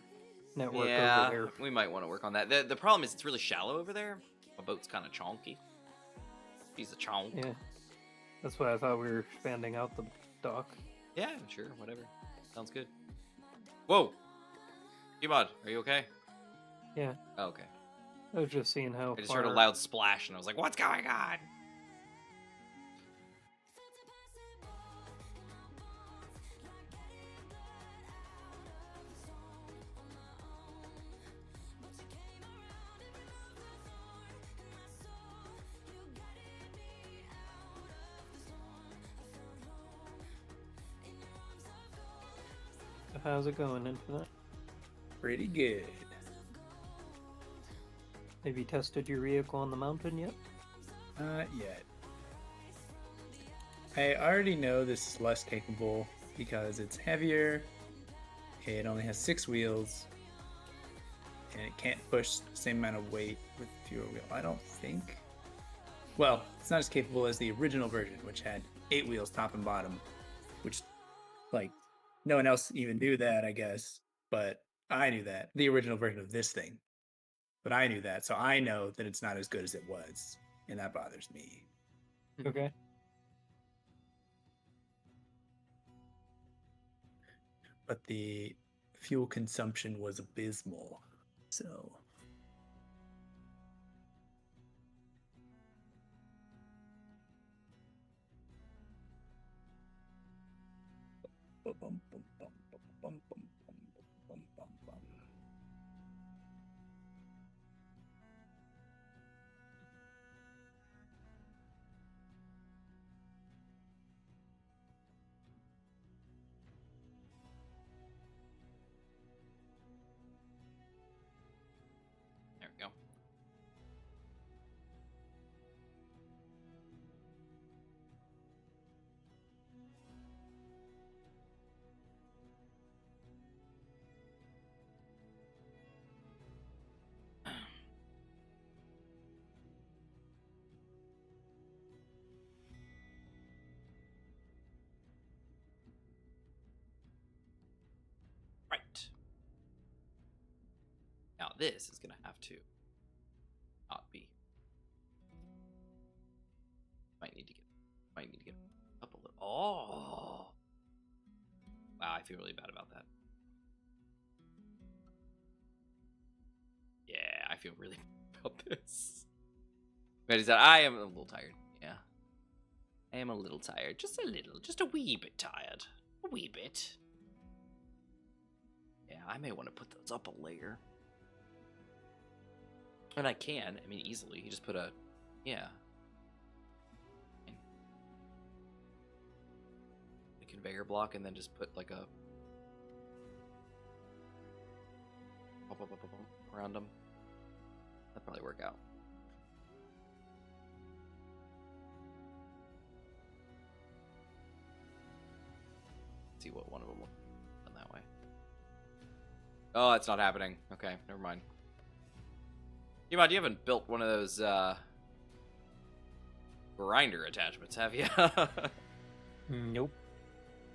network Yeah, over there. we might want to work on that. The problem is it's really shallow over there. My boat's kind of chonky. Piece of chonk. Yeah. That's why I thought we were expanding out the dock. Yeah, sure, whatever. Sounds good. Whoa! Gmod, are you okay? Yeah, Oh, okay. I was just seeing how I just far... heard a loud splash, and I was like, "What's going on?" How's it going, Infinite? Pretty good. Have you tested your vehicle on the mountain yet? Not yet. I already know this is less capable because it's heavier, it only has 6 wheels, and it can't push the same amount of weight with fewer wheels. I don't think. Well, it's not as capable as the original version, which had 8 wheels top and bottom, which, like, no one else even knew that, I guess, but I knew that. The original version of this thing. But I knew that, so I know that it's not as good as it was, and that bothers me. Okay. But the fuel consumption was abysmal, so... There we go. Right. Now this is gonna have to not be. Might need to get up a little. Oh. Wow, I feel really bad about that. Yeah, I feel really bad about this. But is that I am a little tired. Yeah. I am a little tired. Just a little. Just a wee bit tired. A wee bit. Yeah, I may want to put those up a layer. And I can. I mean, easily. You just put a... Yeah. A conveyor block and then just put like a... around them. That'd probably work out. Let's see what one of them will done that way. Oh, it's not happening. Okay, never mind. You haven't built one of those grinder attachments, have you? Nope.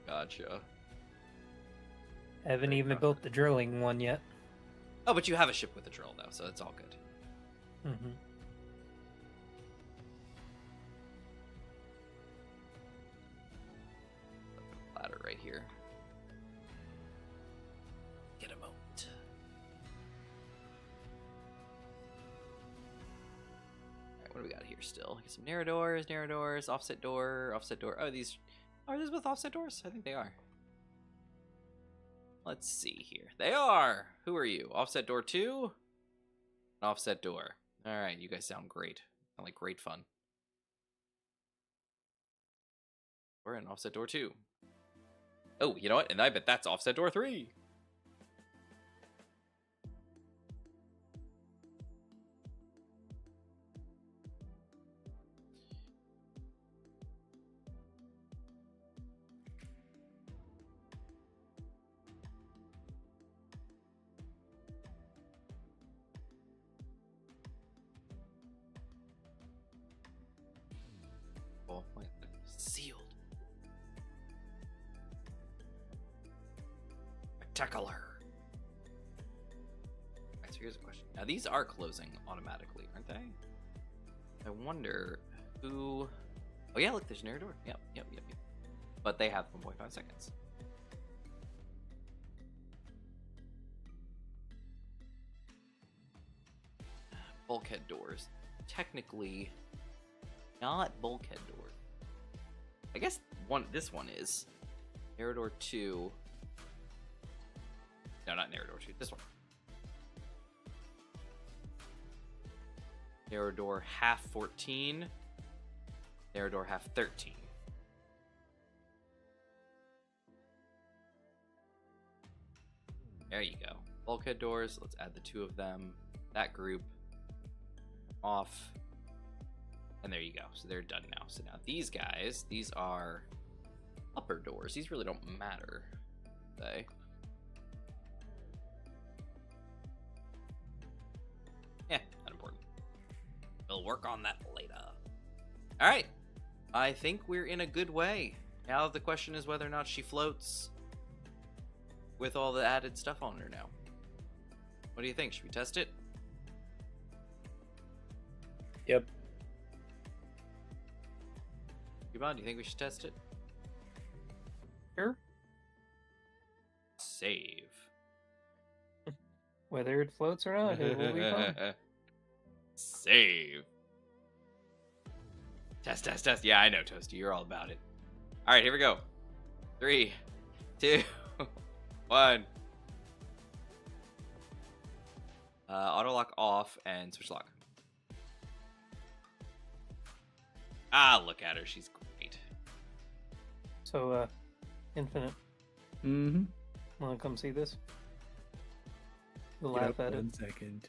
Gotcha. Haven't even built the drilling one yet. Oh, but you have a ship with a drill though, so it's all good. Mm-hmm. Ladder right here. Get a moment. Alright, what do we got here still? Get some narrow doors, offset door. Oh, these are these with offset doors? I think they are. Let's see here. They are! Who are you? Offset door 2? An offset door. Alright, you guys sound great. Sound like great fun. We're in offset door 2. Oh, you know what? And I bet that's offset door 3. Oh, sealed. Spectacular. Alright, so here's a question. Now these are closing automatically, aren't they? I wonder who... Oh yeah, look, there's an air door. Yep. But they have 1.5 seconds. bulkhead doors. Technically, not bulkhead doors. I guess this one is. Narrow door 2. No, not narrow door 2. This one. Narrow door half 14. Narrow door half 13. There you go. Bulkhead doors. Let's add the 2 of them. That group. Off. And there you go. So they're done now. So now these guys, these are upper doors. These really don't matter. They. Yeah, not important. We'll work on that later. All right. I think we're in a good way. Now the question is whether or not she floats with all the added stuff on her now. What do you think? Should we test it? Yep. Yvonne, do you think we should test it? Sure. Save. Whether it floats or not, it will be fun. Save. Test, test, test. Yeah, I know, Toasty. You're all about it. All right, here we go. 3, 2, 1. Auto lock off and switch lock. Ah, look at her. She's great. So, Infinite, Mm-hmm. wanna come see this? We'll Yep, laugh at it. 1 second.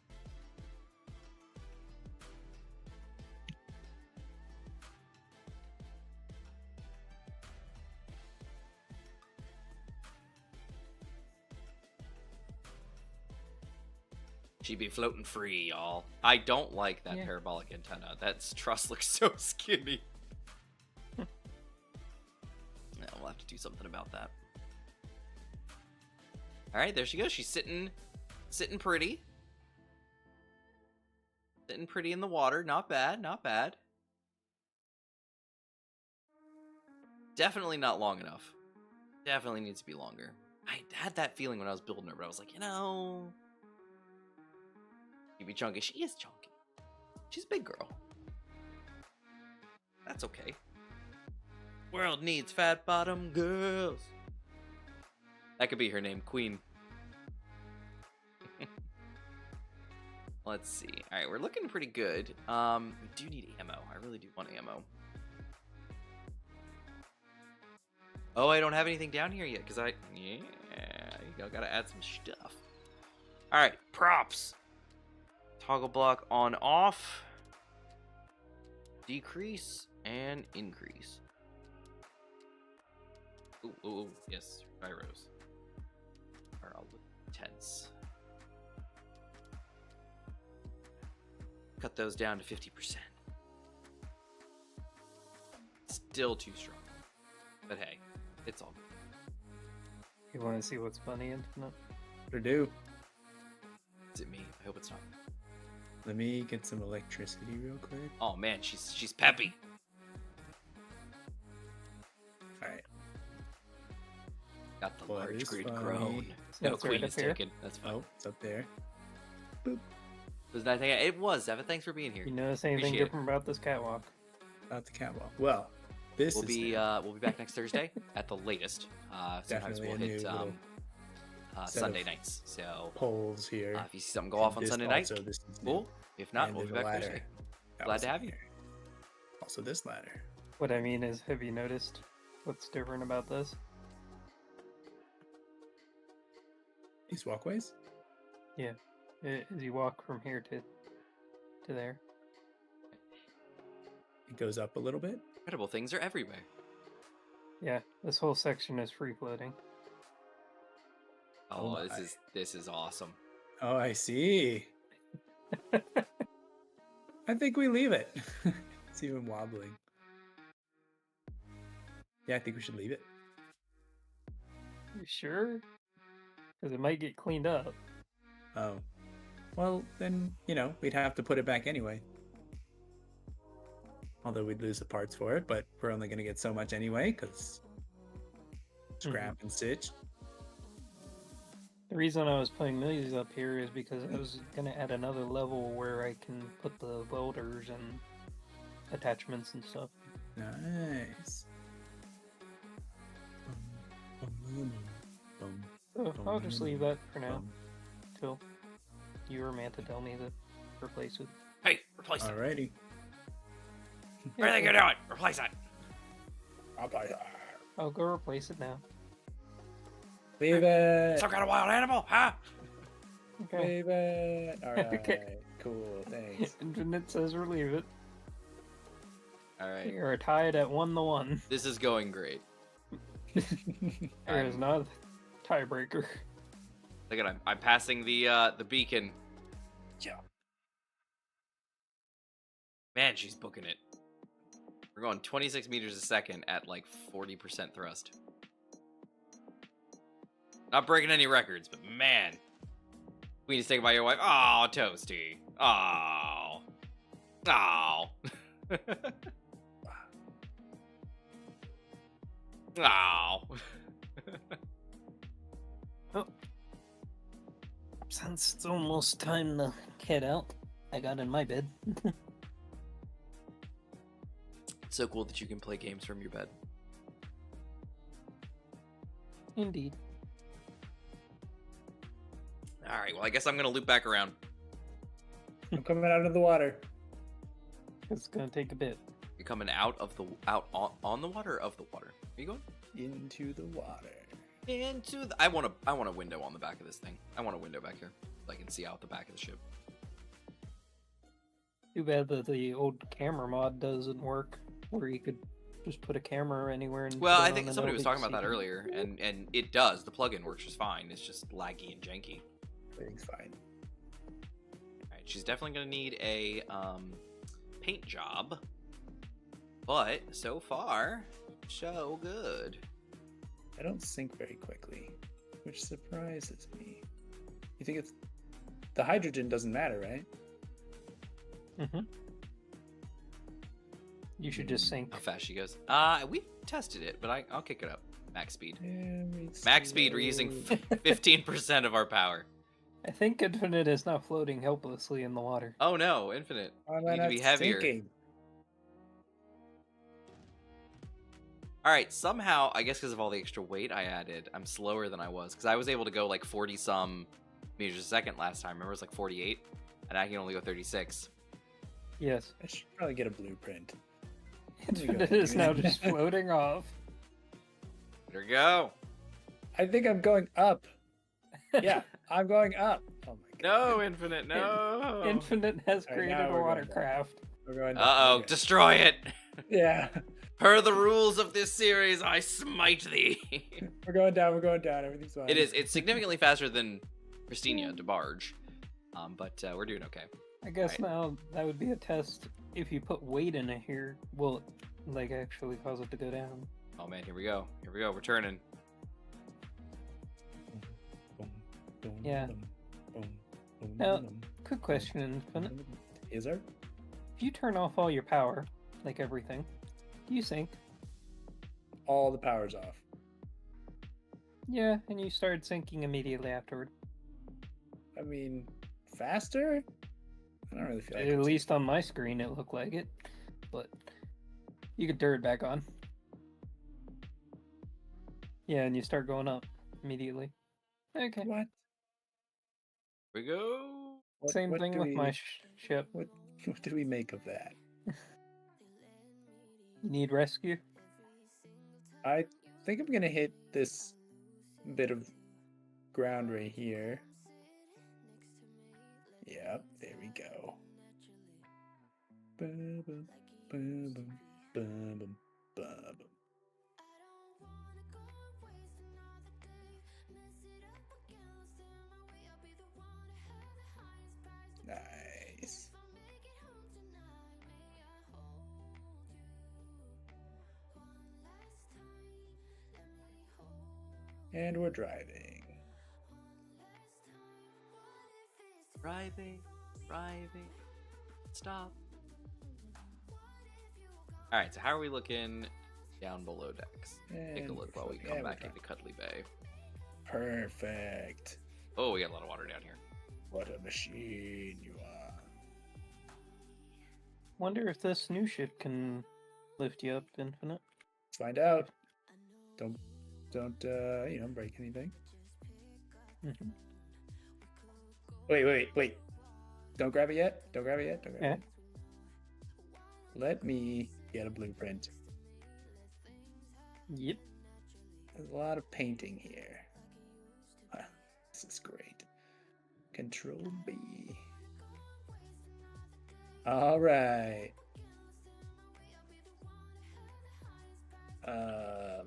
She'd be floating free, y'all. I don't like that Yeah. parabolic antenna. That truss looks so skinny. Yeah, we'll have to do something about that. All right, there she goes. She's sitting pretty. Sitting pretty in the water. Not bad, not bad. Definitely not long enough. Definitely needs to be longer. I had that feeling when I was building her, but I was like, you know, she'd be chunky. She is chunky. She's a big girl. That's okay. World needs fat bottom girls. That could be her name, Queen. Let's see. All right, we're looking pretty good. We do need ammo. I really do want ammo. Oh, I don't have anything down here yet because yeah, you gotta add some stuff. All right, props. Toggle block on off. Decrease and increase. Ooh, yes, gyros are all tense. Cut those down to 50%. Still too strong. But hey, it's all good. You wanna see what's funny, Infinite? Sure do. Is it me? I hope it's not. Let me get some electricity real quick. Oh man, she's peppy. All right. Got the What large is grid funny? grown. So No, it's right Queen up is here? taken. That's fine. Oh, it's up there. Was that thing? It was, Evan. Thanks for being here. You notice anything Appreciate it. different about this catwalk? About the catwalk. Well, this We'll is be new. We'll be back next Thursday at the latest. Sometimes Definitely we'll a new hit little set Sunday of nights. So poles here. if you see something go And off on this Sunday night, also, this is new. cool. If not, And we'll be there's a back ladder. Thursday. That Glad to wasn't have you. here. Also, this ladder. What I mean is, have you noticed what's different about this? These walkways. As you walk from here to there. It goes up a little bit. Incredible things are everywhere. Yeah, this whole section is free floating. Oh, Oh this is awesome. Oh, I see. I think we leave it. It's even wobbling. Yeah, I think we should leave it. You sure? Because it might get cleaned up. Oh. Well, then, we'd have to put it back anyway. Although we'd lose the parts for it, but we're only going to get so much anyway, because scrap and stitch. The reason I was putting these up here is because I was gonna add another level where I can put the welders and attachments and stuff. Nice. So I'll just leave that for now till you or Manta tell me to replace it. Hey, replace it. Alrighty. Where are they gonna do it? Replace it. I'll go replace it now. Leave it. Some kind of wild animal, huh? Okay. Leave it. Alright. Okay. Cool. Thanks. Infinite says relieve it. All right. We are tied at 1-1. This is going great. There is not a tiebreaker. Look at him. I'm passing the beacon. Yeah. Man, she's booking it. We're going 26 meters a second at like 40% thrust. Not breaking any records, but man. Queen is taken by your wife. Oh, Toasty. Oh. Oh. Oh. Oh. Since it's almost time to head out, I got in my bed. It's so cool that you can play games from your bed. Indeed. All right, well, I guess I'm going to loop back around. I'm coming out of the water. It's gonna take a bit. You're coming out of the on the water or of the water? Are you going Into the water. into the? I want a window on the back of this thing. I want a window back here so I can see out the back of the ship. Too bad that the old camera mod doesn't work, where you could just put a camera anywhere and. Well, put it I on think and somebody was nobody talking about can that see it. earlier, and it does. The plugin works just fine. It's just laggy and janky. Everything's fine. All right, she's definitely gonna need a paint job, but so far, so good. I don't sink very quickly, which surprises me. You think it's the hydrogen doesn't matter, right? Mhm. You should just sink. How fast she goes. We've tested it, but I'll kick it up. Max speed. Max speed. We're using 15% of our power. I think Infinite is not floating helplessly in the water. Oh no, infinite. Why am You I need to not be heavier. sinking? All right, somehow, I guess because of all the extra weight I added, I'm slower than I was. Because I was able to go like 40-some meters a second last time. Remember, it was like 48? And I can only go 36. Yes. I should probably get a blueprint. Infinite is now just floating off. There we go. I think I'm going up. Yeah, I'm going up. Oh my god. No, infinite, no. Infinite has Alright, created now a we're going watercraft. We're going down. Uh-oh, Okay. destroy it. Yeah. Per the rules of this series, I smite thee. We're going down. We're going down. Everything's fine. It's significantly faster than Christina DeBarge. But we're doing okay. I guess Right. now that would be a test. If you put weight in it here, will it like actually cause it to go down? Oh man, here we go. Here we go. We're turning. Yeah. Now, quick question, Infinite. Is there? If you turn off all your power, like everything, do you sink? All the power's off. Yeah, and you started sinking immediately afterward. I mean, faster? I don't really feel like At it's- least on my screen it looked like it, but you could turn it back on. Yeah, and you start going up immediately. Okay. What? Here we go. Same what thing do with we- my ship. What do we make of that? You need rescue? I think I'm gonna hit this bit of ground right here. Yep, there we go. Bum, bum, bum, bum, bum, bum, bum. Nice. And we're driving. Driving. Stop. All right, so how are we looking down below decks? Take a And look while we yeah, come we're back fine. into Cuddly Bay. Perfect. Oh, we got a lot of water down here. What a machine you are. Wonder if this new ship can lift you up infinite. Let's find out. Don't break anything. Mhm. Wait. Don't grab it yet. Yeah. Let me get a blueprint. Yep. There's a lot of painting here. Wow, this is great. Control B. All right. All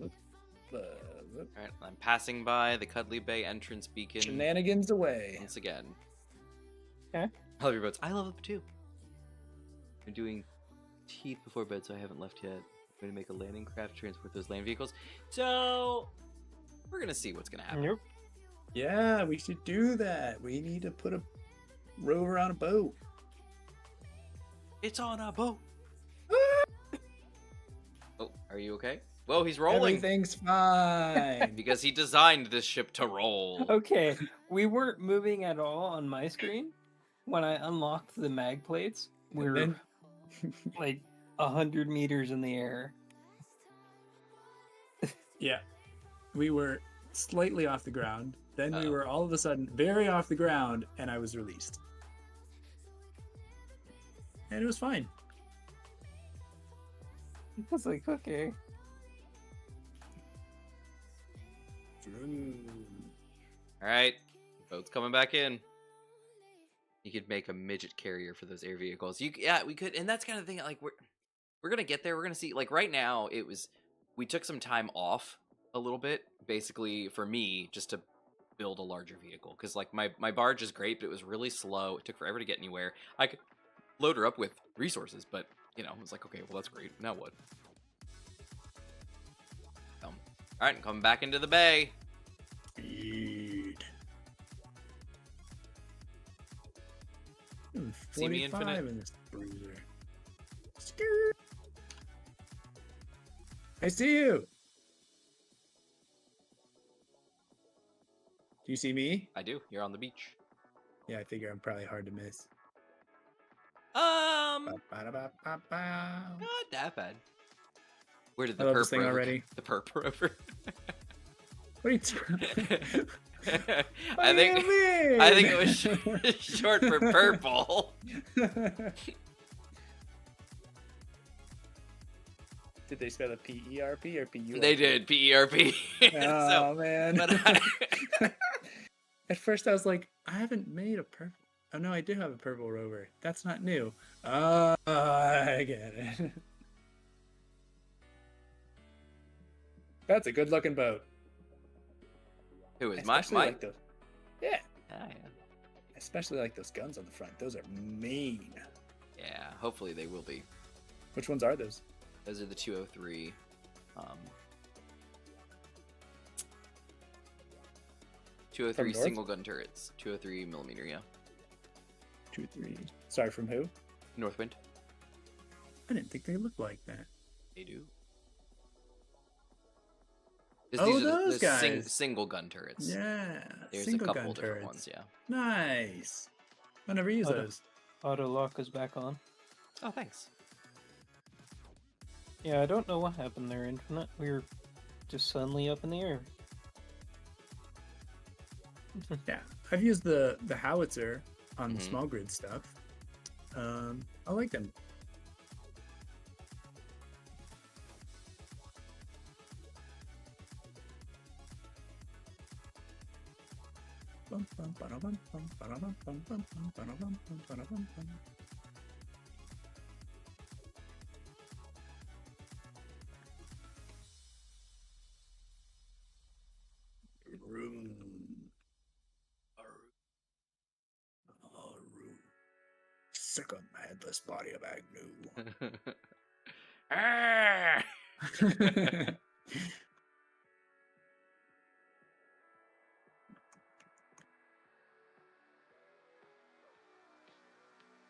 right, I'm passing by the Cuddly Bay entrance beacon Shenanigans away. once again. Okay. I love your boats. I love them too. I'm doing teeth before bed, so I haven't left yet. I'm going to make a landing craft to transport those land vehicles. So we're going to see what's going to happen. Nope. Yeah, we should do that. We need to put a rover on a boat. It's on a boat. Oh, are you okay? Whoa, he's rolling. Everything's fine. Because he designed this ship to roll. Okay, we weren't moving at all on my screen. When I unlocked the mag plates, we And were then- like 100 meters in the air. Yeah. We were slightly off the ground. Then we Uh-oh. were all of a sudden very off the ground, and I was released. And it was fine. I was like, okay. All right, boat's coming back in. You could make a midget carrier for those air vehicles. Yeah, we could, and that's kind of the thing. Like we're gonna get there. We're gonna see. Like right now, we took some time off a little bit, basically for me, just to build a larger vehicle. Because like my barge is great, but it was really slow. It took forever to get anywhere. I could load her up with resources, but you know, it's like, okay, well that's great. Now what? All right, I'm coming back into the bay. Speed. See me 45 infinite? in this bruiser. Skirt. I see you. Do you see me? I do. You're on the beach. Yeah, I figure I'm probably hard to miss. Not that bad. Where did I the love this perp thing rover? already. The perp rover. What are you talking? I think it was short for purple. Did they spell it P-E-R-P or P-U-R-P? They did PERP. Oh, man. but At first I was like, I haven't made a purple. Oh, no, I do have a purple rover. That's not new. I get it. That's a good looking boat. who is Especially my? like those. Yeah. Yeah. Especially like those guns on the front. Those are mean. Yeah. Hopefully they will be. Which ones are those? Those are the 203. 203 North? single gun turrets. 203 millimeter. Yeah. 2, 3. Sorry, from who? Northwind. I didn't think they looked like that. They do. Oh, These are those guys. single gun turrets. Yeah. There's single a couple gun different turrets. ones. Yeah. Nice. I never use Auto- those. Auto lock is back on. Oh, thanks. Yeah, I don't know what happened there, Infinite. We were just suddenly up in the air. Yeah, I've used the howitzer on the Mhm. small grid stuff. I like them. Room. Sick on the headless body of Agnew. Ah!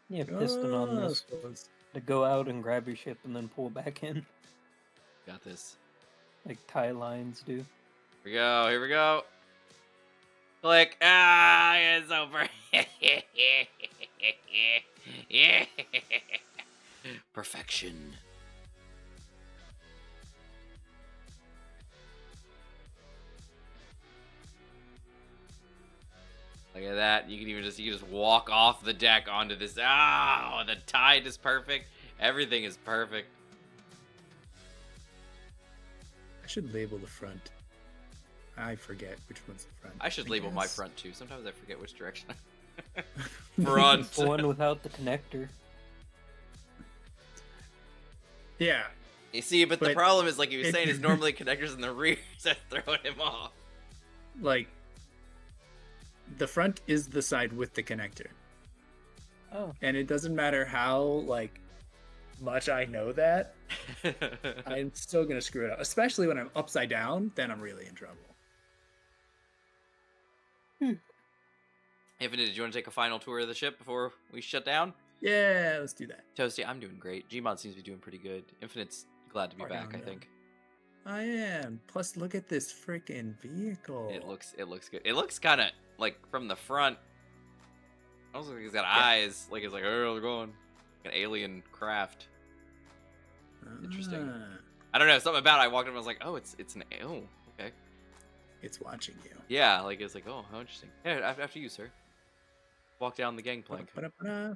Yeah, piston on Ah, this so it's- to go out and grab your ship and then pull back in, Got this. like tie lines do. Here we go. Here we go. Click. Ah, it's over. Perfection. Look at that. You can just walk off the deck onto this. Oh, the tide is perfect. Everything is perfect. I should label the front. I forget which one's the front. I should label my guess. front too. Sometimes I forget which direction. Front. The one without the connector. Yeah. You see, but the But problem is, like you were if saying, you- is normally connectors in the rear that's throwing him off. Like, the front is the side with the connector. Oh. And it doesn't matter how, like, much I know that, I'm still going to screw it up. Especially when I'm upside down, then I'm really in trouble. Infinite, did you want to take a final tour of the ship before we shut down? Yeah, let's do that. Toasty, I'm doing great. Gmod seems to be doing pretty good. Infinite's glad to be Working back, on I that. think. I am. Plus, look at this freaking vehicle. It looks good. It looks kind of like from the front. Also, like he's got eyes. Like it's like, oh, they're going like an alien craft. Interesting. Ah, I don't know. Something about it. I walked up and I was like, oh, it's an oh, okay. it's watching you. Yeah, like it's like, oh, how interesting. Yeah, after you, sir. Walk down the gangplank. Ba-da-ba-da.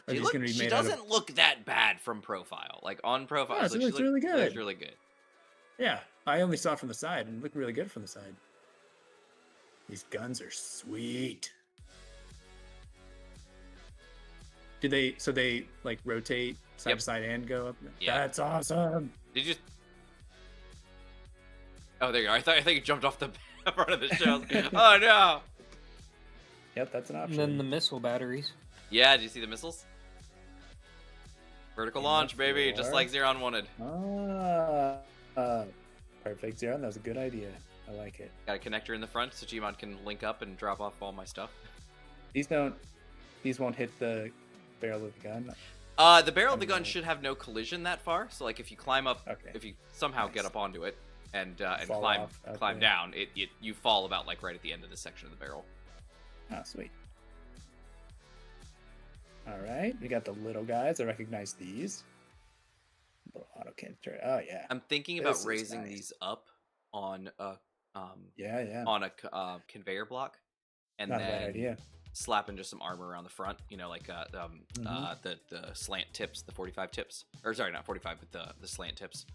Are She, these gonna be she made out of- doesn't look that bad from profile. Like on profile, Yeah, it's she like, looks really good. Looks really good. Yeah, I only saw it from the side and it looked really good from the side. These guns are sweet. Do they? So they like rotate side Yep. to side and go up? Yeah. That's awesome. Did you? Oh, there you go. I thought you jumped off the front of the shells. Oh no! Yep, that's an And option. then the missile batteries. Yeah, did you see the missiles? Vertical Yeah, launch, baby, just four. like Xeron wanted. Perfect, Zero. That was a good idea. I like it. Got a connector in the front so Gmod can link up and drop off all my stuff. These won't hit the barrel of the gun. The barrel of the gun Okay. should have no collision that far. So like if you climb up, Okay. if you somehow get Nice. up onto it and Fall climb off, climb okay. down, you fall about like right at the end of this section of the barrel. Oh, sweet. All right, we got the little guys. I recognize these. Little auto canister. Oh yeah. I'm thinking This about is raising nice. these up on a Yeah. on a conveyor block, and Not a then bad idea. slapping just some armor around the front. You know, like the slant tips, the 45 tips, or sorry, not 45, but the slant tips.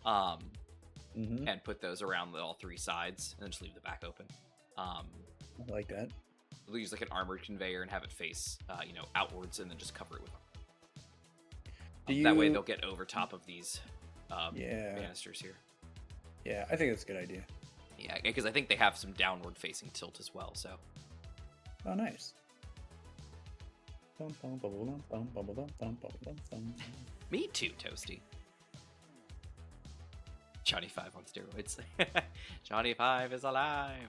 Mm-hmm. And put those around all three sides, and then just leave the back open. I like that. We'll use like an armored conveyor and have it face, outwards, and then just cover it with. That way they'll get over top of these Yeah. banisters here. Yeah, I think that's a good idea. Yeah, because I think they have some downward facing tilt as well. So Oh, nice. me too, Toasty. Johnny 5 on steroids. Johnny 5 is alive.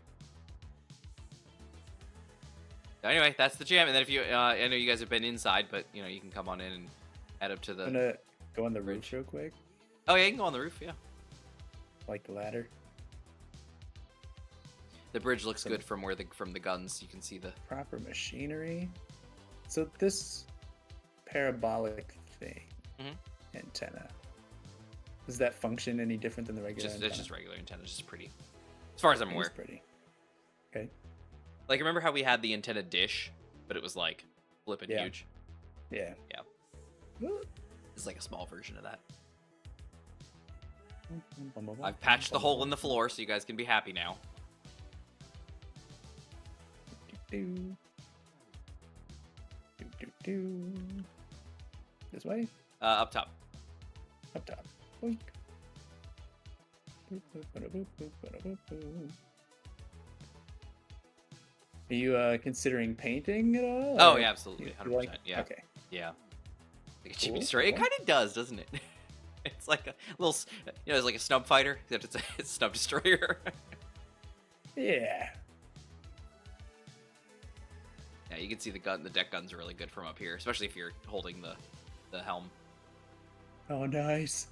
Anyway, that's the jam. And then if you, I know you guys have been inside, but you know you can come on in and head up to the. I'm gonna go on the roof real quick, Oh yeah, you can go on the roof. Yeah, like the ladder. the bridge looks good from the guns. You can see the. Proper machinery. So this parabolic thing, Mhm. antenna, does that function any different than the regular antenna? It's just regular antenna. It's just pretty. As far as I'm It is aware. pretty. Okay. Like remember how we had the antenna dish, but it was like flippin' Yeah. huge. Yeah. Yeah. Woo. It's like a small version of that. I've patched the hole in the floor, so you guys can be happy now. Do. This way? Up top. Up top. Boink. Boop, boop, bada, boop, boop, bada, boop, boop. Are you considering painting at all? Oh or yeah, absolutely, you 100%. like- Yeah, Okay. yeah. Like a chibi Cool, story. It cool. kind of does, doesn't it? It's like a little, it's like a snub fighter, except it's a snub destroyer. Yeah. Yeah, you can see the deck guns are really good from up here, especially if you're holding the helm. Oh, nice.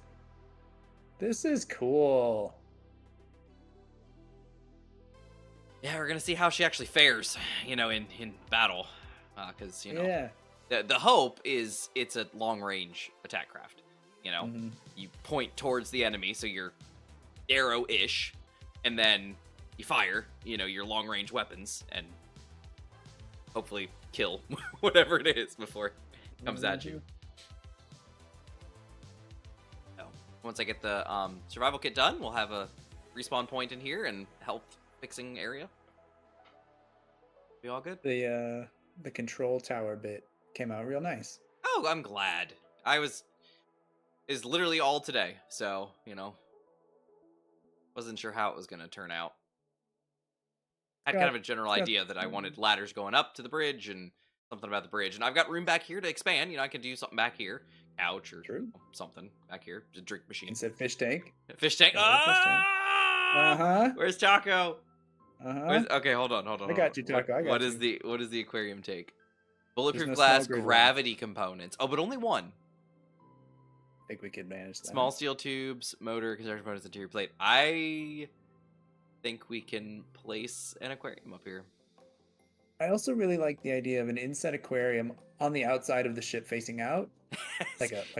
This is cool. Yeah, we're gonna see how she actually fares, in battle, because Yeah. the hope is it's a long range attack craft. Mhm. You point towards the enemy, so you're arrow-ish, and then you fire, your long range weapons, and hopefully kill whatever it is before it comes at you. So once I get the survival kit done, we'll have a respawn point in here and health fixing area. Be all good? The control tower bit came out real nice. Oh, I'm glad. Is literally all today, so wasn't sure how it was gonna turn out. I had kind of a general idea that I wanted ladders going up to the bridge and something about the bridge, and I've got room back here to expand. I could do something back here, couch or something back here, just drink machine. Instead fish tank. Fish tank. Uh-huh. Where's Taco? Uh-huh. Okay, hold on. I got you, Taco. I got what you. What does the aquarium take? Bulletproof no glass, small grid gravity components. Oh, but only one. I think we could manage that. Small steel tubes, motor, construction components, interior plate. I think we can place an aquarium up here. I also really like the idea of an inside aquarium on the outside of the ship facing out.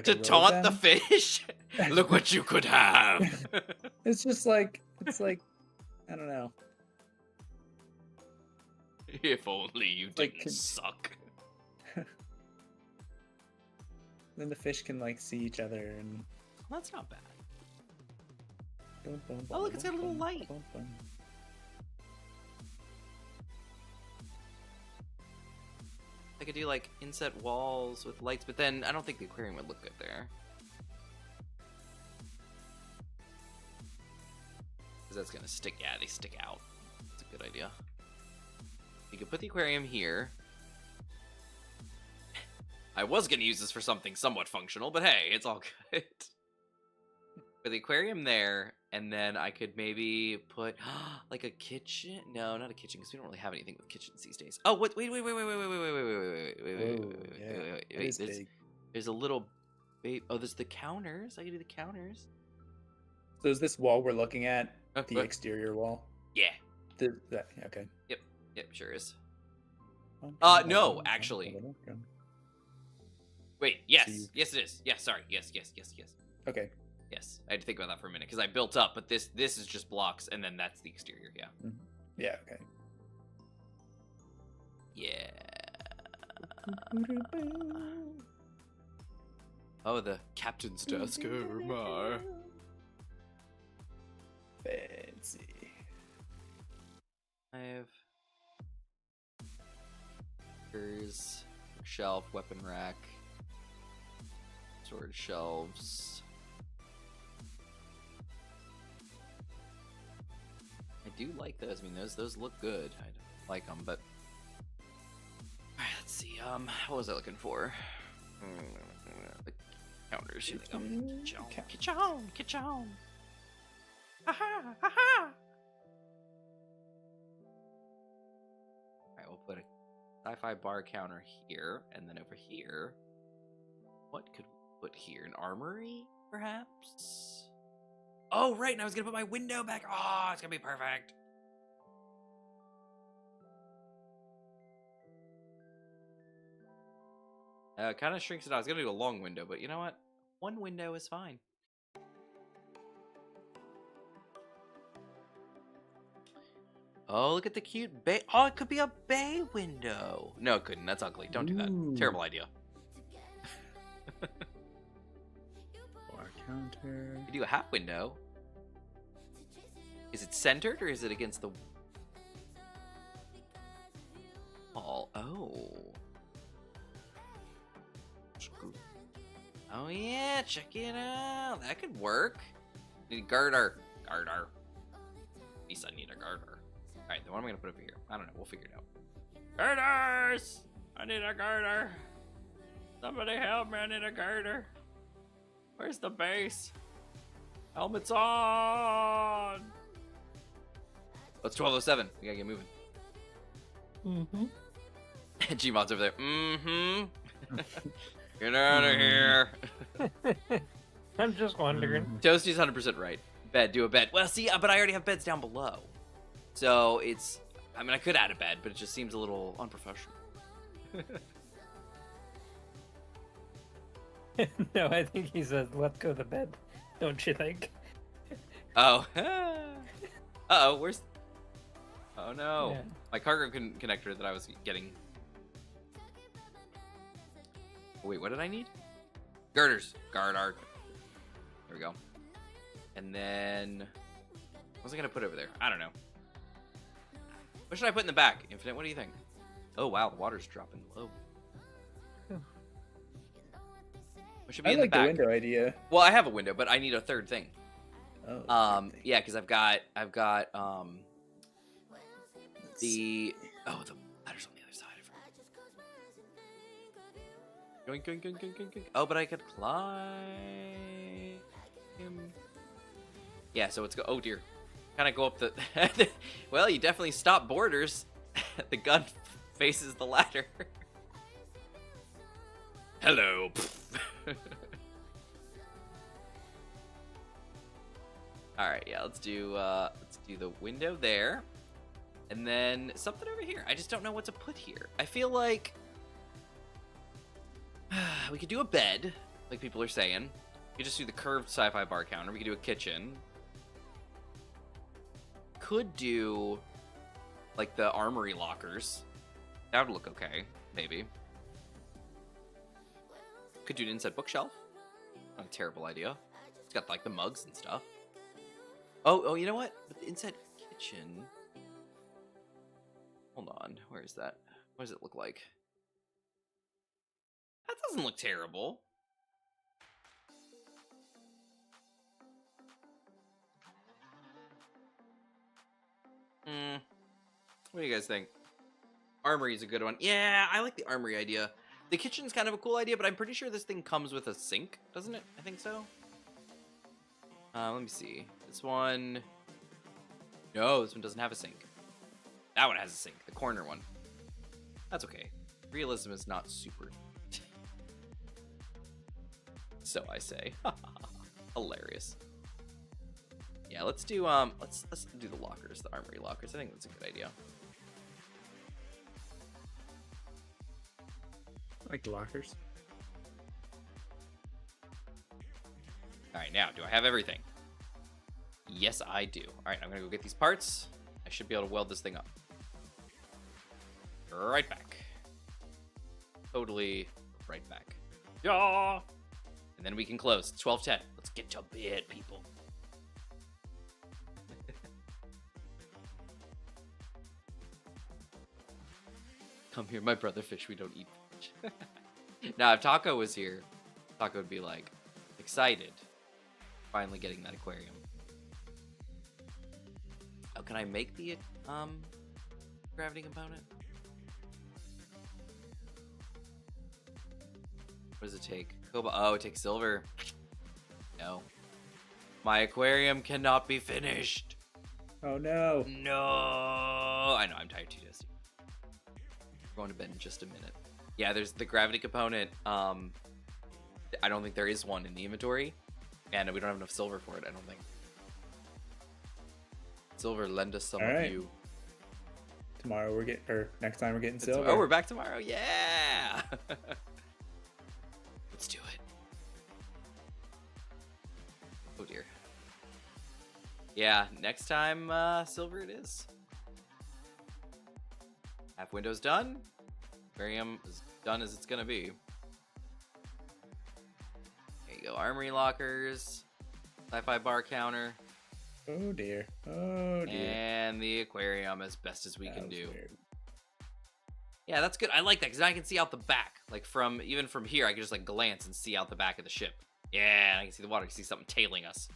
To taunt the fish. Look what you could have. It's just like, I don't know. If only you didn't suck. Then the fish can see each other and. Well, that's not bad. Oh, look, it's got a little light. I could do inset walls with lights, but then I don't think the aquarium would look good there. Because that's gonna stick. Yeah, they stick out. That's a good idea. You could put the aquarium here. I was gonna use this for something somewhat functional, but hey, it's all good. Put the aquarium there, and then I could maybe put a kitchen. No, not a kitchen, because we don't really have anything with kitchens these days. Oh, wait. There's a little there's the counters. I can do the counters. So is this wall we're looking at the exterior wall? Yeah. Okay. Yep, sure is. No, actually. Wait, yes. Yes, it is. Yes, sorry. Yes. Okay. Yes, I had to think about that for a minute, because I built up, but this is just blocks, and then that's the exterior, yeah. Mm-hmm. Yeah, okay. Yeah. Oh, the captain's desk. Oh, my. Fancy. I have shelf, weapon rack, storage shelves. I do like those. I mean, those look good. I don't like them, but alright, let's see. What was I looking for? The counters. Here they come. Kitchen. Ha. Alright, we'll put a sci-fi bar counter here, and then over here. What could we put here? An armory, perhaps? Oh, right, and I was gonna put my window back. Oh, it's gonna be perfect. Kind of shrinks it out. I was gonna do a long window, but you know what? One window is fine. Oh, look at the cute bay. Oh, it could be a bay window. No, it couldn't. That's ugly. Don't do that. Terrible idea. Bar counter. You do a half window. Is it centered or is it against the wall? Oh. Oh yeah, check it out. That could work. Need a garter. At least I need a garter. Alright, then what am I gonna put over here? I don't know, we'll figure it out. Garters! I need a garter. Somebody help me, I need a garter. Where's the base? Helmet's on! Oh, it's 12:07. We gotta get moving. Mm-hmm. Gmod's over there. Mm-hmm. Get out of here. I'm just wondering. Toasty's 100% right. Do a bed. Well, see, but I already have beds down below. So it's I mean, I could add a bed, but it just seems a little unprofessional. No, I think he said, "Let go of the bed." Don't you think? Oh. Uh-oh, where's... Oh, no. Yeah. My cargo connector that I was getting... Wait, what did I need? Girders. There we go. And then... What was I going to put over there? I don't know. What should I put in the back? Infinite, what do you think? Oh, wow, the water's dropping low. What should be I in like the the back? window idea. Well, I have a window, but I need a third thing. Oh, okay. Yeah, because I've got the ladder's on the other side. Going. Oh, but I could climb. Yeah, so it's go. Oh dear, kind of go up the. Well, you definitely stop borders. The gun faces the ladder. Hello. All right, yeah, let's do the window there, and then something over here. I just don't know what to put here. I feel like we could do a bed, like people are saying. We could just do the curved sci-fi bar counter. We could do a kitchen. Could do like the armory lockers. That would look okay, maybe. Could do an inside bookshelf. Not a terrible idea. It's got like the mugs and stuff. Oh, you know what? But the inside kitchen. Hold on, where is that? What does it look like? That doesn't look terrible. What do you guys think? Armory is a good one. Yeah, I like the armory idea. The kitchen's kind of a cool idea, but I'm pretty sure this thing comes with a sink, doesn't it? I think so. Let me see. This one... No, this one doesn't have a sink. That one has a sink, the corner one. That's okay. Realism is not super. So I say. Hilarious. Yeah, let's do let's do the lockers, the armory lockers. I think that's a good idea. I like the lockers. Alright, now, do I have everything? Yes, I do. Alright, I'm gonna go get these parts. I should be able to weld this thing up. Right back. Totally right back. Yeah! And then we can close. It's 12:10. Let's get to bed, people. Come here, my brother fish. We don't eat fish. Now, if Taco was here, Taco would be like, excited. Finally getting that aquarium. Oh, can I make the gravity component? What does it take? Cobalt. Oh, it takes silver. No. My aquarium cannot be finished. Oh no. No. I know, I'm tired too, Dusty. Going to bed in just a minute. Yeah, there's the gravity component. I don't think there is one in the inventory. And we don't have enough silver for it, I don't think. Silver, lend us some of you. Tomorrow we're getting, or next time we're getting silver. Oh, we're back tomorrow. Yeah. Let's do it. Oh dear. Yeah, next time, silver it is. Half window's done. Aquarium is done as it's gonna be. There you go. Armory lockers. Sci-fi bar counter. Oh dear. Oh dear. And the aquarium as best as we can do. Weird. Yeah, that's good. I like that because I can see out the back. Like even from here, I can just like glance and see out the back of the ship. Yeah, and I can see the water. I can see something tailing us.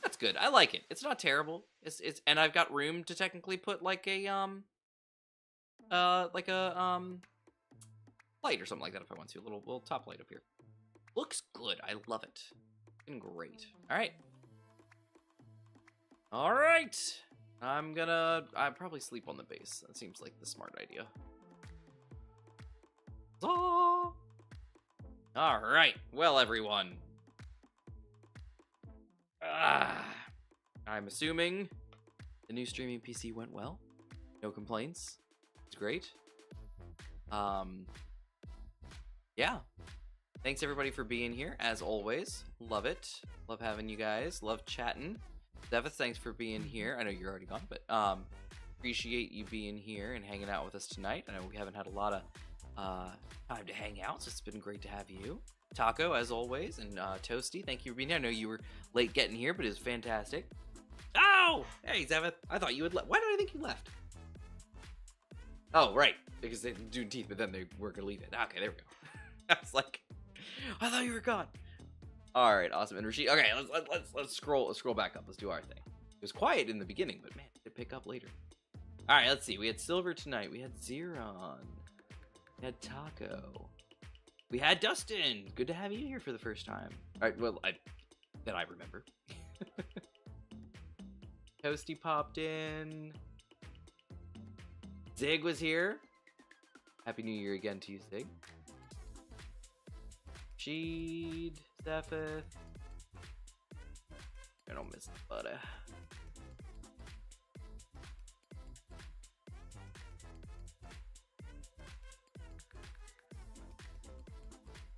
That's good. I like it. It's not terrible. It's and I've got room to technically put like a light or something like that if I want to. A little top light up here. Looks good. I love it. Looking great. All right. All right. I'd probably sleep on the base. That seems like the smart idea. All right. Well, everyone. I'm assuming the new streaming PC went well. No complaints. It's great. Yeah. Thanks everybody for being here, as always. Love it. Love having you guys. Love chatting. Devith, thanks for being here. I know you're already gone, but appreciate you being here and hanging out with us tonight. I know we haven't had a lot of time to hang out, so it's been great to have you. Taco, as always, and Toasty, thank you for being here. I know you were late getting here, but it was fantastic. Oh! Hey, Zevith, I thought you had left. Why did I think you left? Oh, right, because they're doing teeth, but then they were gonna leave it. Okay, there we go. I was like, I thought you were gone. All right, awesome. And Rashid, okay, let's scroll back up. Let's do our thing. It was quiet in the beginning, but man, it pick up later. All right, let's see. We had Silver tonight. We had Zeron. We had Taco. We had Dustin. Good to have you here for the first time. All right, well, that I remember. Toasty popped in. Zig was here. Happy New Year again to you, Zig. Sheed, Zephith. I don't miss the butter.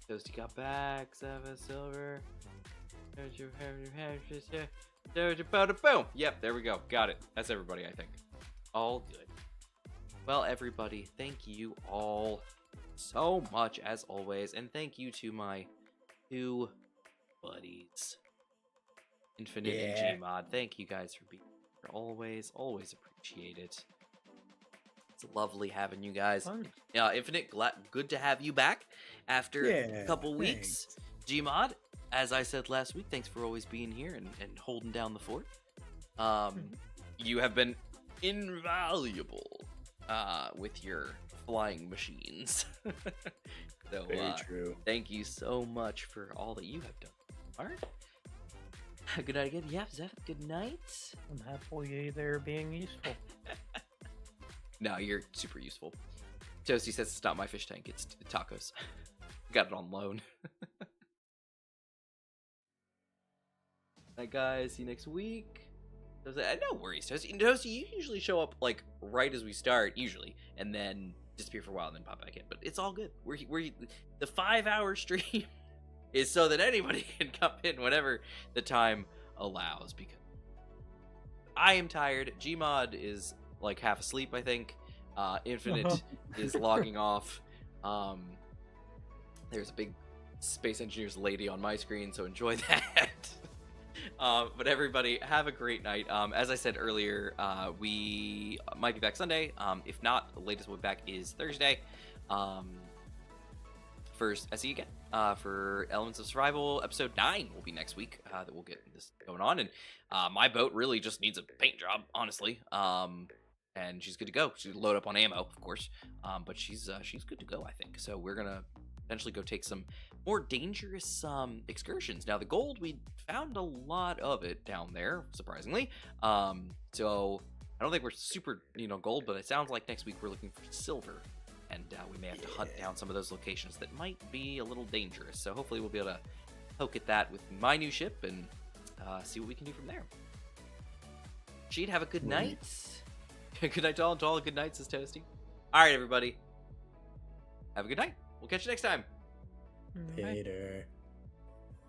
Toasty got back. Zephith, Silver. Boom. Yep, there we go. Got it. That's everybody, I think. All good. Well, everybody, thank you all so much, as always, and thank you to my two buddies, Infinite and Gmod. Thank you guys for being here. Always appreciate it. It's lovely having you guys. Infinite, good to have you back after a couple weeks. Gmod, as I said last week, thanks for always being here and holding down the fort. You have been invaluable with your flying machines. So, very true. Thank you so much for all that you have done. All right. Good night again. Yeah, Zeph, good night. I'm halfway there being useful. No, you're super useful. Toasty says it's not my fish tank, it's Tacos. Got it on loan. Bye, guys. See you next week. No worries, Toasty. Toasty, you usually show up like right as we start, usually, and then disappear for a while and then pop back in. But it's all good. We're the 5-hour stream is so that anybody can come in whenever the time allows. Because I am tired. Gmod is like half asleep, I think. Infinite is logging off. There's a big Space Engineers lady on my screen, so enjoy that. But everybody, have a great night. As I said earlier, we might be back Sunday. If not, the latest we'll be back is Thursday. First, I see you again. For Elements of Survival, episode 9 will be next week. That we'll get this going on. And my boat really just needs a paint job, honestly. And she's good to go. She's load up on ammo, of course. But she's good to go, I think. So we're gonna eventually go take some more dangerous excursions. Now the gold, we found a lot of it down there, surprisingly. So I don't think we're super gold, but it sounds like next week we're looking for silver, and we may have to hunt down some of those locations that might be a little dangerous. So hopefully we'll be able to poke at that with my new ship and see what we can do from there. She'd have a good night. Good night to all. Good night, says Toasty. All right, everybody, have a good night. We'll catch you next time. Later.